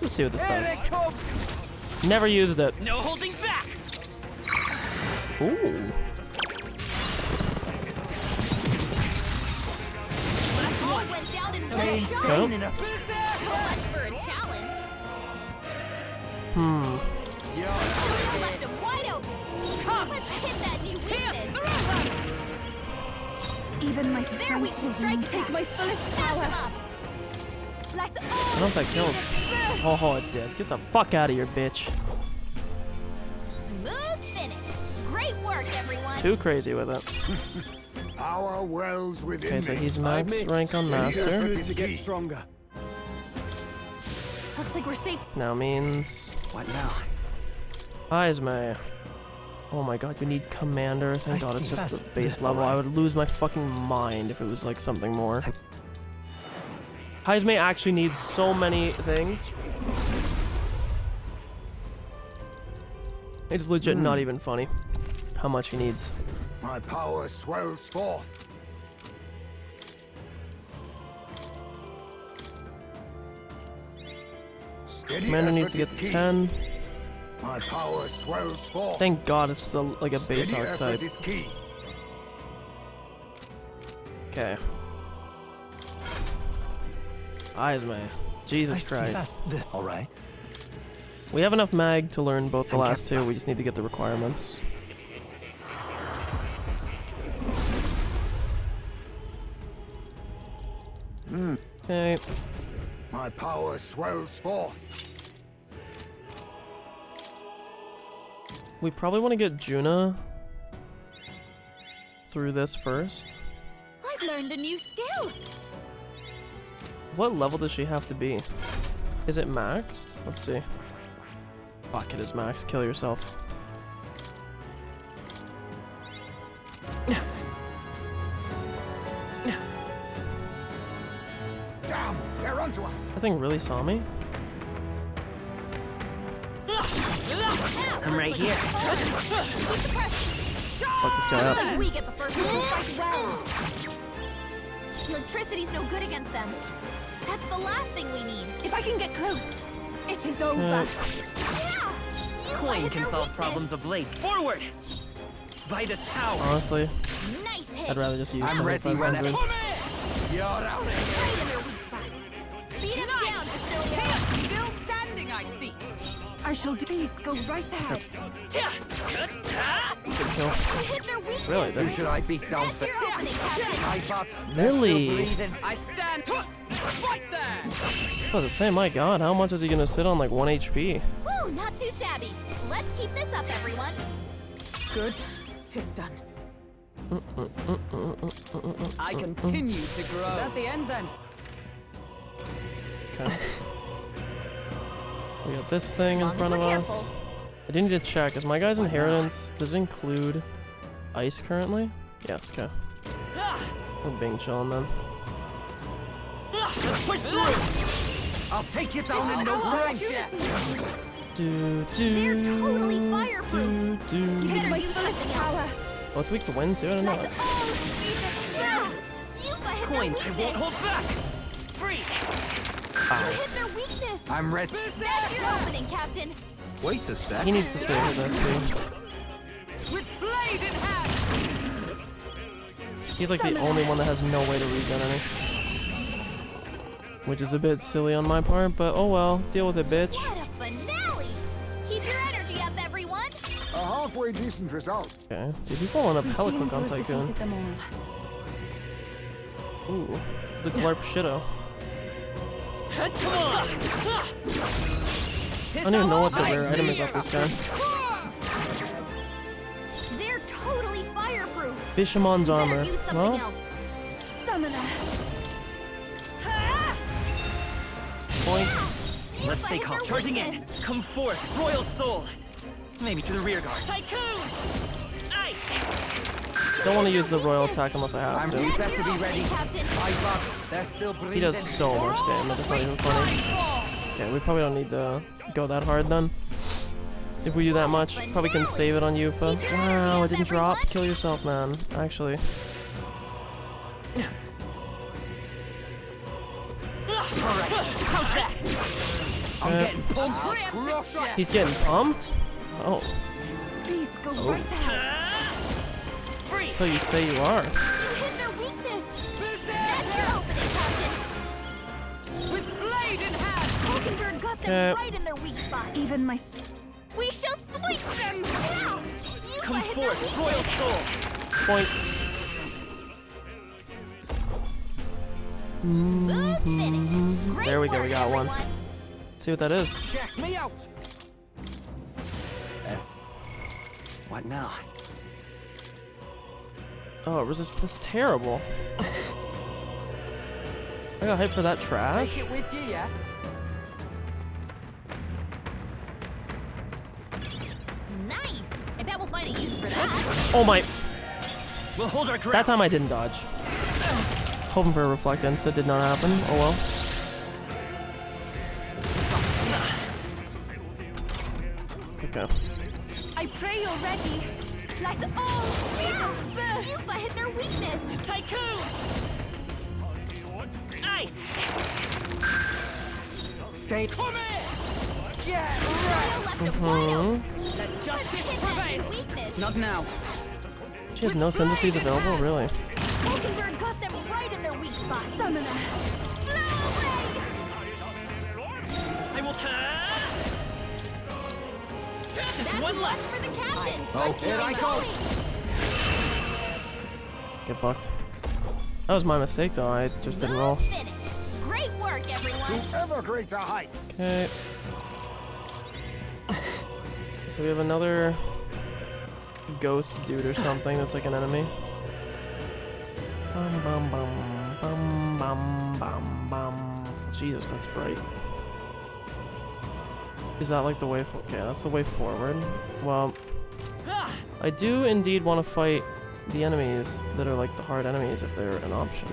Let's see what this does. Never used it. No holding back. Ooh. All went down in Okay. one shot. Nope. So much for a challenge. Julio left him wide open. Let's hit that new weakness. Even my They're weak strength to will strike not take my fullest power. Up. Let's I don't know if that kills. Oh, it did. Get the fuck out of here, bitch. Smooth finish. Great work, everyone. Too crazy with it. Power wells within Okay, so me. he's max rank on master. To get stronger. Looks like we're safe. Now means. What now? Aizme. Oh my god, you need commander. Thank god it's just the base level. I would lose my fucking mind if it was like something more. Aizme actually needs so many things. It's legit not even funny how much he needs. My power swells forth. Steady Commander needs effort to get is to key. 10. My power swells forth. Thank God it's just like a base Steady archetype. effort is key. Okay. Eyes, man. Jesus Christ. All right. We have enough mag to learn both the last two. We just need to get the requirements. Okay. My power swells forth. We probably want to get Juna through this first. I've learned a new skill. What level does she have to be? Is it maxed? Let's see. Fuck, it is maxed. Kill yourself. Damn, they're onto us. That thing really saw me? I'm right here. Fuck this guy up. Looks like we get the first one to fight well. Electricity's no good against them. That's the last thing we need. If I can get close, it is over. Yeah! You Coin fight can their solve weakness. problems of late. Forward! Vitus power. Honestly, Nice hit. I'd rather just use I'm ready 7500. You're out. Right in their weak spot. Beat him down, Cecilia. Still standing, I see. I shall do. Please go right ahead. Good kill. You hit their weakness. Really? Who should I beat down That's your opening, Captain. I thought Really? I stand. Right there. I was to say, my God, how much is he gonna sit on like 1 HP? Woo, not too shabby. Let's keep this up, everyone. Good. Tis done. I continue to grow. Is that the end then? Okay. We got this thing in Long as front of we're us. careful. I do need to check. Is my guy's inheritance, does it include ice currently? Yes, okay. We're being chillin' then. Let's push through! I'll take you down in no time. They're totally fireproof. Better use this power. Oh, it's weak to wind too? I don't know. Let's all use it fast. You hit their Coin, I weakness. won't hold back. Free. You hit their weakness. I'm ready. That's your opening, Captain. Wait a sec. He needs to save his SP. With blade in hand. He's like the only one that has no way to regen any. Which is a bit silly on my part, but oh well. Deal with it, bitch. What a finale. Keep your energy up, everyone. A halfway decent result. Okay. Dude, he's leveling up hella seem quick to on have Tycoon. defeated them all. Ooh. The Glarp Shitto. Come on! I don't even know what the rare item is off this guy. They're totally fireproof. Bishamon's Better armor. use something Well, else. Summoner. point. Let's stay calm. Charging in. Come forth, Royal Soul. Maybe to the rear guard. Tycoon! Ice! Don't want to use the royal attack unless I have to. You better be ready. I thought they're still breathing. He does so much damage, it's not even funny. Okay, we probably don't need to go that hard then. If we do that much, probably can save it on Yufa. Wow, it didn't drop. Kill yourself, man. Actually. How's that? I'm getting pumped. He's getting pumped? Oh. Please go right ahead. So you say you are. You hit their weakness. That's your opening, Captain. With blade in hand. Hulkenberg got them right in their weak spot. Even my We shall sweep them. Now. You Come hit their forth, Royal weakness. Soul. Point. Smooth finish. Great There we go, we work, got one. everyone. See what that is. Check me out. What now? Oh, resist plus terrible. I got hit for that trash. Take it with you, yeah? Nice. I bet we'll find a use for that. Oh my. We'll hold our ground. That time I didn't dodge. Hoping for a reflect insta, did not happen. Oh well. Okay. I pray you're ready. Let all be dispersed. Yufa hit their weakness. Tycoon! Ice! Stay. Let justice prevail. Not now. She has no syntheses available, really. Hulkenberg got them right in their weak spot. Summoner. I will. Just one left for the captain. Oh, here I go. Get fucked. That was my mistake, though. I just didn't roll. Great work, everyone. To ever greater heights. Okay. So we have another ghost dude or something that's like an enemy. Bum bum bum bum bum bum bum. Jesus, that's bright. Is that like the way? Okay, that's the way forward. Well, I do indeed want to fight the enemies that are like the hard enemies if they're an option.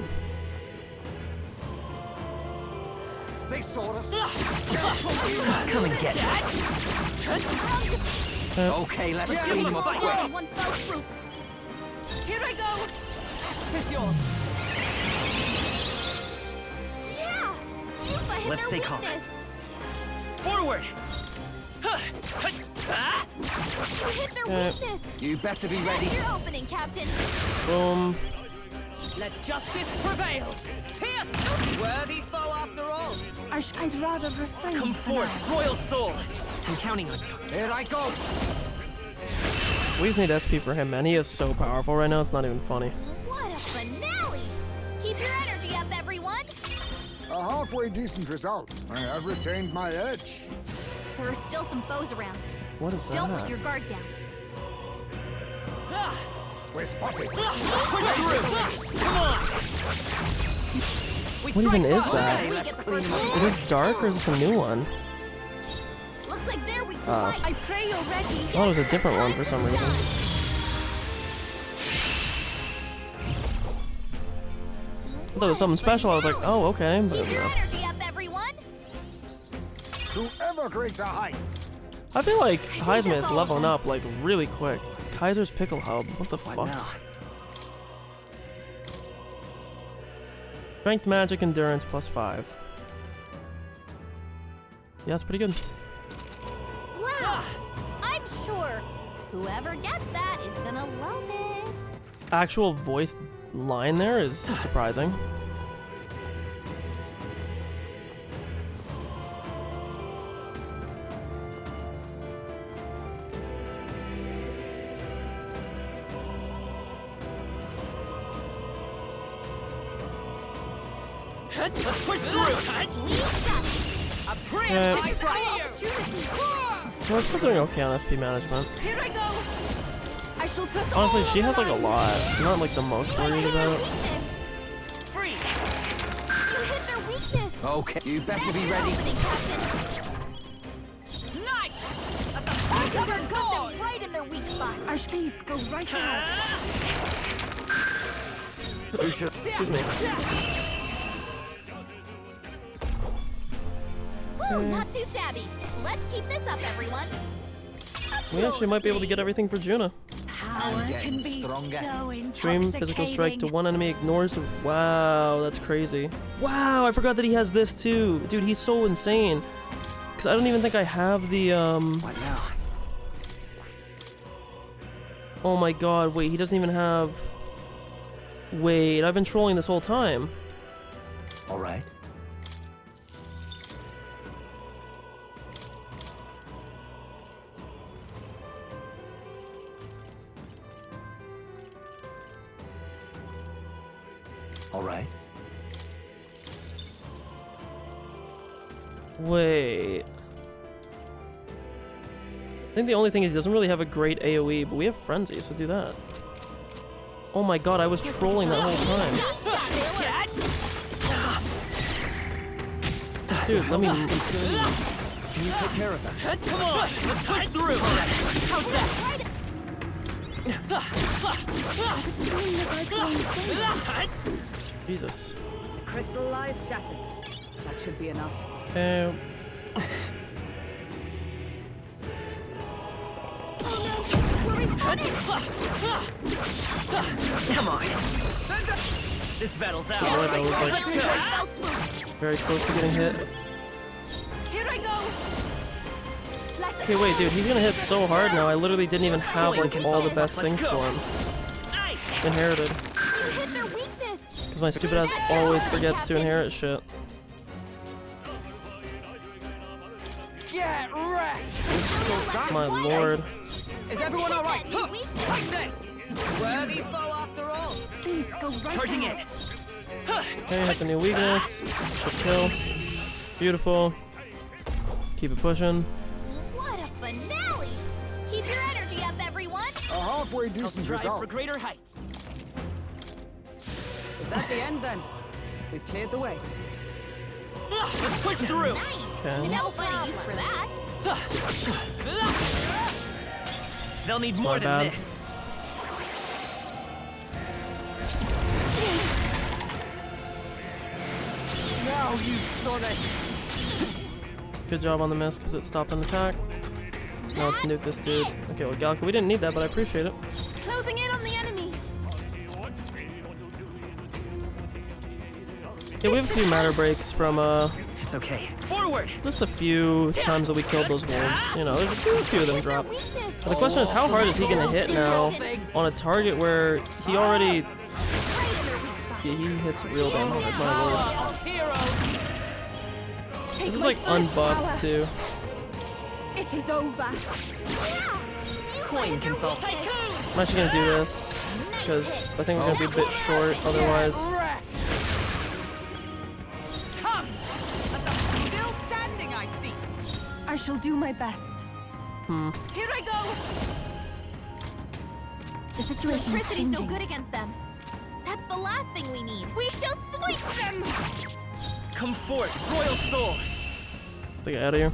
They saw us. Come and get it. Okay, let's clean them up quick. Here I go. Tis yours. Yeah, Yuba hit Let's their stay calm. weakness. Forward. You hit their weakness. You better be ready. That's your opening, Captain. Boom. Let justice prevail. Pierce! Worthy foe after all. I'd rather refrain. Come forth, royal soul. I'm counting on you. Here I go. We just need SP for him, man. He is so powerful right now, it's not even funny. What a finale! Keep your energy up, everyone. A halfway decent result. I have retained my edge. There are still some foes around. What is that? Don't let your guard down. We're spotted. Come on. What even is that? Okay, let's clean them up. Is this dark or is this a new one? Looks like they're weak to Ah. light. I pray you're ready. I thought it was a different one for some reason. I thought it was something special. I was like, oh, okay. But Keep your no. energy up, everyone. To ever greater heights. I feel like Heisman is leveling up like really quick. Kaiser's Pickle Hub. What the fuck? Strength, magic, endurance +5. Yeah, that's pretty good. Wow. I'm sure whoever gets that is gonna love it. Actual voice line there is surprising. Let's push through. A prayer Yeah. to this opportunity. We're still doing okay on SP management. Here I go. I shall put Honestly, she has like a lot. I'm not like the most worried about. Free. You hit their weakness. Okay, you better be ready. Nice. Hulkenberg got them right in their weak spot. Ashleys, go right ahead. Excuse me. Whew, not too shabby. Let's keep this up, everyone. We actually might be able to get everything for Juna. Power can be so Stream intoxicating. physical strike to one enemy ignores. Wow, that's crazy. Wow, I forgot that he has this too. Dude, he's so insane. Because I don't even think I have the, What now? Oh my god, wait, he doesn't even have... Wait, I've been trolling this whole time. All right. All right. Wait. I think the only thing is he doesn't really have a great AoE, but we have Frenzy, so do that. Oh my god, I was trolling that whole time. Dude, let me... Can you take care of that? Come on, let's push through. How's that? Jesus. Crystal lies shattered. That should be enough. Okay. Come on. This battle's out. Oh, that was like Let's go. very close to getting hit. Here I go. Okay, wait, dude, he's gonna hit so hard now. I literally didn't even have like all the best things for him. Inherited. Because my stupid ass always forgets to inherit shit. Get wrecked! My lord. Is everyone alright? Take this! Worthy foe after all. Please go right Charging ahead. Okay, hit the new weakness. Should kill. Beautiful. Keep it pushing. What a finale! Keep your energy up, everyone! A halfway decent Strive result. for greater heights. Is that the end then? We've cleared the way. Let's push through. Okay. No funny use for that. They'll need It's more not than bad. this. Now you saw this. Good job on the miss because it stopped an attack. Now let's nuke this dude. Okay, well, Galka, we didn't need that, but I appreciate it. Closing in on the enemy. Yeah, we have a few matter breaks from, It's okay. Forward. just a few times that we killed those wolves. You know, there's a few of them drop. But the question is, how hard is he gonna hit now on a target where he already... Yeah, he hits real damn hard, my lord. This is like unbuffed, too. It is over. Coin consult. I'm actually gonna do this, because I think we're gonna be a bit short otherwise. Come! Still standing, I see. I shall do my best. Here I go! The situation is Electricity's no changing. good against them. That's the last thing we need. We shall sweep them! Come forth, royal soul. Get out of here.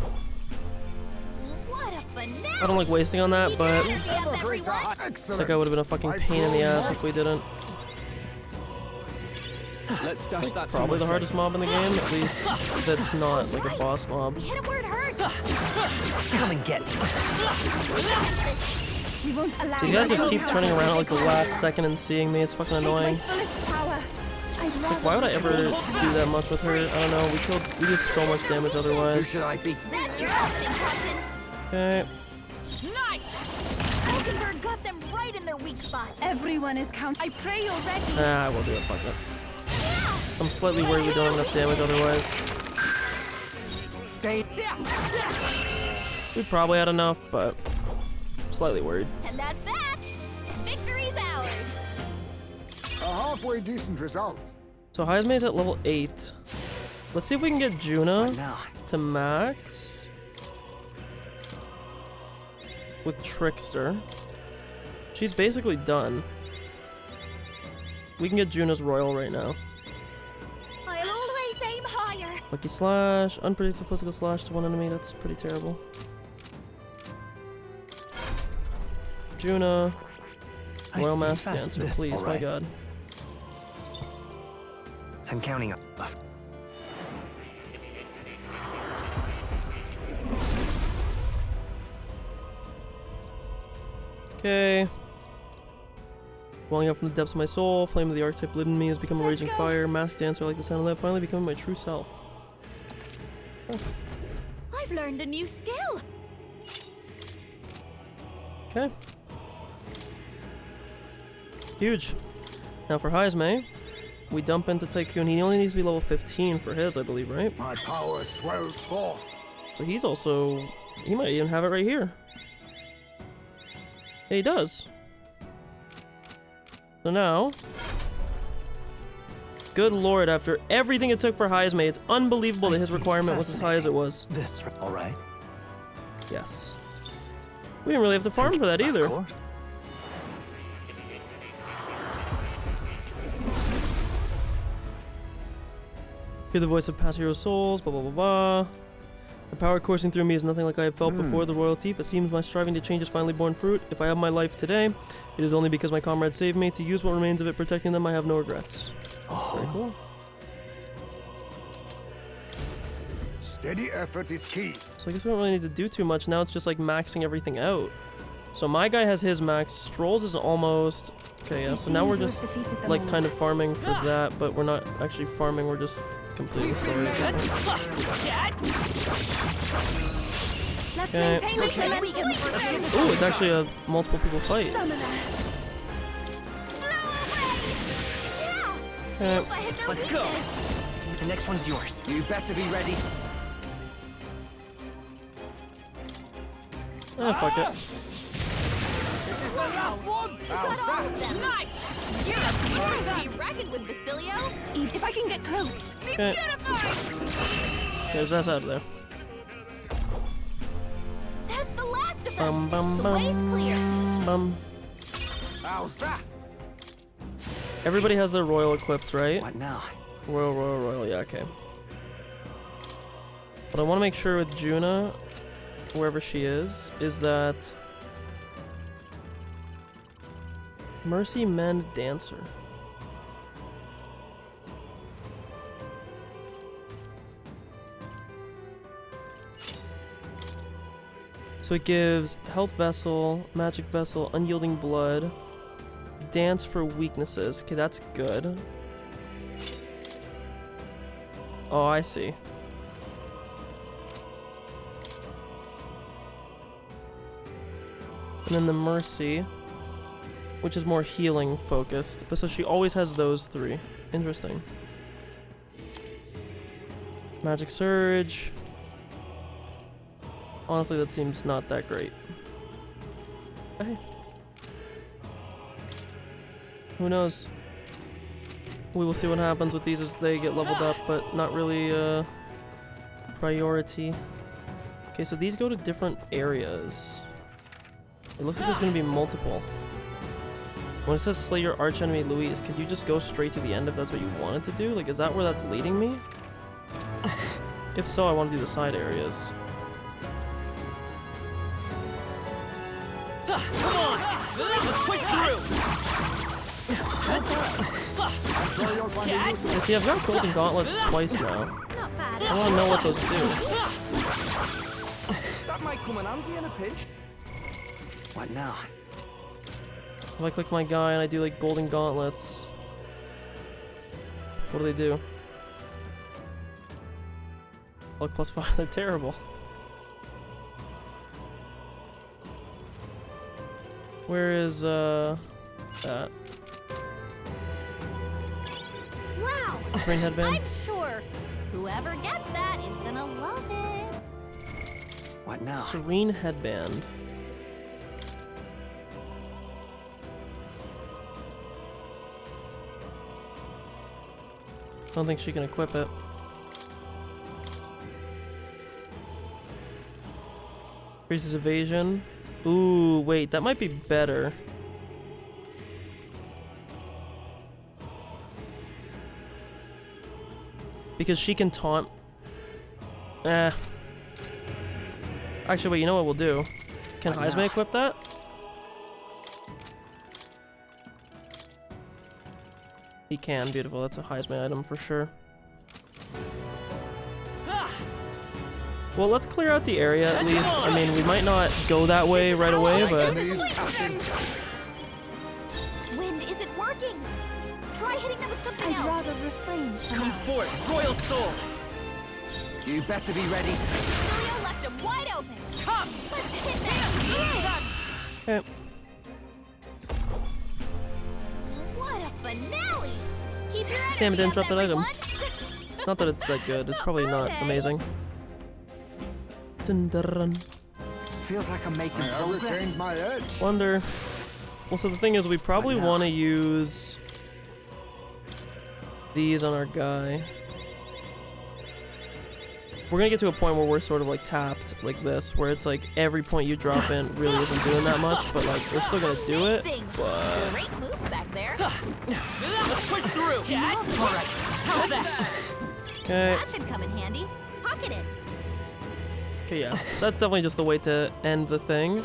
What a finale! I don't like wasting on that, but Energy up, everyone! I think I would have been a fucking pain in the ass if we didn't. Let's stash that Probably the somewhere hardest mob in the game, at least that's not like a boss mob. Hit him where it hurts! Come and get me. We won't allow These guys just you keep to turning around at like the sacrifice. last second and seeing me. It's fucking Take my annoying. fullest power. I'd It's like, why would I ever do that much with her? I don't know. We do so much damage otherwise. be? That's your opening, Captain! Okay. Nice! Falkenberg got them right in their weak spot. Everyone is count. I pray you're ready. Nah, I will do it. Fuck it. I'm slightly worried we don't have enough damage otherwise. Stay. We probably had enough, but slightly worried. And that's that! Victory's ours! A halfway decent result. So Heismei's at level 8. Let's see if we can get Juna Now. to max with Trickster. She's basically done. We can get Juna's Royal right now. I'll always aim higher! Lucky Slash, unpredictable physical slash to one enemy, that's pretty terrible. Juna, Royal Mask Dancer, please, my god. I'm counting up. Okay. Welling up from the depths of my soul, flame of the archetype lit in me has become a raging fire. Mask Dancer like the sound of that, finally becoming my true self. Oh. I've learned a new skill! Okay. Huge. Now for Heismei, we dump into Tycoon. He only needs to be level 15 for his, I believe, right? My power swells forth. So he's also... he might even have it right here. Yeah, he does. So now... good lord, after everything it took for Heismei, it's unbelievable that his requirement was as high as it was. This, alright? Yes. We didn't really have to farm for that either. Of course. Hear the voice of past hero souls, blah blah blah blah. The power coursing through me is nothing like I have felt before the royal thief. It seems my striving to change has finally borne fruit. If I have my life today, it is only because my comrades saved me. To use what remains of it, protecting them, I have no regrets. Very cool. Steady effort is key. So I guess we don't really need to do too much. Now it's just like maxing everything out. So my guy has his max. Strolls is almost... okay, yeah, so now we're just like kind of farming for that, but we're not actually farming, we're just completing the story. Let's Okay. maintain this momentum. Ooh, it's actually a multiple people fight. Okay. Let's go. The next one's yours. You better be ready. Fuck it. This is the last one! You got all of them! Nice! You're a force to be reckoned with, Basilio! If I can get close. Okay. There's that out of there. That's the last of Bum them! bum The way's clear! bum. How's that? Everybody has their royal equipped, right? What now? Royal, yeah, okay. But I want to make sure with Juna, wherever she is that Mercy Mend Dancer. So it gives Health Vessel, Magic Vessel, Unyielding Blood, Dance for weaknesses. Okay, that's good. Oh, I see. And then the Mercy, which is more healing focused. But so she always has those three. Interesting. Magic Surge. Honestly, that seems not that great. Hey. Who knows? We will see what happens with these as they get leveled up, but not really priority. Okay, so these go to different areas. It looks like there's gonna be multiple. When it says slay your archenemy Louise, could you just go straight to the end if that's what you wanted to do? Like, is that where that's leading me? If so, I want to do the side areas. Come on! Let's push through! Yeah, see, I've got golden gauntlets twice now. I want to know what those do. That might come in handy in a pinch. What now? If I click my guy and I do like golden gauntlets, what do? Luck +5, they're terrible. Where is that? Wow! Serene headband. I'm sure whoever gets that is gonna love it. What now? Serene headband. I don't think she can equip it. Increases evasion. Ooh, wait, that might be better. Because she can taunt. Actually, wait, you know what we'll do? Can Heisman equip that? He can, beautiful. That's a Heisman item for sure. Well, let's clear out the area at least. I mean, we might not go that way right away, but... Wind isn't working! Try hitting them with something else! I'd rather refrain from Come forth, Royal Soul! You better be ready. Julio left him wide open! Come! Let's hit them! Okay. What a finale! Keep your energy Damn, it didn't drop up, that item. everyone. Not that it's that good. It's probably not amazing. Dun, dun, dun. Feels like I'm making I have progress. retained my edge. Wonder. Well, so the thing is, we probably want to use these on our guy. We're gonna get to a point where we're sort of like tapped like this, where it's like every point you drop in really isn't doing that much, but like we're still gonna do it. But Great moves back there. Let's push through! Alright, how's that? okay, That should come in handy. Pocket it. okay, yeah, that's definitely just the way to end the thing.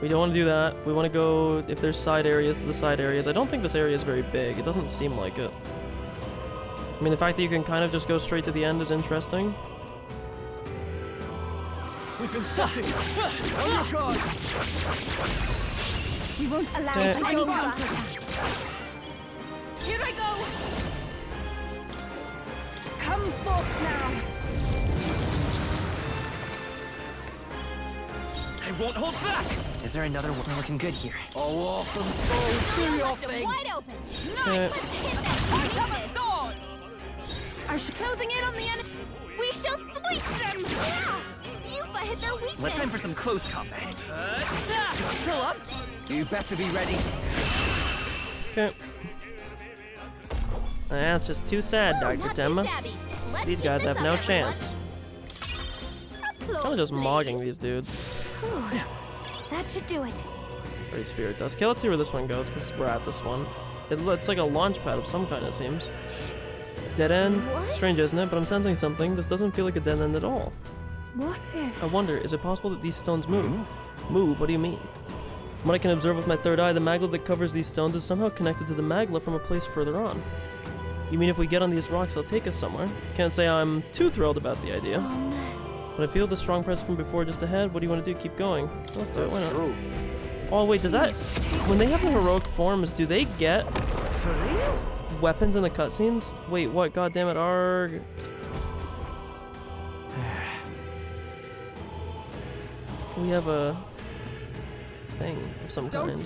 We don't want to do that. We want to go, if there's side areas, to the side areas. I don't think this area is very big. It doesn't seem like it. I mean, the fact that you can kind of just go straight to the end is interesting. We've been spotted! On your guard! We won't allow Okay. any counterattacks. Here I go! Come forth now! I won't hold back! Is there another one? We're looking good here. Oh, awesome souls, do your thing! Wide open! Okay. Let's hit that point of a sword! Are you closing in on the enemy? We shall sweep them! Yuba hit their weakness! Let's time for some close combat. Still up? You better be ready. Okay. That's just too sad, Dr. Temma. These guys have no chance. Kind of just mogging these dudes. Whew. That should do it. Great Spirit Dust. Okay, let's see where this one goes, because we're at this one. It's like a launch pad of some kind, it seems. Dead end? What? Strange, isn't it? But I'm sensing something. This doesn't feel like a dead end at all. What if... I wonder, is it possible that these stones move? Move? What do you mean? From what I can observe with my third eye, the magla that covers these stones is somehow connected to the magla from a place further on. You mean if we get on these rocks, they'll take us somewhere? Can't say I'm too thrilled about the idea. But I feel the strong presence from before just ahead. What do you want to do? Keep going. Let's do it. Why not? True. Oh wait, does that... When they have the heroic forms, do they get... For real? Weapons in the cutscenes? Wait, what? God damn it, Arg. We have a... thing of some kind.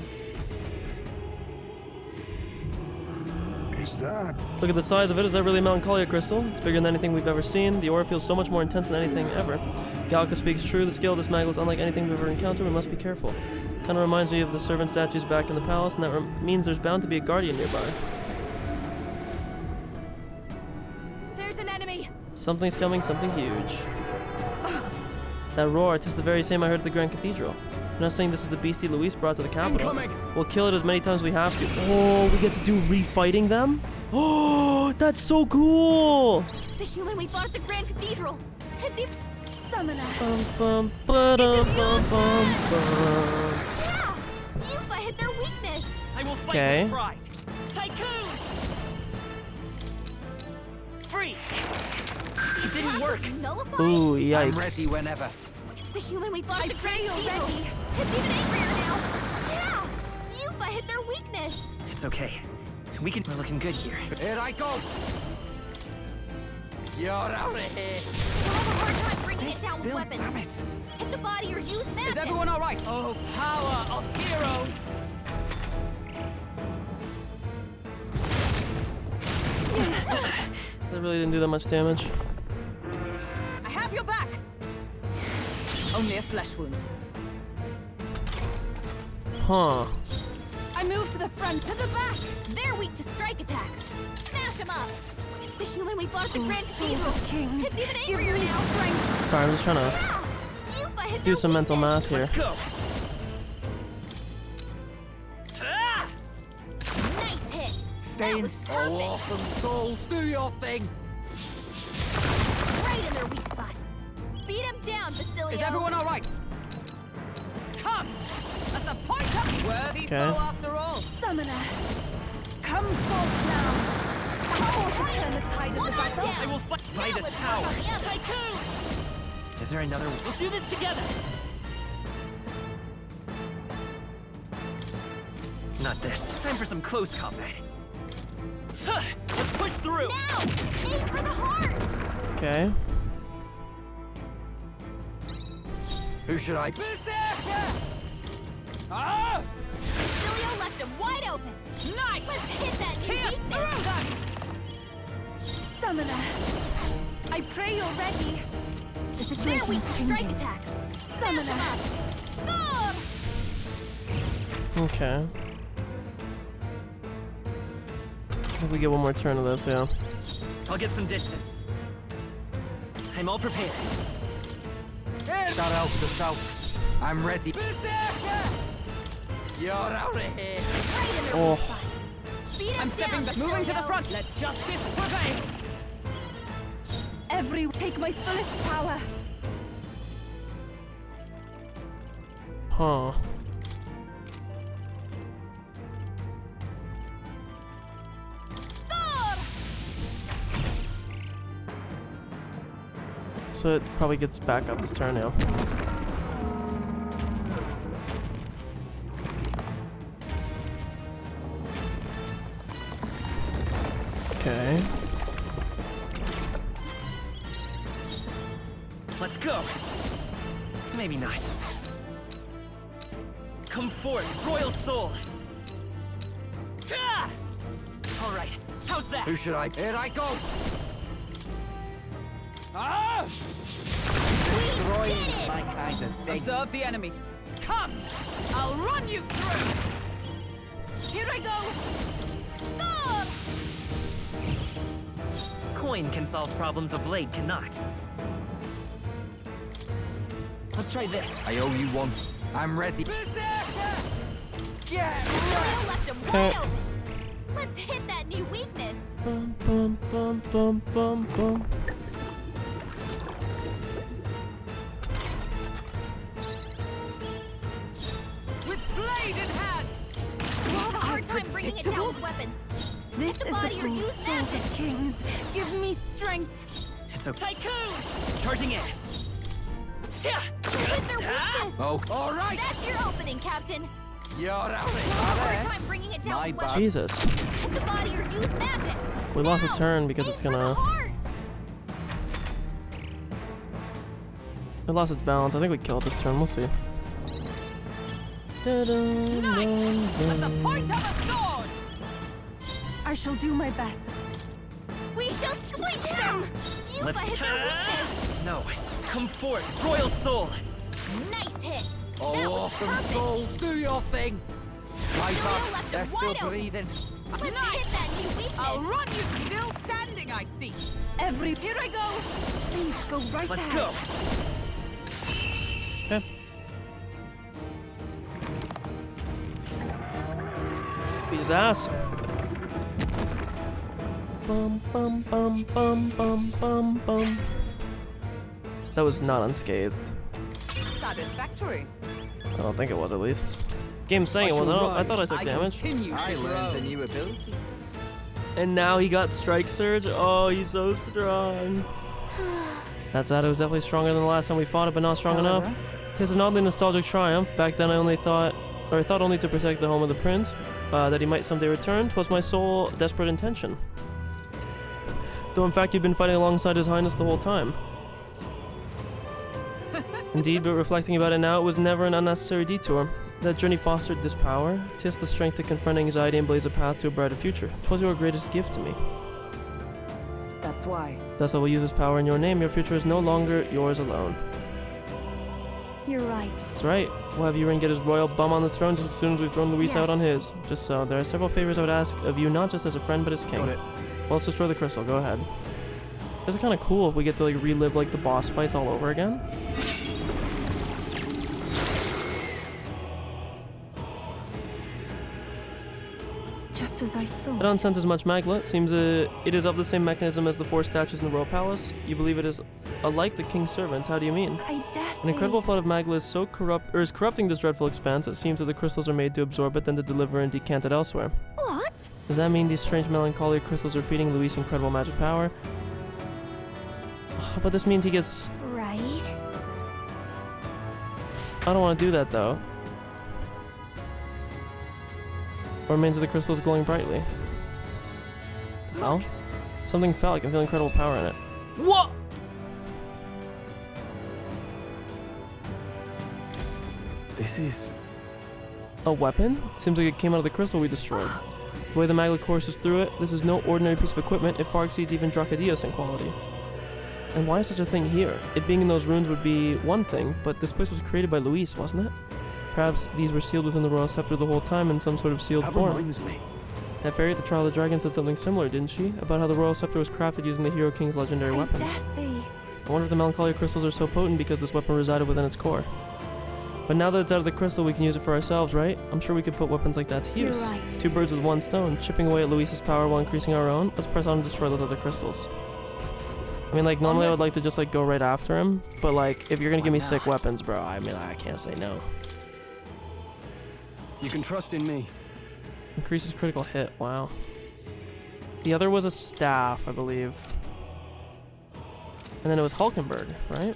Is that? Look at the size of it. Is that really a melancholia crystal? It's bigger than anything we've ever seen. The aura feels so much more intense than anything ever. Galka speaks true. The scale of this magla is unlike anything we've ever encountered. We must be careful. Kind of reminds me of the servant statues back in the palace, and that means there's bound to be a guardian nearby. There's an enemy! Something's coming, something huge. That roar, it's the very same I heard at the Grand Cathedral. I'm not saying this is the beastie Luis brought to the capital. Incoming. We'll kill it as many times as we have to. Oh, we get to do refighting them? Oh, that's so cool! It's the human we fought at the Grand Cathedral. It's even... Summoner. Bum, ba-dum, bum, bum, bum. Yeah! Yuba hit their weakness. I will fight Okay. with pride. Tycoon! Freeze! It didn't work. Nullified? Ooh, I'm yikes. ready whenever. It's the human we fought at the Grand Cathedral. It's even angrier now. Yeah! Yuba hit their weakness. It's okay. We're looking good here. Here I go. You're out of here. We'll have a hard time bringing it down with Still, weapons. damn it. Hit the body or use magic. Is everyone all right? Oh, power of heroes! That really didn't do that much damage. I have your back. Only a flesh wound. Huh. I move to the front, to the back. They're weak to strike attacks. Smash them up. It's the human we fought at the Grand Cathedral. It's even angrier now. Sorry, I'm just trying to Yeah! Yuba hit do their some mental weakness. math here. Let's go! Nice hit. Stay That in. was Oh, perfect. awesome souls, do your thing. Right in their weak spot. Beat him down, Basilio. Is everyone all right? Come! That's the point of worthy Okay. foe after all. Summoner. Come forth now. Power to turn the tide of the battle. I will fight by this power. Tycoon! Is there another? We'll do this together! Not this. Time for some close combat. Huh, let's push through! Now! Aim for the heart! Okay. Who should I? Berserker! Ah! Basilio left him wide open. Nice! Let's hit that new Pierce weakness. through them! Summoner. I pray you're ready. The situation's changing. Strike attacks. Summoner. Thor! Okay. I think we get one more turn of this, yeah. I'll get some distance. I'm all prepared. Shout out to the south. I'm ready. Berserker! You're out of here. Right in their Oh. weak spot. Beat him I'm stepping down, back. Moving to the Basilio. front. Let justice prevail. Take my fullest power. Huh. Thor! So it probably gets back up this turn now. Okay. Let's go. Maybe not. Come forth, royal soul! Alright, how's that? Who should I? Here I go! Ah! Destroying's my kind of thing. Observe the enemy. Come! I'll run you through! Here I go! Go! Coin can solve problems of blade cannot. Let's try this. I owe you one. I'm ready. Yeah! You left him wide open. Let's hit that new weakness. Bum, bum, bum, bum, bum, bum. With blade in hand! It's a hard time bringing it down with weapons. This The is body the or cool use souls magic. of kings. Give me strength. It's okay. Tycoon! Charging in. With their weakness. Oh, all right. That's your opening, Captain. You're out It's a hard time bringing it down with weapons. Jesus. Hit the body or use magic. We lost a turn because it's gonna... It lost its balance. I think we killed this turn. We'll see. At the point of a sword! I shall do my best. We shall sweep them. You Let's hit their weakness. No, come forth, royal soul! Nice hit. Oh, That was awesome perfect. souls, do your thing. Right You up. left They're him still wide open. breathing. Let's hit that new weakness. I'll run you still standing, I see. Here I go! Please go right Let's ahead. go! Okay. Beat his ass. Bum, bum, bum, bum, bum, bum, bum. That was not unscathed. Satisfactory. I don't think it was, at least. Game's saying it was. I thought I took damage. I learned a new ability. And now he got Strike Surge. Oh, he's so strong. That side was definitely stronger than the last time we fought it, but not strong enough. Tis an oddly nostalgic triumph. Back then I thought only to protect the home of the prince, that he might someday return. 'Twas my sole desperate intention. Though in fact you've been fighting alongside his highness the whole time. Indeed, but reflecting about it now, it was never an unnecessary detour. That journey fostered this power. 'Tis the strength to confront anxiety and blaze a path to a brighter future. 'Twas your greatest gift to me. That's why. Thus I will use this power in your name. Your future is no longer yours alone. You're right. That's right. We'll have Euron get his royal bum on the throne just as soon as we've thrown Luis out on his. Just so. There are several favors I would ask of you, not just as a friend, but as king. Got it. Well, let's destroy the crystal. Go ahead. Is it kind of cool if we get to like relive like the boss fights all over again? Just as I thought. I don't sense as much magma. Seems it is of the same mechanism as the 4 statues in the royal palace. You believe it is alike the king's servants. How do you mean? I dare An incredible flood of magma is so corrupting this dreadful expanse. It seems that the crystals are made to absorb it, then to deliver and decant it elsewhere. What? Does that mean these strange melancholy crystals are feeding Luis incredible magic power? But this means he gets... Right. I don't want to do that though. Or remains of the crystals glowing brightly. The hell? Something fell. I can feel incredible power in it. What? This is... a weapon? Seems like it came out of the crystal we destroyed. The way the magma courses through it, this is no ordinary piece of equipment. It far exceeds even Dracadios in quality. And why is such a thing here? It being in those ruins would be one thing, but this place was created by Luis, wasn't it? Perhaps these were sealed within the royal scepter the whole time in some sort of sealed That form. reminds me. That fairy at the Trial of the Dragon said something similar, didn't she? About how the royal scepter was crafted using the Hero King's legendary weapons. I wonder if the melancholy crystals are so potent because this weapon resided within its core. But now that it's out of the crystal, we can use it for ourselves, right? I'm sure we could put weapons like that to You're use. right. 2 birds with 1 stone, chipping away at Luis's power while increasing our own. Let's press on and destroy those other crystals. I mean, like, normally I would like to just, like, go right after him, but, like, if you're gonna give me sick weapons, bro, I mean, I can't say no. You can trust in me. Increases critical hit, wow. The other was a staff, I believe. And then it was Hulkenberg, right?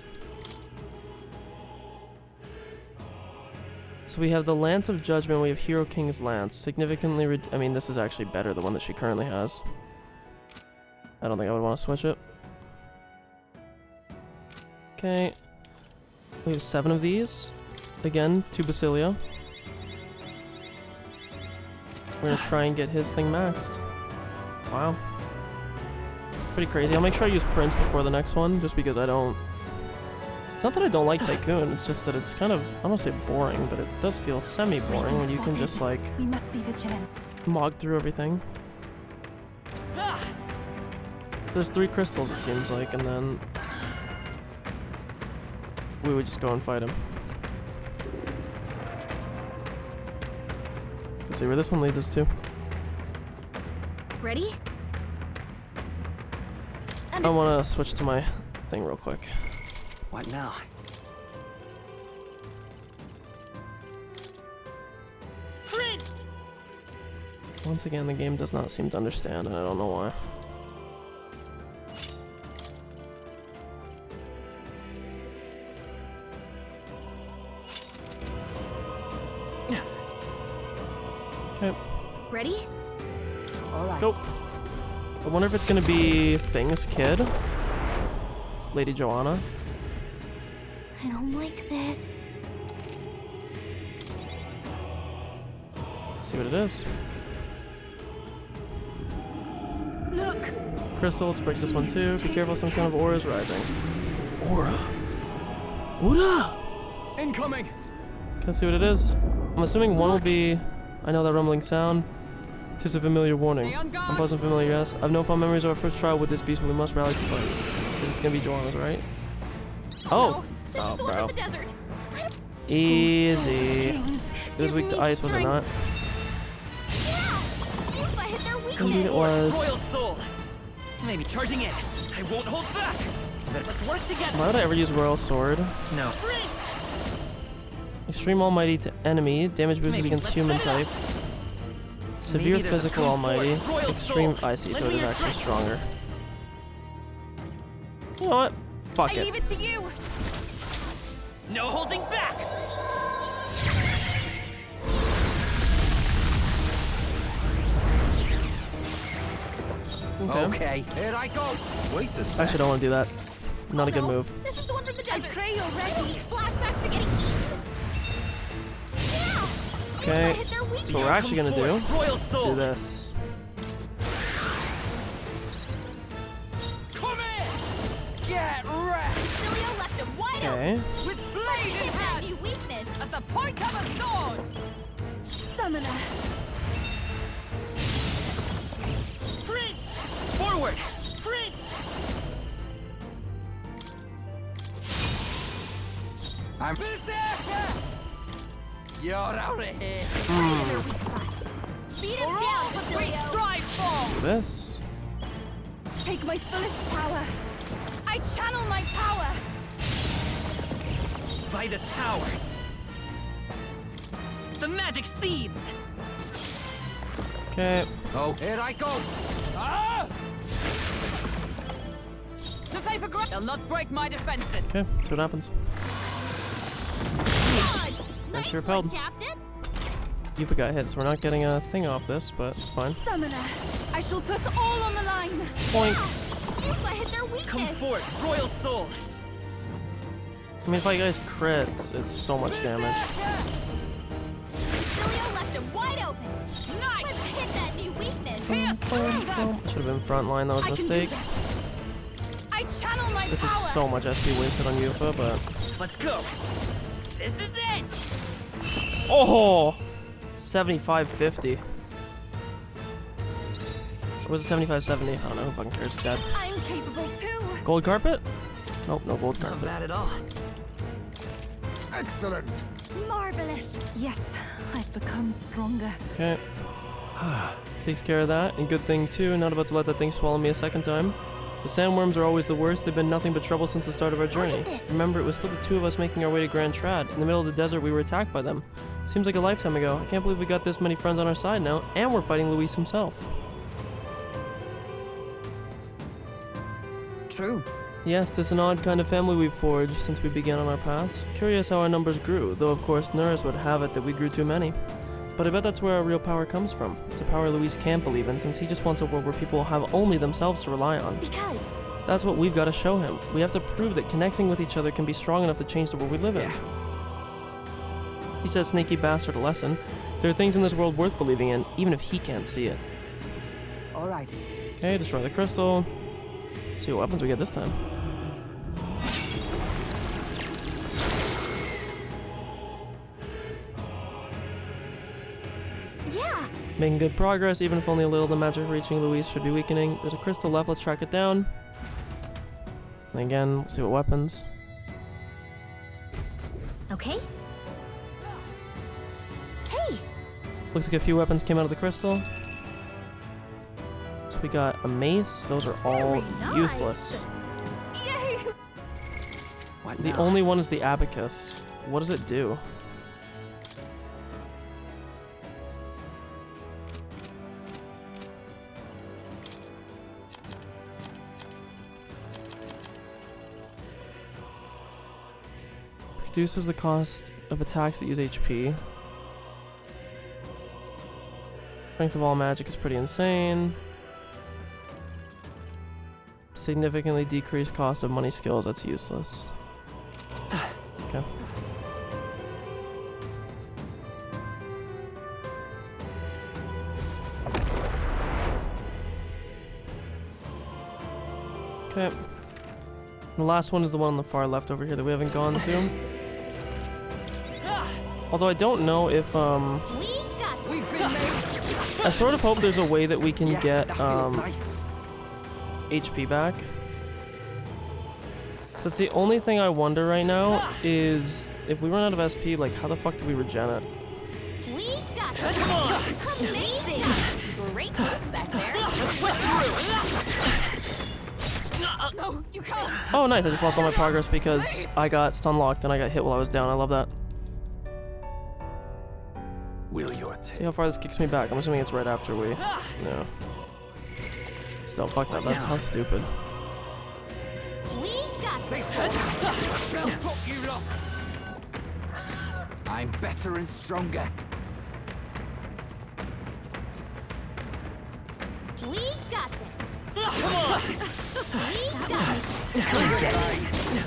So we have the Lance of Judgment, we have Hero King's Lance. Significantly, I mean, this is actually better, the one that she currently has. I don't think I would want to switch it. Okay. We have 7 of these. Again, 2 Basilio. we're gonna try and get his thing maxed. Wow. Pretty crazy. I'll make sure I use Prince before the next one, just because I don't... It's not that I don't like Tycoon, it's just that it's kind of, I don't want to say boring, but it does feel semi-boring when you can just, like, We must be vigilant. mog through everything. There's 3 crystals, it seems like, and then we would just go and fight him. Let's see where this one leads us to. Ready? I want to switch to my thing real quick. What now? Once again, the game does not seem to understand, and I don't know why. Okay. Ready? Alright. Go. I wonder if it's gonna be Thing's kid? Lady Joanna? I don't like this. Let's see what it is. Look! Crystal, let's break this one too. Be careful, some kind of aura is rising. Aura? Aura! Incoming! Let's see what it is. I'm assuming one will be... I know that rumbling sound. 'Tis a familiar warning. Unpleasant familiar, yes. I've no fond memories of our first trial with this beast, but we must rally to fight. This is gonna be Joanna's, right? Oh! Oh, bro. Easy. It was weak to ice, was it not? Indeed it was. Royal Soul! Maybe charging in. I won't hold back. Let's work together. Why would I ever use Royal Sword? No. Extreme Almighty to enemy. Damage boosted against human type. Severe Physical Almighty. Extreme Icy, so it is actually stronger. You know what? Fuck I it. leave it to you. No holding back. Okay. Here I go. I actually don't want to do that. Not a good move. This is the one from the desert. I pray you're ready. Flashbacks to getting Okay. So what we're actually gonna do. Let's do this. Get wrecked! Cilio left him wide Okay. open. With blade in hand. New weakness. At the point of a sword. Summoner. Prince! Forward! Prince! I'm Berserker! You're out of here! Beat him down, Cilio. Strive for. Do this. Take my fullest power. I channel my power. By this power, the magic seeds. Okay. Oh, here I go! Ah! Decipher grip. They'll not break my defenses. Okay, see what happens. Nice repelled. Captain. Yupa got hit, so we're not getting a thing off this, but it's fine. Summoner. I shall put all on the line. Point. Yupa hit their weakness. Come forth, Royal Soul. I mean, if I guys crits, it's so much damage. Cilio left him wide open. Nice. Let's hit that new weakness. Should have been front line, that was a mistake. I channel my This power. is so much SP wasted on Yupa, but... Let's go. This is it. Oh! 7550. Or was it 7570? I don't know, who fucking cares, it's dead. I'm capable too. Gold carpet? Nope, no gold carpet. Not bad at all. Excellent. Marvelous. Yes, I've become stronger. Okay. Takes care of that, and good thing too, not about to let that thing swallow me a second time. The sandworms are always the worst. They've been nothing but trouble since the start of our journey. Remember, it was still the two of us making our way to Grand Trad. In the middle of the desert, we were attacked by them. Seems like a lifetime ago. I can't believe we got this many friends on our side now, and we're fighting Luis himself. True. Yes, 'tis an odd kind of family we've forged since we began on our paths. Curious how our numbers grew, though of course Nurse would have it that we grew too many. But I bet that's where our real power comes from. It's a power Luis can't believe in, since he just wants a world where people have only themselves to rely on. Because That's what we've got to show him. We have to prove that connecting with each other can be strong enough to change the world we live in. Teach that snaky bastard a lesson. There are things in this world worth believing in, even if he can't see it. All right. Okay, destroy the crystal. See what weapons we get this time. Yeah. Making good progress, even if only a little. The magic reaching Luis should be weakening. There's a crystal left, let's track it down. And again, we'll see what weapons. Okay. Hey! Looks like a few weapons came out of the crystal. So we got a mace. Those are all useless. Yay! The only one is the abacus. What does it do? Reduces the cost of attacks that use HP. Strength of all magic is pretty insane. Significantly decreased cost of money skills, that's useless. Okay. Okay. The last one is the one on the far left over here that we haven't gone to. Although I don't know if, I sort of hope there's a way that we can get, HP back. That's the only thing I wonder right now is if we run out of SP, like how the fuck do we regen it? We got this. Come on. Amazing. Great moves back there. Let's push through. No, you can't. Oh, nice. I just lost all my progress because I got stun locked and I got hit while I was down. I love that. Will your See how far this kicks me back. I'm assuming it's right after we... No. Still, fuck that. That's how stupid. We got this. I'm better and stronger. We got this. Come on. We got it.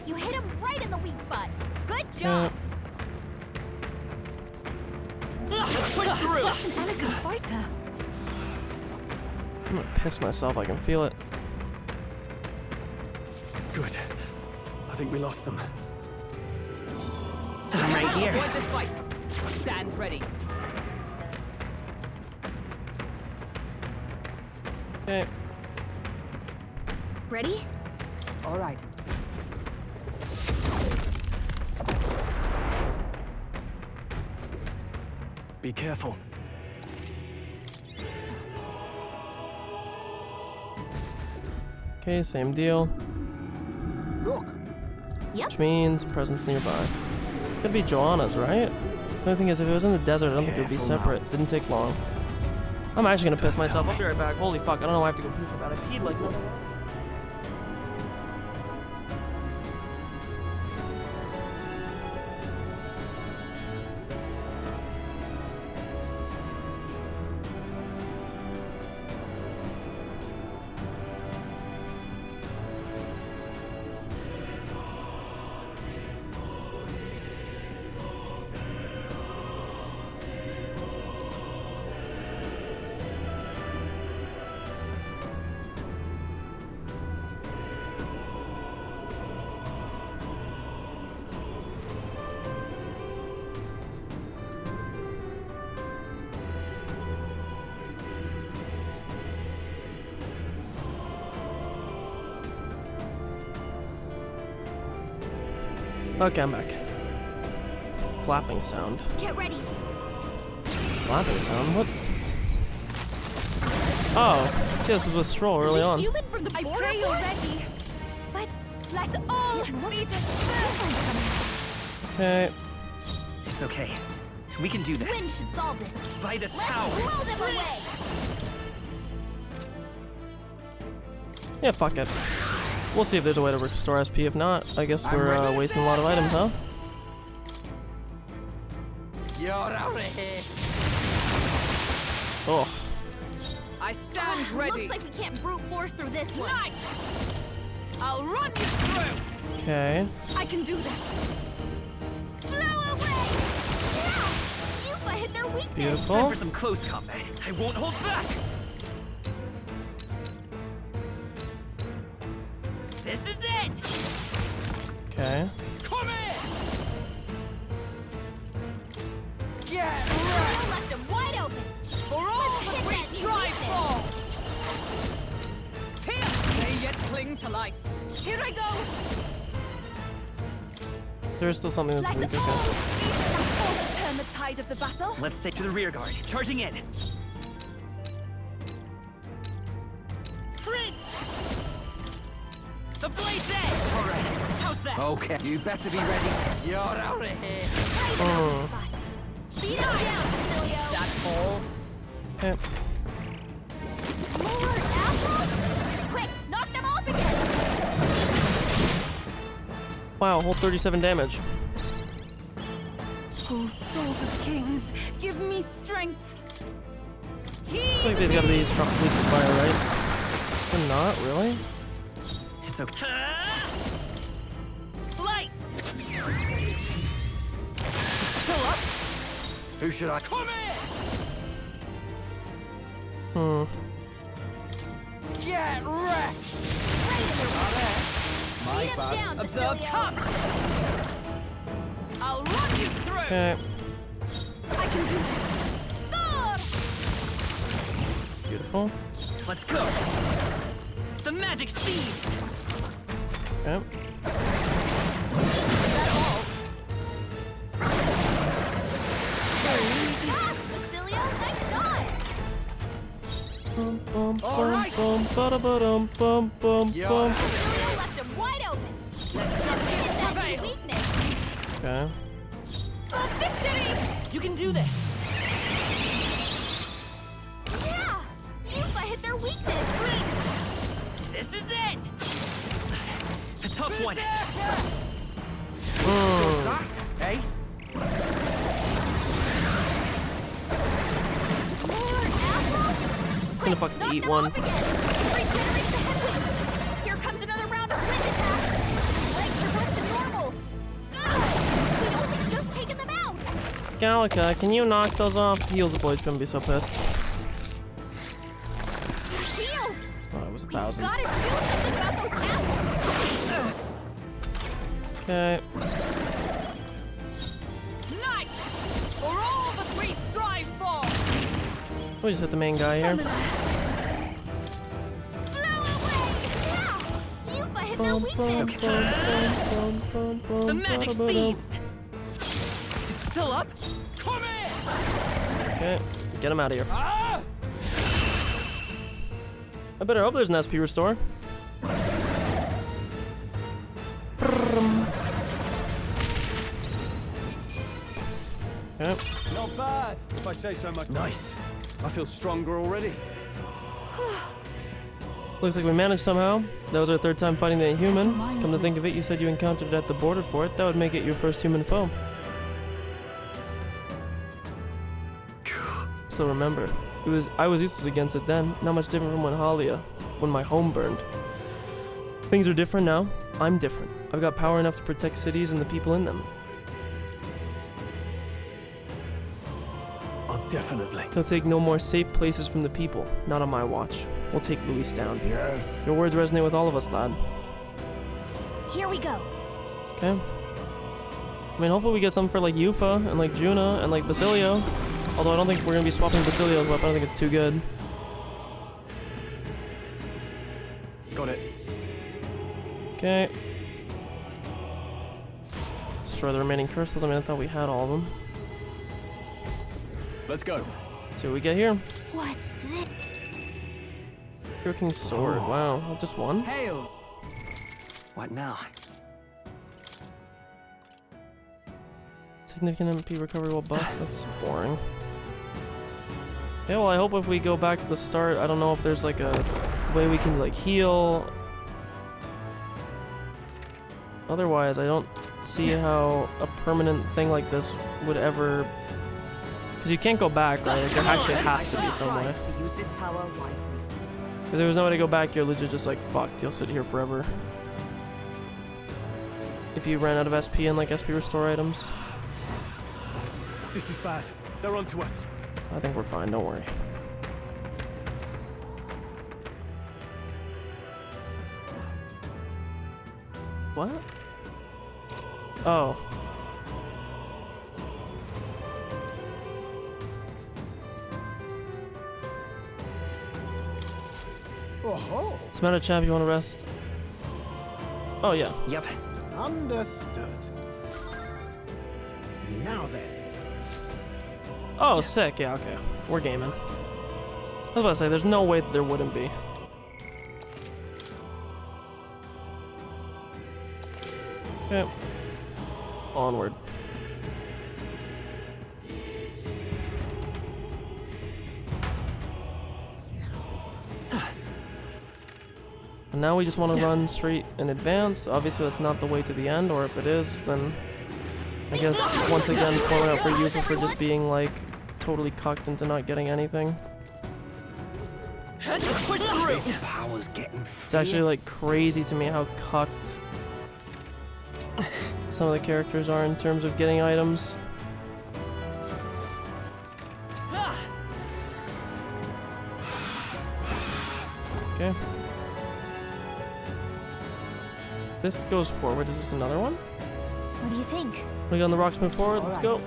You hit him right in the weak spot. Good job. Let's push through. Such an elegant fighter. I'm gonna piss myself. I can feel it. Good. I think we lost them. I'm right here. Avoid this fight. Stand ready. Okay. Ready? All right. Be careful. Okay, same deal. Look. Yep. Which means presence nearby. Could be Joanna's, right? The only thing is, if it was in the desert, I don't think it would be separate. Didn't take long. I'm actually gonna piss myself. I'll be right back. Holy fuck, I don't know why I have to go pee so bad. I peed like nothing. Okay, I'm back. Flapping sound. Get ready. Flapping sound? What? Oh, this was with Stroll early on. Human from the I pray you're ready. But let's all be dispersed. Okay. It's okay. We can do this. Wind should solve this. By this Let's power. blow them away. Yeah, fuck it. We'll see if there's a way to restore SP. If not, I guess we're wasting a lot of items, huh? You're out of here. Oh. I stand ready. Looks like we can't brute force through this one. Nice. I'll run you through. Okay. I can do this. Blow away. Yeah. Yupa hit weakness. Beautiful. Time for some close combat. I won't hold back. This is it. Okay. Come here. Get right. Left him wide open. For all that we strive for! Here! They yet cling to life. Here I go! There's still something that's weak. Okay. Turn the tide of the battle. Let's stick to the rear guard. Charging in. Prince! The blade's edge! Alright, how's that? Okay, you better be ready. You're out of here. Oh. Beat him down, Basilio. That hole. Okay. More apples? Quick, knock them off again. Wow, whole 37 damage. Oh, souls of kings, give me strength. I think they've got to be struck with fire, right? They're not, really? It's okay. Light! Still up? Who should I? Come here! Get wrecked! My Beat him bad. down, Observe, Basilio. come! I'll run you through! Okay. I can do this. Thor! Beautiful. Let's go! The magic seed! Okay. Basilio, nice dodge. Bum, bum, All bum, right. bum, ba-da-ba-dum, bum, bum, bum. Basilio left him wide open. Justice Hit that prevail! weakness. Okay. For victory! You can do this! Yeah! Yufa hit their weakness. This is it! A tough one! That, eh? More apples? It's gonna fucking eat one. Off again. Regenerate the headwind. Here comes another round of wind attacks. Legs are back to normal. We'd only just taken them out. Gallica, can you knock those off? Heals the Blade's gonna be so pissed. Shield! Oh, it was 1,000. Gotta do something about those apples. Okay. Nice! For all that we strive for! We just hit the main guy here. Blow away! Yeah! Yufa hit their Bum, weakness. bum, bum, bum, bum, bum, The magic ba-da-ba-dum. seeds! It's still up? Come here! Okay, get him out of here. Ah! I better hope there's an SP restore. Okay. Not bad, if I say so myself. Nice. I feel stronger already. Looks like we managed somehow. That was our third time fighting the human. Come to think of it, you said you encountered it at the border fort. That would make it your first human foe. Still remember, I was useless against it then. Not much different from when my home burned. Things are different now. I'm different. I've got power enough to protect cities and the people in them. Oh, definitely. They'll take no more safe places from the people. Not on my watch. We'll take Luis down. Yes. Your words resonate with all of us, lad. Here we go. Okay. I mean, hopefully we get some for like Yufa and like Juna and like Basilio. Although I don't think we're gonna be swapping Basilio's weapon. I don't think it's too good. Got it. Okay. Destroy the remaining crystals. I mean, I thought we had all of them. Let's go. See what we get here. What's this? Hero King's sword. Wow, just one. Hail! What now? Significant MP recovery while buff. That's boring. Yeah, well, I hope if we go back to the start, I don't know if there's like a way we can like heal. Otherwise, I don't see how a permanent thing like this would ever. Because you can't go back, right? Like, there actually has to be some way. To use this power wisely. If there was no way to go back, you're legit just like, fucked. You'll sit here forever. If you ran out of SP and like SP restore items. This is bad. They're onto us. I think we're fine, don't worry. What? Oh. Oh-ho. It's a matter of champ, you want to rest? Oh, yeah. Yep. Understood. Now then. Oh, sick. Yeah, okay. We're gaming. I was about to say, there's no way that there wouldn't be. Okay. Onward. And now we just want to run straight in advance. Obviously, that's not the way to the end, or if it is, then I guess once again calling out for Yuffie for just being like totally cucked into not getting anything. Push through. Power's getting It's actually like crazy to me how cucked some of the characters are in terms of getting items. Okay. This goes forward. Is this another one? What do you think? We got on the rocks, move forward. Let's go.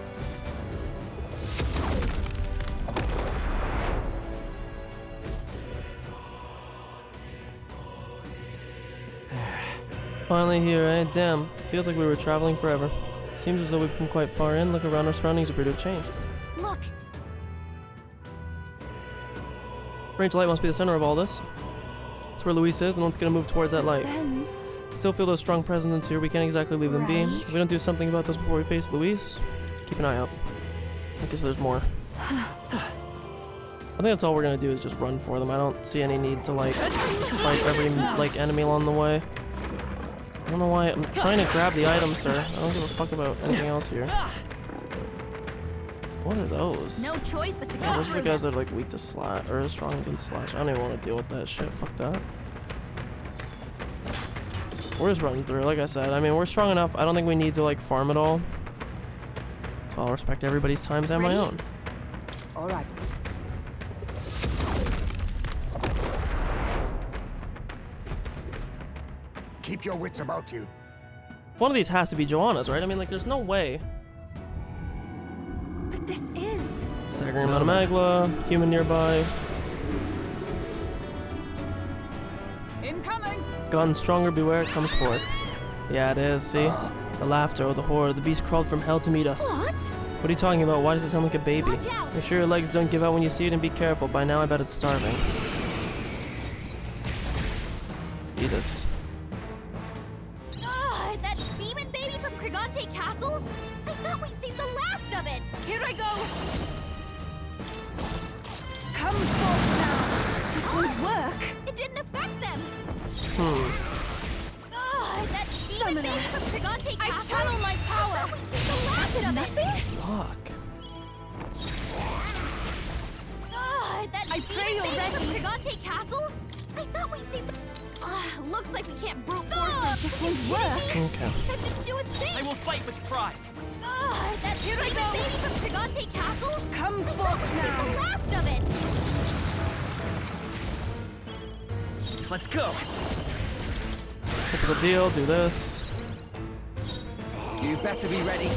Finally here, eh? Damn. Feels like we were traveling forever. Seems as though we've come quite far in. Look around, our surroundings appear to have changed. Look! Range light must be the center of all this. It's where Luis is, and let's get a move towards that light. Then... Still feel those strong presences here. We can't exactly leave them be. Right. If we don't do something about this before we face Luis, keep an eye out. I guess there's more. I think that's all we're gonna do is just run for them. I don't see any need to like fight every like enemy along the way. I don't know why I'm trying to grab the item, sir. I don't give a fuck about anything else here. What are those? No choice but to go Oh, those are through the guys them. that are like weak to slash or stronger than slash. I don't even want to deal with that shit. Fuck that. We're just running through. Like I said, I mean, we're strong enough. I don't think we need to like farm it all. So I'll respect everybody's times and my own. All right. Keep your wits about you. One of these has to be Joanna's, right? I mean, like, there's no way. But this is... Staggering amount of magla, human nearby. Incoming! Gun stronger, beware, it comes forth. Yeah, it is, see? The laughter, the horror, the beast crawled from hell to meet us. What? What are you talking about? Why does it sound like a baby? Watch out. Make sure your legs don't give out when you see it and be careful. By now, I bet it's starving. Jesus. Ugh, that demon baby from Krigante Castle? I thought we'd seen the last of it! Here I go! Come forth now! This won't work! It didn't affect them! Hmm. Ugh, that demon baby from Krigante Castle? I channel my power! I thought we'd seen the last of it! Fuck. Ugh, that I pray demon you're baby ready. from Krigante Castle? I thought we'd seen the... looks like we can't brute force This won't work! Okay. That didn't do a thing! I will fight with pride. That demon baby from Krigante Castle? Come I thought forth we'd seen now! the last of it! Let's go. Typical deal, do this. You better be ready.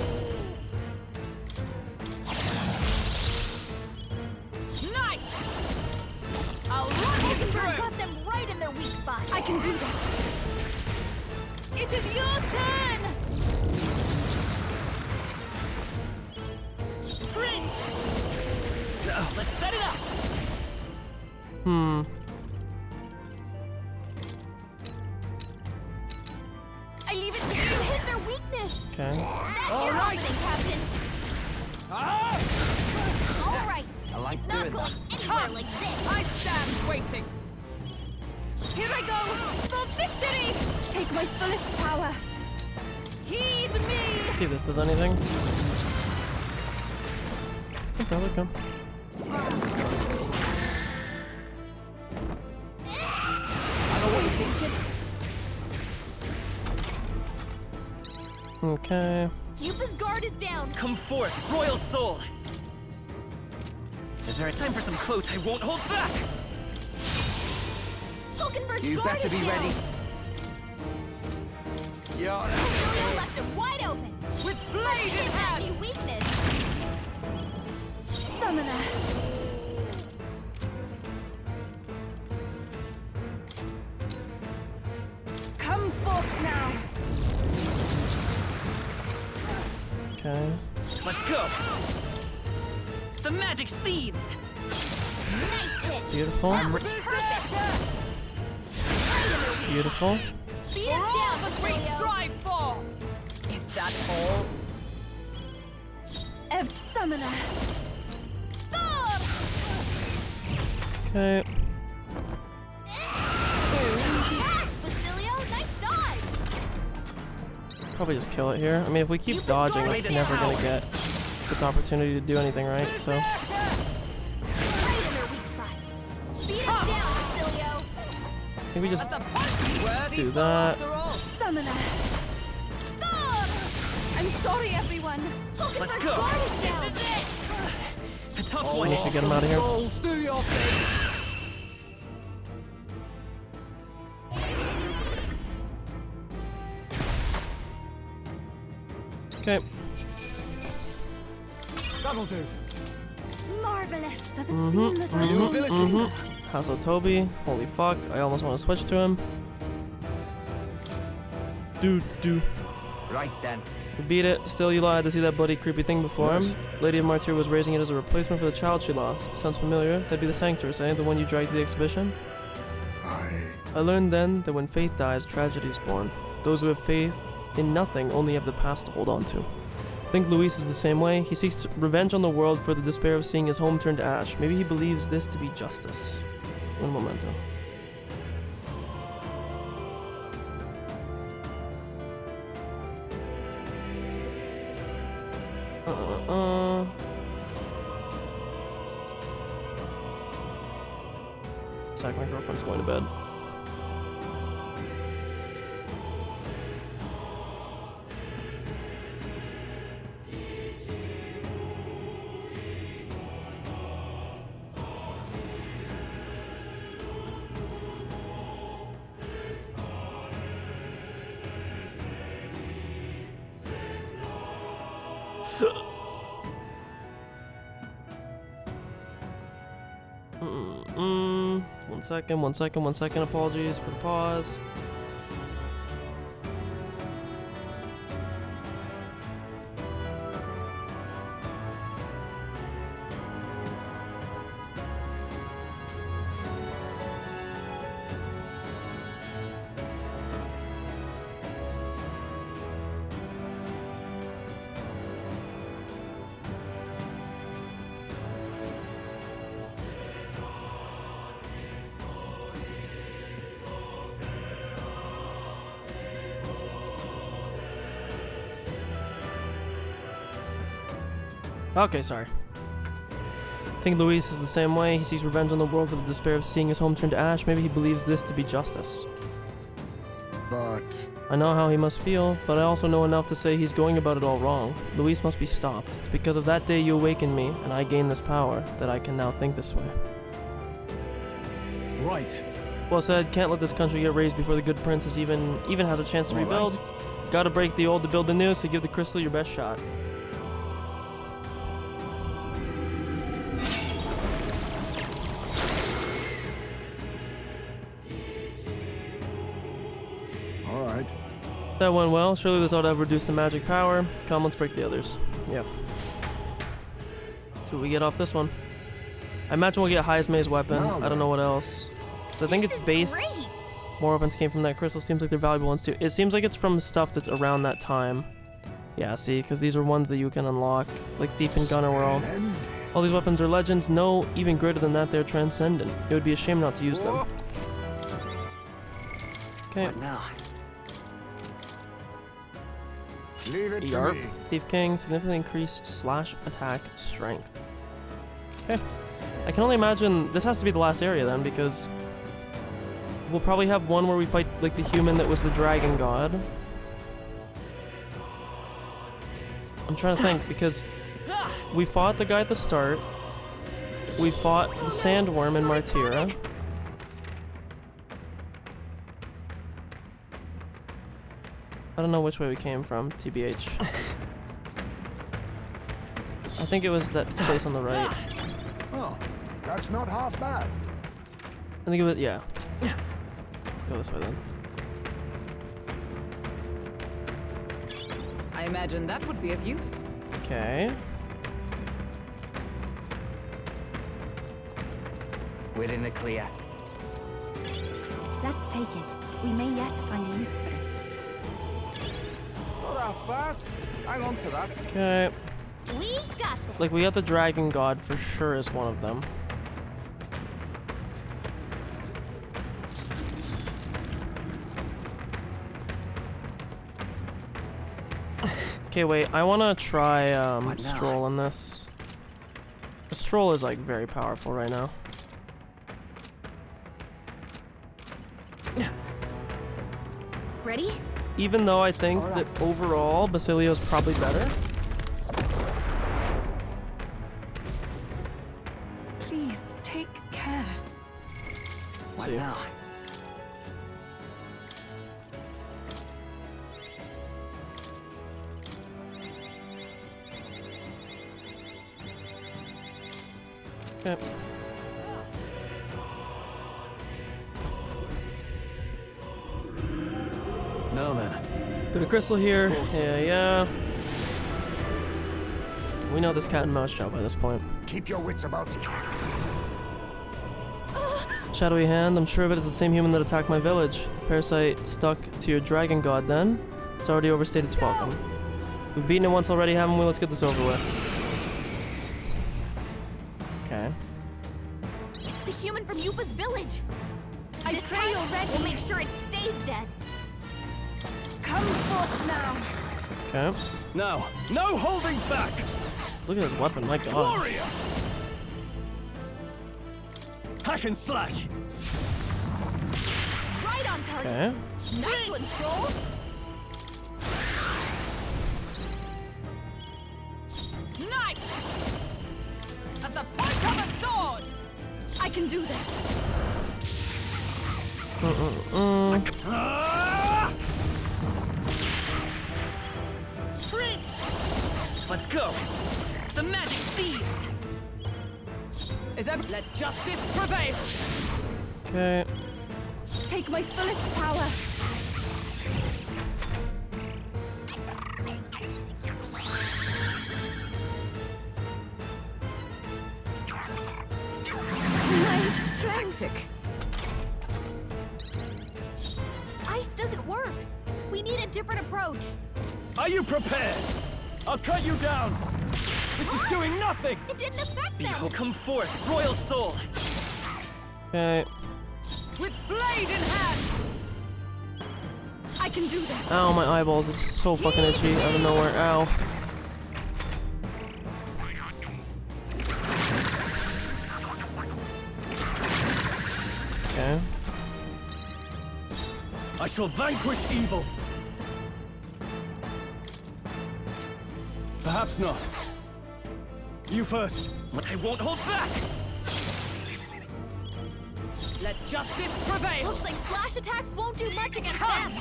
Nice! I'll run you through! I got them right in their weak spot! I can do this! It is your turn! Let's set it up. Hmm. I leave it to you to hit their weakness! Okay. That's All your right. opening, Captain! All right! I like It's not doing going that. anywhere like this! I stand waiting. Here I go! For victory! Take my fullest power! Heed me! See if this does anything. Okay, look him. I know what you're thinking. Okay. Yupa's guard is down! Come forth, royal soul. Is there a time for some clothes I won't hold back? You better be ready. Julio left it wide open. With blade in hand. New weakness. Summoner. Come forth now. Okay. Let's go. The magic seeds. Nice hit. Beautiful. Perfect. Beautiful. Beat us down, What we Julio. strive for. Is that all? Summoner. Okay. Basilio, nice dodge. Probably just kill it here. I mean, if we keep dodging, it's never gonna get its opportunity to do anything, right? So. Right in their weak spot. Beat us down, Basilio. I think we just Worthy do foe that. after all. Summoner. I'm sorry, everyone. Let's go. This is it. The tough We one. need to get him out of here. Souls, do your thing. Okay. That'll do. Marvelous. Does it seem that Hassel Toby. Holy fuck. I almost want to switch to him. Do. Right then. We beat it. Still, you lied to see that bloody creepy thing before him. Lady of Martyr was raising it as a replacement for the child she lost. Sounds familiar. That'd be the Sanctors, eh? The one you dragged to the exhibition? I learned then that when faith dies, tragedy is born. Those who have faith in nothing only have the past to hold on to. I think Luis is the same way. He seeks revenge on the world for the despair of seeing his home turn to ash. Maybe he believes this to be justice. Un momento. Sec, my girlfriend's going to bed. One second. Apologies for the pause. Okay, sorry. I think Luis is the same way. He seeks revenge on the world for the despair of seeing his home turn to ash. Maybe he believes this to be justice. But I know how he must feel, but I also know enough to say he's going about it all wrong. Luis must be stopped. It's because of that day you awakened me, and I gained this power, that I can now think this way. Right. Well said, can't let this country get raised before the good princess even has a chance to rebuild. Gotta break the old to build the new, so give the crystal your best shot. That went well. Surely this ought to have reduced the magic power. Come, let's break the others. Yeah. See what we get off this one. I imagine we'll get highest maze weapon. I don't know what else. I think it's based. More weapons came from that crystal. Seems like they're valuable ones too. It seems like it's from stuff that's around that time. Yeah, see, because these are ones that you can unlock, like Thief and Gunner were all these weapons are legends. No, even greater than that, they're transcendent. It would be a shame not to use them. Okay. What now? Leave it to Yarp. me. Thief King, significantly increase slash attack strength. Okay. I can only imagine this has to be the last area then, because we'll probably have one where we fight like the human that was the dragon god. I'm trying to think, because we fought the guy at the start. We fought the sandworm in Martyra. I don't know which way we came from, TBH. I think it was that place on the right. Oh, that's not half bad. I think it was, yeah. Go this way then. I imagine that would be of use. Okay. We're in the clear. Let's take it. We may yet find use for it. Not half bad. Hang on to that. Okay. We got this. Like, we got the dragon god for sure is one of them. Okay, wait. I want to try Stroll on this. The Stroll is like very powerful right now. Ready? Even though I think that overall Basilio's probably better. Please take care. What now? Okay. Now then. Got a crystal here. Yeah. We know this cat and mouse job by this point. Keep your wits about you. Shadowy hand, I'm sure of it, it's the same human that attacked my village. The parasite stuck to your dragon god then. It's already overstayed its welcome. We've beaten it once already, haven't we? Let's get this over with. Okay. It's the human from Yupa's village. I pray you're ready. We'll make sure it stays dead. Come forth now. Okay. Now, no holding back! Look at his weapon, my god. Warrior! Hack and slash! Right on target. Okay. Nice one, Stroll. Knight! As the point of a sword! I can do this. Let's go. The magic seed. Let justice prevail. Okay. Take my fullest power. Tactic. Ice doesn't work. We need a different approach. Are you prepared? I'll cut you down. This is doing nothing. It didn't affect them. Behold, come forth, royal soul. Okay. With blade in hand. I can do this. Ow, my eyeballs are so fucking itchy out of nowhere. Ow. Okay. I shall vanquish evil. Perhaps not. You first. I won't hold back. Let justice prevail. Looks like slash attacks won't do much against them.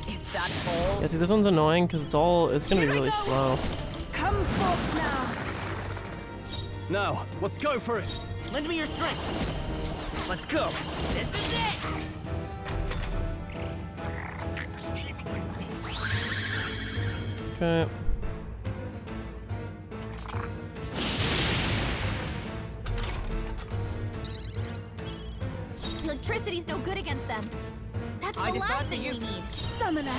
Is that all? Yeah, see, this one's annoying because it's gonna be really slow. Come forth now. Now, let's go for it. Lend me your strength. Let's go. This is it. Okay. Electricity's no good against them. That's I the defer last to thing you. we need. Summoner.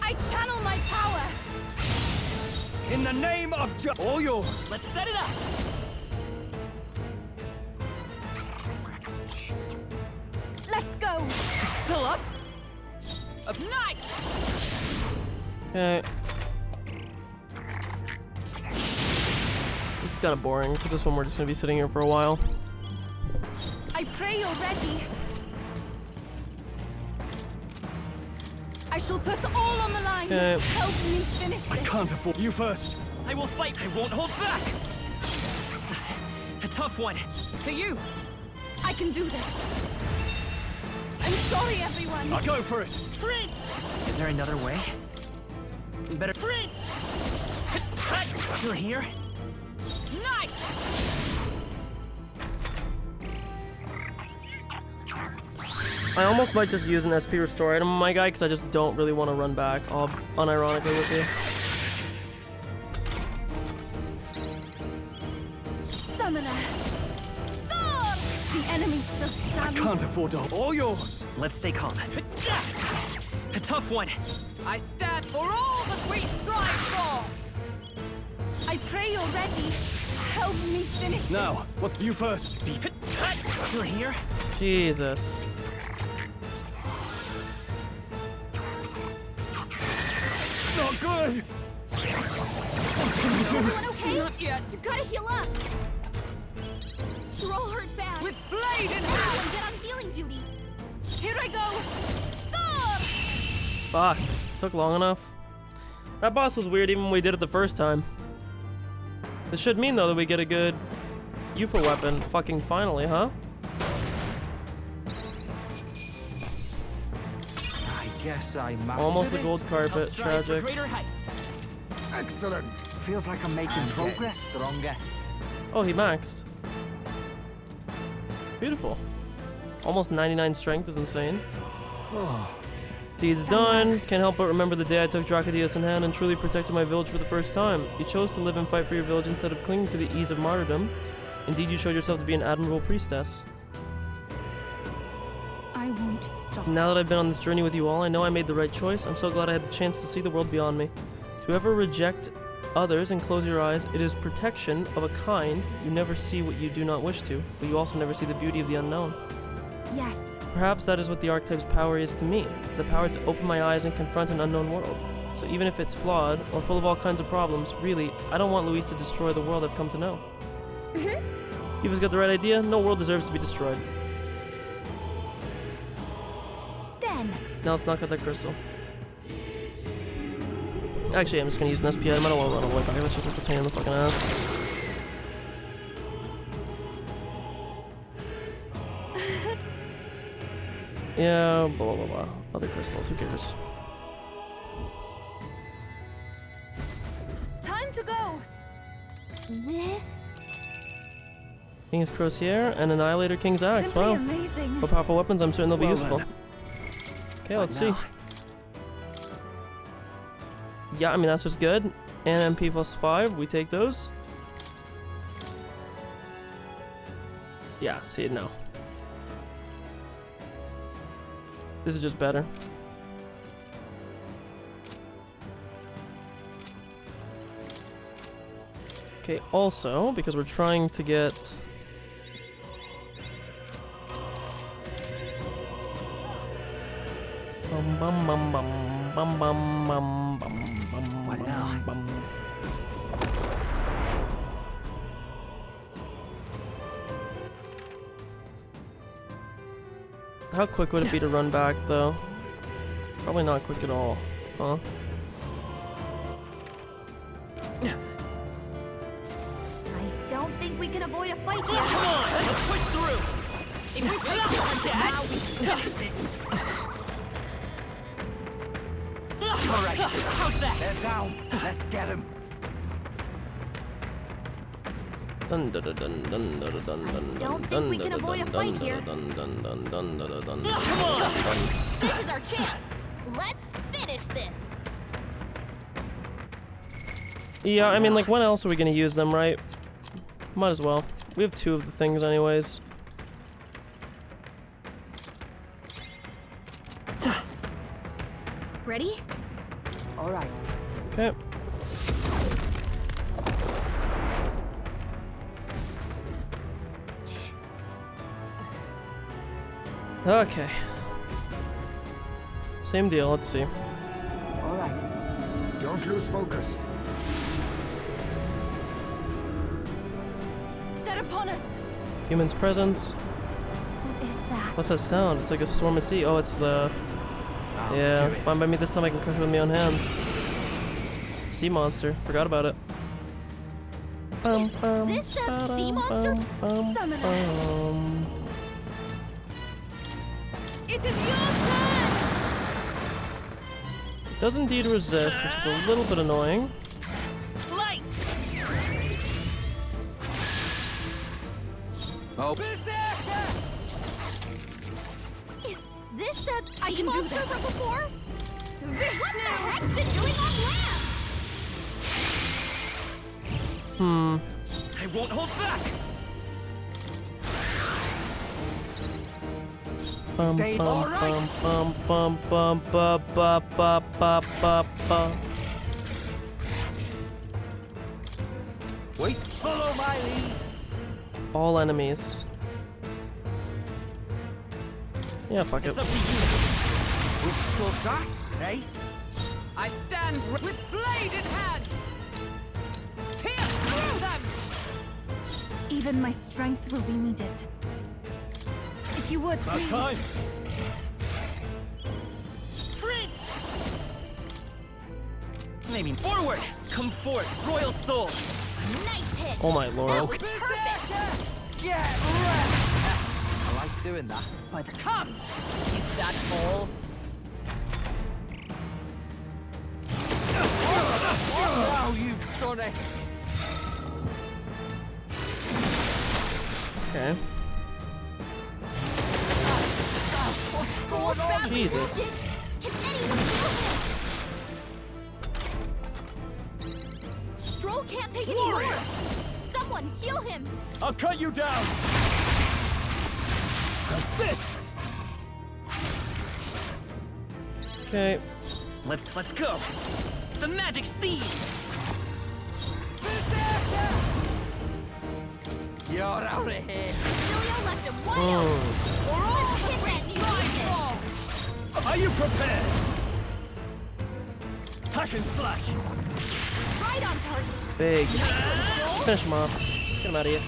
I channel my power. In the name of all yours. Let's set it up. Let's go. Still up. Of night. Okay. This is kind of boring because this one we're just gonna be sitting here for a while. I pray you're ready. I shall put all on the line. Okay. Help me finish I this. can't afford you first. I will fight. I won't hold back. tough one. To you! I can do this! I'm sorry, everyone! I'll go for it! Prince! Is there another way? Better. Prince! Still here? Nice! I almost might just use an SP restore item on my guy because I just don't really want to run back, all unironically with you. Summoner! Thor! The enemy still stands. Can't afford to. All yours! Let's stay calm. A tough one. I stand for all that we strive for! I pray you're ready. Help me finish Now, this. what's you first? Still here? Jesus. Not good! Everyone okay? Not yet. You gotta heal up. You're all hurt bad. With blade in hand. Get on healing duty. Here I go. Thor! Fuck. Took long enough. That boss was weird even when we did it the first time. This should mean though that we get a good UFO weapon. Fucking finally, huh? I guess I mastered Almost a it. gold carpet. Tragic. Excellent. Feels like I'm making progress. Stronger. Oh, he maxed. Beautiful. Almost 99 strength is insane. Deeds done. Can't help but remember the day I took Dracodius in hand and truly protected my village for the first time. You chose to live and fight for your village instead of clinging to the ease of martyrdom. Indeed, you showed yourself to be an admirable priestess. I won't stop. Now that I've been on this journey with you all, I know I made the right choice. I'm so glad I had the chance to see the world beyond me. To ever reject others and close your eyes, it is protection of a kind. You never see what you do not wish to, but you also never see the beauty of the unknown. Yes. Perhaps that is what the archetype's power is to me, the power to open my eyes and confront an unknown world. So even if it's flawed or full of all kinds of problems, really, I don't want Louise to destroy the world I've come to know. Eva's got the right idea. No world deserves to be destroyed. Then. Now let's knock out that crystal. Actually, I'm just gonna use an SP item. I don't want to run away back. That's just like a pain in the fucking ass. Yeah, blah blah blah. Other crystals, who cares? Time to go. This? King's Crosier and Annihilator King's Axe. Simply Wow. amazing. For powerful weapons, I'm certain they'll be Well useful. then. Okay, let's see. Yeah, I mean, that's just good. And MP +5, we take those. Yeah, see it now. This is just better. Okay, also, because we're trying to get... What now? How quick would it be to run back, though? Probably not quick at all, huh? I don't think we can avoid a fight here. Come on, let's push through. If we take this one now, we finish this. All right, how's that? They're down. Let's get him. Dun dun dun dun dun dun dun dun. Don't think we can avoid a fight here. Dun dun dun dun dun dun. Come on! This is our chance. Let's finish this. Yeah, I mean, like, when else are we gonna use them, right? Might as well. We have 2 of the things anyways. Ready? All right. Okay. Okay. Same deal, let's see. All right. Don't lose focus. They're upon us. Human's presence. What is that? What's that sound? It's like a storm at sea. Oh, it's the... I'll yeah, do it. fine by me this time. I can crush it with my own hands. Sea monster. Forgot about it. This a sea monster? Summoner. It is your turn! Does indeed resist, which is a little bit annoying. Light! Oh. Is this that sea monster from before? What the heck's it doing on land? I won't hold back! Stay alright! Wait, follow my lead. All enemies. Yeah, fuck it. It's up to you. Withstood that, eh? I stand with blade in hand! Pierce through them! Even my strength will be needed. If you would, please. Time. Prince! Maybe forward! Come forth, royal soul! Nice hit! Oh my lord. That was perfect! Get wrecked! I like doing that. By the come! Is that all? Now you've done it! Okay. Jesus. Can anyone heal him? Stroll can't take any more! Someone heal him! I'll cut you down! How's this? Okay. Let's go! The magic seed! You're out of here! Julio left him wide open! Or all hit that you Are you prepared? Hack and slash! Right on target! Big. Nice one, Stroll! Finish him off. Get him out of here.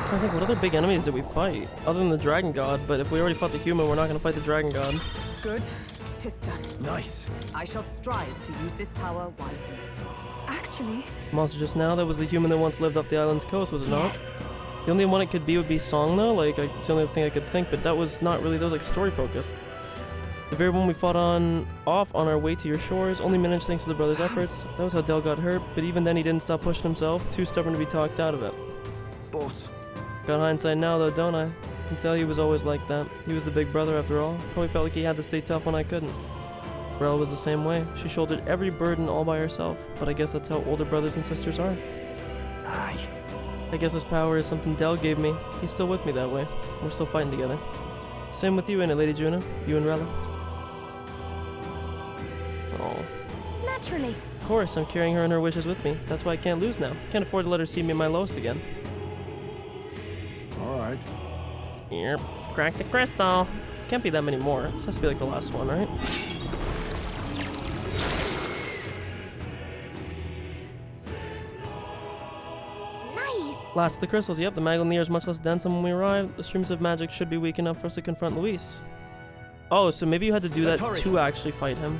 I think, what other big enemies did we fight? Other than the Dragon God, but if we already fought the human, we're not gonna fight the Dragon God. Good. 'Tis done. Nice. I shall strive to use this power wisely. Actually, Monster just now, that was the human that once lived off the island's coast, was it not? yes. The only one it could be would be Song, though. Like, it's the only thing I could think, but that was not really, that was like story focused. The very one we fought off on our way to your shores, only managed thanks to the brothers' efforts. That was how Del got hurt, but even then he didn't stop pushing himself, too stubborn to be talked out of it. But Got hindsight now, though, don't I? Can tell he was always like that. He was the big brother after all. Probably felt like he had to stay tough when I couldn't. Rel was the same way. She shouldered every burden all by herself, but I guess that's how older brothers and sisters are. Aye. I guess this power is something Del gave me. He's still with me that way. We're still fighting together. Same with you, ain't it, Lady Juna? You and Rella? Oh. Naturally. Of course, I'm carrying her and her wishes with me. That's why I can't lose now. Can't afford to let her see me at my lowest again. All right. Yep. Crack the crystal. Can't be that many more. This has to be like the last one, right? Nice! Last of the crystals. Yep, the Magleneer is much less dense than when we arrived. The streams of magic should be weak enough for us to confront Luis. Oh, so maybe you had to do that to actually fight him.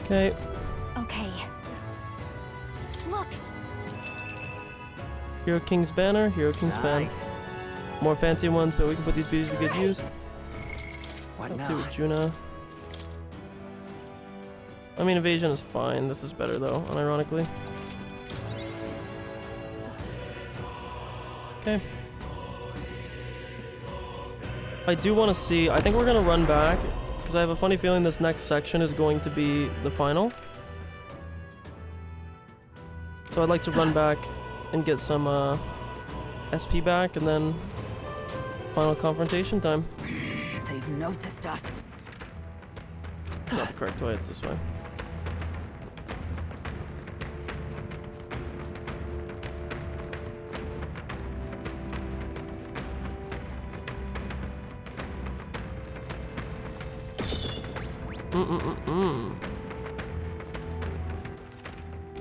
Okay. Okay. Look! Hero King's banner, Hero King's fan. More fancy ones, but we can put these beauties to good use. Let's see what Juna. I mean, evasion is fine. This is better though, unironically. Okay. I do want to see. I think we're gonna run back because I have a funny feeling this next section is going to be the final. So I'd like to run back and get some SP back, and then final confrontation time. They've noticed us. Not the correct way, it's this way.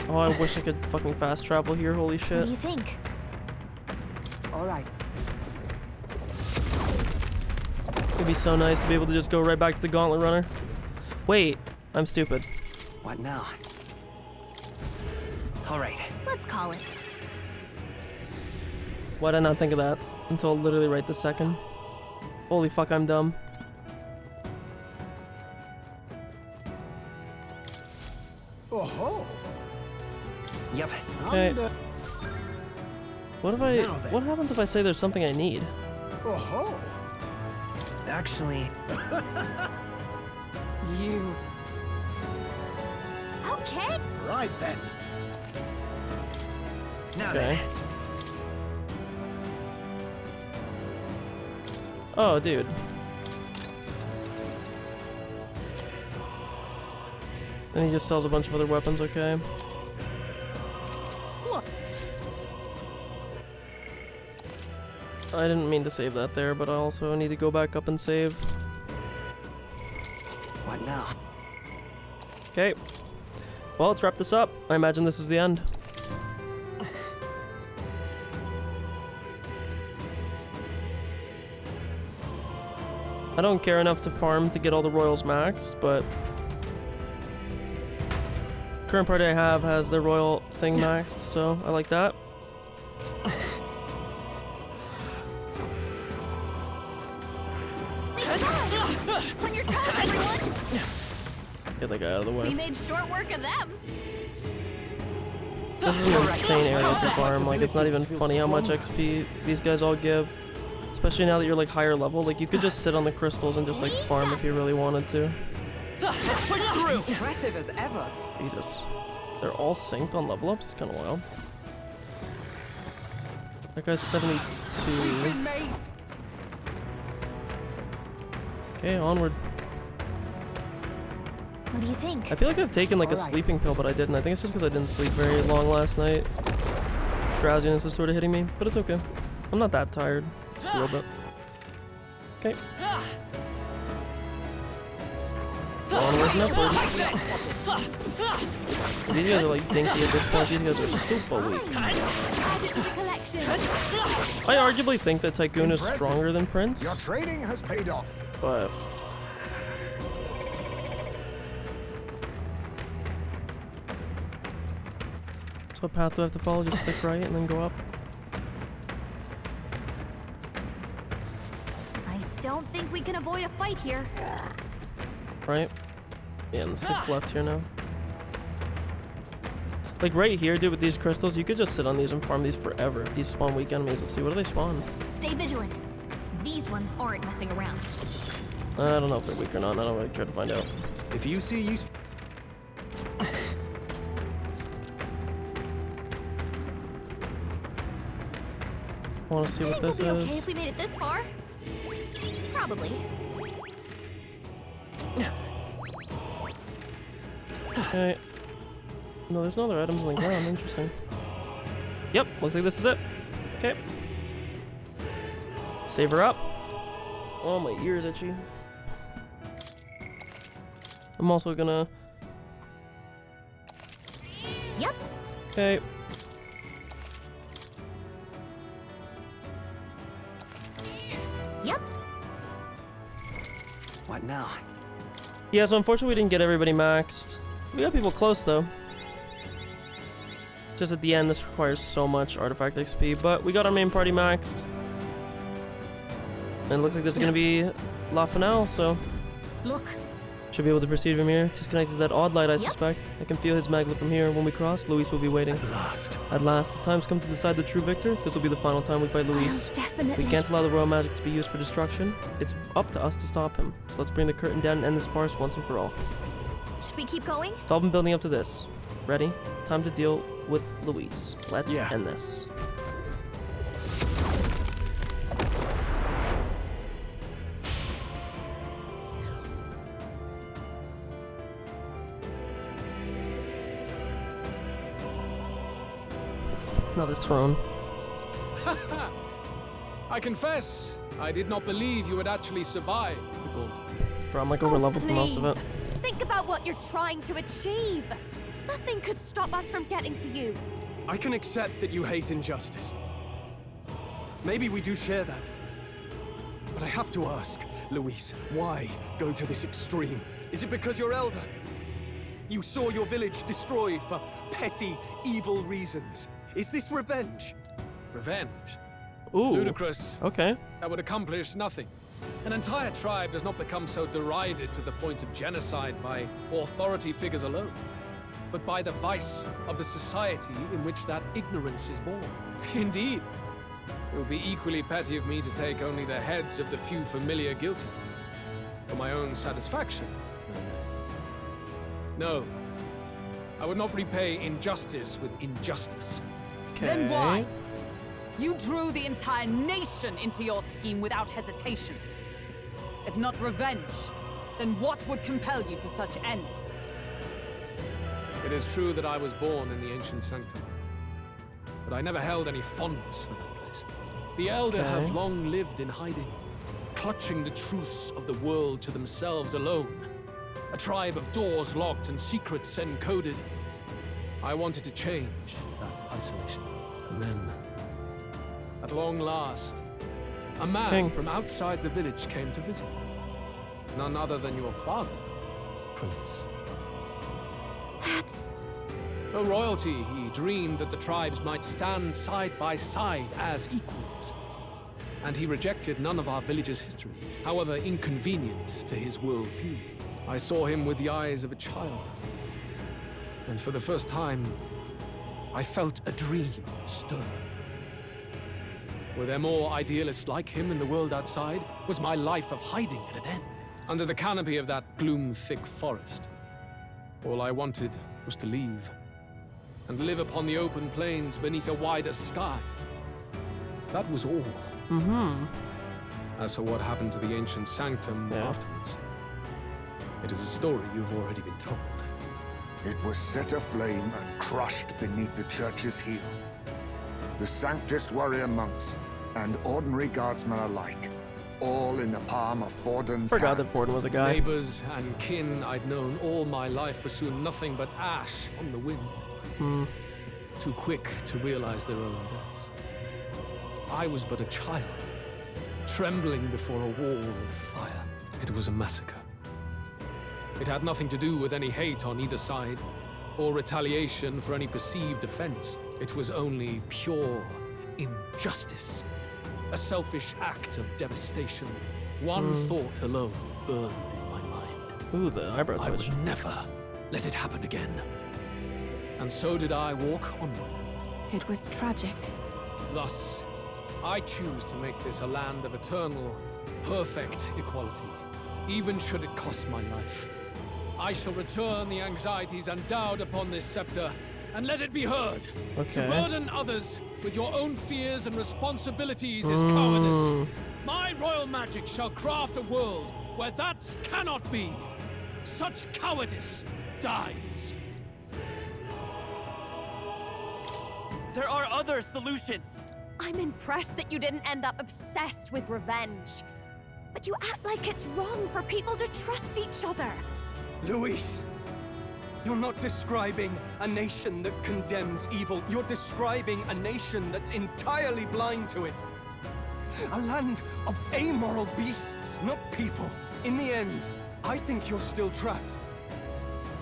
Oh, I wish I could fucking fast travel here, holy shit. What do you think? All right. It'd be so nice to be able to just go right back to the Gauntlet Runner. Wait, I'm stupid. What now? All right. Let's call it. Why did I not think of that until literally right this second? Holy fuck, I'm dumb. Oh-ho. Yep. Okay. What happens if I say there's something I need? Oh-ho. Actually... You... Okay. Right then. Now Okay. then. Oh, dude. And he just sells a bunch of other weapons, okay. I didn't mean to save that there, but I also need to go back up and save. What now? Okay. Well, let's wrap this up. I imagine this is the end. I don't care enough to farm to get all the royals maxed, but current party I have has their royal thing maxed, so I like that. On your toes, everyone! Get that guy out of the We way. made short work of them. This is an insane area to farm. Like, it's not even funny how much XP these guys all give. Especially now that you're like higher level. Like, you could just sit on the crystals and just like farm if you really wanted to. Impressive as ever. Jesus. They're all synced on level ups? It's kind of wild. That guy's 72. Okay, onward. What do you think? I feel like I've taken like a sleeping pill, but I didn't. I think it's just because I didn't sleep very long last night. Drowsiness is sort of hitting me, but it's okay. I'm not that tired. Just a little bit. Okay. Onward and upward. These guys are like dinky at this point. These guys are super weak. Add it to the collection. I arguably think that Tycoon is stronger than Prince, Your trading has paid off. but so what path do I have to follow? Just stick right and then go up? I don't think we can avoid a fight here. Right? Yeah, and stick left here now. Like right here, dude, with these crystals, you could just sit on these and farm these forever. If these spawn weak enemies, let's see, what do they spawn? Stay vigilant. These ones aren't messing around. I don't know if they're weak or not. I don't really care to find out. If you see use... I want to see what this we'll be is. okay if we made it this far. Probably. Okay. No, there's no other items on the ground. Interesting. Yep, looks like this is it. Okay. Save her up. Oh, my ear's itchy. I'm also gonna... Yep. Okay. Yep. What now? Yeah, so unfortunately we didn't get everybody maxed. We got people close though. Just at the end, this requires so much artifact XP, but we got our main party maxed. And it looks like this is gonna be La Finale, so Look. should be able to proceed from here. Disconnected to that odd light, I suspect. I can feel his maglet from here. When we cross, Luis will be waiting. At last, the time's come to decide the true victor. This will be the final time we fight Luis. Definitely. We can't allow the royal magic to be used for destruction. It's up to us to stop him. So let's bring the curtain down and end this farce once and for all. Should we keep going? It's all been building up to this. Ready? Time to deal with Luis. Let's end this. Another throne. I confess, I did not believe you would actually survive the gauntlet. Bro, I'm like over leveled for most of it. Think about what you're trying to achieve. Nothing could stop us from getting to you. I can accept that you hate injustice. Maybe we do share that. But But I have to ask, Luis, why go to this extreme? Is it because you're elder? You saw your village destroyed for petty, evil reasons. Is this revenge? Revenge? Ooh. Ludicrous. Okay. That would accomplish nothing. An entire tribe does not become so derided to the point of genocide by authority figures alone, but by the vice of the society in which that ignorance is born. Indeed, it would be equally petty of me to take only the heads of the few familiar guilty. For my own satisfaction, no less. No, I would not repay injustice with injustice. Then why? You drew the entire nation into your scheme without hesitation. If not revenge, then what would compel you to such ends? It is true that I was born in the ancient sanctum, but I never held any fondness for that place. The Elder have long lived in hiding, clutching the truths of the world to themselves alone. A tribe of doors locked and secrets encoded. I wanted to change that isolation. And then, at long last, a man from outside the village came to visit. None other than your father, Prince. That's... Though royalty, he dreamed that the tribes might stand side by side as equals. And he rejected none of our village's history, however inconvenient to his worldview. I saw him with the eyes of a child. And for the first time, I felt a dream stir. Were there more idealists like him in the world outside? Was my life of hiding at an end? Under the canopy of that gloom-thick forest, all I wanted was to leave, and live upon the open plains beneath a wider sky. That was all. As for what happened to the ancient sanctum afterwards, it is a story you've already been told. It was set aflame and crushed beneath the church's heel. The Sanctist warrior monks and ordinary guardsmen alike, all in the palm of Forden's Forgot hand. that Forden was a guy. Neighbors and kin I'd known all my life were soon nothing but ash on the wind. Too quick to realize their own deaths. I was but a child, trembling before a wall of fire. It was a massacre. It had nothing to do with any hate on either side, or retaliation for any perceived offense. It was only pure injustice. A selfish act of devastation. One thought alone burned in my mind. Ooh, the eyebrow twitch. I would never let it happen again. And so did I walk onward. It was tragic. Thus, I choose to make this a land of eternal, perfect equality, even should it cost my life. I shall return the anxieties endowed upon this scepter, and let it be heard. To burden others with your own fears and responsibilities is cowardice. My royal magic shall craft a world where that cannot be. Such cowardice dies. There are other solutions. I'm impressed that you didn't end up obsessed with revenge. But you act like it's wrong for people to trust each other. Luis, you're not describing a nation that condemns evil. You're describing a nation that's entirely blind to it. A land of amoral beasts, not people. In the end, I think you're still trapped.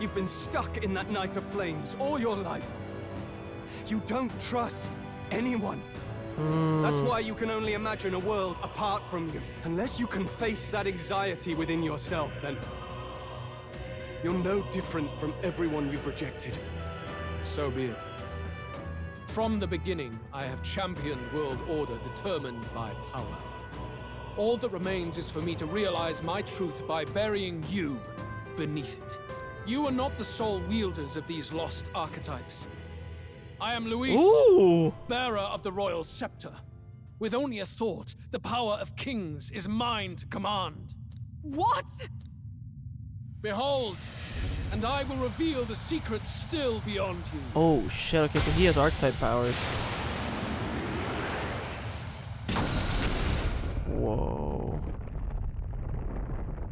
You've been stuck in that night of flames all your life. You don't trust anyone. That's why you can only imagine a world apart from you. Unless you can face that anxiety within yourself, then you're no different from everyone you've rejected. So be it. From the beginning, I have championed world order determined by power. All that remains is for me to realize my truth by burying you beneath it. You are not the sole wielders of these lost archetypes. I am Luis, bearer of the royal scepter. With only a thought, the power of kings is mine to command. What? Behold, and I will reveal the secrets still beyond you. Oh shit, okay, so he has archetype powers. Whoa.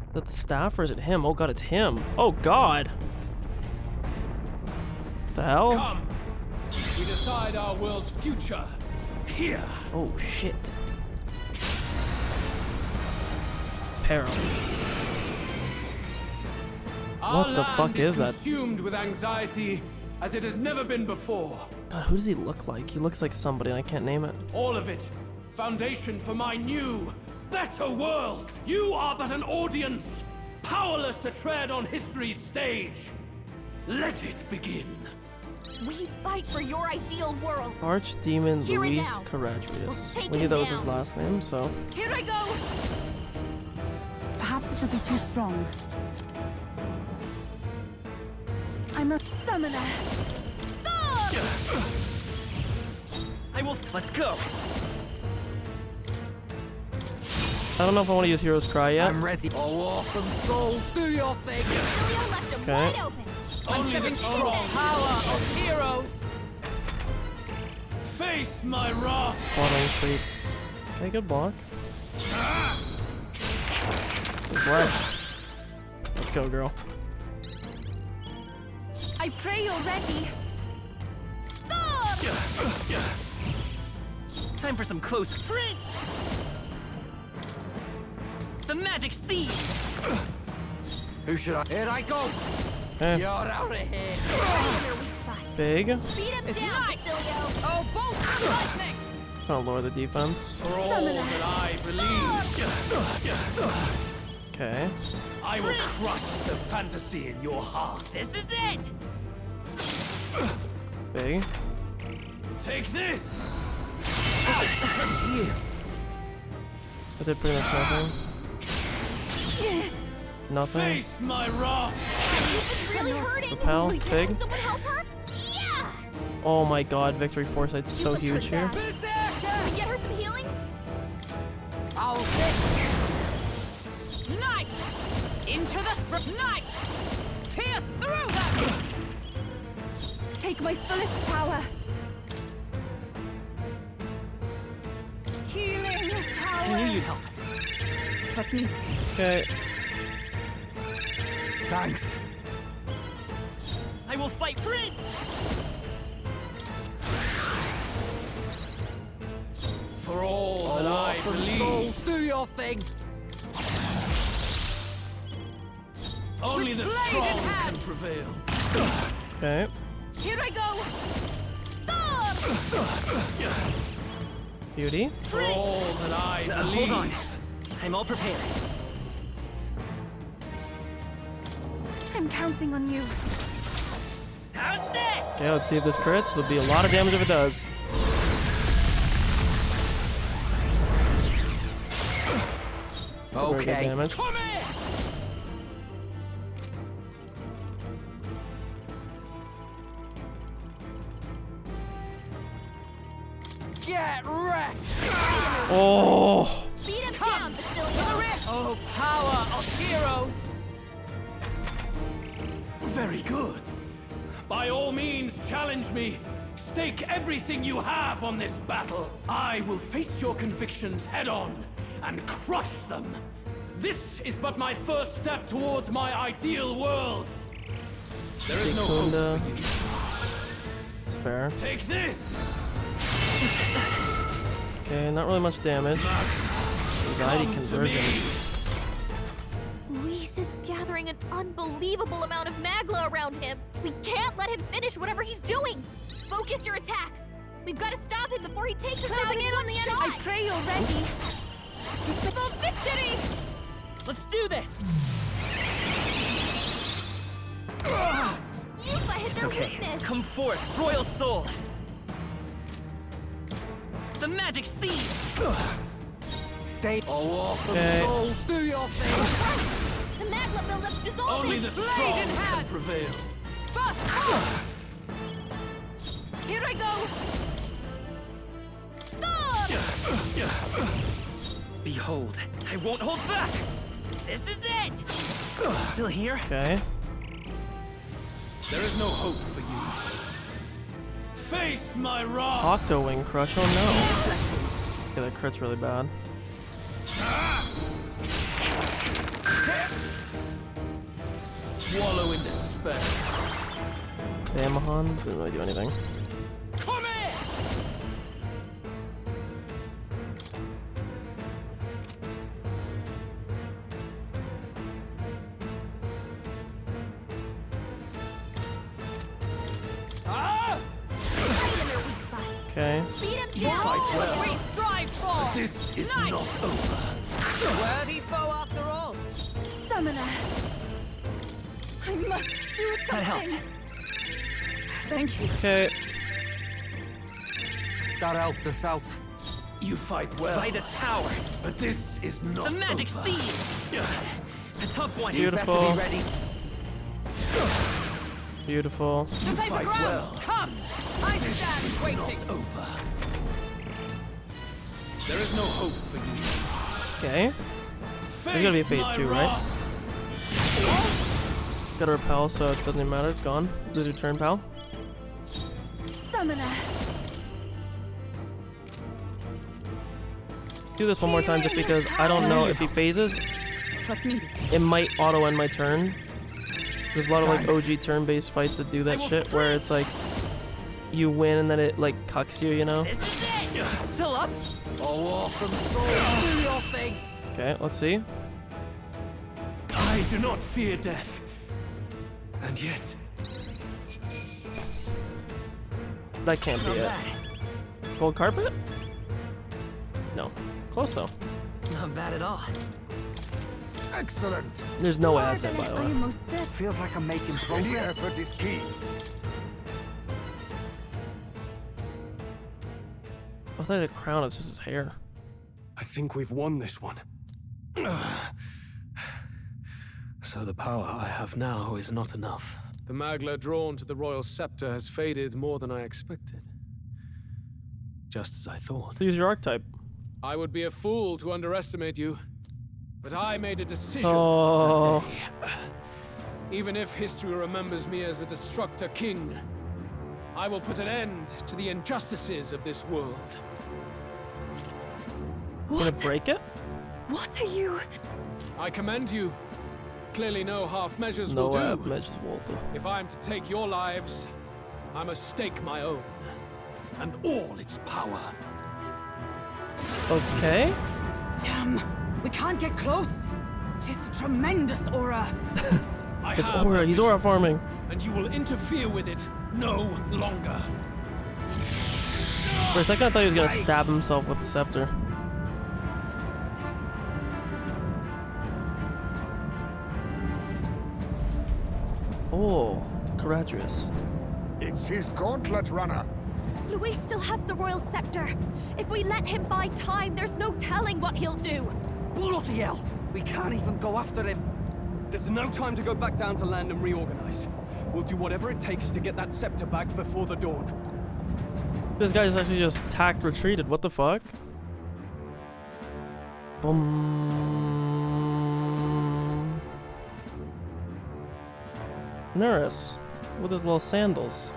Is that the staff or is it him? Oh god, it's him. Oh god. What the hell? Come, we decide our world's future here. Oh shit. repair him. What the fuck is that? Consumed with anxiety as it has never been before. God, who does he look like? He looks like somebody and I can't name it. All of it, foundation for my new, better world. You are but an audience, powerless to tread on history's stage. Let it begin. We fight for your ideal world. Archdemon Here and Luis now. Caradrius. We'll take We knew him that was his down. last name, so. Here I go. Perhaps this will be too strong. I'm a summoner. I will. Let's go. I don't know if I want to use Hero's Cry yet. I'm ready. Oh, awesome souls, do your thing. Julio left him Okay. wide open. Only the strong Power of heroes. face my wrath. Bottom sleep. Okay, good block. Good work. Let's go, girl. I pray you're ready. Time for some close sprint. The magic seed. Who should I? Here I go. Eh. You're out of here. Big. Beat him down, Basilio. Oh, bolt lightning. Gonna lower the defense. For all that I believe, Okay. I will crush the fantasy in your heart. This is it. Big. Take this. I did pretty much nothing. Nothing. Face my wrath. It's really hurting. Repel. Big. Someone help her? Yeah. Oh my god, Victory Foresight's so huge here. Can we get her some healing? I'll hit. Knight. Into the knight. Pierce through them. Take my fullest power. Healing power. I knew you'd help. Trust me. Okay. Thanks. I will fight Prince. For all that I Awesome believe, souls, do your thing. only the With blade in strong hand. can prevail. Okay. Here I go. Beauty. For all that I believe. Hold on. I'm all prepared. I'm counting on you. How's this? Okay, let's see if this crits. This will be a lot of damage if it does. Very good Okay. damage. Come here. Get wrecked. Oh. Beat him down, Basilio. Oh, power of heroes. Very good. By all means, challenge me. Stake everything you have on this battle. I will face your convictions head on and crush them. This is but my first step towards my ideal world. There is no hope Kunda. for you. It's fair. Take this. Okay, not really much damage. Anxiety Come to convergence. Luis is gathering an unbelievable amount of magla around him. We can't let him finish whatever he's doing. Focus your attacks. We've got to stop him before he takes us out Closing in in on one the shot. enemy. I pray you're ready. For victory! Let's do this. Yufa hit It's their okay. weakness. Come forth, royal soul. The magic seed. Stay. Oh, awesome Okay. souls, do your thing. The magma buildup's dissolving. Only the Blade strong in can hand. prevail. Bust. Here I go. Behold, I won't hold back. This is it. Still here? Okay. There is no hope for you. Face my wrath. Octo Wing Crush. Oh no. Okay, that crit's really bad. Wallow in despair. Damahan didn't really do anything. Come here. Okay. You fight well. We strive for. This is Nice. not over. Worthy foe after all. Summoner. I must do That helped. something. Thank you. Okay. That helped us out. You fight well. By this power. But this is not the magic over. seed. A tough one. Beautiful. You better be ready. Beautiful. You fight well. Come. I stand waiting. Not over. There is no hope for you. Okay. There's gonna be a phase 2, right? Gotta repel, so it doesn't even matter. It's gone. Lose your turn, pal. Summoner. Do this one more time just because I don't know if he phases. Trust me. It might auto end my turn. There's a lot of like OG turn-based fights that do that shit where it's like you win and then it like cucks you, you know? Still up? Oh, awesome soul. Do your thing. Okay, let's see. I do not fear death. And yet... That can't be it. Gold carpet? No. Close though. Not bad at all. Excellent. There's no ads in, by the I way. almost said. Feels like I'm making Any progress. effort is key. I thought the crown is just his hair. I think we've won this one. So the power I have now is not enough. The magler drawn to the royal scepter has faded more than I expected. Just as I thought. Use your archetype. I would be a fool to underestimate you, but I made a decision Oh. that day. Even if history remembers me as a destructor king, I will put an end to the injustices of this world. Gonna break it? What are you? I commend you. Clearly no half measures No will do. half measures will do. If I am to take your lives, I must stake my own, and all its power. Okay. Damn, we can't get close. Tis a tremendous aura. His aura, he's aura farming. And you will interfere with it no longer. For a second I thought he was gonna stab himself with the scepter. Oh, the Caradrius. It's his gauntlet runner. Luis still has the royal scepter. If we let him buy time, there's no telling what he'll do. Bloody hell! We can't even go after him. There's no time to go back down to land and reorganize. We'll do whatever it takes to get that scepter back before the dawn. This guy's actually just tack retreated. What the fuck? Boom. Nurse with his little sandals.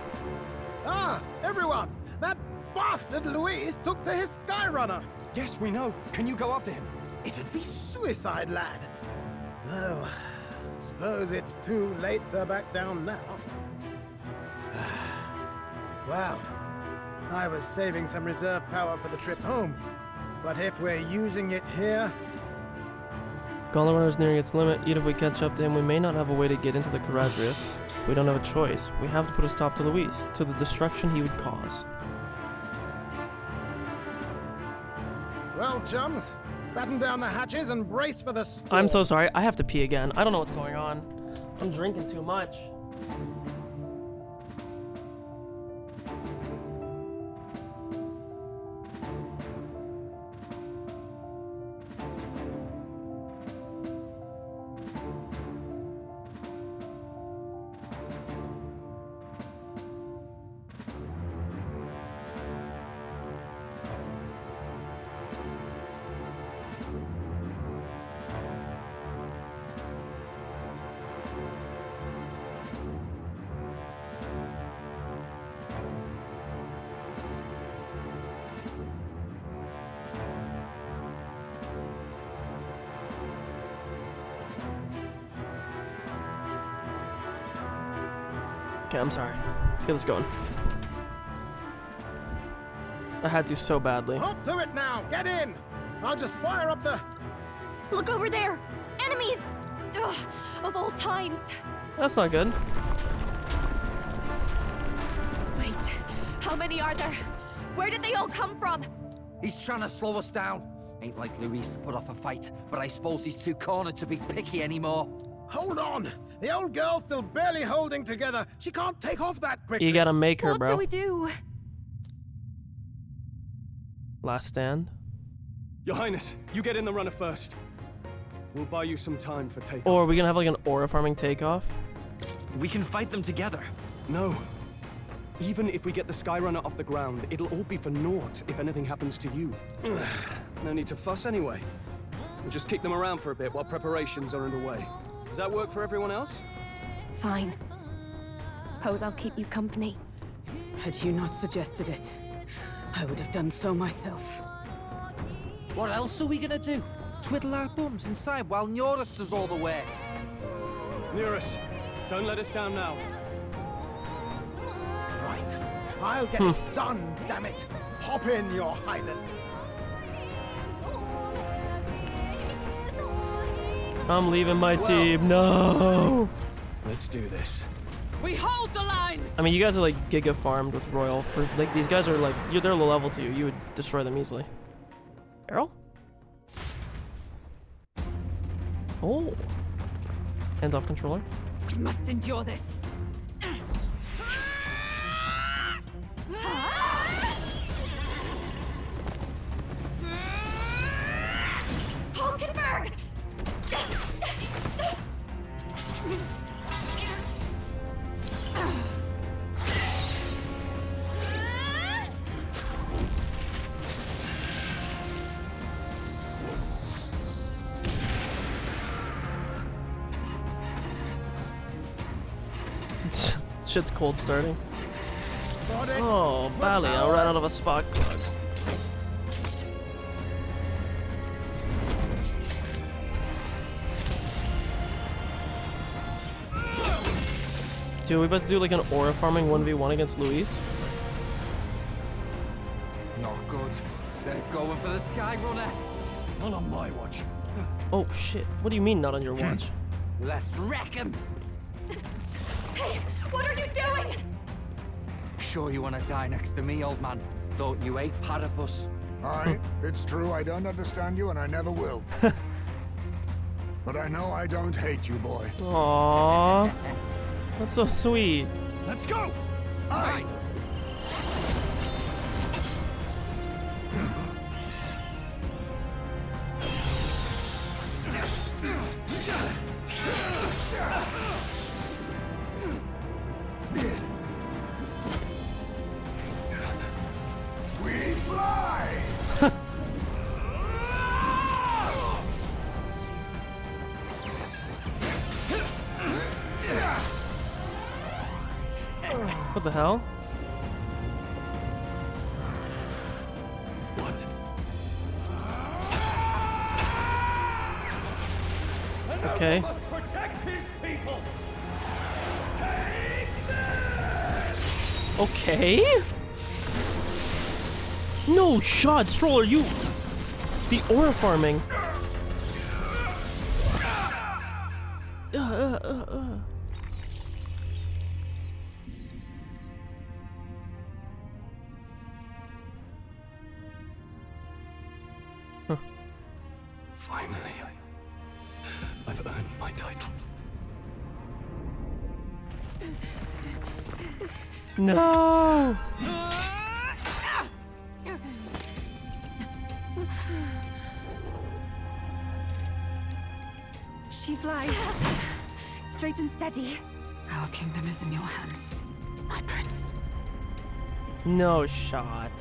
Ah, everyone! That bastard Luis took to his Skyrunner! Yes, we know. Can you go after him? It'd be suicide, lad. Though, suppose it's too late to back down now. Well, I was saving some reserve power for the trip home. But if we're using it here... Gauntlet Runner is nearing its limit. Even if we catch up to him, we may not have a way to get into the Caradrius. We don't have a choice. We have to put a stop to Luis, to the destruction he would cause. Well, chums, batten down the hatches and brace for the storm. I'm so sorry. I have to pee again. I don't know what's going on. I'm drinking too much. Okay, I'm sorry. Let's get this going. I had to so badly. Hop to it now! Get in! I'll just fire up the... Look over there! Enemies! Ugh, of all times! That's not good. Wait, how many are there? Where did they all come from? He's trying to slow us down. Ain't like Luis to put off a fight, but I suppose he's too cornered to be picky anymore. Hold on! The old girl's still barely holding together. She can't take off that quickly. You gotta make her, bro. What do we do? Last stand. Your Highness, you get in the runner first. We'll buy you some time for takeoff. Or are we gonna have like an aura farming takeoff? We can fight them together. No. Even if we get the Skyrunner off the ground, it'll all be for naught if anything happens to you. No need to fuss anyway. We'll just kick them around for a bit while preparations are underway. Does that work for everyone else? Fine. Suppose I'll keep you company. Had you not suggested it, I would have done so myself. What else are we gonna do? Twiddle our thumbs inside while Norris does all the work. Nearus, don't let us down now. Right. I'll get it done, damn it. Hop in, Your Highness. I'm leaving my team. No. Let's do this. We hold the line! I mean, you guys are like giga farmed with Royal. Like, these guys are like, they're low level to you. You would destroy them easily. Arrow? Oh. Hands off controller. We must endure this. Hulkenberg! Shit's cold starting. Oh, Bally, I ran out of a spark plug. Dude, we about to do like an aura farming 1v1 against Luis? Not good. They're going for the Skyrunner. Not on my watch. Oh shit, what do you mean not on your watch? Let's wreck him. Hey, what are you doing? Sure you want to die next to me, old man? Thought you ate platypus. Aye, it's true I don't understand you and I never will. But I know I don't hate you, boy. Aww. That's so sweet. Let's go! Aye! We fly! What the hell? What? Okay. Must protect his people. Okay. No shot, Stroller, you. The aura farming. Huh. Finally, I've earned my title. No. She flies. Straight and steady. Our kingdom is in your hands, my prince. No shot.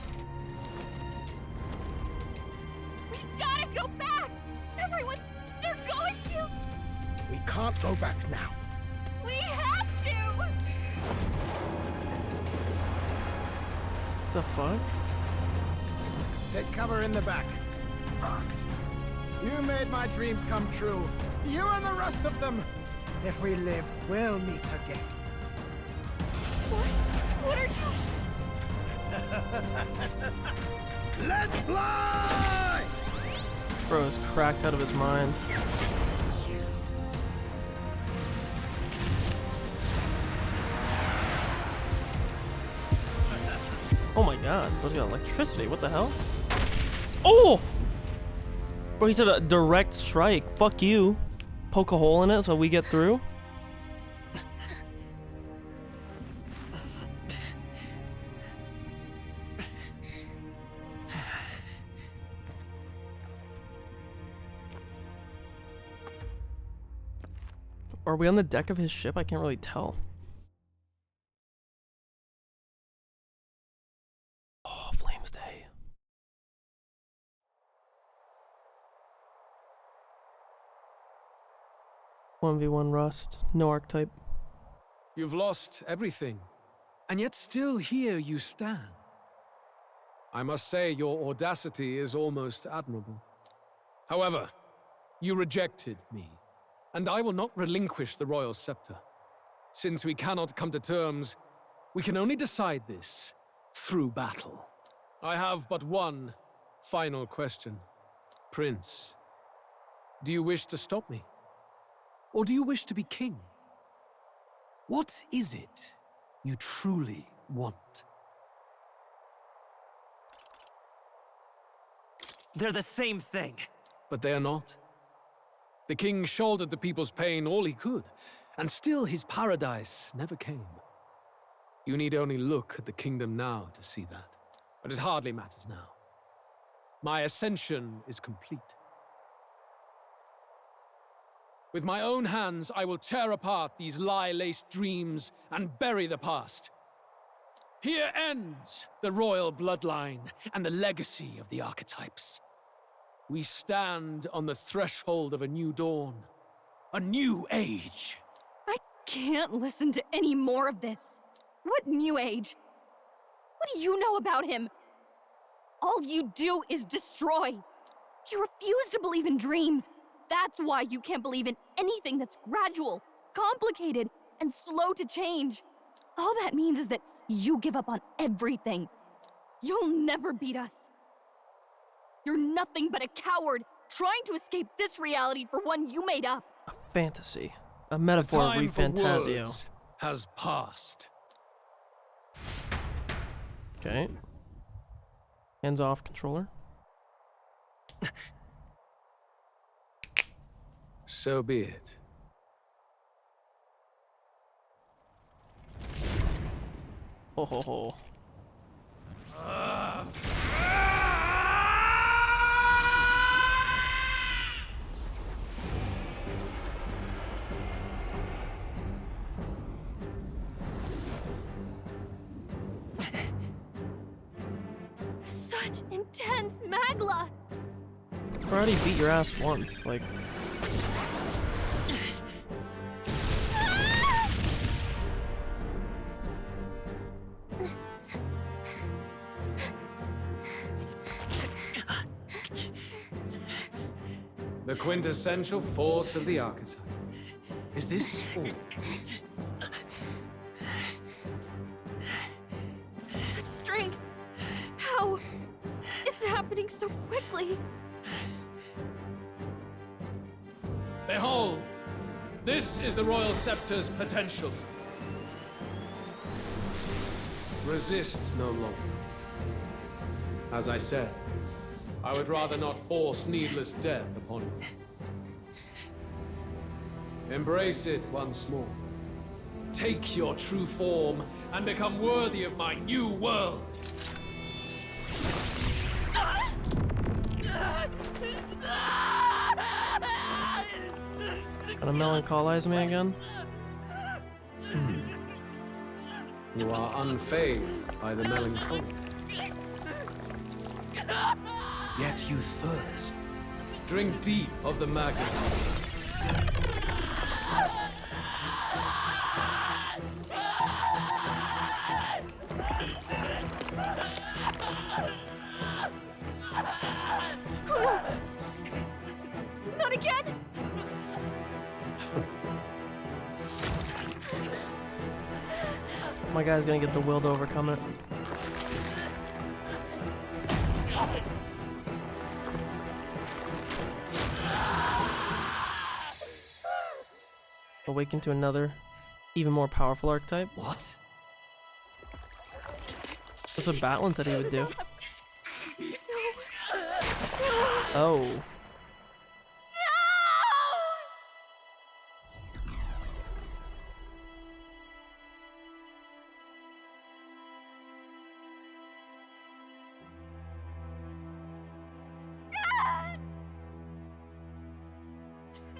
We gotta go back! Everyone, they're going to! We can't go back now. We have to! The fuck? Take cover in the back. You made my dreams come true. You and the rest of them. If we live, we'll meet again. What are you? Let's fly! Bro is cracked out of his mind. Oh my god, bro's got electricity, what the hell? Oh! Bro, he said a direct strike. Fuck you. Poke a hole in it so we get through. Are we on the deck of his ship? I can't really tell. Oh, Flames Day. One v one Rust, no archetype. You've lost everything, and yet still here you stand. I must say your audacity is almost admirable. However, you rejected me, and I will not relinquish the royal scepter. Since we cannot come to terms, we can only decide this through battle. I have but one final question. Prince, do you wish to stop me? Or do you wish to be king? What is it you truly want? They're the same thing. But they are not. The king shouldered the people's pain all he could, and still his paradise never came. You need only look at the kingdom now to see that. But it hardly matters now. My ascension is complete. With my own hands, I will tear apart these lie-laced dreams and bury the past. Here ends the royal bloodline and the legacy of the archetypes. We stand on the threshold of a new dawn, a new age. I can't listen to any more of this. What new age? What do you know about him? All you do is destroy. You refuse to believe in dreams. That's why you can't believe in anything that's gradual, complicated, and slow to change. All that means is that you give up on everything. You'll never beat us. You're nothing but a coward trying to escape this reality for one you made up. A fantasy. A metaphor of ReFantazio. Has passed. Okay. Hands off, controller. So be it. Ho ho ho. Such intense magla! I already beat your ass once, like... The quintessential force of the archetype. Is this all? Such strength! How? It's happening so quickly! Behold! This is the Royal Scepter's potential. Resist no longer. As I said, I would rather not force needless death upon you. Embrace it once more. Take your true form and become worthy of my new world. Gonna melancholize me again? You are unfazed by the melancholy. Yet you thirst. Drink deep of the magma. Not again! My guy's gonna get the will to overcome it. Awaken to another, even more powerful archetype. What? That's what Batlin said he would do. Oh.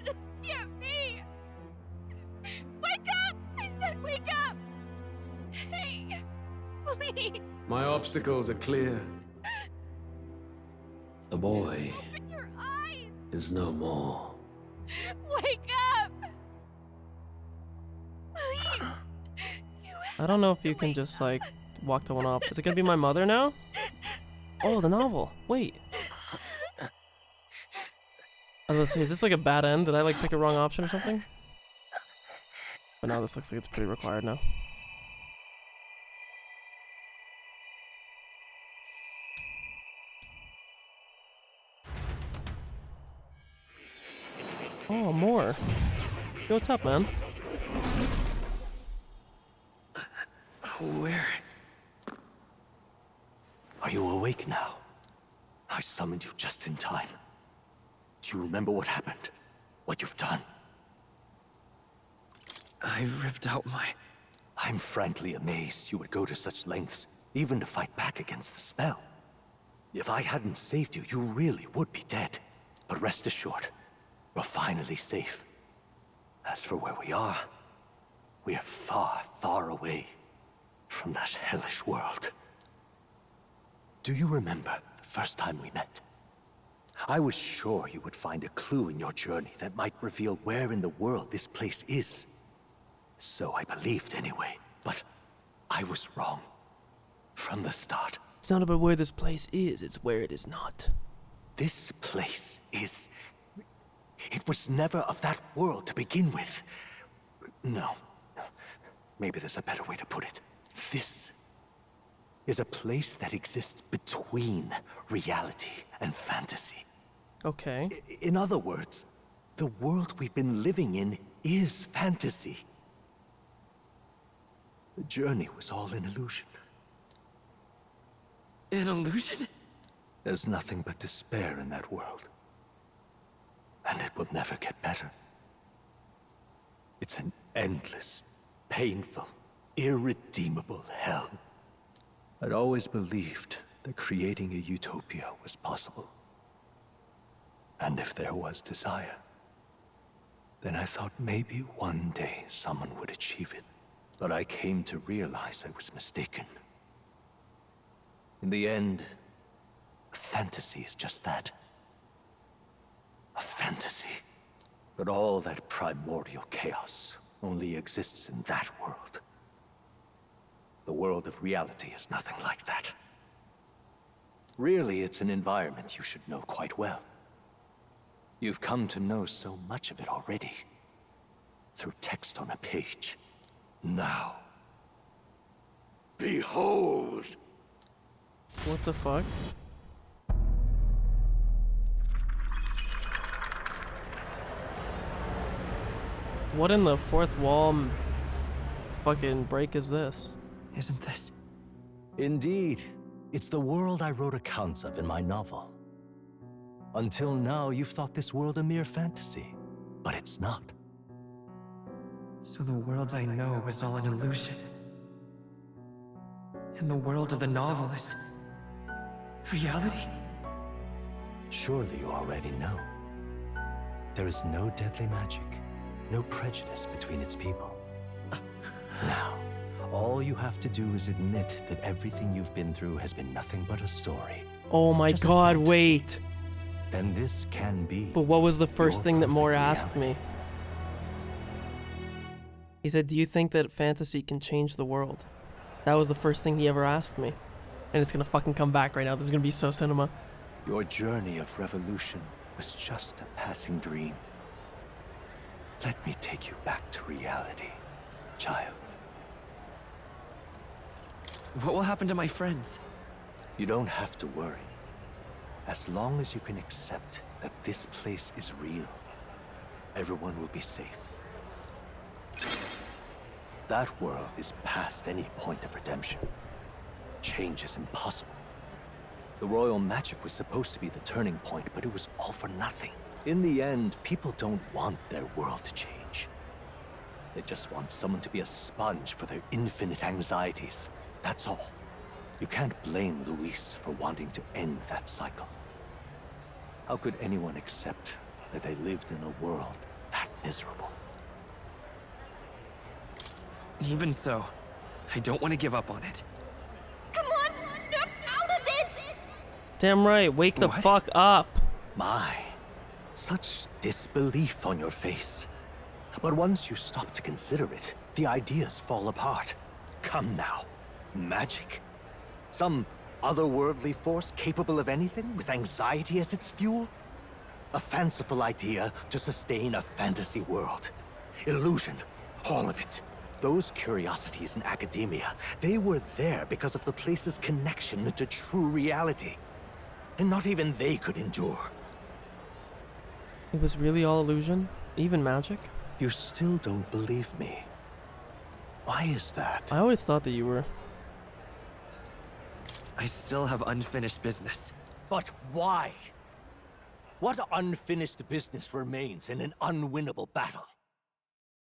This can't be! Wake up! I said wake up! Hey, please! My obstacles are clear. The boy Open your eyes! is no more. Wake up! Please! I don't know if you can just like walk to one off. Is it gonna be my mother now? Oh, the novel. Wait. I was gonna say, is this like a bad end? Did I like pick a wrong option or something? But now this looks like it's pretty required now. Oh, more. Yo, what's up, man? Where? Are you awake now? I summoned you just in time. Do you remember what happened? What you've done? I ripped out my... I'm frankly amazed you would go to such lengths, even to fight back against the spell. If I hadn't saved you, you really would be dead. But rest assured, we're finally safe. As for where we are far, far away from that hellish world. Do you remember the first time we met? I was sure you would find a clue in your journey that might reveal where in the world this place is. So I believed anyway, but I was wrong. From the start. It's not about where this place is, it's where it is not. This place is... It was never of that world to begin with. No. Maybe there's a better way to put it. This is a place that exists between reality and fantasy. Okay. In other words, the world we've been living in is fantasy. The journey was all an illusion. An illusion? There's nothing but despair in that world. And it will never get better. It's an endless, painful, irredeemable hell. I'd always believed that creating a utopia was possible. And if there was desire, then I thought maybe one day someone would achieve it. But I came to realize I was mistaken. In the end, a fantasy is just that. A fantasy. But all that primordial chaos only exists in that world. The world of reality is nothing like that. Really, it's an environment you should know quite well. You've come to know so much of it already. Through text on a page. Now, behold! What the fuck? What in the fourth wall fucking break is this? Isn't this? Indeed. It's the world I wrote accounts of in my novel. Until now, you've thought this world a mere fantasy. But it's not. So the world I know is all an illusion. And the world of the novel is... reality? Surely you already know. There is no deadly magic, no prejudice between its people. Now, all you have to do is admit that everything you've been through has been nothing but a story. Oh my god, wait. Then this can be. But what was the first thing that Moore asked me? He said, do you think that fantasy can change the world? That was the first thing he ever asked me. And it's gonna fucking come back right now. This is gonna be so cinema. Your journey of revolution was just a passing dream. Let me take you back to reality, child. What will happen to my friends? You don't have to worry. As long as you can accept that this place is real, everyone will be safe. That world is past any point of redemption. Change is impossible. The royal magic was supposed to be the turning point, but it was all for nothing. In the end, people don't want their world to change. They just want someone to be a sponge for their infinite anxieties. That's all. You can't blame Luis for wanting to end that cycle. How could anyone accept that they lived in a world that miserable? Even so, I don't want to give up on it. Come on, snap out of it! Damn right, wake the fuck up. My, such disbelief on your face. But once you stop to consider it, the ideas fall apart. Come now, magic? Some otherworldly force capable of anything, with anxiety as its fuel? A fanciful idea to sustain a fantasy world. Illusion, all of it. Those curiosities in academia, they were there because of the place's connection to true reality. And not even they could endure. It was really all illusion? Even magic? You still don't believe me. Why is that? I always thought that you were. I still have unfinished business. But why? What unfinished business remains in an unwinnable battle?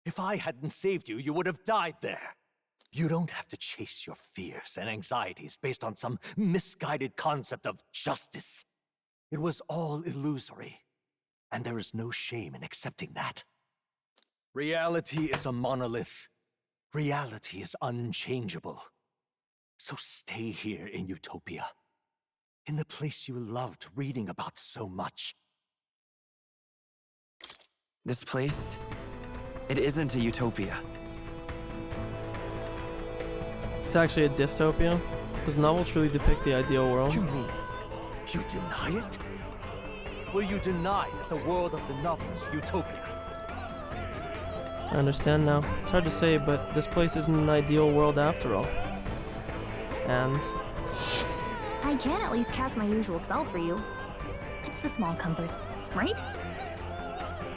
If I hadn't saved you, you would have died there. You don't have to chase your fears and anxieties based on some misguided concept of justice. It was all illusory, and there is no shame in accepting that. Reality is a monolith. Reality is unchangeable. So stay here in Utopia, in the place you loved reading about so much. This place, it isn't a utopia. It's actually a dystopia. Does the novel truly depict the ideal world? You mean you deny it? Will you deny that the world of the novel is utopia? I understand now. It's hard to say, but this place isn't an ideal world after all. And I can at least cast my usual spell for you. It's the small comforts, right?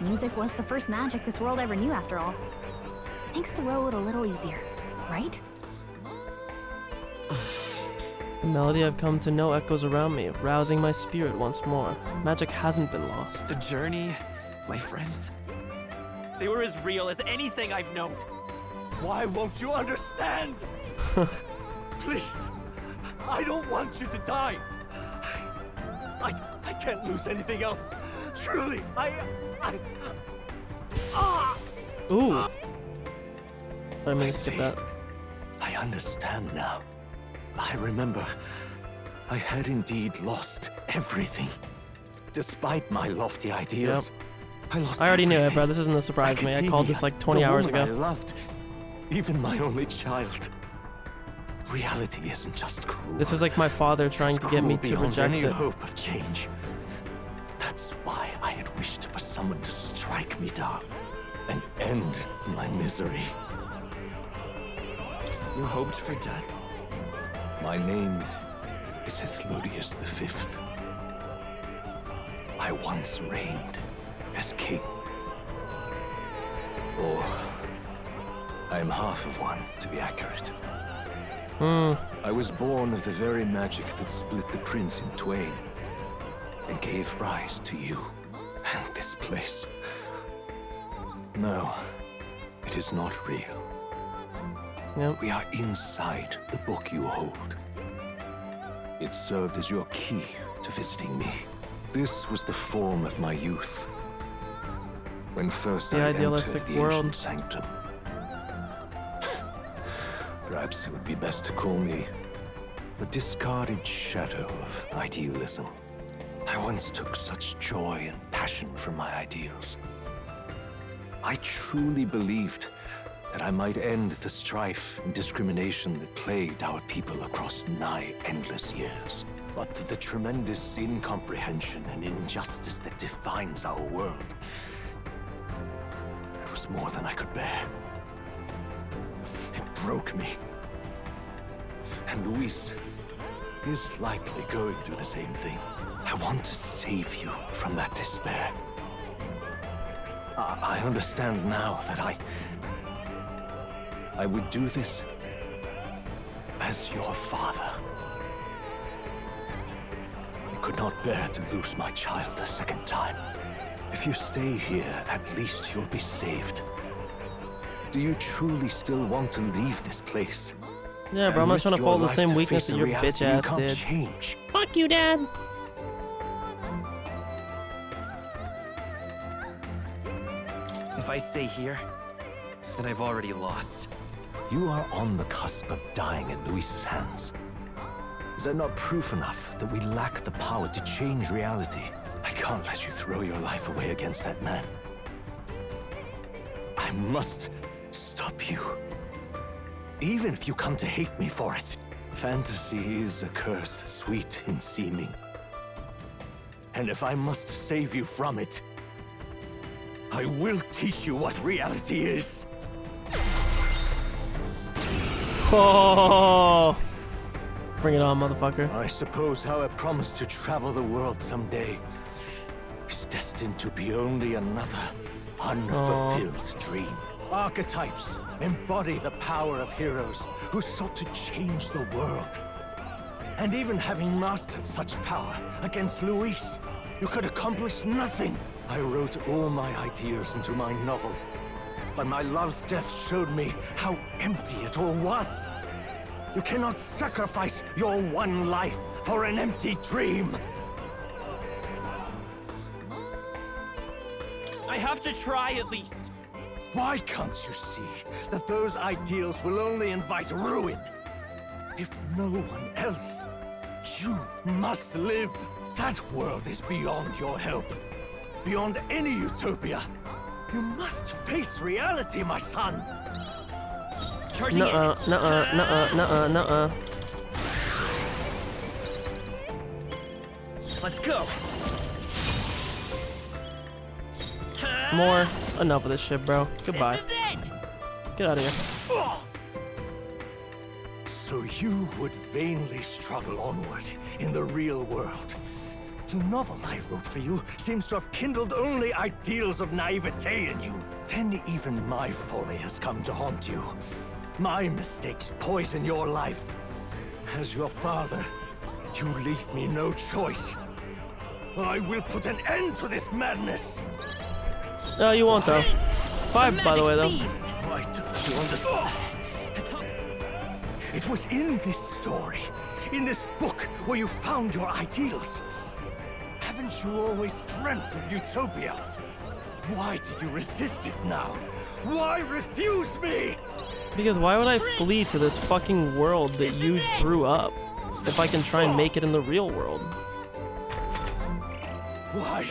Music was the first magic this world ever knew after all. Makes the road a little easier, right? the melody I've come to know echoes around me, rousing my spirit once more. Magic hasn't been lost. The journey, my friends, they were as real as anything I've known. Why won't you understand? Please, I don't want you to die. I can't lose anything else. Truly, Ooh. I mean, skip that. I understand now. I remember. I had indeed lost everything. Despite my lofty ideas, I lost I already knew it, everything. bro. This isn't a surprise to me. I called this like 20 hours ago. I loved, even my only child. Reality isn't just cruel. This is like my father trying to get me to beyond reject any it. hope of change. That's why I had wished for someone to strike me down and end my misery. You hoped for death? My name is Ethludius V. I once reigned as king. Or I am half of one, to be accurate. I was born of the very magic that split the prince in twain and gave rise to you and this place. No, it is not real. We are inside the book you hold. It served as your key to visiting me. This was the form of my youth. When first The I idealistic entered the world. ancient sanctum. Perhaps it would be best to call me the discarded shadow of idealism. I once took such joy and passion from my ideals. I truly believed that I might end the strife and discrimination that plagued our people across nigh endless years. But the tremendous incomprehension and injustice that defines our world, it was more than I could bear. It broke me. And Luis is likely going through the same thing. I want to save you from that despair. I understand now that I would do this as your father. could not bear to lose my child a second time. If you stay here, at least you'll be saved. Do you truly still want to leave this place? Yeah, bro, I'm not trying to follow the same weakness that that your bitch ass did. Change. Fuck you, Dad. If I stay here, then I've already lost. You are on the cusp of dying at Luis's hands. Is that not proof enough that we lack the power to change reality? I can't let you throw your life away against that man. I must stop you. Even if you come to hate me for it. Fantasy is a curse, sweet in seeming. And if I must save you from it, I will teach you what reality is. Oh, bring it on, motherfucker. I suppose how I promised to travel the world someday is destined to be only another unfulfilled dream. Archetypes embody the power of heroes who sought to change the world. And even having mastered such power against Luis, you could accomplish nothing. I wrote all my ideas into my novel, but my love's death showed me how empty it all was. You cannot sacrifice your one life for an empty dream. I have to try at least. Why can't you see that those ideals will only invite ruin? If no one else, you must live. That world is beyond your help. Beyond any utopia. You must face reality, my son. Charging in. Nuh-uh. Let's go. More. Enough of this shit, bro. Goodbye. This is it. Get out of here. So you would vainly struggle onward in the real world. The novel I wrote for you seems to have kindled only ideals of naivete in you. Then even my folly has come to haunt you. My mistakes poison your life. As your father, you leave me no choice. I will put an end to this madness. No, you won't, though. 5, by the way, though. Why don't you understand? It was in this story, in this book, where you found your ideals. Haven't you always dreamt of utopia? Why did you resist it now? Why refuse me? Because why would I flee to this fucking world that you drew up if I can try and make it in the real world? Why?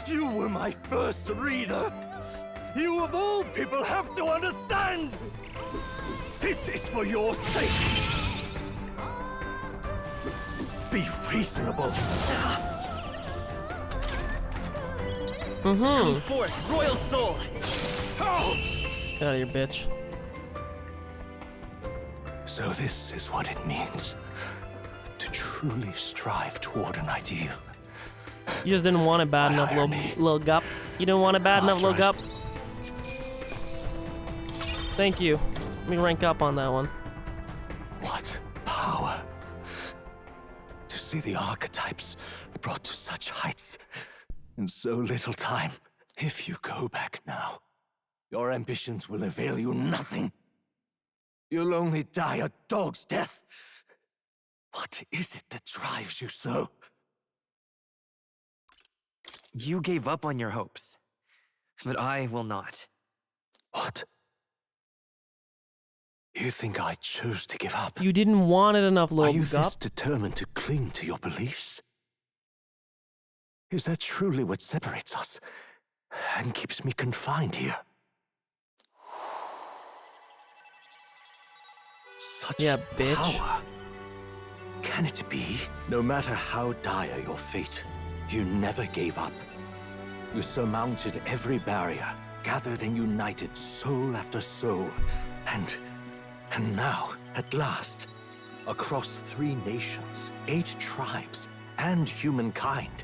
You were my first reader. You of all people have to understand. This is for your sake. Be reasonable. Come forth, royal soul. Get out of here, bitch. So this is what it means to truly strive toward an ideal. You just didn't want it bad enough, little gup. You didn't want it bad enough, little gup. Thank you. Let me rank up on that one. What power to see the archetypes brought to such heights in so little time. If you go back now, your ambitions will avail you nothing. You'll only die a dog's death. What is it that drives you so? You gave up on your hopes, but I will not. What? You think I chose to give up? You didn't want it enough, little gup. Are you gup? this determined to cling to your beliefs? Is that truly what separates us and keeps me confined here? Such bitch. Power. Can it be? No matter how dire your fate, you never gave up. You surmounted every barrier, gathered and united soul after soul, and now, at last, across 3 nations, 8 tribes, and humankind,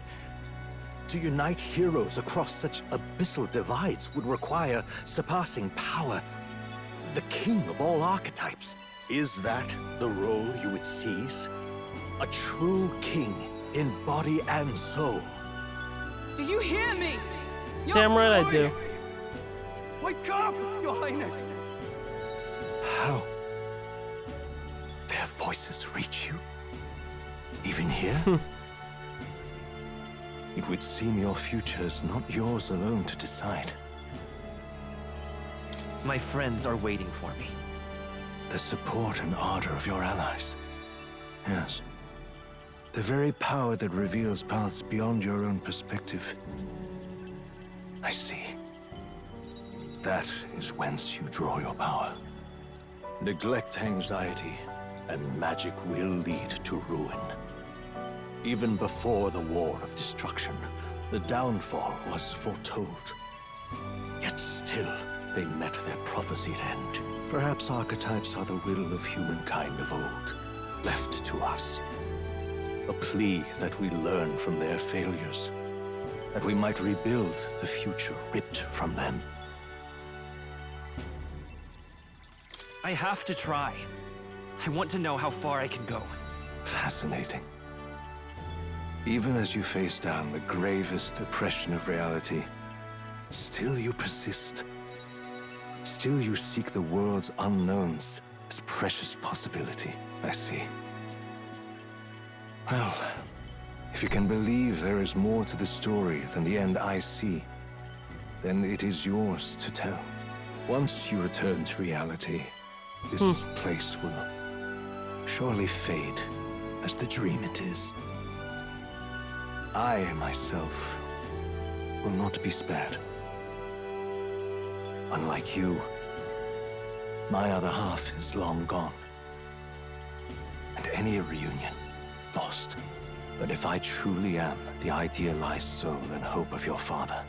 to unite heroes across such abyssal divides would require surpassing power. The king of all archetypes. Is that the role you would seize? A true king in body and soul. Do you hear me? Damn right I do. Wake up, Your Highness! How? Their voices reach you? Even here? It would seem your future is not yours alone to decide. My friends are waiting for me. The support and ardor of your allies. Yes. The very power that reveals paths beyond your own perspective. I see. That is whence you draw your power. Neglect anxiety, and magic will lead to ruin. Even before the War of Destruction, the downfall was foretold. Yet still, they met their prophesied end. Perhaps archetypes are the will of humankind of old, left to us. A plea that we learn from their failures, that we might rebuild the future ripped from them. I have to try. I want to know how far I can go. Fascinating. Even as you face down the gravest oppression of reality, still you persist. Still you seek the world's unknowns as precious possibility. I see. Well, if you can believe there is more to the story than the end I see, then it is yours to tell. Once you return to reality, this place will surely fade as the dream it is. I, myself, will not be spared. Unlike you, my other half is long gone. And any reunion, lost. But if I truly am the idealized soul and hope of your father,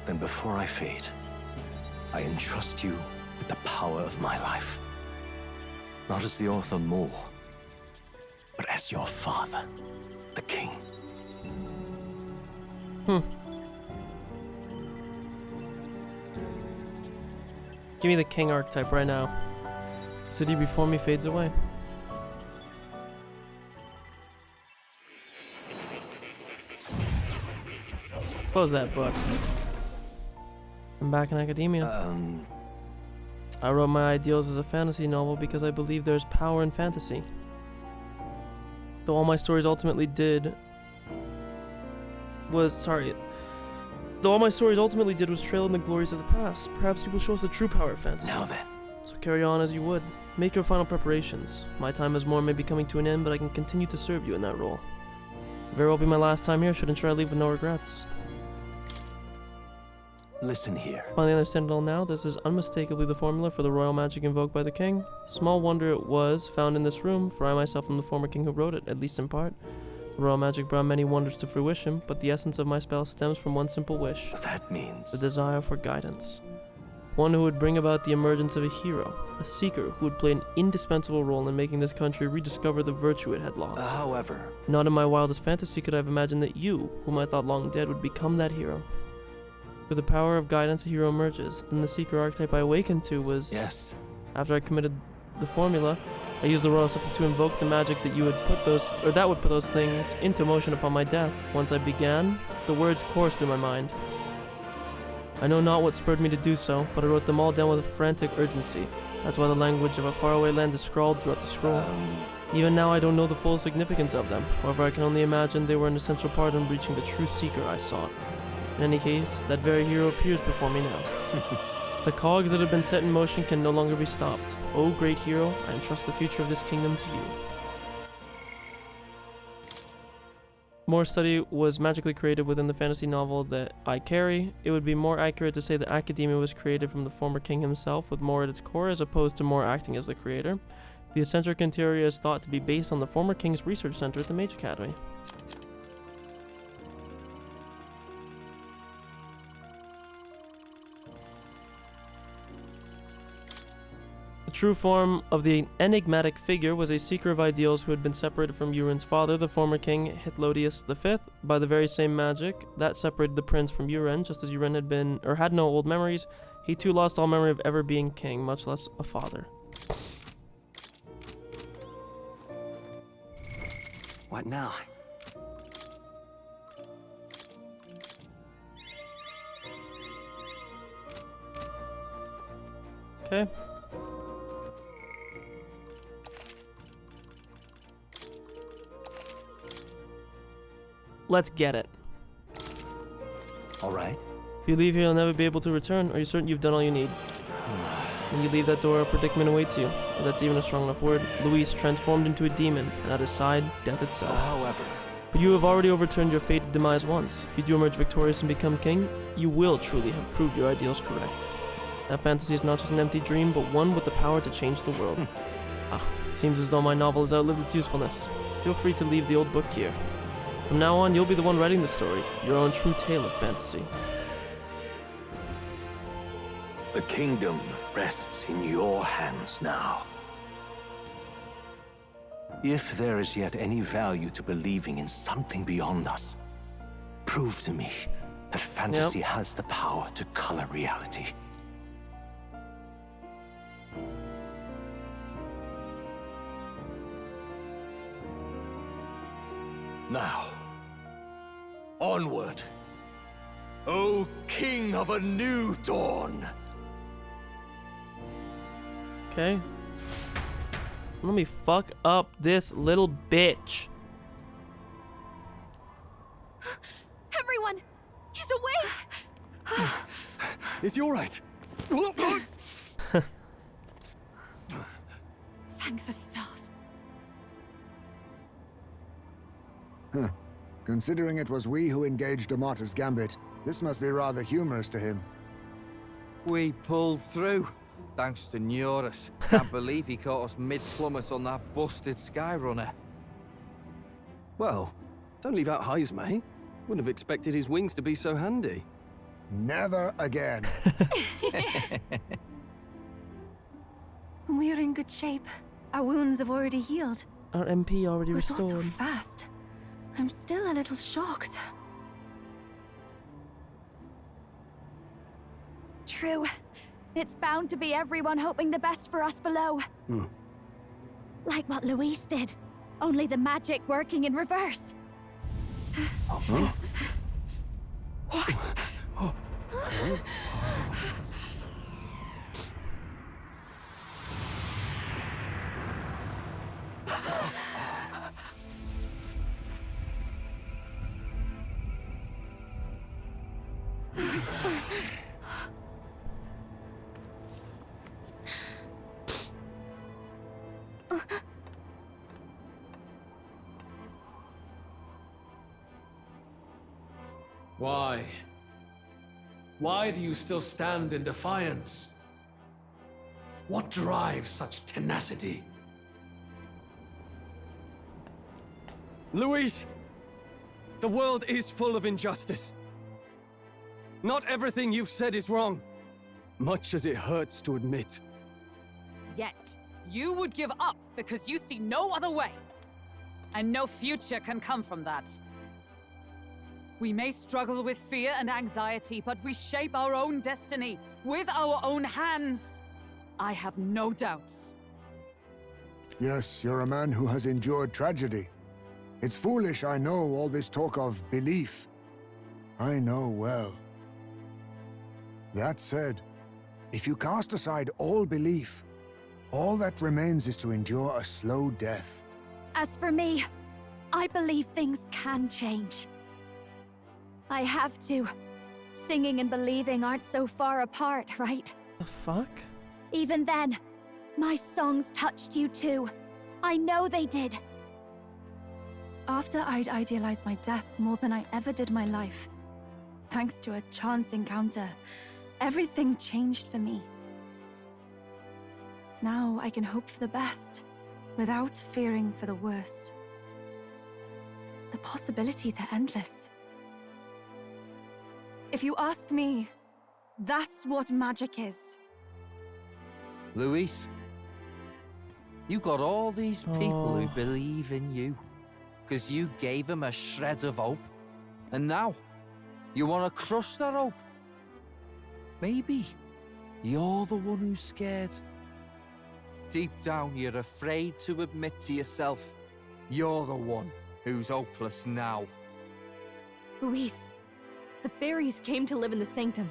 then before I fade, I entrust you with the power of my life. Not as the author more, but as your father, the king. Give me the king archetype right now. The city before me fades away. Close that book. I'm back in academia. I wrote my ideals as a fantasy novel because I believe there's power in fantasy. Though all my stories ultimately did was trail in the glories of the past. Perhaps you will show us the true power of fantasy. Now then. So carry on as you would. Make your final preparations. My time as Moore may be coming to an end, but I can continue to serve you in that role. Very well be my last time here, should ensure I leave with no regrets. Listen here. Finally understand it all now. This is unmistakably the formula for the royal magic invoked by the king. Small wonder it was found in this room, for I myself am the former king who wrote it, at least in part. The royal magic brought many wonders to fruition, but the essence of my spell stems from one simple wish. That means... the desire for guidance. One who would bring about the emergence of a hero, a seeker who would play an indispensable role in making this country rediscover the virtue it had lost. However... not in my wildest fantasy could I have imagined that you, whom I thought long dead, would become that hero. With the power of guidance, a hero emerges. Then the seeker archetype I awakened to was... yes. After I committed the formula, I used the royal scepter to invoke the magic that would put those things into motion upon my death. Once I began, the words coursed through my mind. I know not what spurred me to do so, but I wrote them all down with a frantic urgency. That's why the language of a faraway land is scrawled throughout the scroll. Even now I don't know the full significance of them. However, I can only imagine they were an essential part in reaching the true seeker I sought. In any case, that very hero appears before me now. The cogs that have been set in motion can no longer be stopped. O great hero, I entrust the future of this kingdom to you. More study was magically created within the fantasy novel that I carry. It would be more accurate to say that academia was created from the former king himself, with more at its core as opposed to more acting as the creator. The eccentric interior is thought to be based on the former king's research center at the Mage Academy. The true form of the enigmatic figure was a seeker of ideals who had been separated from Uren's father, the former king Hitlodius V, by the very same magic that separated the prince from Uren. Just as Uren had no old memories, he too lost all memory of ever being king, much less a father. What now? Okay. Let's get it. All right. If you leave here, you'll never be able to return. Are you certain you've done all you need? When you leave that door, a predicament awaits you. If that's even a strong enough word. Luis transformed into a demon, and at his side, death itself. However, but you have already overturned your fated demise once. If you do emerge victorious and become king, you will truly have proved your ideals correct. That fantasy is not just an empty dream, but one with the power to change the world. It seems as though my novel has outlived its usefulness. Feel free to leave the old book here. From now on, you'll be the one writing the story, your own true tale of fantasy. The kingdom rests in your hands now. If there is yet any value to believing in something beyond us, prove to me that fantasy has the power to color reality. Now, onward, O King of a new dawn! Okay. Let me fuck up this little bitch. Everyone! He's awake! Is he alright? Thank the stars. Huh. Considering it was we who engaged Amata's gambit, this must be rather humorous to him. We pulled through, thanks to Neurus. Can't believe he caught us mid-plummet on that busted Skyrunner. Well, don't leave out Heisme. Wouldn't have expected his wings to be so handy. Never again. We're in good shape. Our wounds have already healed. Our MP already We're restored. so fast. I'm still a little shocked. True. It's bound to be everyone hoping the best for us below. Like what Luis did. Only the magic working in reverse. What? Why? Why do you still stand in defiance? What drives such tenacity? Luis! The world is full of injustice. Not everything you've said is wrong, much as it hurts to admit. Yet, you would give up because you see no other way. And no future can come from that. We may struggle with fear and anxiety, but we shape our own destiny with our own hands. I have no doubts. Yes, you're a man who has endured tragedy. It's foolish, I know, all this talk of belief. I know well. That said, if you cast aside all belief, all that remains is to endure a slow death. As for me, I believe things can change. I have to. Singing and believing aren't so far apart, right? The fuck? Even then, my songs touched you too. I know they did. After I'd idealized my death more than I ever did my life, thanks to a chance encounter, everything changed for me. Now I can hope for the best, without fearing for the worst. The possibilities are endless. If you ask me, that's what magic is. Luis, you got all these people who believe in you, because you gave them a shred of hope. And now, you want to crush that hope. Maybe you're the one who's scared. Deep down, you're afraid to admit to yourself, you're the one who's hopeless now. Luis, the fairies came to live in the Sanctum.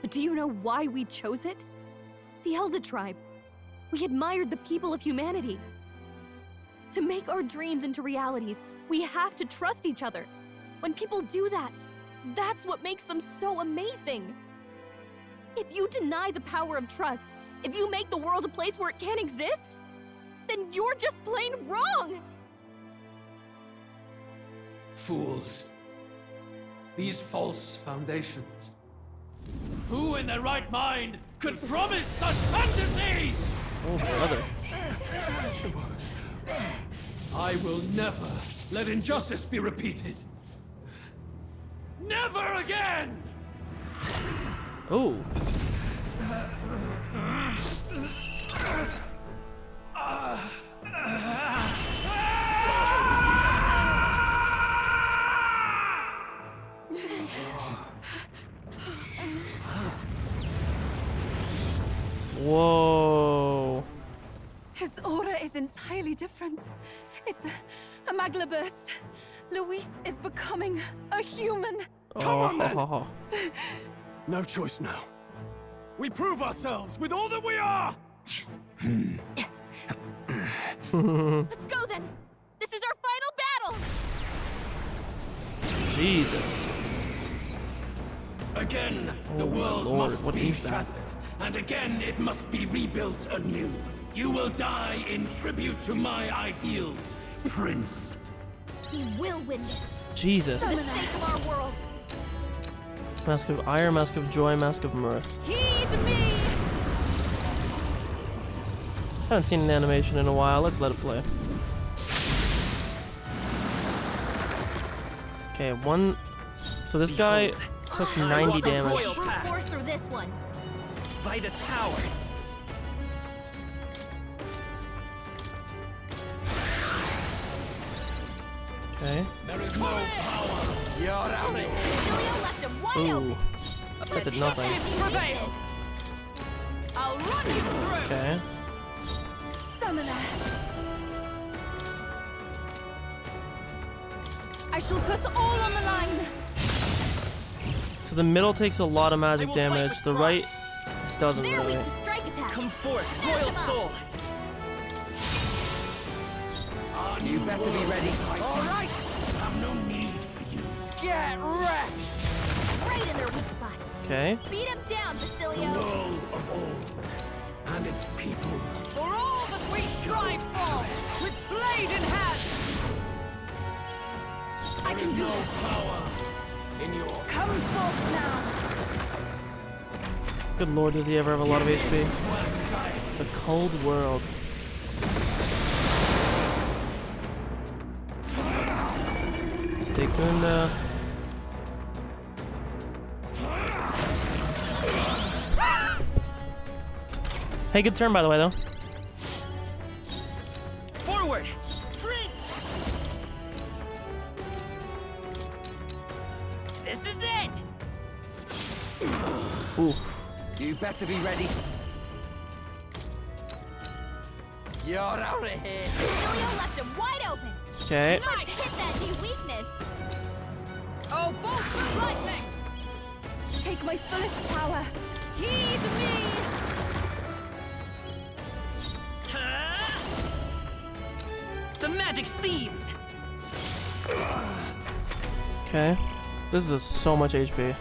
But do you know why we chose it? The Elda tribe. We admired the people of humanity. To make our dreams into realities, we have to trust each other. When people do that, that's what makes them so amazing. If you deny the power of trust, if you make the world a place where it can't exist, then you're just plain wrong! Fools. These false foundations. Who in their right mind could promise such fantasies? Oh, brother. I will never let injustice be repeated. Never again! Oh. Whoa. His aura is entirely different. It's a magla burst. Luis is becoming a human. Come on, then! No choice now. We prove ourselves with all that we are! Let's go then! This is our final battle! Jesus. Again, Oh the my world Lord, must what be is that? shattered, and again it must be rebuilt anew. You will die in tribute to my ideals, Prince. We will win this. Jesus. For the sake of our world. Mask of ire, mask of joy, mask of mirth. Heed me! Haven't seen an animation in a while. Let's let it play. Okay, one. So this guy took 90 damage. Brute force through this one. Vitus power. Okay. There is no power. You're out of here. Julio left him wide Ooh. open. That did nothing. Prevail. I'll run you through. Okay. Summoner. I shall put all on the line. So the middle takes a lot of magic damage. The right doesn't They're really. weak to strike attacks. Come forth, Smash Royal him up. Soul. You better be ready. All right. Have no need for you. Get wrecked. Right in their weak spot. Okay. Beat him down, Basilio. The world of old and its people. For all that we strive for, with blade in hand. I can do no power in your. Come forth now. Good lord, does he ever have a lot of HP? The cold world. Dekunda. Hey, good turn by the way though. Forward. This is it. Ooh. You better be ready. You're out of here. Julio left him wide open. Okay. Let's hit that new weakness. Oh, bolts of lightning. Take my fullest power. Heed me. The magic seeds. Okay. This is so much HP.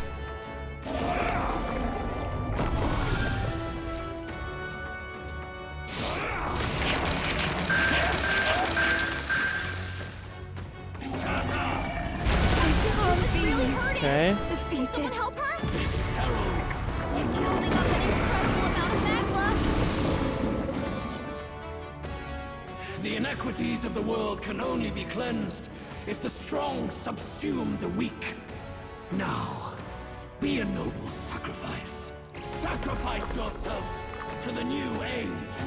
Okay. Defeated. Someone help her? He's building up an incredible amount of magma. The inequities of the world can only be cleansed if the strong subsume the weak. Now, be a noble sacrifice. Sacrifice yourself to the new age.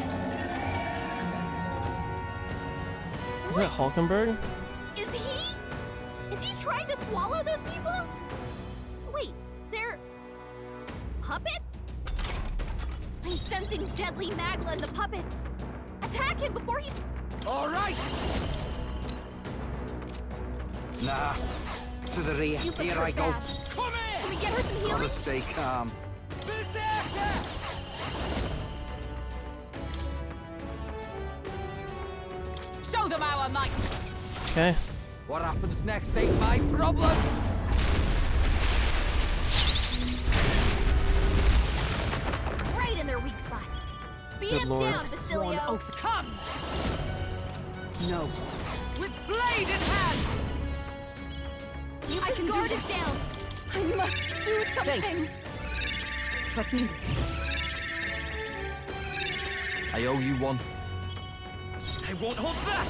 Is that Hulkenberg? Is he trying to swallow those people? Wait, they're puppets? I'm sensing deadly magma in the puppets. Attack him before he's... All right. Nah, to the rear. You Here I go. Can we get her some healing? Gotta stay calm. them our might! Okay. What happens next ain't my problem! Right in their weak spot. Beat Good him lord. down, Basilio. Oath, come! No. With blade in hand! You can guard it down. I must do something. Trust me. I owe you one. I won't hold back!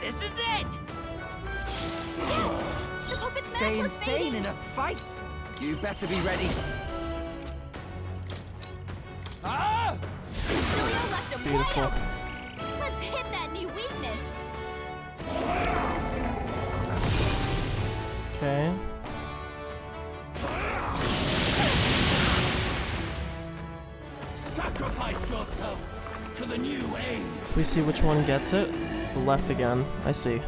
This is it! Yes! The puppet's Stay necklace insane mating. in a fight? You better be ready. Ah! Basilio left him Beautiful. wide open. Let's hit that new weakness. Okay. Sacrifice yourself to the new age. So we see which one gets it. It's the left again. I see.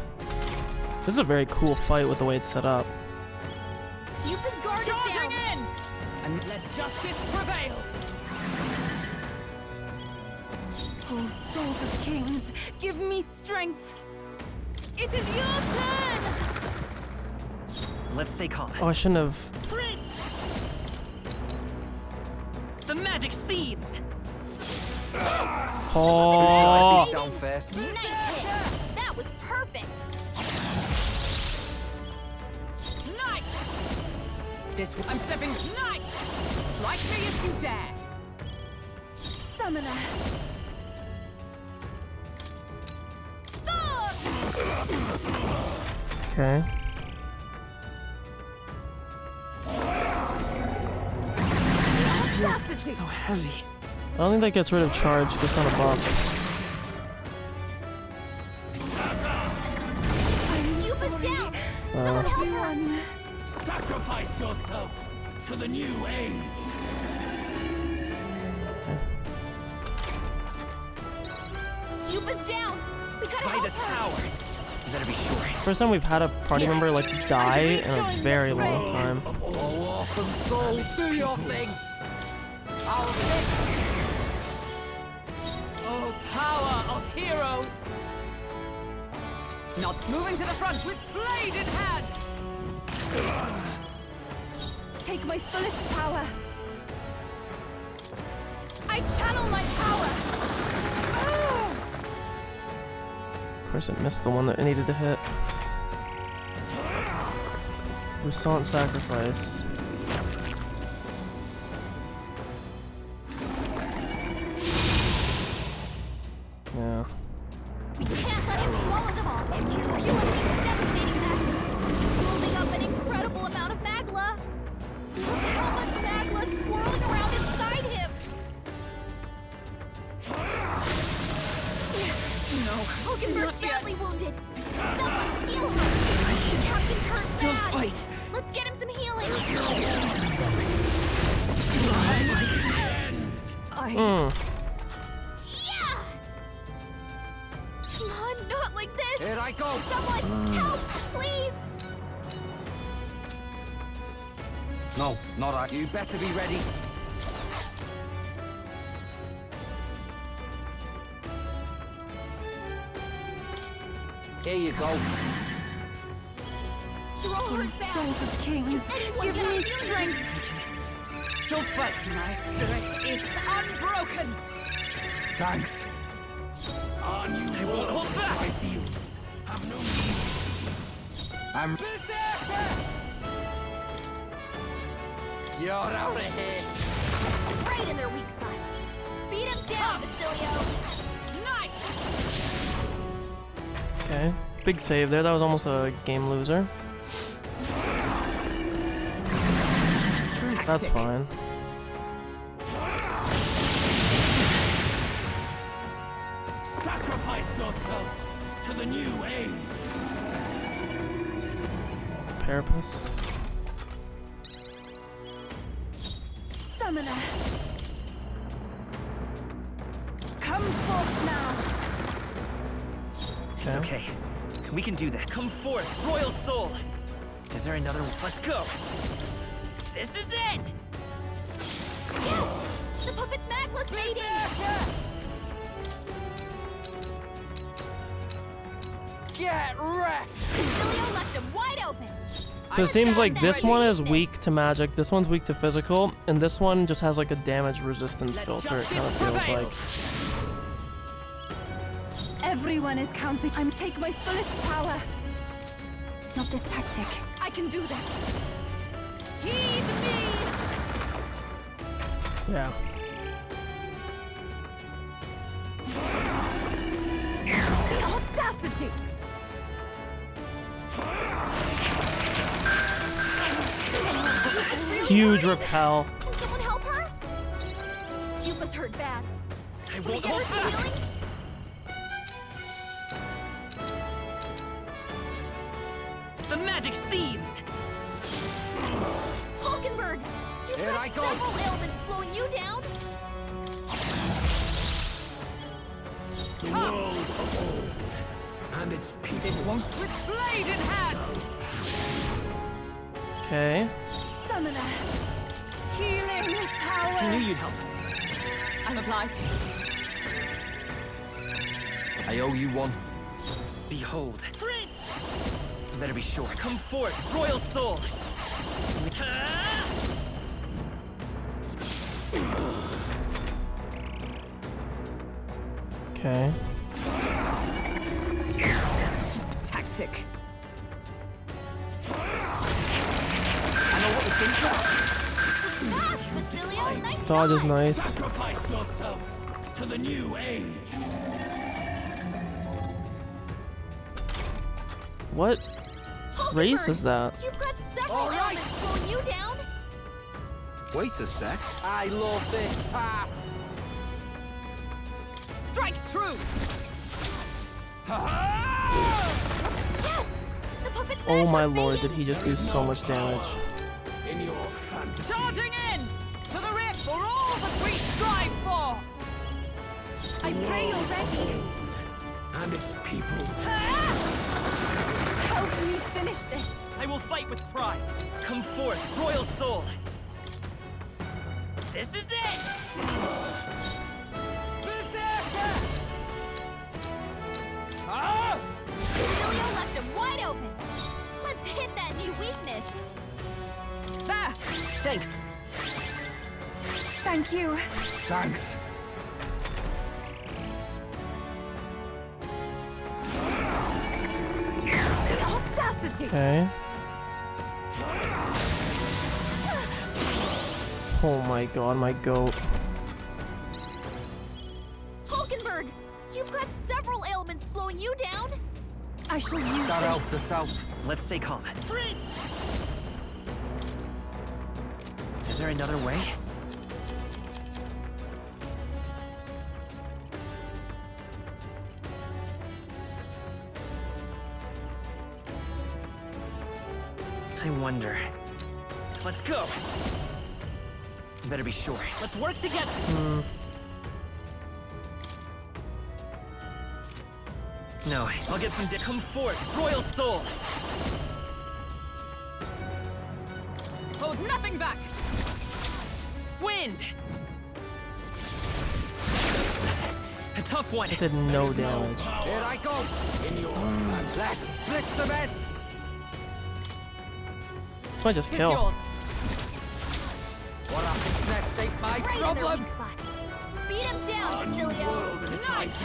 This is a very cool fight with the way it's set up. You've guarded Charging down. in! And let justice prevail! Oh, souls of kings, give me strength. It is your turn! Let's stay calm. Oh, I shouldn't have. Prince! The magic seethes! Oh. Down first. Nice hit. That was perfect. Nice! This I'm stepping. Nice! Strike me if you dare! Summoner. Okay. Audacity! So heavy. I don't think that gets rid of charge, just on a buff. You've down. Uh, Someone help her. Sacrifice yourself to the new age. Yuba's down. We gotta By help this her. power. You better be sure. first time we've had a party member like die in a very long time. Oh, awesome souls, do your thing. I'll stick. Oh, power of heroes! Not moving to the front with blade in hand! Take my fullest power. I channel my power. Of course, it missed the one that it needed to hit. Restant sacrifice. Yeah. We can't let him swallow them all. Or he'll unleash devastating magic. He's building up an incredible amount of magla. Look how much magla is swirling around inside him. No. Hulkenberg's badly wounded. Someone heal her. The captain's hurt Still bad. fight. Let's get him some healing. Mm. Yeah! Come on, not like this. Here I go. Someone help, please. No, not I. You better be ready. Here you go. Throw her back. Souls of kings, Anyone give get me our healing? strength. Still fight. My spirit is unbroken! Thanks. Our new world hold back. ideals have no need. I'm. Berserker! You're out of here. Right in their weak spot. Beat him down, Basilio. Nice! Okay. Big save there. That was almost a game loser. That's fine. Sacrifice yourself to the new age. Carapace. Summoner. Come forth now. It's okay. We can do that. Come forth, Royal Soul! Is there another one? Let's go! This is it! Yes! The puppet's magla's mating! Get wrecked! Cecilio left him wide open. So it seems like this one is weak to magic, this one's weak to physical, and this one just has like a damage resistance filter, it kind of feels like. Everyone is counting. I'm take my fullest power. Not this tactic. I can do this. Heed me! Yeah. The audacity! Huge repel. Can someone help her? Yuka's hurt bad. I Can we won't get her hold some back. healing? The magic seeds! Hulkenberg! You've Here got I go. several ailments slowing you down. The world of old and its people. This won't. With blade in hand! Okay. Summoner. Healing power. I knew you'd help. I'm obliged. I owe you one. Behold. Prince! Better be sure. Come forth, royal soul! Okay. Tactic. I know what you think of. Ah, Cecilio, nice Dodge is dodge. nice. Sacrifice yourself to the new age. What race is that? You've got several All right. ailments slowing you down. Wait a sec. I love this part. Strike true! Yes! The puppet's Oh back my on lord, station. did he just do so much damage? In your fantasy. Charging in! To the rear for all that we strive for! I pray you're ready. And its people. Help me finish this. I will fight with pride. Come forth, royal soul! This is it! Berserker! Cecilio left him wide open. Let's hit that new weakness. There! Thanks. Thank you. Thanks. The audacity! Okay. Oh my god, my goat. Hulkenberg, you've got several ailments slowing you down. I shall use That help this. us out. Let's stay calm. Prince! Is there another way? I wonder. Let's go! Better be sure. Let's work together! No, I'll get some come forth, royal soul! Hold nothing back! Wind! A tough one. It did no damage. Here I go. In your Let's split some heads. This might just Tis kill. yours. What happens next ain't my Right in their problem. weak spot. Beat him down, Cecilio. world and its ideals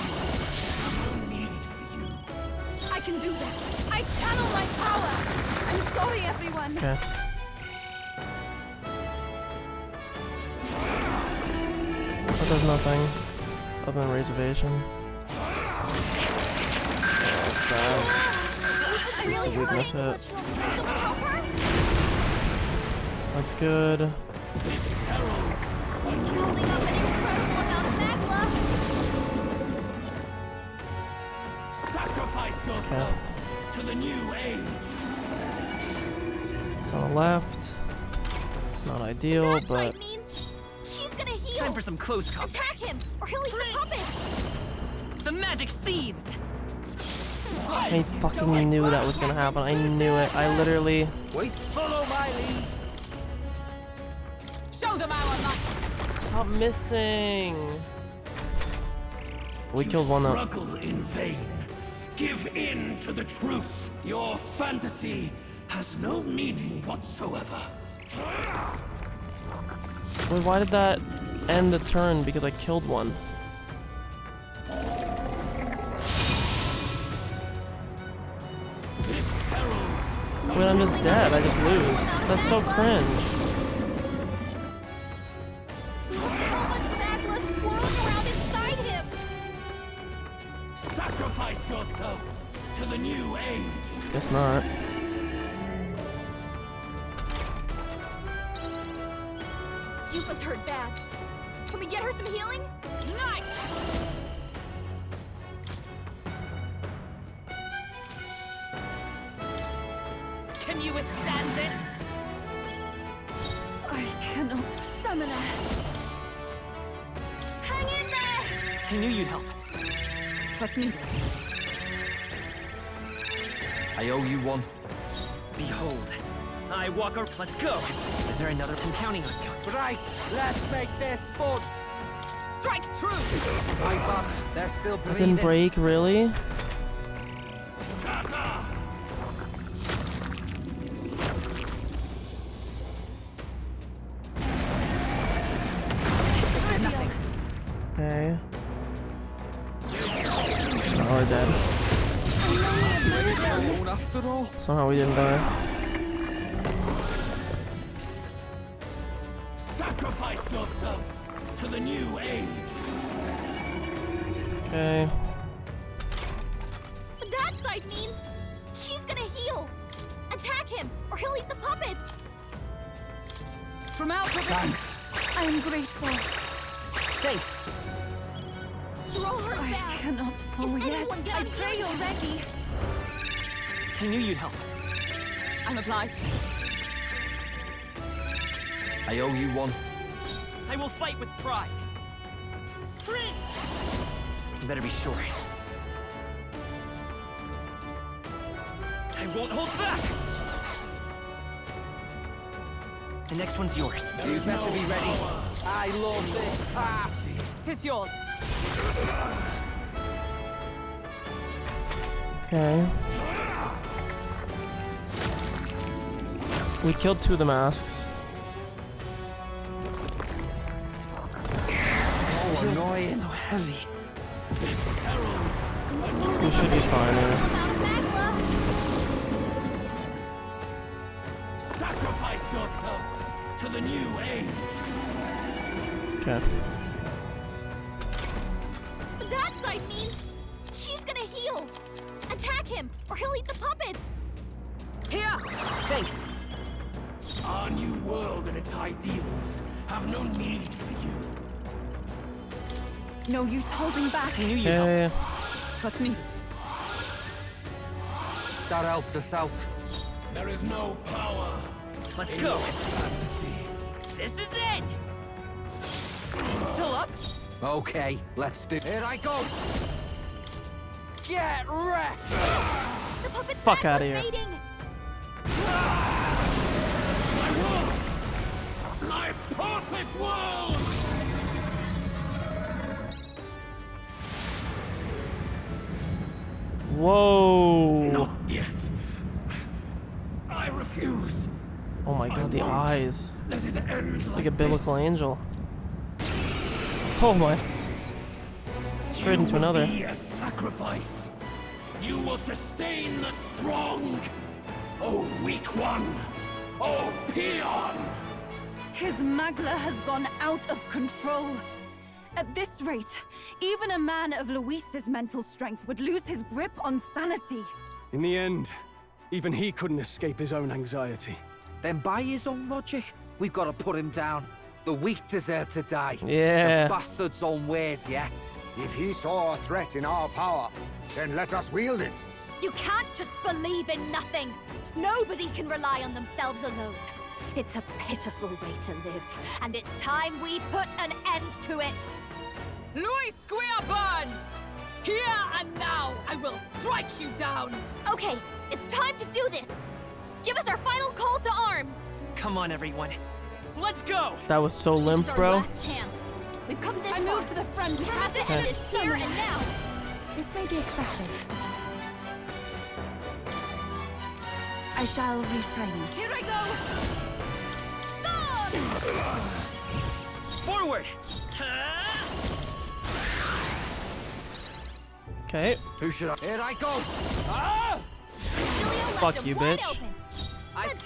have no need for you. I can do this. I channel my power. I'm sorry, everyone. Okay. That does nothing other than reservation. It's a weakness hit. Someone help her? That's good. This heralds He's holding up an incredible amount of magma. sacrifice yourself to the new age. It's on the left. It's not ideal, That but sight means he's gonna heal. Time for some close combat. Attack him, or he'll eat the puppet. The magic seeds! I fucking knew that was gonna happen. I knew it. I literally. Wait, follow my lead. Show them our might! Stop missing. We killed one up. Struggle in vain. Give in to the truth. Your fantasy has no meaning whatsoever. Wait, why did that end the turn? Because I killed one. Wait, I'm just dead. I just lose. That's so cringe. Sacrifice yourself to the new age. Guess not. Yufa's hurt bad. Can we get her some healing? Nice! Can you withstand this? I cannot summon her. Hang in there! I knew you'd help. Trust me. I owe you one. Behold. I walk over. Let's go. Is there another? I'm counting on you. Right, let's make this fun. Strike true. My butt, they're still That breathing. didn't break, really? Shatter! Okay. Oh, we're dead. After all. Somehow we didn't die. Sacrifice yourself to the new age. Okay. That side means he's gonna heal. Attack him, or he'll eat the puppets. From out of it. Thanks. I am grateful. Thanks. Throw her I back. cannot fall Is yet. anyone gonna I pray heal you're ready. I knew you'd help. I'm obliged. I owe you one. I will fight with pride. Prince! You better be sure. I won't hold back! The next one's yours. You better be ready. I love this pass. Tis yours. Okay. We killed 2 of the masks. So annoying. So heavy. This heralds a new We should be fine here. Sacrifice yourself to the new age. Okay. That side means he's gonna heal. Attack him, or he'll eat the puppets. Here! Thanks. Our new world and its ideals have no need for you. No use holding back. I knew you'd help. Okay. Trust needed. That helped us out. There is no power. Let's in go. your fantasy. This is it! Still up? Okay, let's do. Here I go. Get wrecked. The puppet's Fuck back outta was here. raiding. My world! My perfect world! Whoa! Not yet. I refuse. Oh my god, the won't eyes. Let it end Like like a biblical this. angel. Oh my. Straight into another. You will be a sacrifice. You will sustain the strong. Oh, weak one. Oh, peon. His Magla has gone out of control. At this rate, even a man of Luis's mental strength would lose his grip on sanity. In the end, even he couldn't escape his own anxiety. Then by his own logic, we've got to put him down. The weak deserve to die. Yeah. The bastard's own words, yeah? If he saw a threat in our power, then let us wield it. You can't just believe in nothing. Nobody can rely on themselves alone. It's a pitiful way to live, and it's time we put an end to it. Luis Squeerburn! Here and now, I will strike you down! Okay, it's time to do this. Give us our final call to arms. Come on, everyone. Let's go! That was so limp, This is our bro. last chance. We've come this I far. move to the front. We have to end this here and now. This may be excessive. I shall refrain. Here I go! Forward! Okay. Who should I? Here I go! Fuck you, bitch.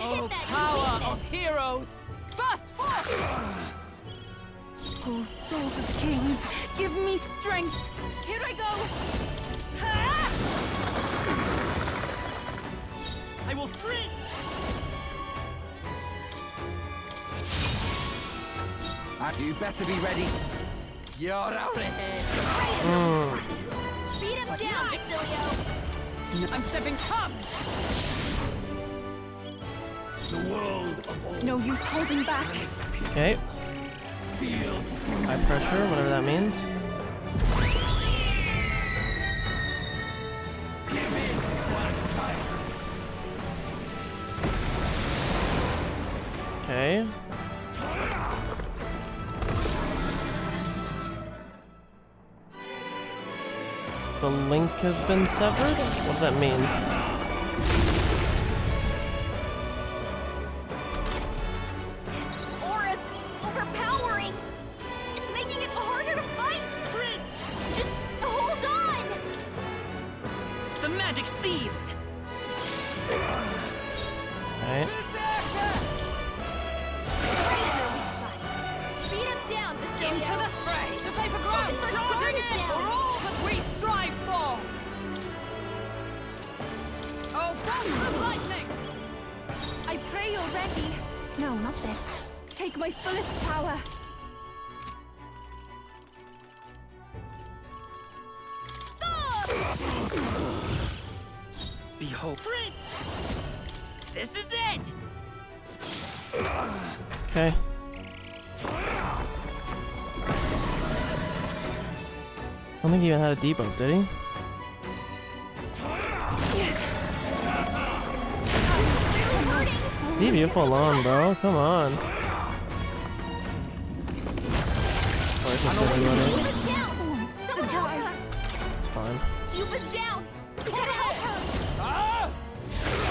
Oh, power of heroes! Burst forth! Oh, souls of kings, give me strength. Here I go! I will sprint! You better be ready. You're out of here. Beat him down, Basilio! I'm stepping. Come! The world of all. No use holding back. Okay. Feel true. High pressure, whatever that means. Give in to anxiety. Okay. The link has been severed? What does that mean? This aura's overpowering! It's making it harder to fight! Just hold on! The magic seeds! Alright. Beat him down, Basilio! Into the fray! To save a ground! Charging in for all that we strive for! Oh, bolts of lightning! I pray you're ready. No, not this. Take my fullest power. Behold. This is it! Okay. I don't think he even had a debuff, did he? Leave you alone, bro. Come on. It's fine. Yuba's down! We gotta help her!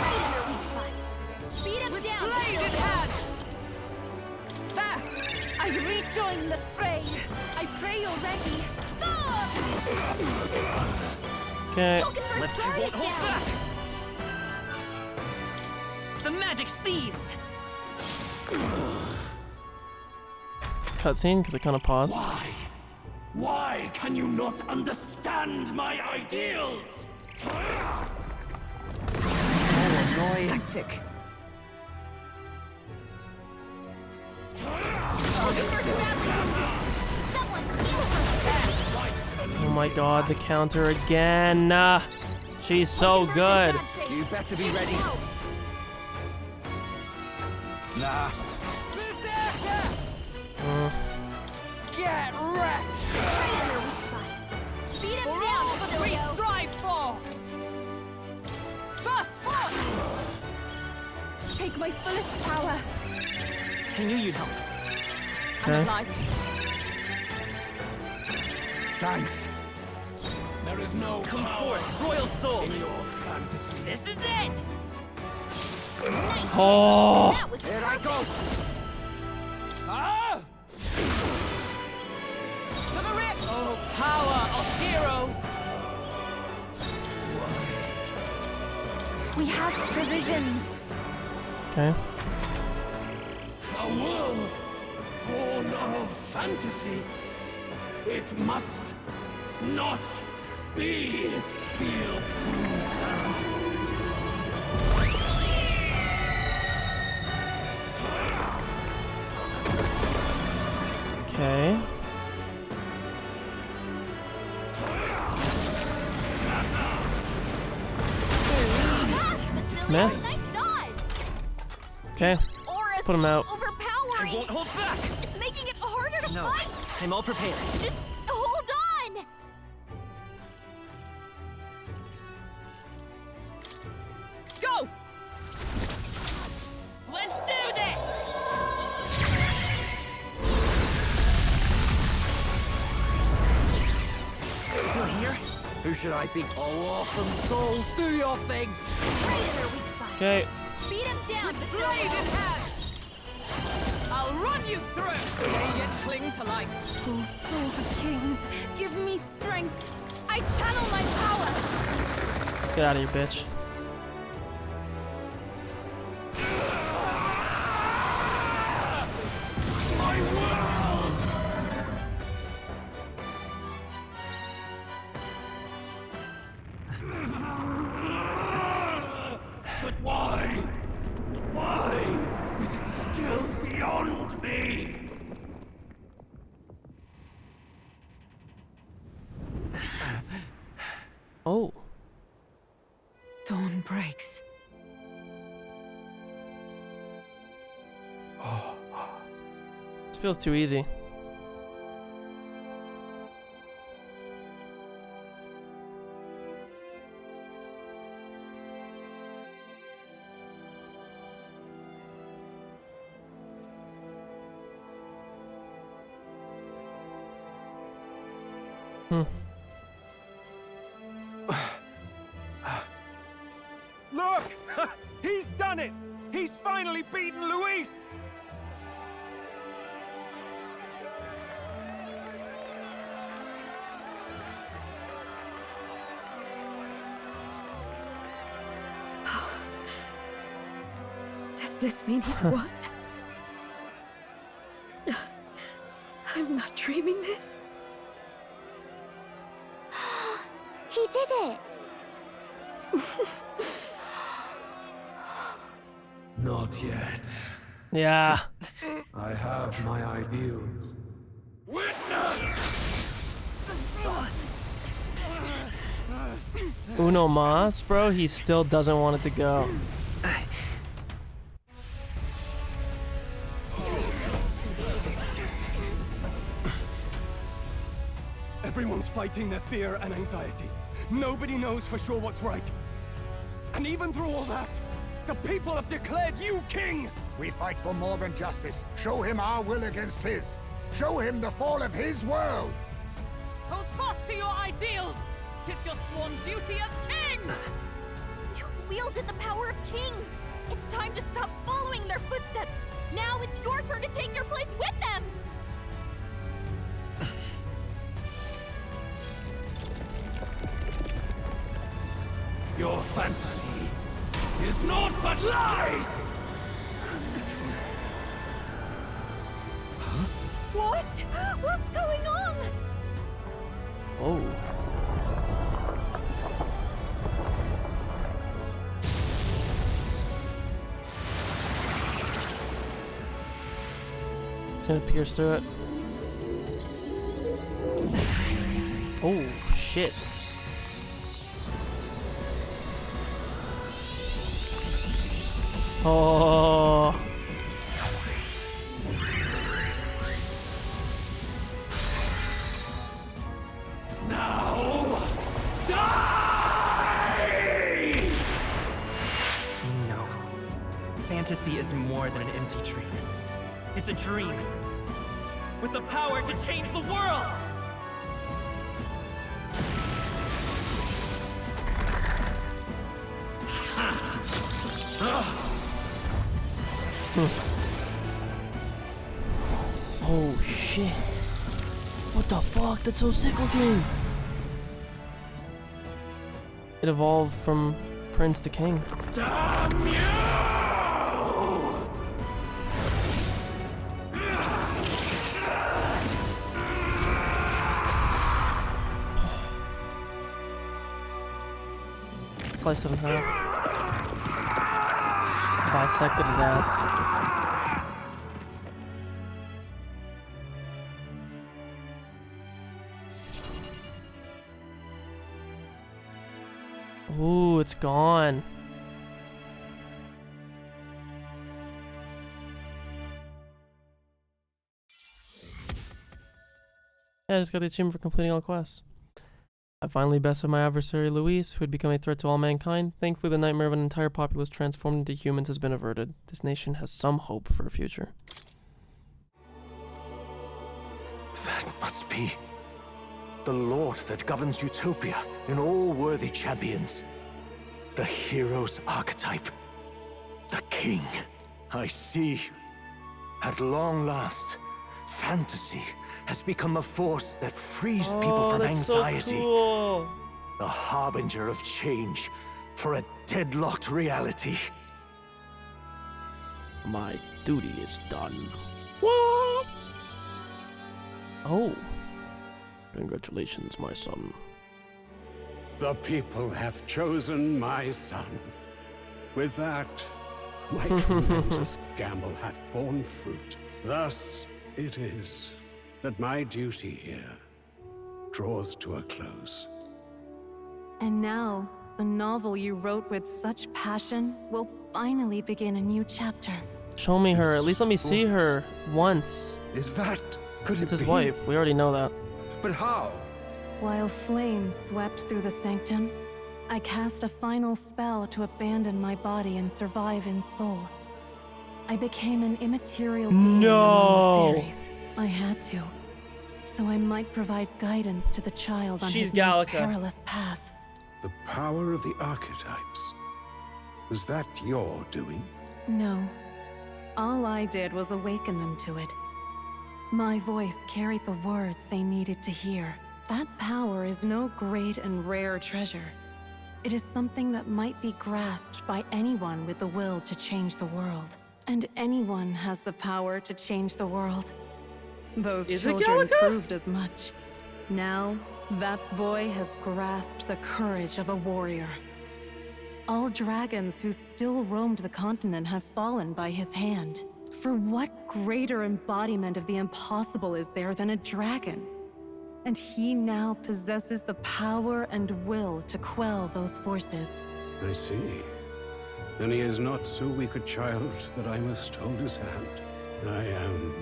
Right in her weak spot. Beat him down, Blade in Basilio! hand! There! I rejoin the fray. I pray you're ready. Okay. Let's won't hold back! The magic seeds! Cutscene, because it kind of paused. Why? Why can you not understand my ideals? Tactic. Oh my god, the counter again. She's so good. You better be ready. Nah. Get wrecked! Beat him For down, all that we Basilio! strive for! Burst forth! Take my fullest power. I knew you'd help. Okay. I'm obliged. Thanks. There is no Come power forth, royal soul! in your fantasy. This is it! Nice. Oh. That was Here I go. Ah! To the rear! Oh, power of heroes! We have provisions. Okay. A world born of fantasy. It must not be. Feel true terror. Okay. Miss. Nice dodge! Okay. Aura's Put him out. overpowering! I won't hold back! It's making it harder to No, fight! I'm all prepared. Just hold on! Go! Let's do this! Still here? Who should I be? Oh, awesome souls, do your thing. Right in her weak spot. Okay. Beat him down, Blade in hand! I'll run you through! They yet cling to life. Oh, souls of kings, give me strength. I channel my power! Get out of here, bitch. My world! But why? Why is it still beyond me? Oh. Dawn breaks. This feels too easy. Look! He's done it! He's finally beaten Luis! Does this mean he's won? I'm not dreaming this. He did it! Not yet. Yeah. I have my ideals. Uno mas, bro. He still doesn't want it to go. Everyone's fighting their fear and anxiety. Nobody knows for sure what's right. And even through all that, the people have declared you king! We fight for more than justice. Show him our will against his. Show him the fall of his world. Hold fast to your ideals! 'Tis your sworn duty as king! You wielded the power of kings! It's time to stop following in their footsteps! Now it's your turn to take your place with them! Your fantasy is naught but lies! What? What's going on? Oh. It's gonna pierce through it. Oh, shit. Oh. Now, die! No. Fantasy is more than an empty dream. It's a dream with the power to change the world! Oh shit. What the fuck? That's so sick looking. It evolved from prince to king. Damn you! Sliced it in half. Bisected his ass. Ooh, it's gone. Yeah, I just got the achievement for completing all quests. I finally bested my adversary Luis, who had become a threat to all mankind. Thankfully, the nightmare of an entire populace transformed into humans has been averted. This nation has some hope for a future. That must be the Lord that governs Utopia in all worthy champions. The hero's archetype. The king. I see. At long last, fantasy has become a force that frees people from anxiety. So cool. A harbinger of change for a deadlocked reality. My duty is done. What? Oh. Congratulations, my son. The people have chosen my son. With that, my tremendous gamble hath borne fruit. Thus it is that my duty here draws to a close. And now, the novel you wrote with such passion will finally begin a new chapter. Show me her. At least let me see her once. Is that... could It's it his be? wife. We already know that. But how? While flames swept through the sanctum, I cast a final spell to abandon my body and survive in soul. I became an immaterial being among the fairies. I had to, so I might provide guidance to the child on his most perilous path. The power of the archetypes. Was that your doing? No. All I did was awaken them to it. My voice carried the words they needed to hear. That power is no great and rare treasure. It is something that might be grasped by anyone with the will to change the world. And anyone has the power to change the world. Those children proved as much. Now, that boy has grasped the courage of a warrior. All dragons who still roamed the continent have fallen by his hand. For what greater embodiment of the impossible is there than a dragon? And he now possesses the power and will to quell those forces. I see. Then he is not so weak a child that I must hold his hand. I am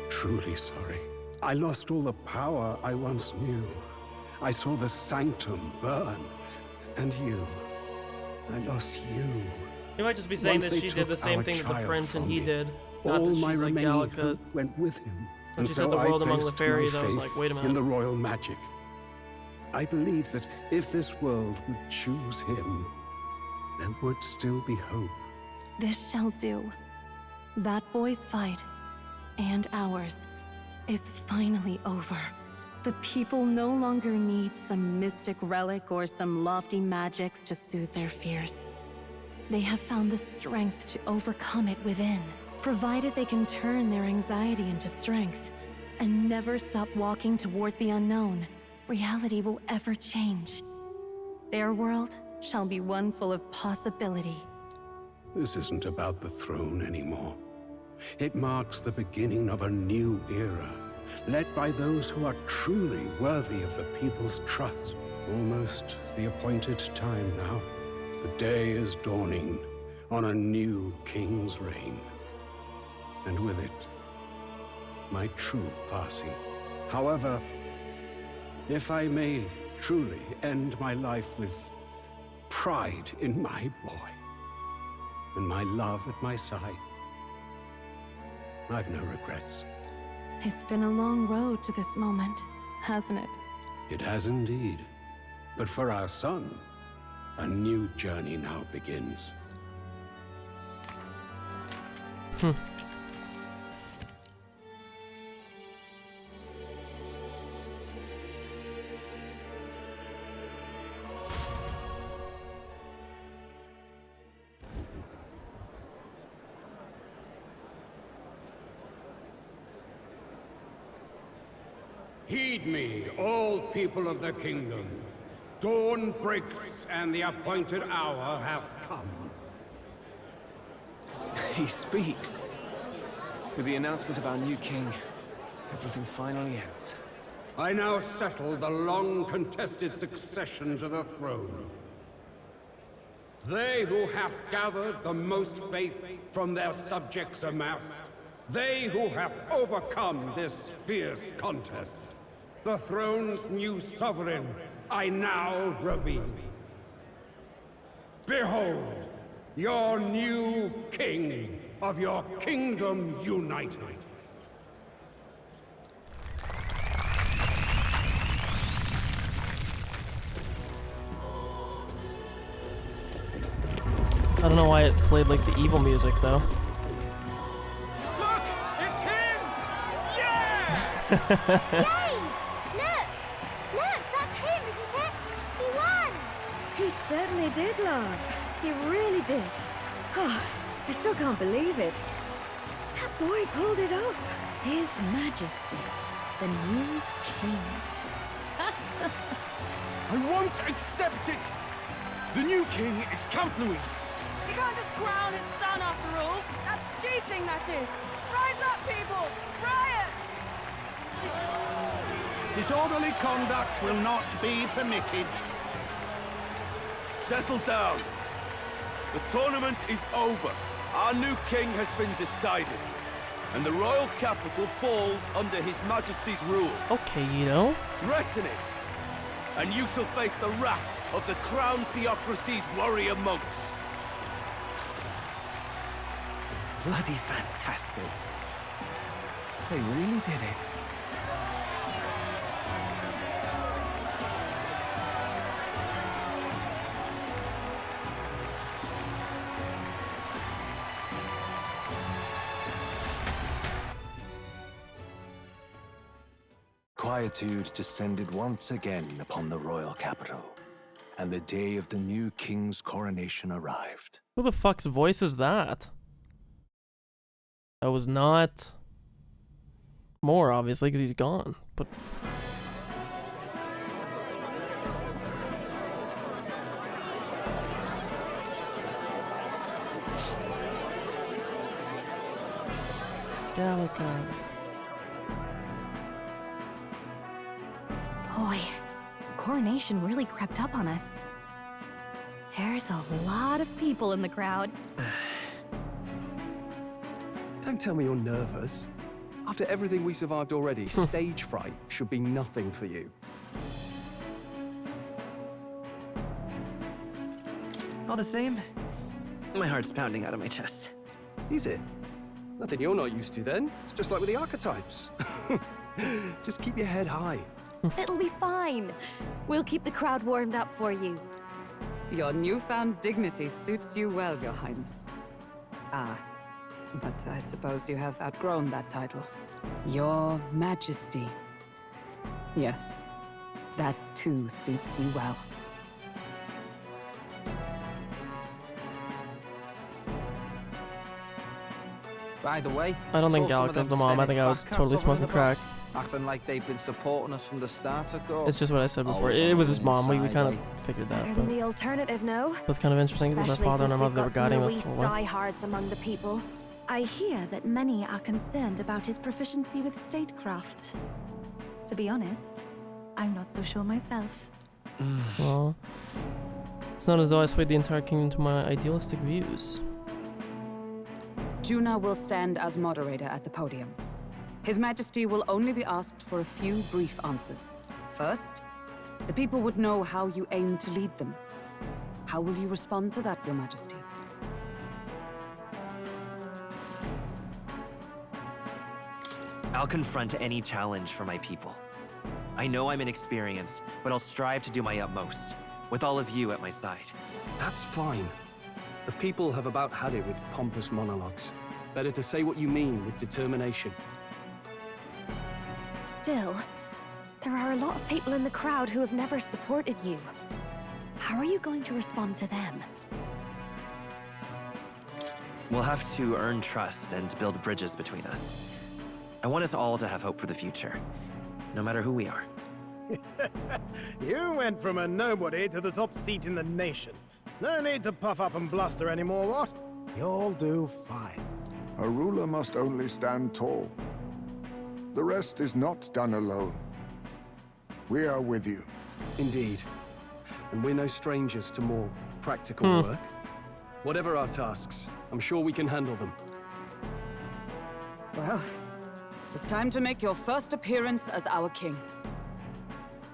truly sorry. I lost all the power I once knew. I saw the sanctum burn. And you. I lost you. You might just be saying that she did the same thing that the prince and he did. Not All that my she's like remaining Gallica. hope went with him. When she said the world among the placed my fairies, I was faith like, wait a minute. in the royal magic. I believe that if this world would choose him, there would still be hope. This shall do. That boy's fight, and ours, is finally over. The people no longer need some mystic relic or some lofty magics to soothe their fears. They have found the strength to overcome it within. Provided they can turn their anxiety into strength and never stop walking toward the unknown, reality will ever change. Their world shall be one full of possibility. This isn't about the throne anymore. It marks the beginning of a new era, led by those who are truly worthy of the people's trust. Almost the appointed time now. The day is dawning on a new king's reign. And with it, my true passing. However, if I may truly end my life with pride in my boy, and my love at my side, I've no regrets. It's been a long road to this moment, hasn't it? It has indeed. But for our son, a new journey now begins. Heed me, all people of the kingdom. Dawn breaks, and the appointed hour hath come. He speaks. With the announcement of our new king, everything finally ends. I now settle the long-contested succession to the throne. They who hath gathered the most faith from their subjects amassed, they who have overcome this fierce contest, the throne's new sovereign, I now reveal. Behold, your new king of your kingdom united. I don't know why it played like the evil music though. Look! It's him! Yeah! Yay! Look! Look, that's him, isn't it? He won! He certainly did, love. He really did. Oh, I still can't believe it. That boy pulled it off. His Majesty, the new king. I won't accept it! The new king is Count Louis. You can't just crown his son after all. That's cheating, that is. Rise up, people! Riot! Disorderly conduct will not be permitted. Settle down. The tournament is over. Our new king has been decided. And the royal capital falls under His Majesty's rule. Okay, you know. Threaten it, and you shall face the wrath of the crown theocracy's warrior monks. Bloody fantastic. They really did it. Quietude descended once again upon the royal capital, and the day of the new king's coronation arrived. Who the fuck's voice is that? That was not more, obviously, because he's gone. But Gallica. Boy, coronation really crept up on us. There's a lot of people in the crowd. Don't tell me you're nervous. After everything we survived already, stage fright should be nothing for you. All the same, my heart's pounding out of my chest. Is it? Nothing you're not used to then. It's just like with the archetypes. Just keep your head high. It'll be fine. We'll keep the crowd warmed up for you. Your newfound dignity suits you well, Your Highness. Ah, but I suppose you have outgrown that title. Your Majesty. Yes, that too suits you well. By the way, I don't think saw some of Gallica's the them mom. I Senate think I was fat cats totally over smoking in the crack. back, acting like they've been supporting us from the start, of course. It's just what I said before. Always It on was the his mom. We winning kind side, of figured that. Better But than the alternative, no? that's kind of interesting because our Especially father and our since mother were we've got guiding some us Louis the whole way. diehards among the people. I hear that many are concerned about his proficiency with statecraft. To be honest, I'm not so sure myself. Well, it's not as though I swayed the entire kingdom to my idealistic views. Juna will stand as moderator at the podium. His Majesty will only be asked for a few brief answers. First, the people would know how you aim to lead them. How will you respond to that, Your Majesty? I'll confront any challenge for my people. I know I'm inexperienced, but I'll strive to do my utmost, with all of you at my side. That's fine. The people have about had it with pompous monologues. Better to say what you mean with determination. Still, there are a lot of people in the crowd who have never supported you. How are you going to respond to them? We'll have to earn trust and build bridges between us. I want us all to have hope for the future, no matter who we are. You went from a nobody to the top seat in the nation. No need to puff up and bluster anymore, what? You'll do fine. A ruler must only stand tall. The rest is not done alone. We are with you. Indeed. And we're no strangers to more practical work. Whatever our tasks, I'm sure we can handle them. Well, it's time to make your first appearance as our king.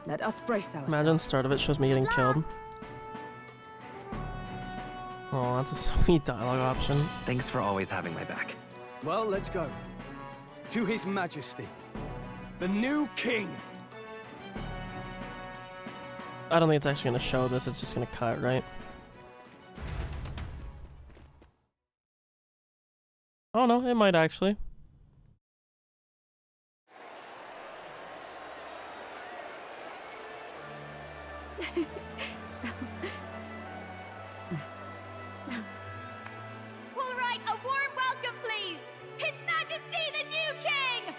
Let us brace ourselves. Imagine the start of it shows me getting killed. Oh, that's a sweet dialogue option. Thanks for always having my back. Well, let's go. To His Majesty, the new king. I don't think it's actually going to show this. It's just going to cut, right? Oh no, it might actually. All right, a warm welcome, please! His Majesty the new king!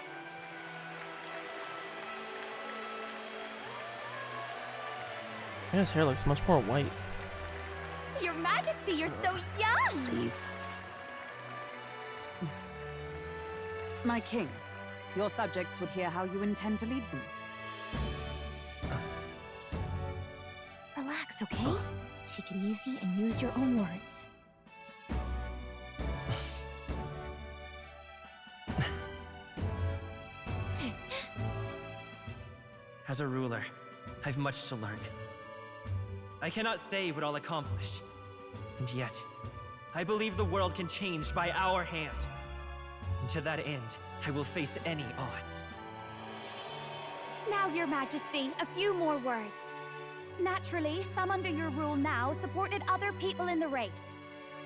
His hair looks much more white. Your Majesty, you're so young! Please. My king, your subjects would hear how you intend to lead them. Relax, okay? Take it easy and use your own words. As a ruler, I've much to learn. I cannot say what I'll accomplish. And yet, I believe the world can change by our hand. And to that end, I will face any odds. Now, Your Majesty, a few more words. Naturally, some under your rule now supported other people in the race.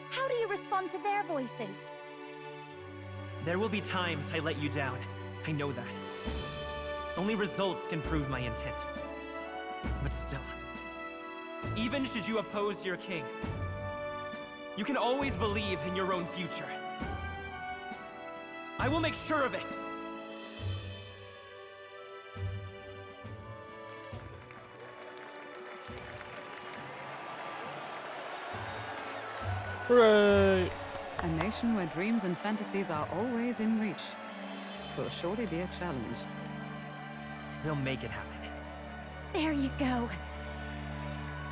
How do you respond to their voices? There will be times I let you down. I know that. Only results can prove my intent. But still, even should you oppose your king, you can always believe in your own future. I will make sure of it! Hooray! A nation where dreams and fantasies are always in reach. Will surely be a challenge. We'll make it happen. There you go.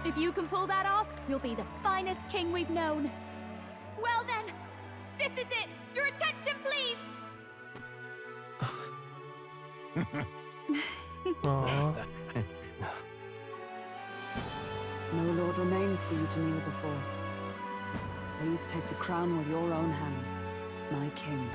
If you can pull that off, you'll be the finest king we've known. Well then, this is it. Your attention, please. Aww. No lord remains for you to kneel before. Please take the crown with your own hands, my king.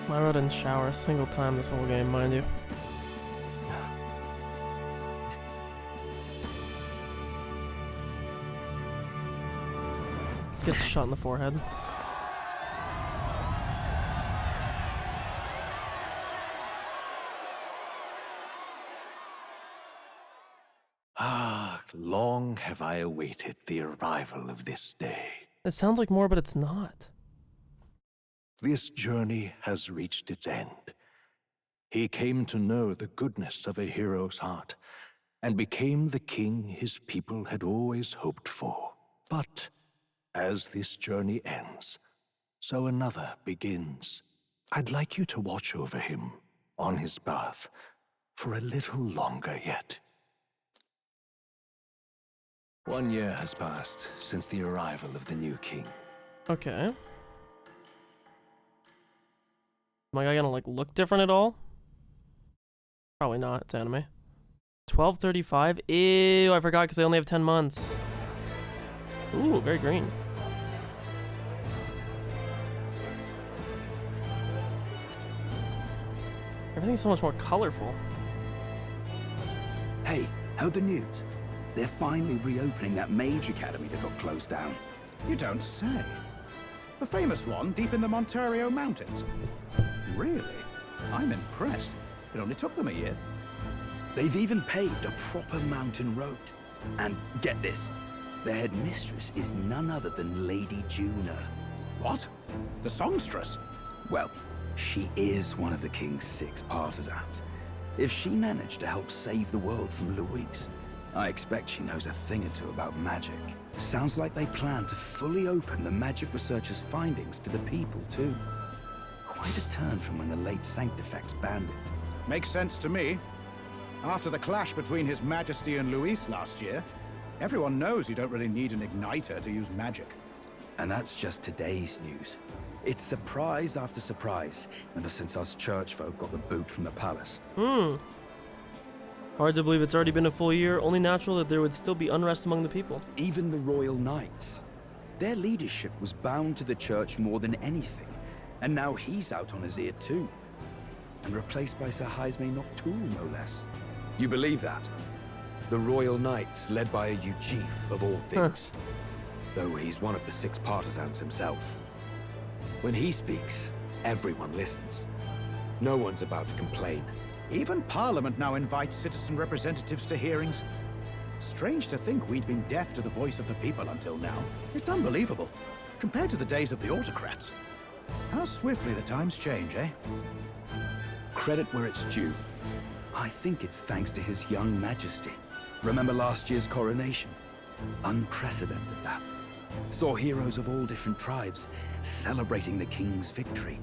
Myra didn't shower a single time this whole game, mind you. Gets shot in the forehead. Ah, long have I awaited the arrival of this day. It sounds like more, but it's not. This journey has reached its end. He came to know the goodness of a hero's heart, and became the king his people had always hoped for. But as this journey ends, so another begins. I'd like you to watch over him on his path for a little longer yet. 1 year has passed since the arrival of the new king. Okay. Am I gonna like look different at all? Probably not. It's anime. 1235. Ew, I forgot because I only have 10 months. Ooh, very green. Everything's so much more colorful. Hey, heard the news? They're finally reopening that mage academy that got closed down. You don't say. The famous one deep in the Montario Mountains. Really? I'm impressed. It only took them a year. They've even paved a proper mountain road. And get this, their headmistress is none other than Lady Juna. What? The songstress? Well, she is one of the king's 6 partisans. If she managed to help save the world from Luis, I expect she knows a thing or two about magic. Sounds like they plan to fully open the magic researchers' findings to the people, too. Quite a turn from when the late Sanctifex banned it. Makes sense to me. After the clash between His Majesty and Luis last year, everyone knows you don't really need an igniter to use magic. And that's just today's news. It's surprise after surprise, ever since us church folk got the boot from the palace. Hard to believe it's already been a full year. Only natural that there would still be unrest among the people. Even the royal knights. Their leadership was bound to the church more than anything. And now he's out on his ear too. And replaced by Sir Jaime Noctul, no less. You believe that? The Royal Knights, led by a Uchief of all things. Though he's one of the 6 partisans himself. When he speaks, everyone listens. No one's about to complain. Even Parliament now invites citizen representatives to hearings. Strange to think we'd been deaf to the voice of the people until now. It's unbelievable, compared to the days of the autocrats. How swiftly the times change, eh? Credit where it's due. I think it's thanks to His young Majesty. Remember last year's coronation? Unprecedented, that. Saw heroes of all different tribes celebrating the king's victory.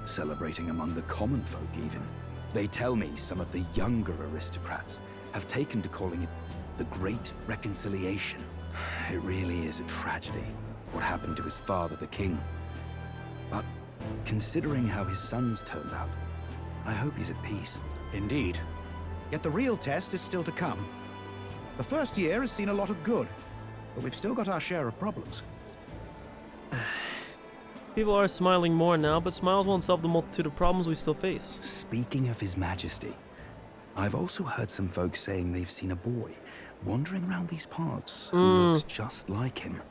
Celebrating among the common folk, even. They tell me some of the younger aristocrats have taken to calling it the Great Reconciliation. It really is a tragedy, what happened to his father, the king. But considering how his sons turned out, I hope he's at peace. Indeed. Yet the real test is still to come. The first year has seen a lot of good, but we've still got our share of problems. People are smiling more now, but smiles won't solve the multitude of problems we still face. Speaking of His Majesty, I've also heard some folks saying they've seen a boy wandering around these parts who looks just like him.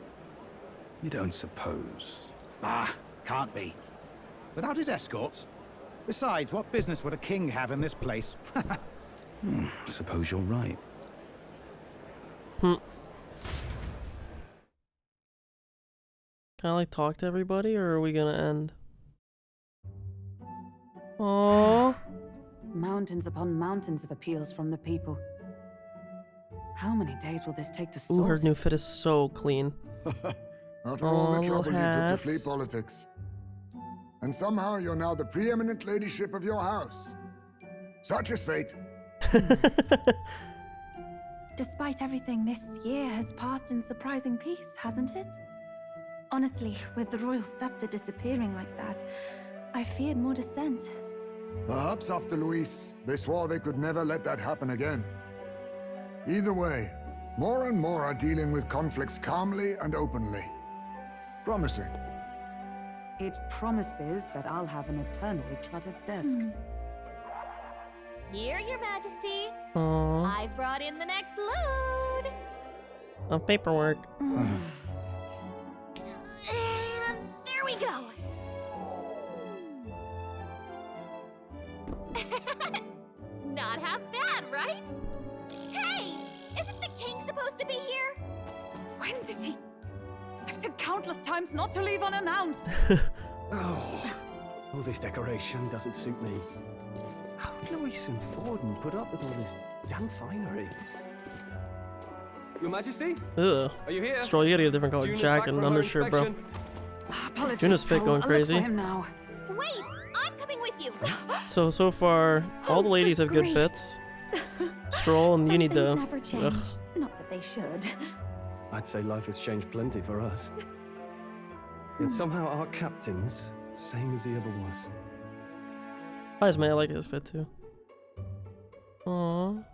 You don't suppose? Ah, can't be. Without his escorts? Besides, what business would a king have in this place? Suppose you're right. Can I like talk to everybody, or are we gonna end? Aww. Mountains upon mountains of appeals from the people. How many days will this take to Ooh, her sort? new fit is so clean. After all the little trouble you took to hats. flee politics. And somehow you're now the preeminent ladyship of your house. Such is fate. Despite everything, this year has passed in surprising peace, hasn't it? Honestly, with the royal scepter disappearing like that, I feared more dissent. Perhaps after Luis, they swore they could never let that happen again. Either way, more and more are dealing with conflicts calmly and openly. Promising. It promises that I'll have an eternally cluttered desk. Here, Your Majesty. Aww. I've brought in the next load. Of paperwork. And there we go. Not half bad, right? Hey! Isn't the king supposed to be here? When did he? I've said countless times not to leave unannounced. All this decoration doesn't suit me. How did Luis and Forden put up with all this damn finery? Your Majesty? Ugh. Are you here? Stroll, you gotta get a different colored Juna's jacket back and from her undershirt, bro. inspection. Juna's fit going crazy. Look for him now. Wait, I'm coming with you. So far, all the ladies have good fits. Stroll, and you need to. Never change. Not that they should. I'd say life has changed plenty for us. Yet somehow our captain's same as he ever was. Nice, man. I like his fit too. Aww.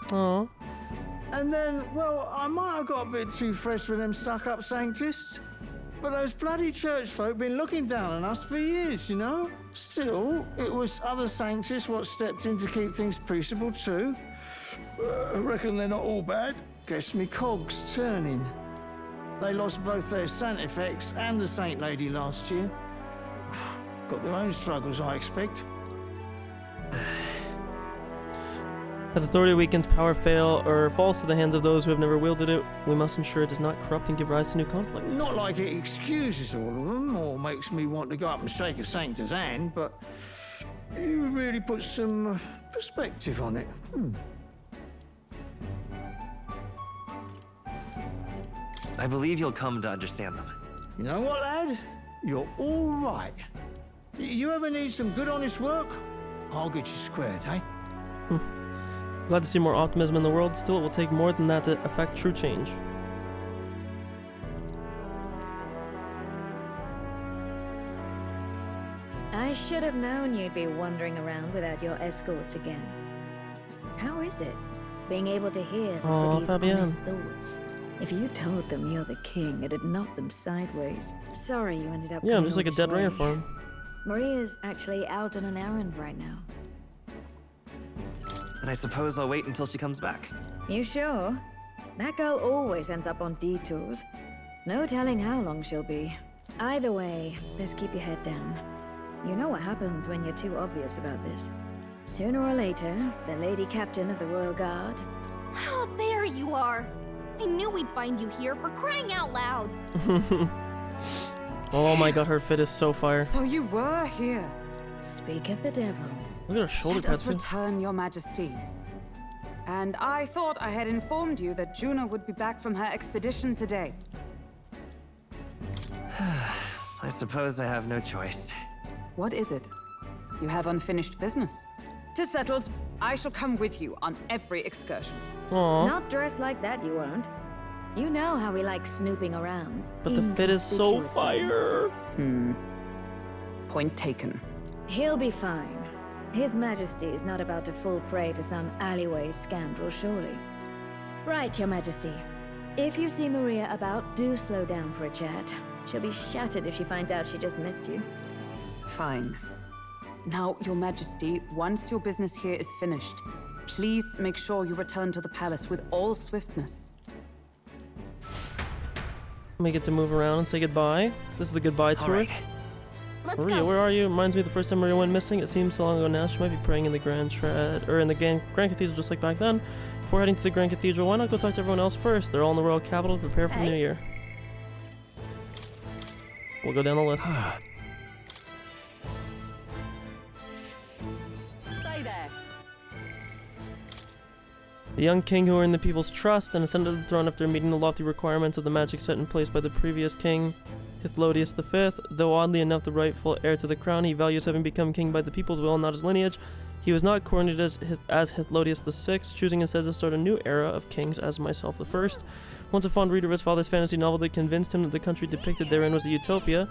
Aww. And then, well, I might have got a bit too fresh with them stuck-up sanctists. But those bloody church folk been looking down on us for years, you know? Still, it was other sanctists what stepped in to keep things peaceable too. I reckon they're not all bad. Guess me cogs turning. They lost both their Sanctifex and the Saint Lady last year. Got their own struggles, I expect. As authority weakens, power fail, or falls to the hands of those who have never wielded it, we must ensure it does not corrupt and give rise to new conflict. Not like it excuses all of them, or makes me want to go up and shake a sanctor's hand, but you really put some perspective on it. I believe you'll come to understand them. You know what, lad? You're all right. You ever need some good, honest work? I'll get you squared, eh? Glad to see more optimism in the world. Still, it will take more than that to affect true change. I should have known you'd be wandering around without your escorts again. How is it, being able to hear the city's Fabienne. honest thoughts? If you told them you're the king, it'd knock them sideways. Sorry you ended up Yeah, I'm coming just like a all dead this ringer way. for him. Maria's actually out on an errand right now. And I suppose I'll wait until she comes back. You sure? That girl always ends up on detours. No telling how long she'll be. Either way, best keep your head down. You know what happens when you're too obvious about this. Sooner or later, the Lady Captain of the Royal Guard. Oh, there you are. I knew we'd find you here, for crying out loud. Oh my god, her fit is so fire. So you were here. Speak of the devil. Look at her shoulder Let us tattoo. return, Your Majesty. And I thought I had informed you that Juno would be back from her expedition today. I suppose I have no choice. What is it? You have unfinished business. 'Tis settled. I shall come with you on every excursion. Aww. Not dressed like that, you won't. You know how we like snooping around. But the fit is so inconspicuously. fire. Point taken. He'll be fine. His Majesty is not about to fall prey to some alleyway scoundrel, surely. Right, Your Majesty. If you see Maria about, do slow down for a chat. She'll be shattered if she finds out she just missed you. Fine. Now, Your Majesty, once your business here is finished, please make sure you return to the palace with all swiftness. Let me get to move around and say goodbye. This is the goodbye tour. Let's Maria, go. where are you? Reminds me of the first time Maria went missing. It seems so long ago now. She might be praying in the Grand Cathedral just like back then. Before heading to the Grand Cathedral, why not go talk to everyone else first? They're all in the royal capital to prepare for the new year. We'll go down the list. Stay there. The young king who earned the people's trust and ascended to the throne after meeting the lofty requirements of the magic set in place by the previous king, Hythlodius V. Though oddly enough the rightful heir to the crown, he values having become king by the people's will, not his lineage. He was not coronated as Hythlodius VI, choosing instead to start a new era of kings as myself I. Once a fond reader of his father's fantasy novel that convinced him that the country depicted therein was a utopia,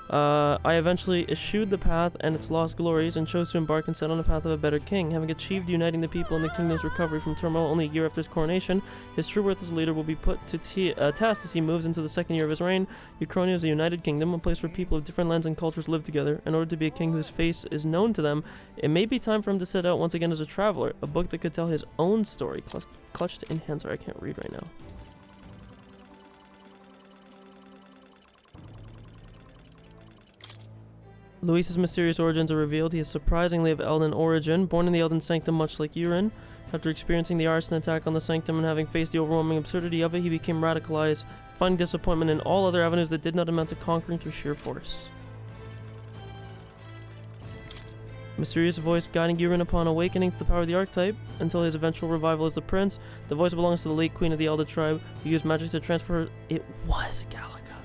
I eventually eschewed the path and its lost glories and chose to embark instead on the path of a better king. Having achieved uniting the people in the kingdom's recovery from turmoil only a year after his coronation, his true worth as a leader will be put to test as he moves into the second year of his reign. Ukrainia is a united kingdom, a place where people of different lands and cultures live together. In order to be a king whose face is known to them, it may be time for him to set out once again as a traveler, a book that could tell his own story, clutched in hands. Sorry, I can't read right now. Luis's mysterious origins are revealed. He is surprisingly of Elden origin, born in the Elden Sanctum much like Yurin. After experiencing the arson attack on the Sanctum and having faced the overwhelming absurdity of it, he became radicalized, finding disappointment in all other avenues that did not amount to conquering through sheer force. Mysterious voice guiding Yurin upon awakening to the power of the archetype, until his eventual revival as the prince. The voice belongs to the late queen of the Elder tribe, who used magic to transfer her. It was Gallica.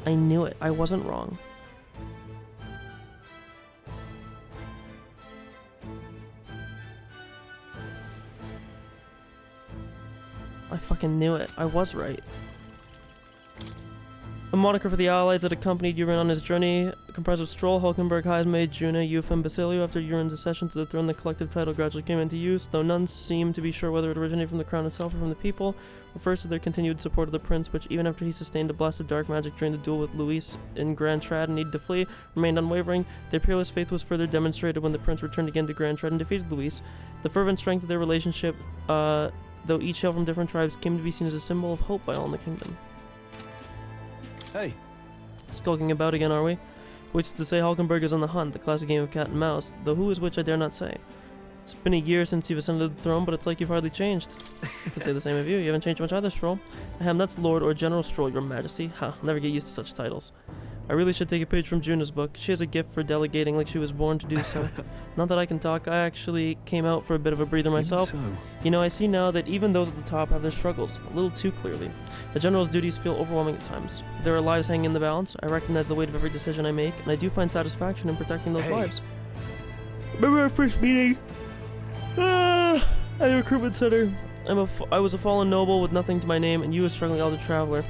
I knew it. I wasn't wrong. I fucking knew it. I was right. A moniker for the allies that accompanied Yurin on his journey, comprised of Stroll, Hulkenberg, Heisme, Juna, Yuf, and Basilio. After Yurin's accession to the throne, the collective title gradually came into use, though none seem to be sure whether it originated from the crown itself or from the people. Refers to their continued support of the prince, which even after he sustained a blast of dark magic during the duel with Luis in Grand Trad and needed to flee, remained unwavering. Their peerless faith was further demonstrated when the prince returned again to Grand Trad and defeated Luis. The fervent strength of their relationship, though each hail from different tribes, came to be seen as a symbol of hope by all in the kingdom. Hey. Skulking about again, are we? Which is to say Hulkenberg is on the hunt, the classic game of cat and mouse, though who is which I dare not say. It's been a year since you've ascended the throne, but it's like you've hardly changed. I could say the same of you. You haven't changed much either, Stroll. Ahem, that's Lord or General Stroll, your majesty. Ha, I'll never get used to such titles. I really should take a page from Juna's book. She has a gift for delegating like she was born to do so. Not that I can talk, I actually came out for a bit of a breather myself. You know, I see now that even those at the top have their struggles, a little too clearly. A general's duties feel overwhelming at times. There are lives hanging in the balance. I recognize the weight of every decision I make, and I do find satisfaction in protecting those lives. Remember our first meeting? At the recruitment center. I was a fallen noble with nothing to my name, and you a struggling elder traveler.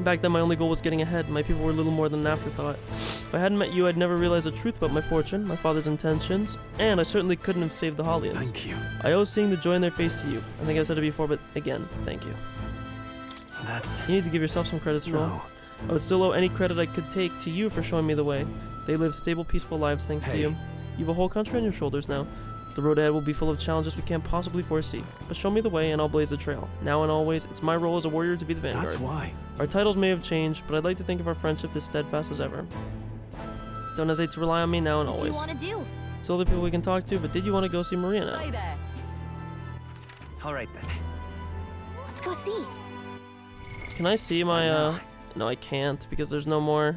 Back then, my only goal was getting ahead. My people were little more than an afterthought. If I hadn't met you, I'd never realized the truth about my fortune, my father's intentions, and I certainly couldn't have saved the Hollians. Thank you. I owe seeing the joy in their face to you. I think I've said it before, but again, thank you. You need to give yourself some credit, Stroll. No. I would still owe any credit I could take to you for showing me the way. They live stable, peaceful lives thanks to you. You have a whole country on your shoulders now. The road ahead will be full of challenges we can't possibly foresee. But show me the way and I'll blaze the trail. Now and always, it's my role as a warrior to be the vanguard. That's why. Our titles may have changed, but I'd like to think of our friendship as steadfast as ever. Don't hesitate to rely on me now and always. What do you want to do? Still other people we can talk to, but did you want to go see Maria now? Stay there. All right then. Let's go see. Can I see my, No, I can't, because there's no more...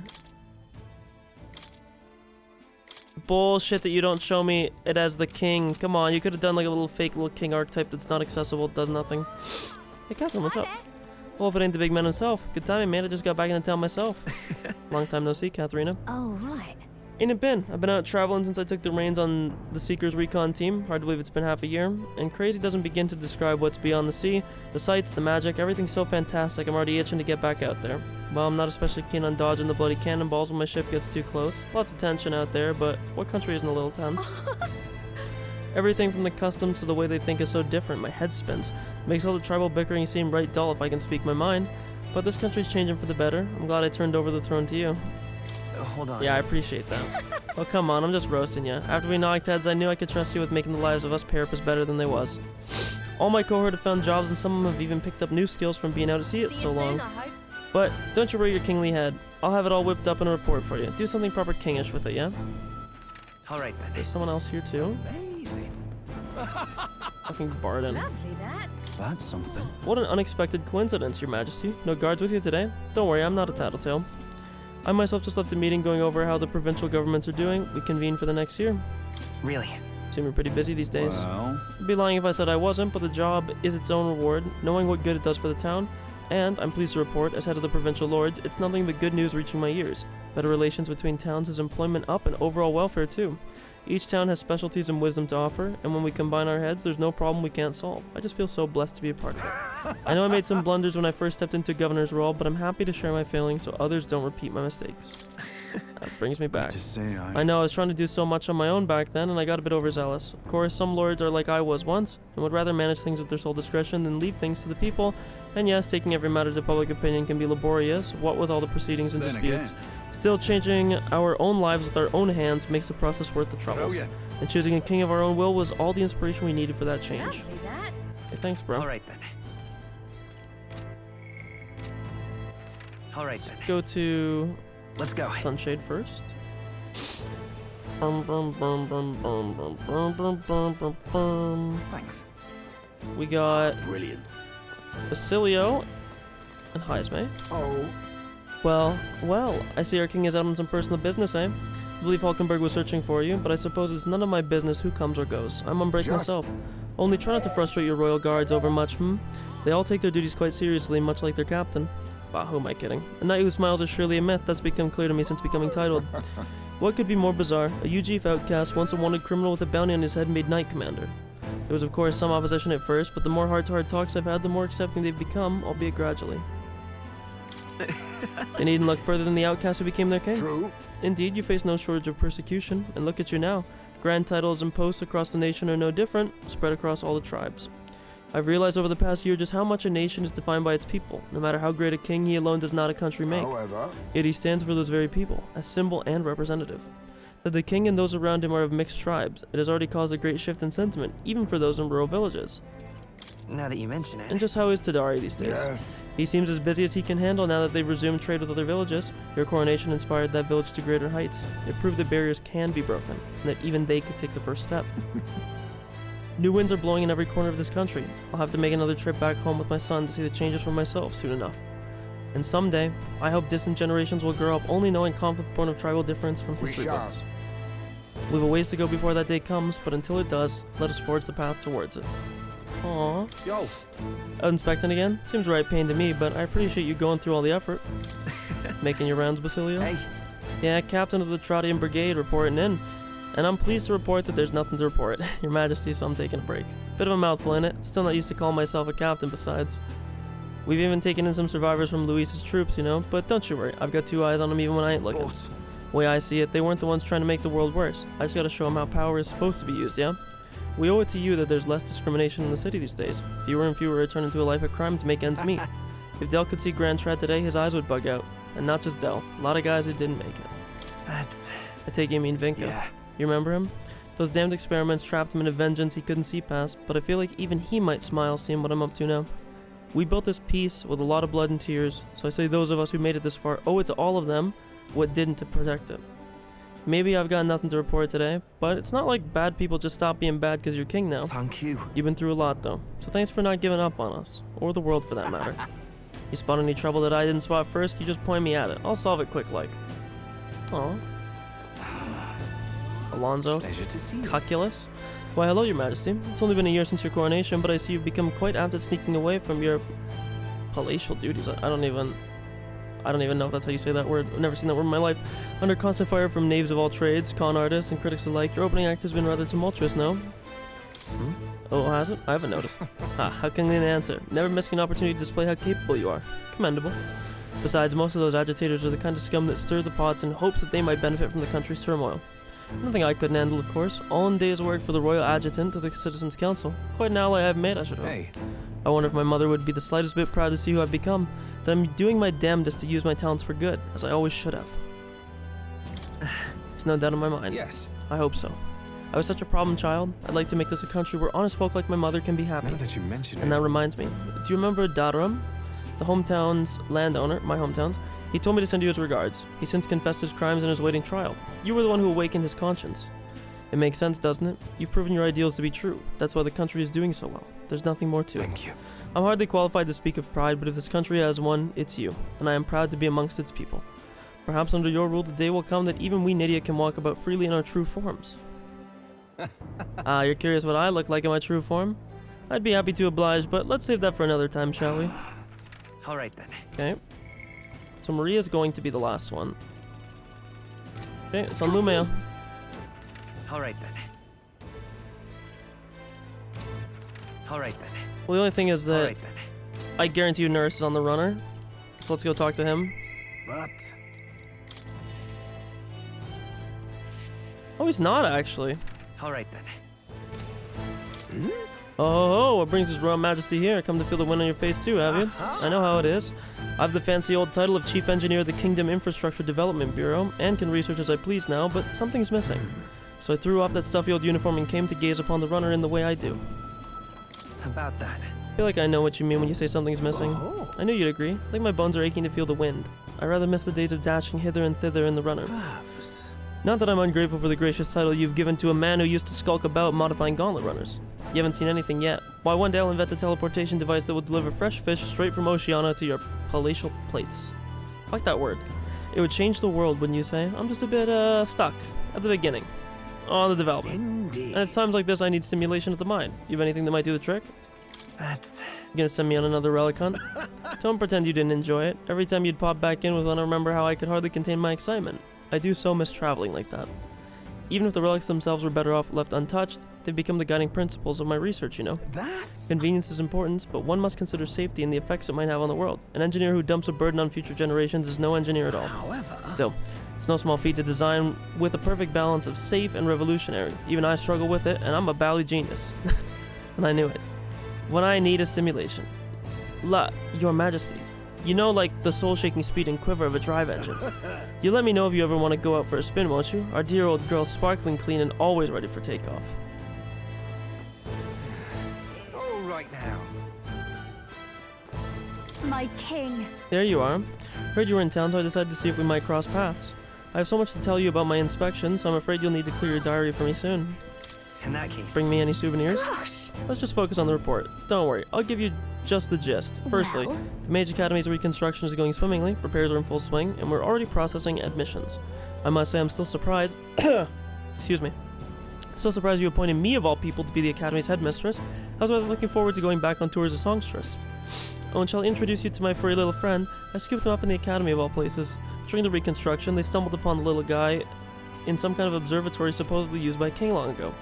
Bullshit that you don't show me it as the king. Come on, you could have done like a little fake little king archetype that's not accessible, does nothing. Hey, Catherine, what's up? Well, if it ain't the big man himself. Good timing, man. I just got back into town myself. Long time no see, Katharina. Oh, right. Ain't it been? I've been out traveling since I took the reins on the Seekers Recon team. Hard to believe it's been half a year. And crazy doesn't begin to describe what's beyond the sea. The sights, the magic, everything's so fantastic I'm already itching to get back out there. Well, I'm not especially keen on dodging the bloody cannonballs when my ship gets too close. Lots of tension out there, but what country isn't a little tense? Everything from the customs to the way they think is so different. My head spins. Makes all the tribal bickering seem right dull if I can speak my mind. But this country's changing for the better. I'm glad I turned over the throne to you. Hold on. Yeah, I appreciate that. Oh, come on, I'm just roasting you. After we knocked heads, I knew I could trust you with making the lives of us Parapus better than they was. All my cohort have found jobs, and some of them have even picked up new skills from being out at sea so long. But don't you worry your kingly head. I'll have it all whipped up in a report for you. Do something proper kingish with it, yeah? All right then. There's someone else here too. Amazing. Fucking Barden. That's something. What an unexpected coincidence, Your Majesty. No guards with you today? Don't worry, I'm not a tattletale. I myself just left a meeting going over how the provincial governments are doing. We convene for the next year. Really? Seem you're pretty busy these days. Well, I'd be lying if I said I wasn't, but the job is its own reward, knowing what good it does for the town. And, I'm pleased to report, as head of the provincial lords, it's nothing but good news reaching my ears. Better relations between towns has employment up and overall welfare too. Each town has specialties and wisdom to offer, and when we combine our heads, there's no problem we can't solve. I just feel so blessed to be a part of it. I know I made some blunders when I first stepped into governor's role, but I'm happy to share my failings so others don't repeat my mistakes. That brings me back. I know I was trying to do so much on my own back then, and I got a bit overzealous. Of course, some lords are like I was once, and would rather manage things at their sole discretion than leave things to the people. And yes, taking every matter to public opinion can be laborious, what with all the proceedings and disputes. Still, changing our own lives with our own hands makes the process worth the troubles. And choosing a king of our own will was all the inspiration we needed for that change. Hey, thanks, bro. All right then. All right then. Go to... Let's go. Sunshade first. Thanks. We got... Brilliant. Basilio and Heisme. Oh. Well, I see our king is out on some personal business, eh? I believe Hulkenberg was searching for you, but I suppose it's none of my business who comes or goes. I'm on break myself. Only try not to frustrate your royal guards over much, They all take their duties quite seriously, much like their captain. Bah, who am I kidding? A knight who smiles is surely a myth that's become clear to me since becoming titled. What could be more bizarre? A UGF outcast, once a wanted criminal with a bounty on his head, made knight commander. There was of course some opposition at first, but the more heart-to-heart talks I've had, the more accepting they've become, albeit gradually. They needn't look further than the outcast who became their king. True. Indeed, you face no shortage of persecution, and look at you now. Grand titles and posts across the nation are no different, spread across all the tribes. I've realized over the past year just how much a nation is defined by its people. No matter how great a king, he alone does not a country make. However, yet he stands for those very people, as symbol and representative. That the king and those around him are of mixed tribes, it has already caused a great shift in sentiment, even for those in rural villages. Now that you mention it. And just how is Tadari these days? Yes. He seems as busy as he can handle now that they've resumed trade with other villages. Your coronation inspired that village to greater heights. It proved that barriers can be broken, and that even they could take the first step. New winds are blowing in every corner of this country. I'll have to make another trip back home with my son to see the changes for myself soon enough. And someday, I hope distant generations will grow up only knowing conflict born of tribal difference from history books. We have a ways to go before that day comes, but until it does, let us forge the path towards it. Aww. Yo. Out inspecting again? Seems right pain to me, but I appreciate you going through all the effort. Making your rounds, Basilio? Hey. Yeah, captain of the Trottian Brigade reporting in. And I'm pleased to report that there's nothing to report, Your Majesty, so I'm taking a break. Bit of a mouthful in it, still not used to calling myself a captain besides. We've even taken in some survivors from Luis's troops, you know, but don't you worry, I've got two eyes on them even when I ain't looking. The way I see it, they weren't the ones trying to make the world worse. I just gotta show them how power is supposed to be used, yeah? We owe it to you that there's less discrimination in the city these days. Fewer and fewer return into a life of crime to make ends meet. If Del could see Grand Tread today, his eyes would bug out. And not just Del, a lot of guys who didn't make it. That's... I take it you mean Vinka. Yeah. You remember him? Those damned experiments trapped him in a vengeance he couldn't see past, but I feel like even he might smile seeing what I'm up to now. We built this peace with a lot of blood and tears, so I say those of us who made it this far owe it to all of them what didn't to protect it. Maybe I've got nothing to report today, but it's not like bad people just stop being bad because you're king now. Thank you. You've been through a lot though, so thanks for not giving up on us, or the world for that matter. You spot any trouble that I didn't spot first, you just point me at it. I'll solve it quick like. Aw. Alonzo. Pleasure to see you. Cuculus. Why hello, your majesty. It's only been a year since your coronation, but I see you've become quite apt at sneaking away from your palatial duties. I don't even know if that's how you say that word. I've never seen that word in my life. Under constant fire from knaves of all trades, con artists, and critics alike, your opening act has been rather tumultuous, no? Oh, has it? I haven't noticed. How can I answer? Never missing an opportunity to display how capable you are. Commendable. Besides, most of those agitators are the kind of scum that stir the pots in hopes that they might benefit from the country's turmoil. Nothing I couldn't handle, of course. All in day's work for the royal adjutant to the Citizens' Council. Quite an ally I've made, I should hope. Hey. I wonder if my mother would be the slightest bit proud to see who I've become. That I'm doing my damnedest to use my talents for good, as I always should have. There's no doubt in my mind. Yes. I hope so. I was such a problem child. I'd like to make this a country where honest folk like my mother can be happy. Now that you mention it. And that reminds me. Do you remember Darum? The hometown's landowner, my hometown's. He told me to send you his regards. He since confessed his crimes and is awaiting trial. You were the one who awakened his conscience. It makes sense, doesn't it? You've proven your ideals to be true. That's why the country is doing so well. There's nothing more to it. Thank you. I'm hardly qualified to speak of pride, but if this country has one, it's you. And I am proud to be amongst its people. Perhaps under your rule, the day will come that even we Nydia can walk about freely in our true forms. You're curious what I look like in my true form? I'd be happy to oblige, but let's save that for another time, shall we? Alright then. Okay. So Maria's going to be the last one. Okay, San Lumea. Alright then. Alright then. Well, the only thing is that Alright then. I guarantee you Nurse is on the runner. So let's go talk to him. But... Oh, he's not actually. Alright then. Oh, what brings his Royal Majesty here? Come to feel the wind on your face too, have you? I know how it is. I've the fancy old title of Chief Engineer of the Kingdom Infrastructure Development Bureau, and can research as I please now, but something's missing. So I threw off that stuffy old uniform and came to gaze upon the runner in the way I do. About that. I feel like I know what you mean when you say something's missing. I knew you'd agree. I think my bones are aching to feel the wind. I rather miss the days of dashing hither and thither in the runner. Not that I'm ungrateful for the gracious title you've given to a man who used to skulk about modifying gauntlet runners. You haven't seen anything yet. Why, one day I'll invent a teleportation device that will deliver fresh fish straight from Oceania to your palatial plates. I like that word. It would change the world, wouldn't you say? I'm just a bit, stuck at the beginning. On the development. Indeed. And at times like this, I need stimulation of the mind. You have anything that might do the trick? That's... You gonna send me on another relic hunt? Don't pretend you didn't enjoy it. Every time you'd pop back in with one, I remember how I could hardly contain my excitement. I do so miss traveling like that. Even if the relics themselves were better off left untouched, they've become the guiding principles of my research, you know. Convenience is important, but one must consider safety and the effects it might have on the world. An engineer who dumps a burden on future generations is no engineer at all. Still, it's no small feat to design with a perfect balance of safe and revolutionary. Even I struggle with it, and I'm a bally genius. And I knew it. When I need a stimulation. Your Majesty. You know, like the soul-shaking speed and quiver of a drive engine. You let me know if you ever want to go out for a spin, won't you? Our dear old girl's sparkling clean and always ready for takeoff. All right now. My king. There you are. Heard you were in town, so I decided to see if we might cross paths. I have so much to tell you about my inspection, so I'm afraid you'll need to clear your diary for me soon. In that case... Bring me any souvenirs? Gosh. Let's just focus on the report. Don't worry, I'll give you just the gist. Firstly, Well? the Mage Academy's reconstruction is going swimmingly, repairs are in full swing, and we're already processing admissions. I must say I'm still surprised... Excuse me. So surprised you appointed me of all people to be the Academy's headmistress. I was rather looking forward to going back on tour as a songstress. Oh, and shall I introduce you to my furry little friend? I scooped him up in the Academy of all places. During the reconstruction, they stumbled upon the little guy in some kind of observatory supposedly used by King long ago.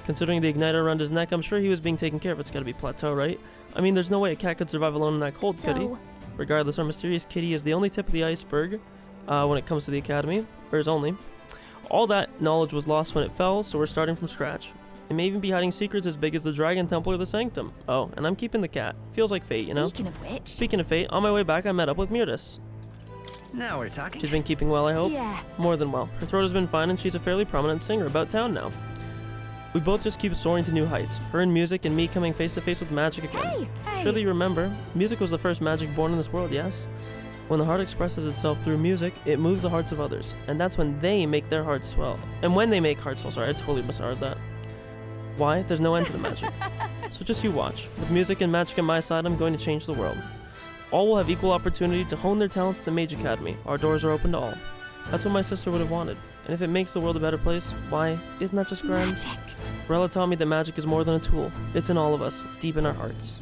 Considering the igniter around his neck, I'm sure he was being taken care of. It's gotta be Plateau, right? I mean, there's no way a cat could survive alone in that cold, could he? Regardless, our mysterious kitty is the only tip of the iceberg when it comes to the Academy, or is only. All that knowledge was lost when it fell, so we're starting from scratch. It may even be hiding secrets as big as the Dragon Temple or the Sanctum. Oh, and I'm keeping the cat. Feels like fate, you know? Speaking of which... Speaking of fate, on my way back I met up with Myrtis. Now we're talking. She's been keeping well, I hope? Yeah. More than well. Her throat has been fine and she's a fairly prominent singer about town now. We both just keep soaring to new heights. Her in music and me coming face to face with magic again. Hey! Surely you remember, music was the first magic born in this world, yes? When the heart expresses itself through music, it moves the hearts of others, and that's when they make their hearts swell. And when they make hearts swell, sorry, I totally misheard that. Why? There's no end to the magic. So just you watch. With music and magic at my side, I'm going to change the world. All will have equal opportunity to hone their talents at the Mage Academy. Our doors are open to all. That's what my sister would have wanted. And if it makes the world a better place, why, isn't that just grand? Magic. Rella taught me that magic is more than a tool. It's in all of us, deep in our hearts.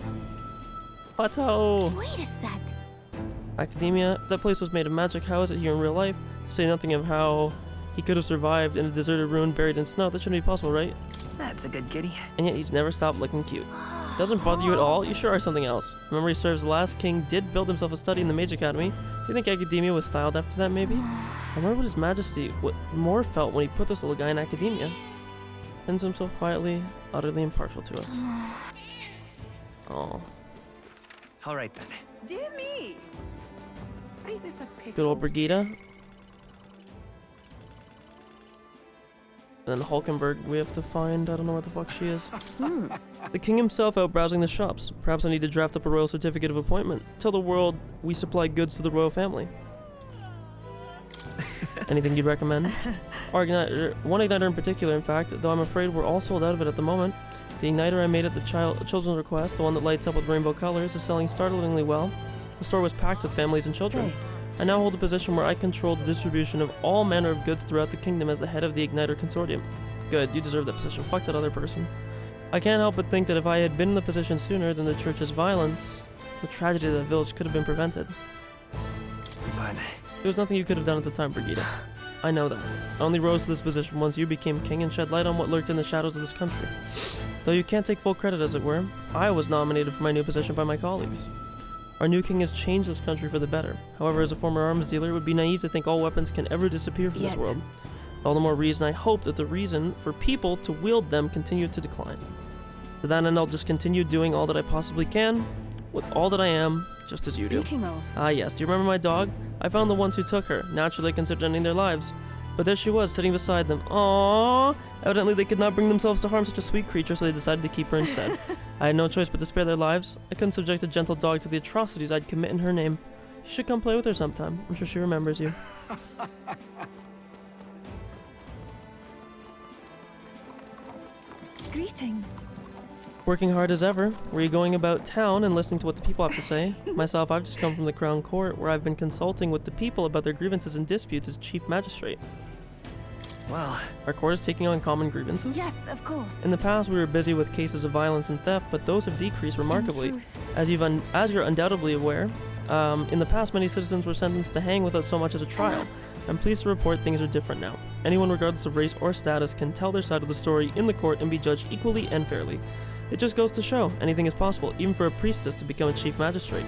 Plateau! Wait a sec. Academia, if that place was made of magic, how is it here in real life? To say nothing of how he could have survived in a deserted ruin buried in snow, that shouldn't be possible, right? That's a good kitty. And yet he's never stopped looking cute. Doesn't bother you at all? You sure are something else. Memory serves, the last king did build himself a study in the Mage Academy. Do you think Academia was styled after that, maybe? I wonder what his majesty, what more felt when he put this little guy in Academia. Pins himself quietly, utterly impartial to us. Oh. All right then. Dear me. Ain't this a pickle? Good old Brigida. And then Hulkenberg we have to find. I don't know where the fuck she is. The king himself out browsing the shops. Perhaps I need to draft up a royal certificate of appointment. Tell the world we supply goods to the royal family. Anything you'd recommend? One igniter in particular, in fact, though I'm afraid we're all sold out of it at the moment. The igniter I made at the children's request, the one that lights up with rainbow colors, is selling startlingly well. The store was packed with families and children. I now hold a position where I control the distribution of all manner of goods throughout the kingdom as the head of the Igniter Consortium. Good, you deserve that position. Fuck that other person. I can't help but think that if I had been in the position sooner than the church's violence, the tragedy of the village could have been prevented. But there was nothing you could have done at the time, Brigida. I know that. I only rose to this position once you became king and shed light on what lurked in the shadows of this country. Though you can't take full credit, as it were, I was nominated for my new position by my colleagues. Our new king has changed this country for the better. However, as a former arms dealer, it would be naive to think all weapons can ever disappear from this world. All the more reason I hope that the reason for people to wield them continue to decline. To that end, I'll just continue doing all that I possibly can, with all that I am, just as you do. Speaking of... Ah yes, do you remember my dog? I found the ones who took her. Naturally, I considered ending their lives. But there she was, sitting beside them. Aww! Evidently they could not bring themselves to harm such a sweet creature, so they decided to keep her instead. I had no choice but to spare their lives. I couldn't subject a gentle dog to the atrocities I'd commit in her name. You should come play with her sometime. I'm sure she remembers you. Greetings. Working hard as ever. Were you going about town and listening to what the people have to say? Myself, I've just come from the Crown Court, where I've been consulting with the people about their grievances and disputes as Chief Magistrate. Well, our court is taking on common grievances? Yes, of course. In the past, we were busy with cases of violence and theft, but those have decreased remarkably. As you're undoubtedly aware, in the past, many citizens were sentenced to hang without so much as a trial. I'm pleased to report things are different now. Anyone, regardless of race or status, can tell their side of the story in the court and be judged equally and fairly. It just goes to show, anything is possible, even for a priestess to become a chief magistrate.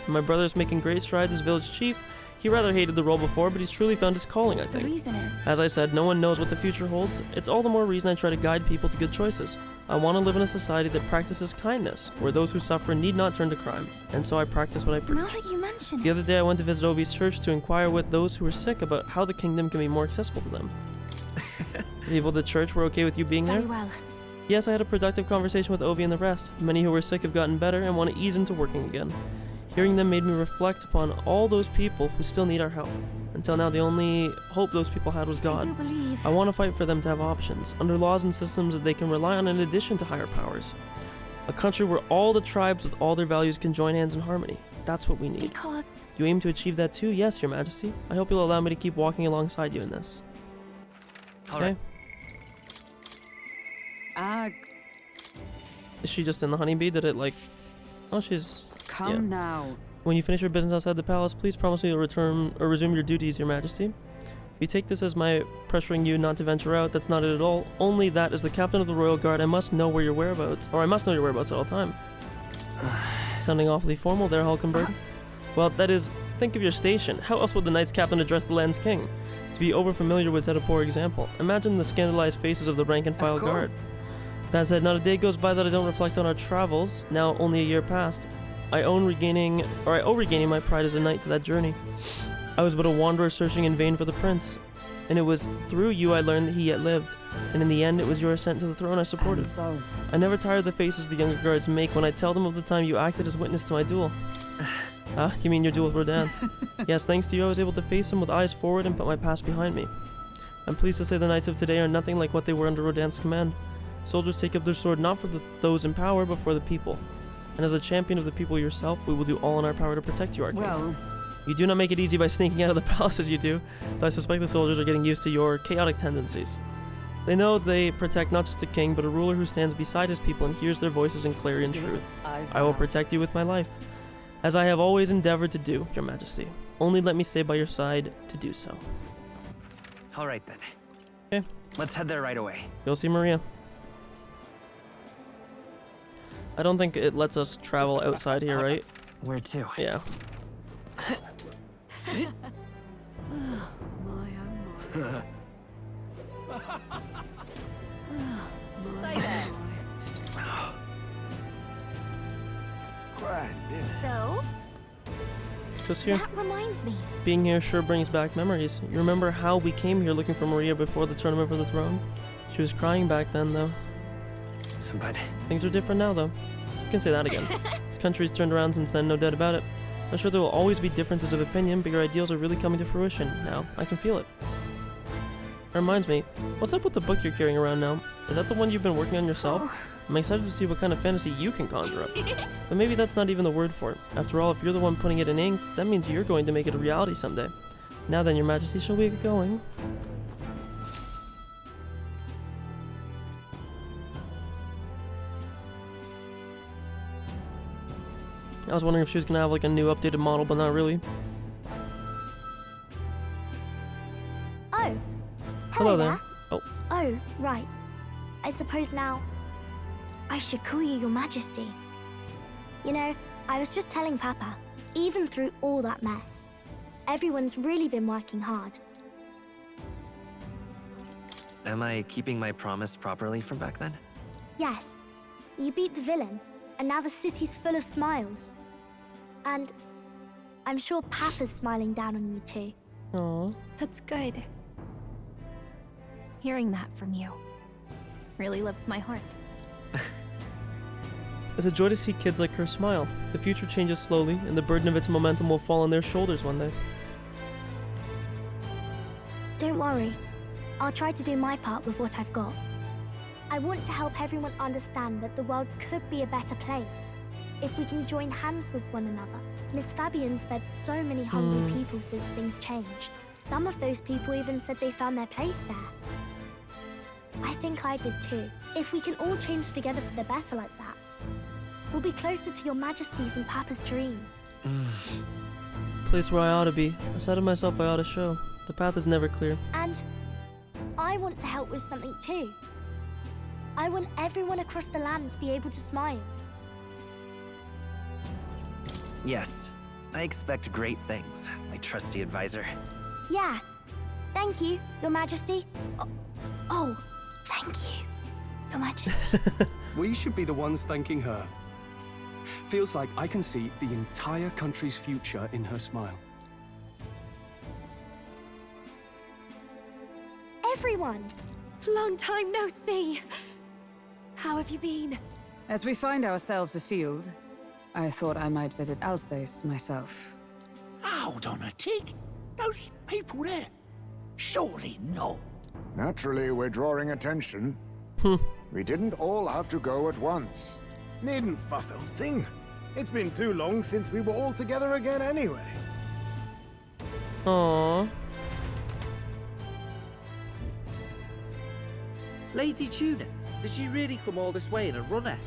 And my brother is making great strides as village chief. He rather hated the role before, but he's truly found his calling, I think. The reason is... As I said, no one knows what the future holds. It's all the more reason I try to guide people to good choices. I want to live in a society that practices kindness, where those who suffer need not turn to crime. And so I practice what I preach. Now that you mention The other day I went to visit Ovi's church to inquire with those who were sick about how the kingdom can be more accessible to them. The people at the church were okay with you being Very there? well. Yes, I had a productive conversation with Ovi and the rest. Many who were sick have gotten better and want to ease into working again. Hearing them made me reflect upon all those people who still need our help. Until now, the only hope those people had was God. I do believe... I want to fight for them to have options, under laws and systems that they can rely on in addition to higher powers. A country where all the tribes with all their values can join hands in harmony. That's what we need. Because... You aim to achieve that too? Yes, Your Majesty. I hope you'll allow me to keep walking alongside you in this. Okay. Is she just in the honeybee? Did it like... Oh, she's... Come now. When you finish your business outside the palace, please promise me you'll return or resume your duties, Your Majesty. If you take this as my pressuring you not to venture out, that's not it at all. Only that as the captain of the royal guard, I must know where your whereabouts, or I must know your whereabouts at all time. Sounding awfully formal there, Hulkenberg. Well, that is, think of your station. How else would the Knights Captain address the land's king? To be overfamiliar would set a poor example. Imagine the scandalized faces of the rank and file guard. That said, not a day goes by that I don't reflect on our travels, now only a year past. I owe regaining my pride as a knight to that journey. I was but a wanderer searching in vain for the prince, and it was through you I learned that he yet lived, and in the end it was your ascent to the throne I supported. So, I never tire of the faces the younger guards make when I tell them of the time you acted as witness to my duel. Ah, you mean your duel with Rodan? Yes, thanks to you I was able to face him with eyes forward and put my past behind me. I'm pleased to say the knights of today are nothing like what they were under Rodan's command. Soldiers take up their sword not for those in power, but for the people. And as a champion of the people yourself, we will do all in our power to protect you, our king. well, You do not make it easy by sneaking out of the palace as you do, though I suspect the soldiers are getting used to your chaotic tendencies. They know they protect not just a king, but a ruler who stands beside his people and hears their voices in clarion truth. I will protect you with my life, as I have always endeavored to do, your majesty. Only let me stay by your side to do so. All right then. Okay. Let's head there right away. Go see Maria. I don't think it lets us travel outside here, right? Where to? Yeah. Say there. So? Just here. That reminds me. Being here sure brings back memories. You remember how we came here looking for Maria before the tournament for the throne? She was crying back then, though. But things are different now, though. You can say that again. This country's turned around since then, no doubt about it. I'm sure there will always be differences of opinion, but your ideals are really coming to fruition now. I can feel it. That reminds me, what's up with the book you're carrying around now? Is that the one you've been working on yourself? I'm excited to see what kind of fantasy you can conjure up. But maybe that's not even the word for it. After all, if you're the one putting it in ink, that means you're going to make it a reality someday. Now then, your majesty, shall we get going? I was wondering if she was gonna have like a new updated model, but not really. Oh. Hello there. Oh. Oh, right. I suppose now I should call you Your Majesty. You know, I was just telling Papa, even through all that mess, everyone's really been working hard. Am I keeping my promise properly from back then? Yes, you beat the villain, and now the city's full of smiles. And I'm sure Papa's smiling down on you too. Aww. That's good. Hearing that from you really lifts my heart. It's a joy to see kids like her smile. The future changes slowly, and the burden of its momentum will fall on their shoulders one day. Don't worry. I'll try to do my part with what I've got. I want to help everyone understand that the world could be a better place if we can join hands with one another. Miss Fabian's fed so many hungry people since things changed. Some of those people even said they found their place there. I think I did too. If we can all change together for the better like that, we'll be closer to Your Majesty's and Papa's dream. Place where I ought to be. A side of myself I ought to show. The path is never clear. And I want to help with something too. I want everyone across the land to be able to smile. Yes, I expect great things, my trusty advisor. Yeah. Thank you, Your Majesty. Oh, thank you, Your Majesty. We should be the ones thanking her. Feels like I can see the entire country's future in her smile. Everyone! Long time no see. How have you been? As we find ourselves afield, I thought I might visit Alsace myself. Hold on a tick. Those people there? Surely not. Naturally, we're drawing attention. We didn't all have to go at once. Needn't fuss, old thing. It's been too long since we were all together again anyway. Aww. Lady Tuna, did she really come all this way in a runner?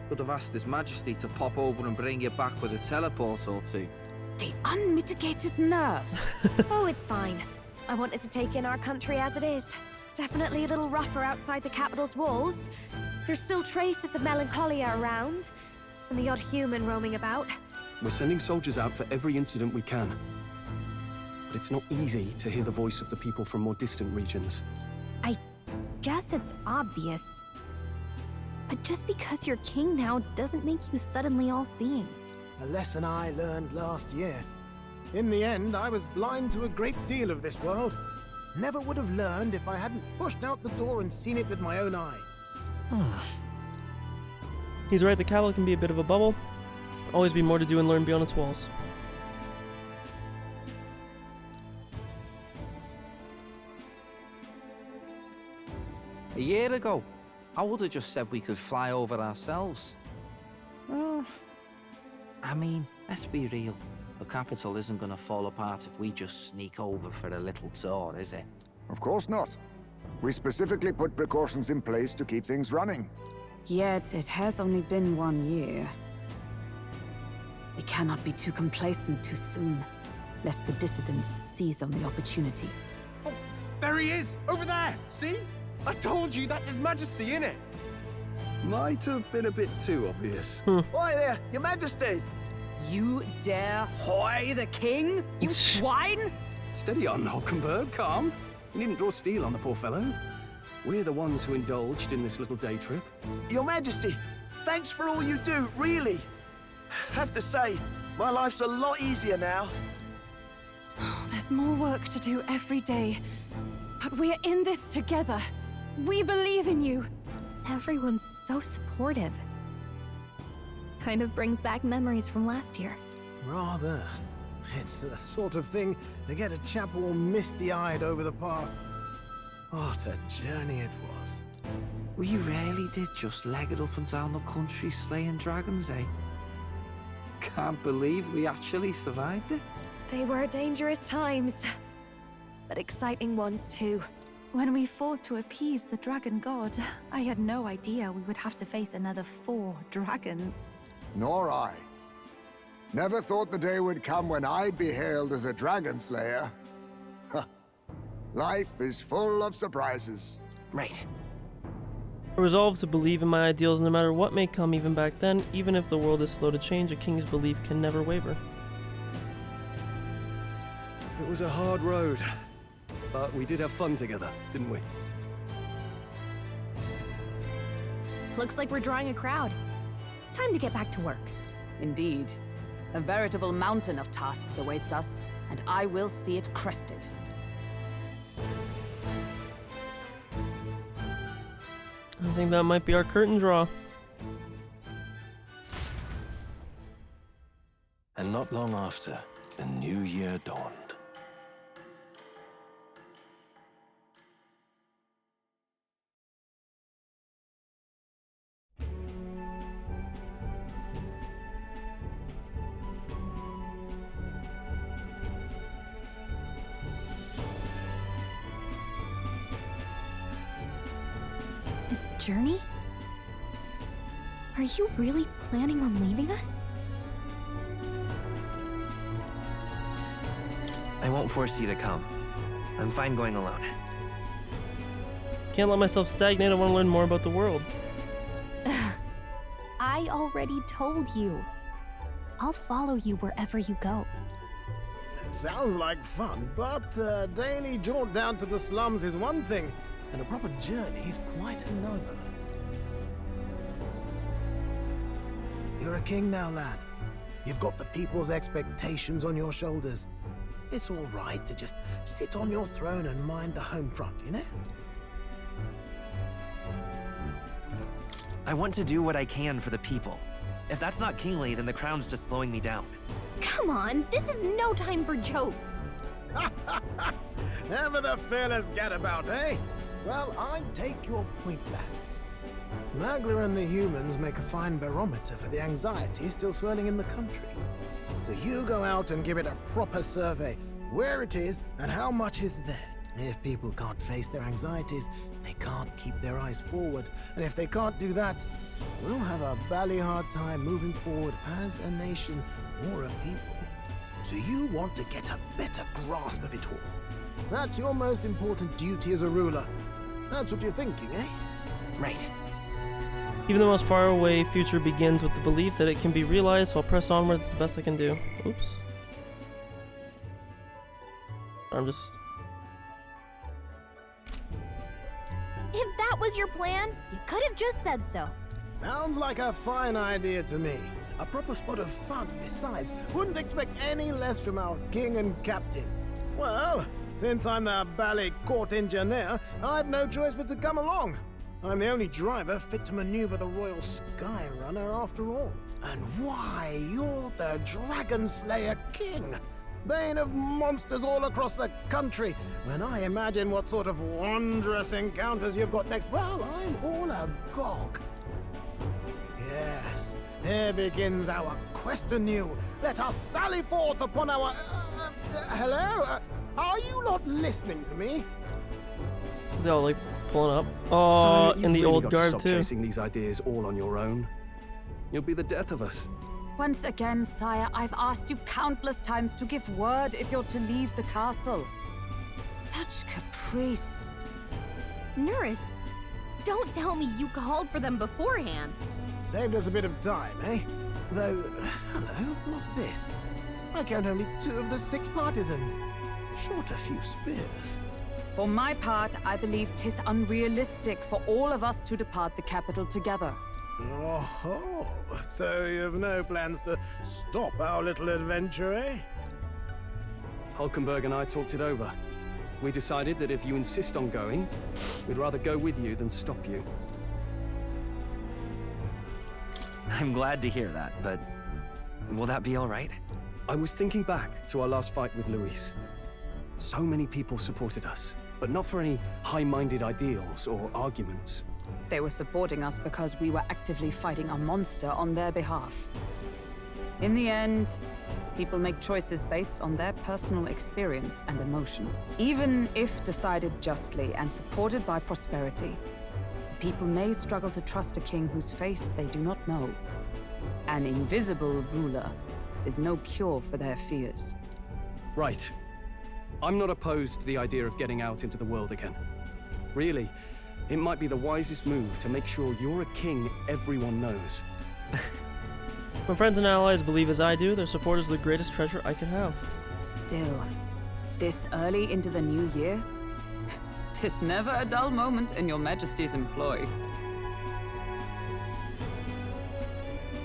Could have asked His Majesty to pop over and bring you back with a teleport or two. The unmitigated nerve. Oh, it's fine. I wanted to take in our country as it is. It's definitely a little rougher outside the capital's walls. There's still traces of melancholia around, and the odd human roaming about. We're sending soldiers out for every incident we can. But it's not easy to hear the voice of the people from more distant regions. I guess it's obvious. But just because you're king now doesn't make you suddenly all-seeing. A lesson I learned last year. In the end, I was blind to a great deal of this world. Never would have learned if I hadn't pushed out the door and seen it with my own eyes. He's right, the capital can be a bit of a bubble. Always be more to do and learn beyond its walls. A year ago, I would have just said we could fly over ourselves. I mean, let's be real. The capital isn't going to fall apart if we just sneak over for a little tour, is it? Of course not. We specifically put precautions in place to keep things running. Yet it has only been 1 year. We cannot be too complacent too soon, lest the dissidents seize on the opportunity. Oh, there he is! Over there! See? I told you, that's His Majesty, innit? Might have been a bit too obvious. Oi there, Your Majesty! You dare hoy the king? You swine! Steady on, Hulkenberg, calm. You needn't draw steel on the poor fellow. We're the ones who indulged in this little day trip. Your Majesty, thanks for all you do, really. Have to say, my life's a lot easier now. There's more work to do every day, but we're in this together. We believe in you. Everyone's so supportive. Kind of brings back memories from last year. Rather. It's the sort of thing to get a chap all misty-eyed over the past. What a journey it was. We really did just leg it up and down the country slaying dragons, eh? Can't believe we actually survived it. They were dangerous times, but exciting ones too. When we fought to appease the dragon god, I had no idea we would have to face another 4 dragons. Nor I. Never thought the day would come when I'd be hailed as a dragon slayer. Life is full of surprises. Right. A resolve to believe in my ideals no matter what may come even back then, even if the world is slow to change, a king's belief can never waver. It was a hard road, but we did have fun together, didn't we? Looks like we're drawing a crowd. Time to get back to work. Indeed. A veritable mountain of tasks awaits us, and I will see it crested. I think that might be our curtain draw. And not long after, the new year dawned. Journey? Are you really planning on leaving us? I won't force you to come. I'm fine going alone. Can't let myself stagnate. I want to learn more about the world. I already told you. I'll follow you wherever you go. Sounds like fun, but a daily jaunt down to the slums is one thing, and a proper journey is quite another. You're a king now, lad. You've got the people's expectations on your shoulders. It's all right to just sit on your throne and mind the home front, you know? I want to do what I can for the people. If that's not kingly, then the crown's just slowing me down. Come on, this is no time for jokes. Never the fearless gadabout, eh? Well, I take your point, lad. Magla and the humans make a fine barometer for the anxiety still swirling in the country. So you go out and give it a proper survey, where it is and how much is there. If people can't face their anxieties, they can't keep their eyes forward. And if they can't do that, we'll have a bally hard time moving forward as a nation or a people. So you want to get a better grasp of it all. That's your most important duty as a ruler. That's what you're thinking, eh? Right. Even the most faraway future begins with the belief that it can be realized, so I'll press onward. It's the best I can do. Oops. I'm just... If that was your plan, you could have just said so. Sounds like a fine idea to me. A proper spot of fun, besides. Wouldn't expect any less from our king and captain. Well, since I'm the ballet court engineer, I've no choice but to come along. I'm the only driver fit to maneuver the Royal Sky Runner after all. And why, you're the Dragon Slayer King, bane of monsters all across the country. When I imagine what sort of wondrous encounters you've got next, well, I'm all agog. Yes, here begins our quest anew. Let us sally forth upon our... hello? Are you not listening to me? They're like pulling up. Oh, So in the you've really old got to garb stop too. chasing these ideas all on your own. You'll be the death of us. Once again, sire, I've asked you countless times to give word if you're to leave the castle. Such caprice. Nurse, don't tell me you called for them beforehand. Saved us a bit of time, eh? Though, hello, what's this? I count only 2 of the 6 partisans. Short a few spears. For my part, I believe 'tis unrealistic for all of us to depart the capital together. Oh, so you've no plans to stop our little adventure, eh? Hulkenberg and I talked it over. We decided that if you insist on going, we'd rather go with you than stop you. I'm glad to hear that, but will that be all right? I was thinking back to our last fight with Luis. So many people supported us, but not for any high-minded ideals or arguments. They were supporting us because we were actively fighting a monster on their behalf. In the end, people make choices based on their personal experience and emotion. Even if decided justly and supported by prosperity, people may struggle to trust a king whose face they do not know. An invisible ruler is no cure for their fears. Right. I'm not opposed to the idea of getting out into the world again. Really, it might be the wisest move to make sure you're a king everyone knows. My friends and allies believe as I do, their support is the greatest treasure I could have. Still, this early into the new year, 'tis never a dull moment in your Majesty's employ.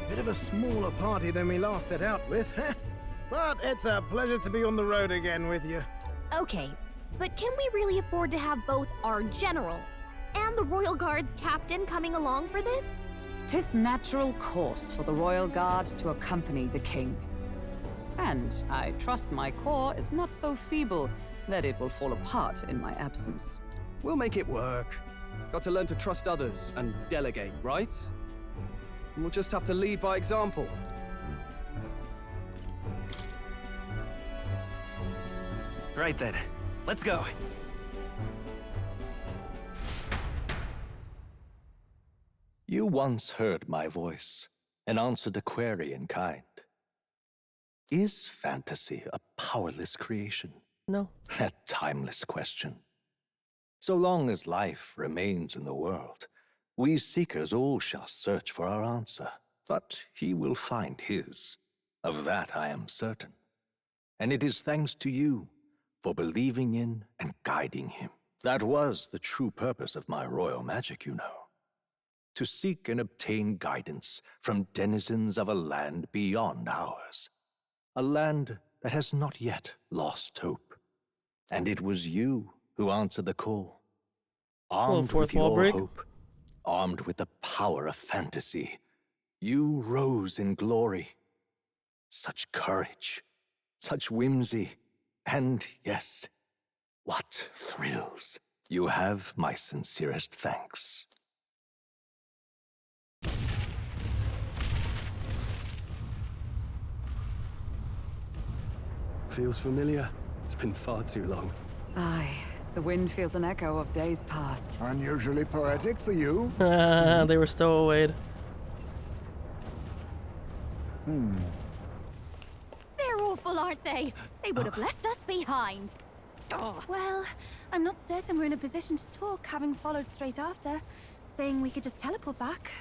Bit of a smaller party than we last set out with, huh? But it's a pleasure to be on the road again with you. Okay, but can we really afford to have both our general and the Royal Guard's captain coming along for this? 'Tis natural course for the Royal Guard to accompany the king. And I trust my corps is not so feeble that it will fall apart in my absence. We'll make it work. Got to learn to trust others and delegate, right? And we'll just have to lead by example. Right then, let's go. You once heard my voice and answered a query in kind. Is fantasy a powerless creation? No. A timeless question. So long as life remains in the world, we seekers all shall search for our answer. But he will find his. Of that I am certain. And it is thanks to you for believing in and guiding him. That was the true purpose of my royal magic, you know. To seek and obtain guidance from denizens of a land beyond ours. A land that has not yet lost hope. And it was you who answered the call. Armed with your hope, armed with the power of fantasy, you rose in glory. Such courage, such whimsy, and yes, what thrills. You have my sincerest thanks. Feels familiar. It's been far too long. Aye, the wind feels an echo of days past. Unusually poetic for you. They were stowawayed. They're awful, aren't they? They would have left us behind. Oh. Well, I'm not certain we're in a position to talk, having followed straight after, saying we could just teleport back.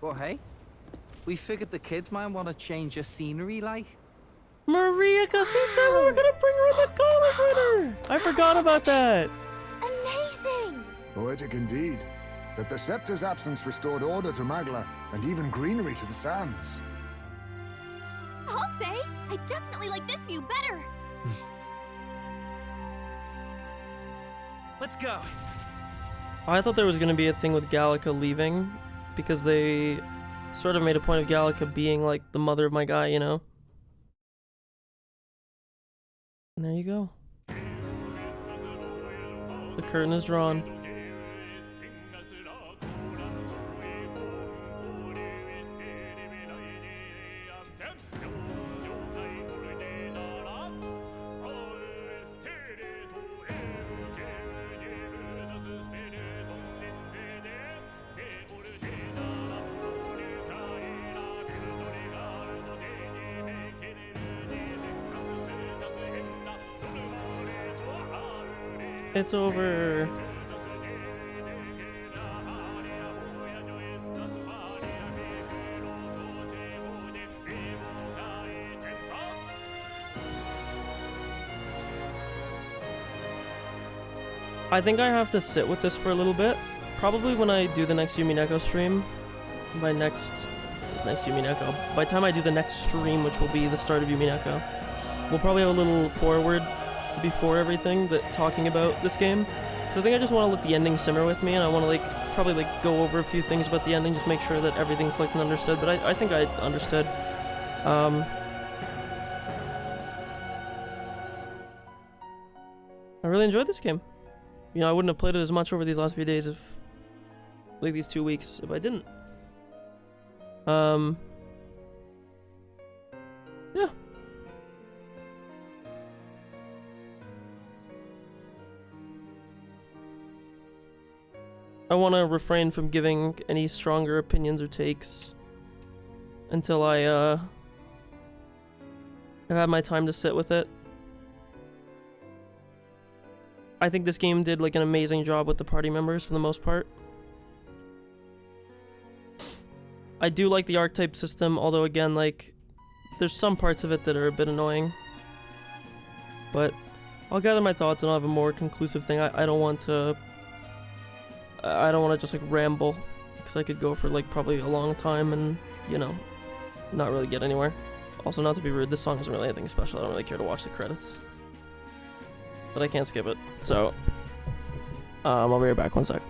Well, hey, we figured the kids might want to change your scenery, like. Maria, because we said we were gonna bring her in the comic with her. I forgot about that. Amazing! Poetic indeed. that the scepter's absence restored order to Magla and even greenery to the sands. I'll say, I definitely like this view better. Let's go. I thought there was going to be a thing with Gallica leaving, because they sort of made a point of Gallica being like the mother of my guy, you know? And there you go. The curtain is drawn. It's over. I think I have to sit with this for a little bit. Probably when I do the next Yumi Neko stream. By next Yumi Neko. By the time I do the next stream, which will be the start of Yumi Neko, we'll probably have a little forward before everything that talking about this game. Because I think I just want to let the ending simmer with me, and I want to probably go over a few things about the ending, just make sure that everything clicked and understood. But I think I understood. I really enjoyed this game. You know, I wouldn't have played it as much over these last few days if, like, these 2 weeks, if I didn't. Yeah. I want to refrain from giving any stronger opinions or takes until I, have had my time to sit with it. I think this game did, like, an amazing job with the party members for the most part. I do like the archetype system, although, again, like, there's some parts of it that are a bit annoying. But I'll gather my thoughts and I'll have a more conclusive thing. I don't want to... I don't want to just, like, ramble, because I could go for, like, probably a long time and, you know, not really get anywhere. Also, not to be rude, this song isn't really anything special. I don't really care to watch the credits. But I can't skip it, so I'll be right back, 1 sec.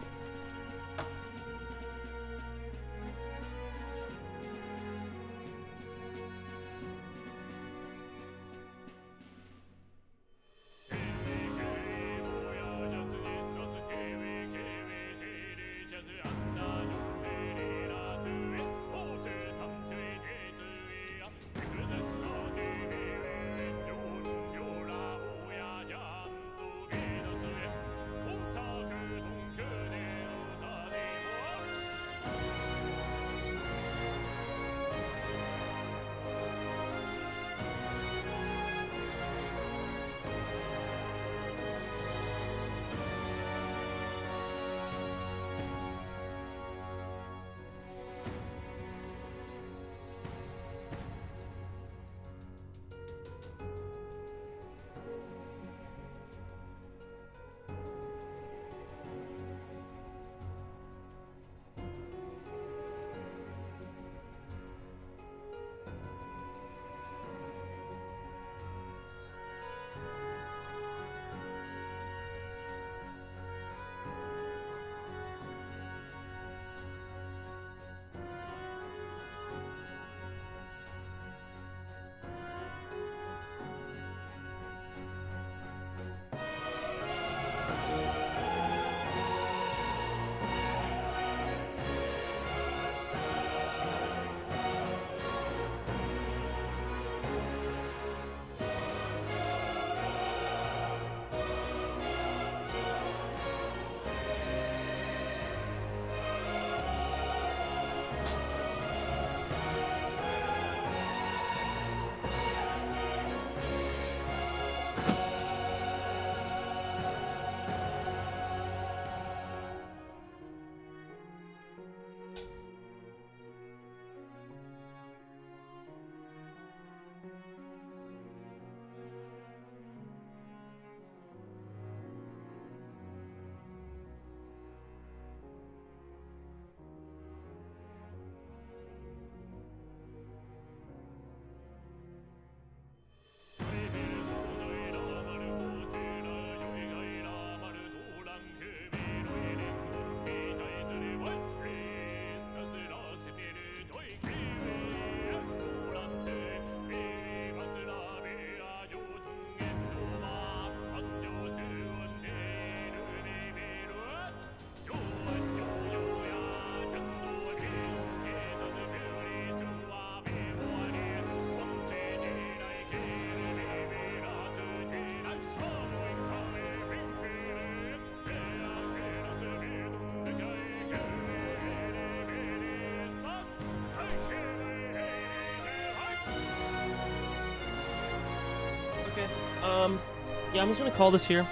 Yeah, I'm just gonna call this here.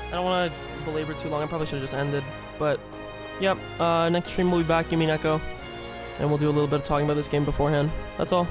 I don't want to belabor too long. I probably should have just ended. But, yep, next stream we'll be back, Yumi and Echo. And we'll do a little bit of talking about this game beforehand. That's all.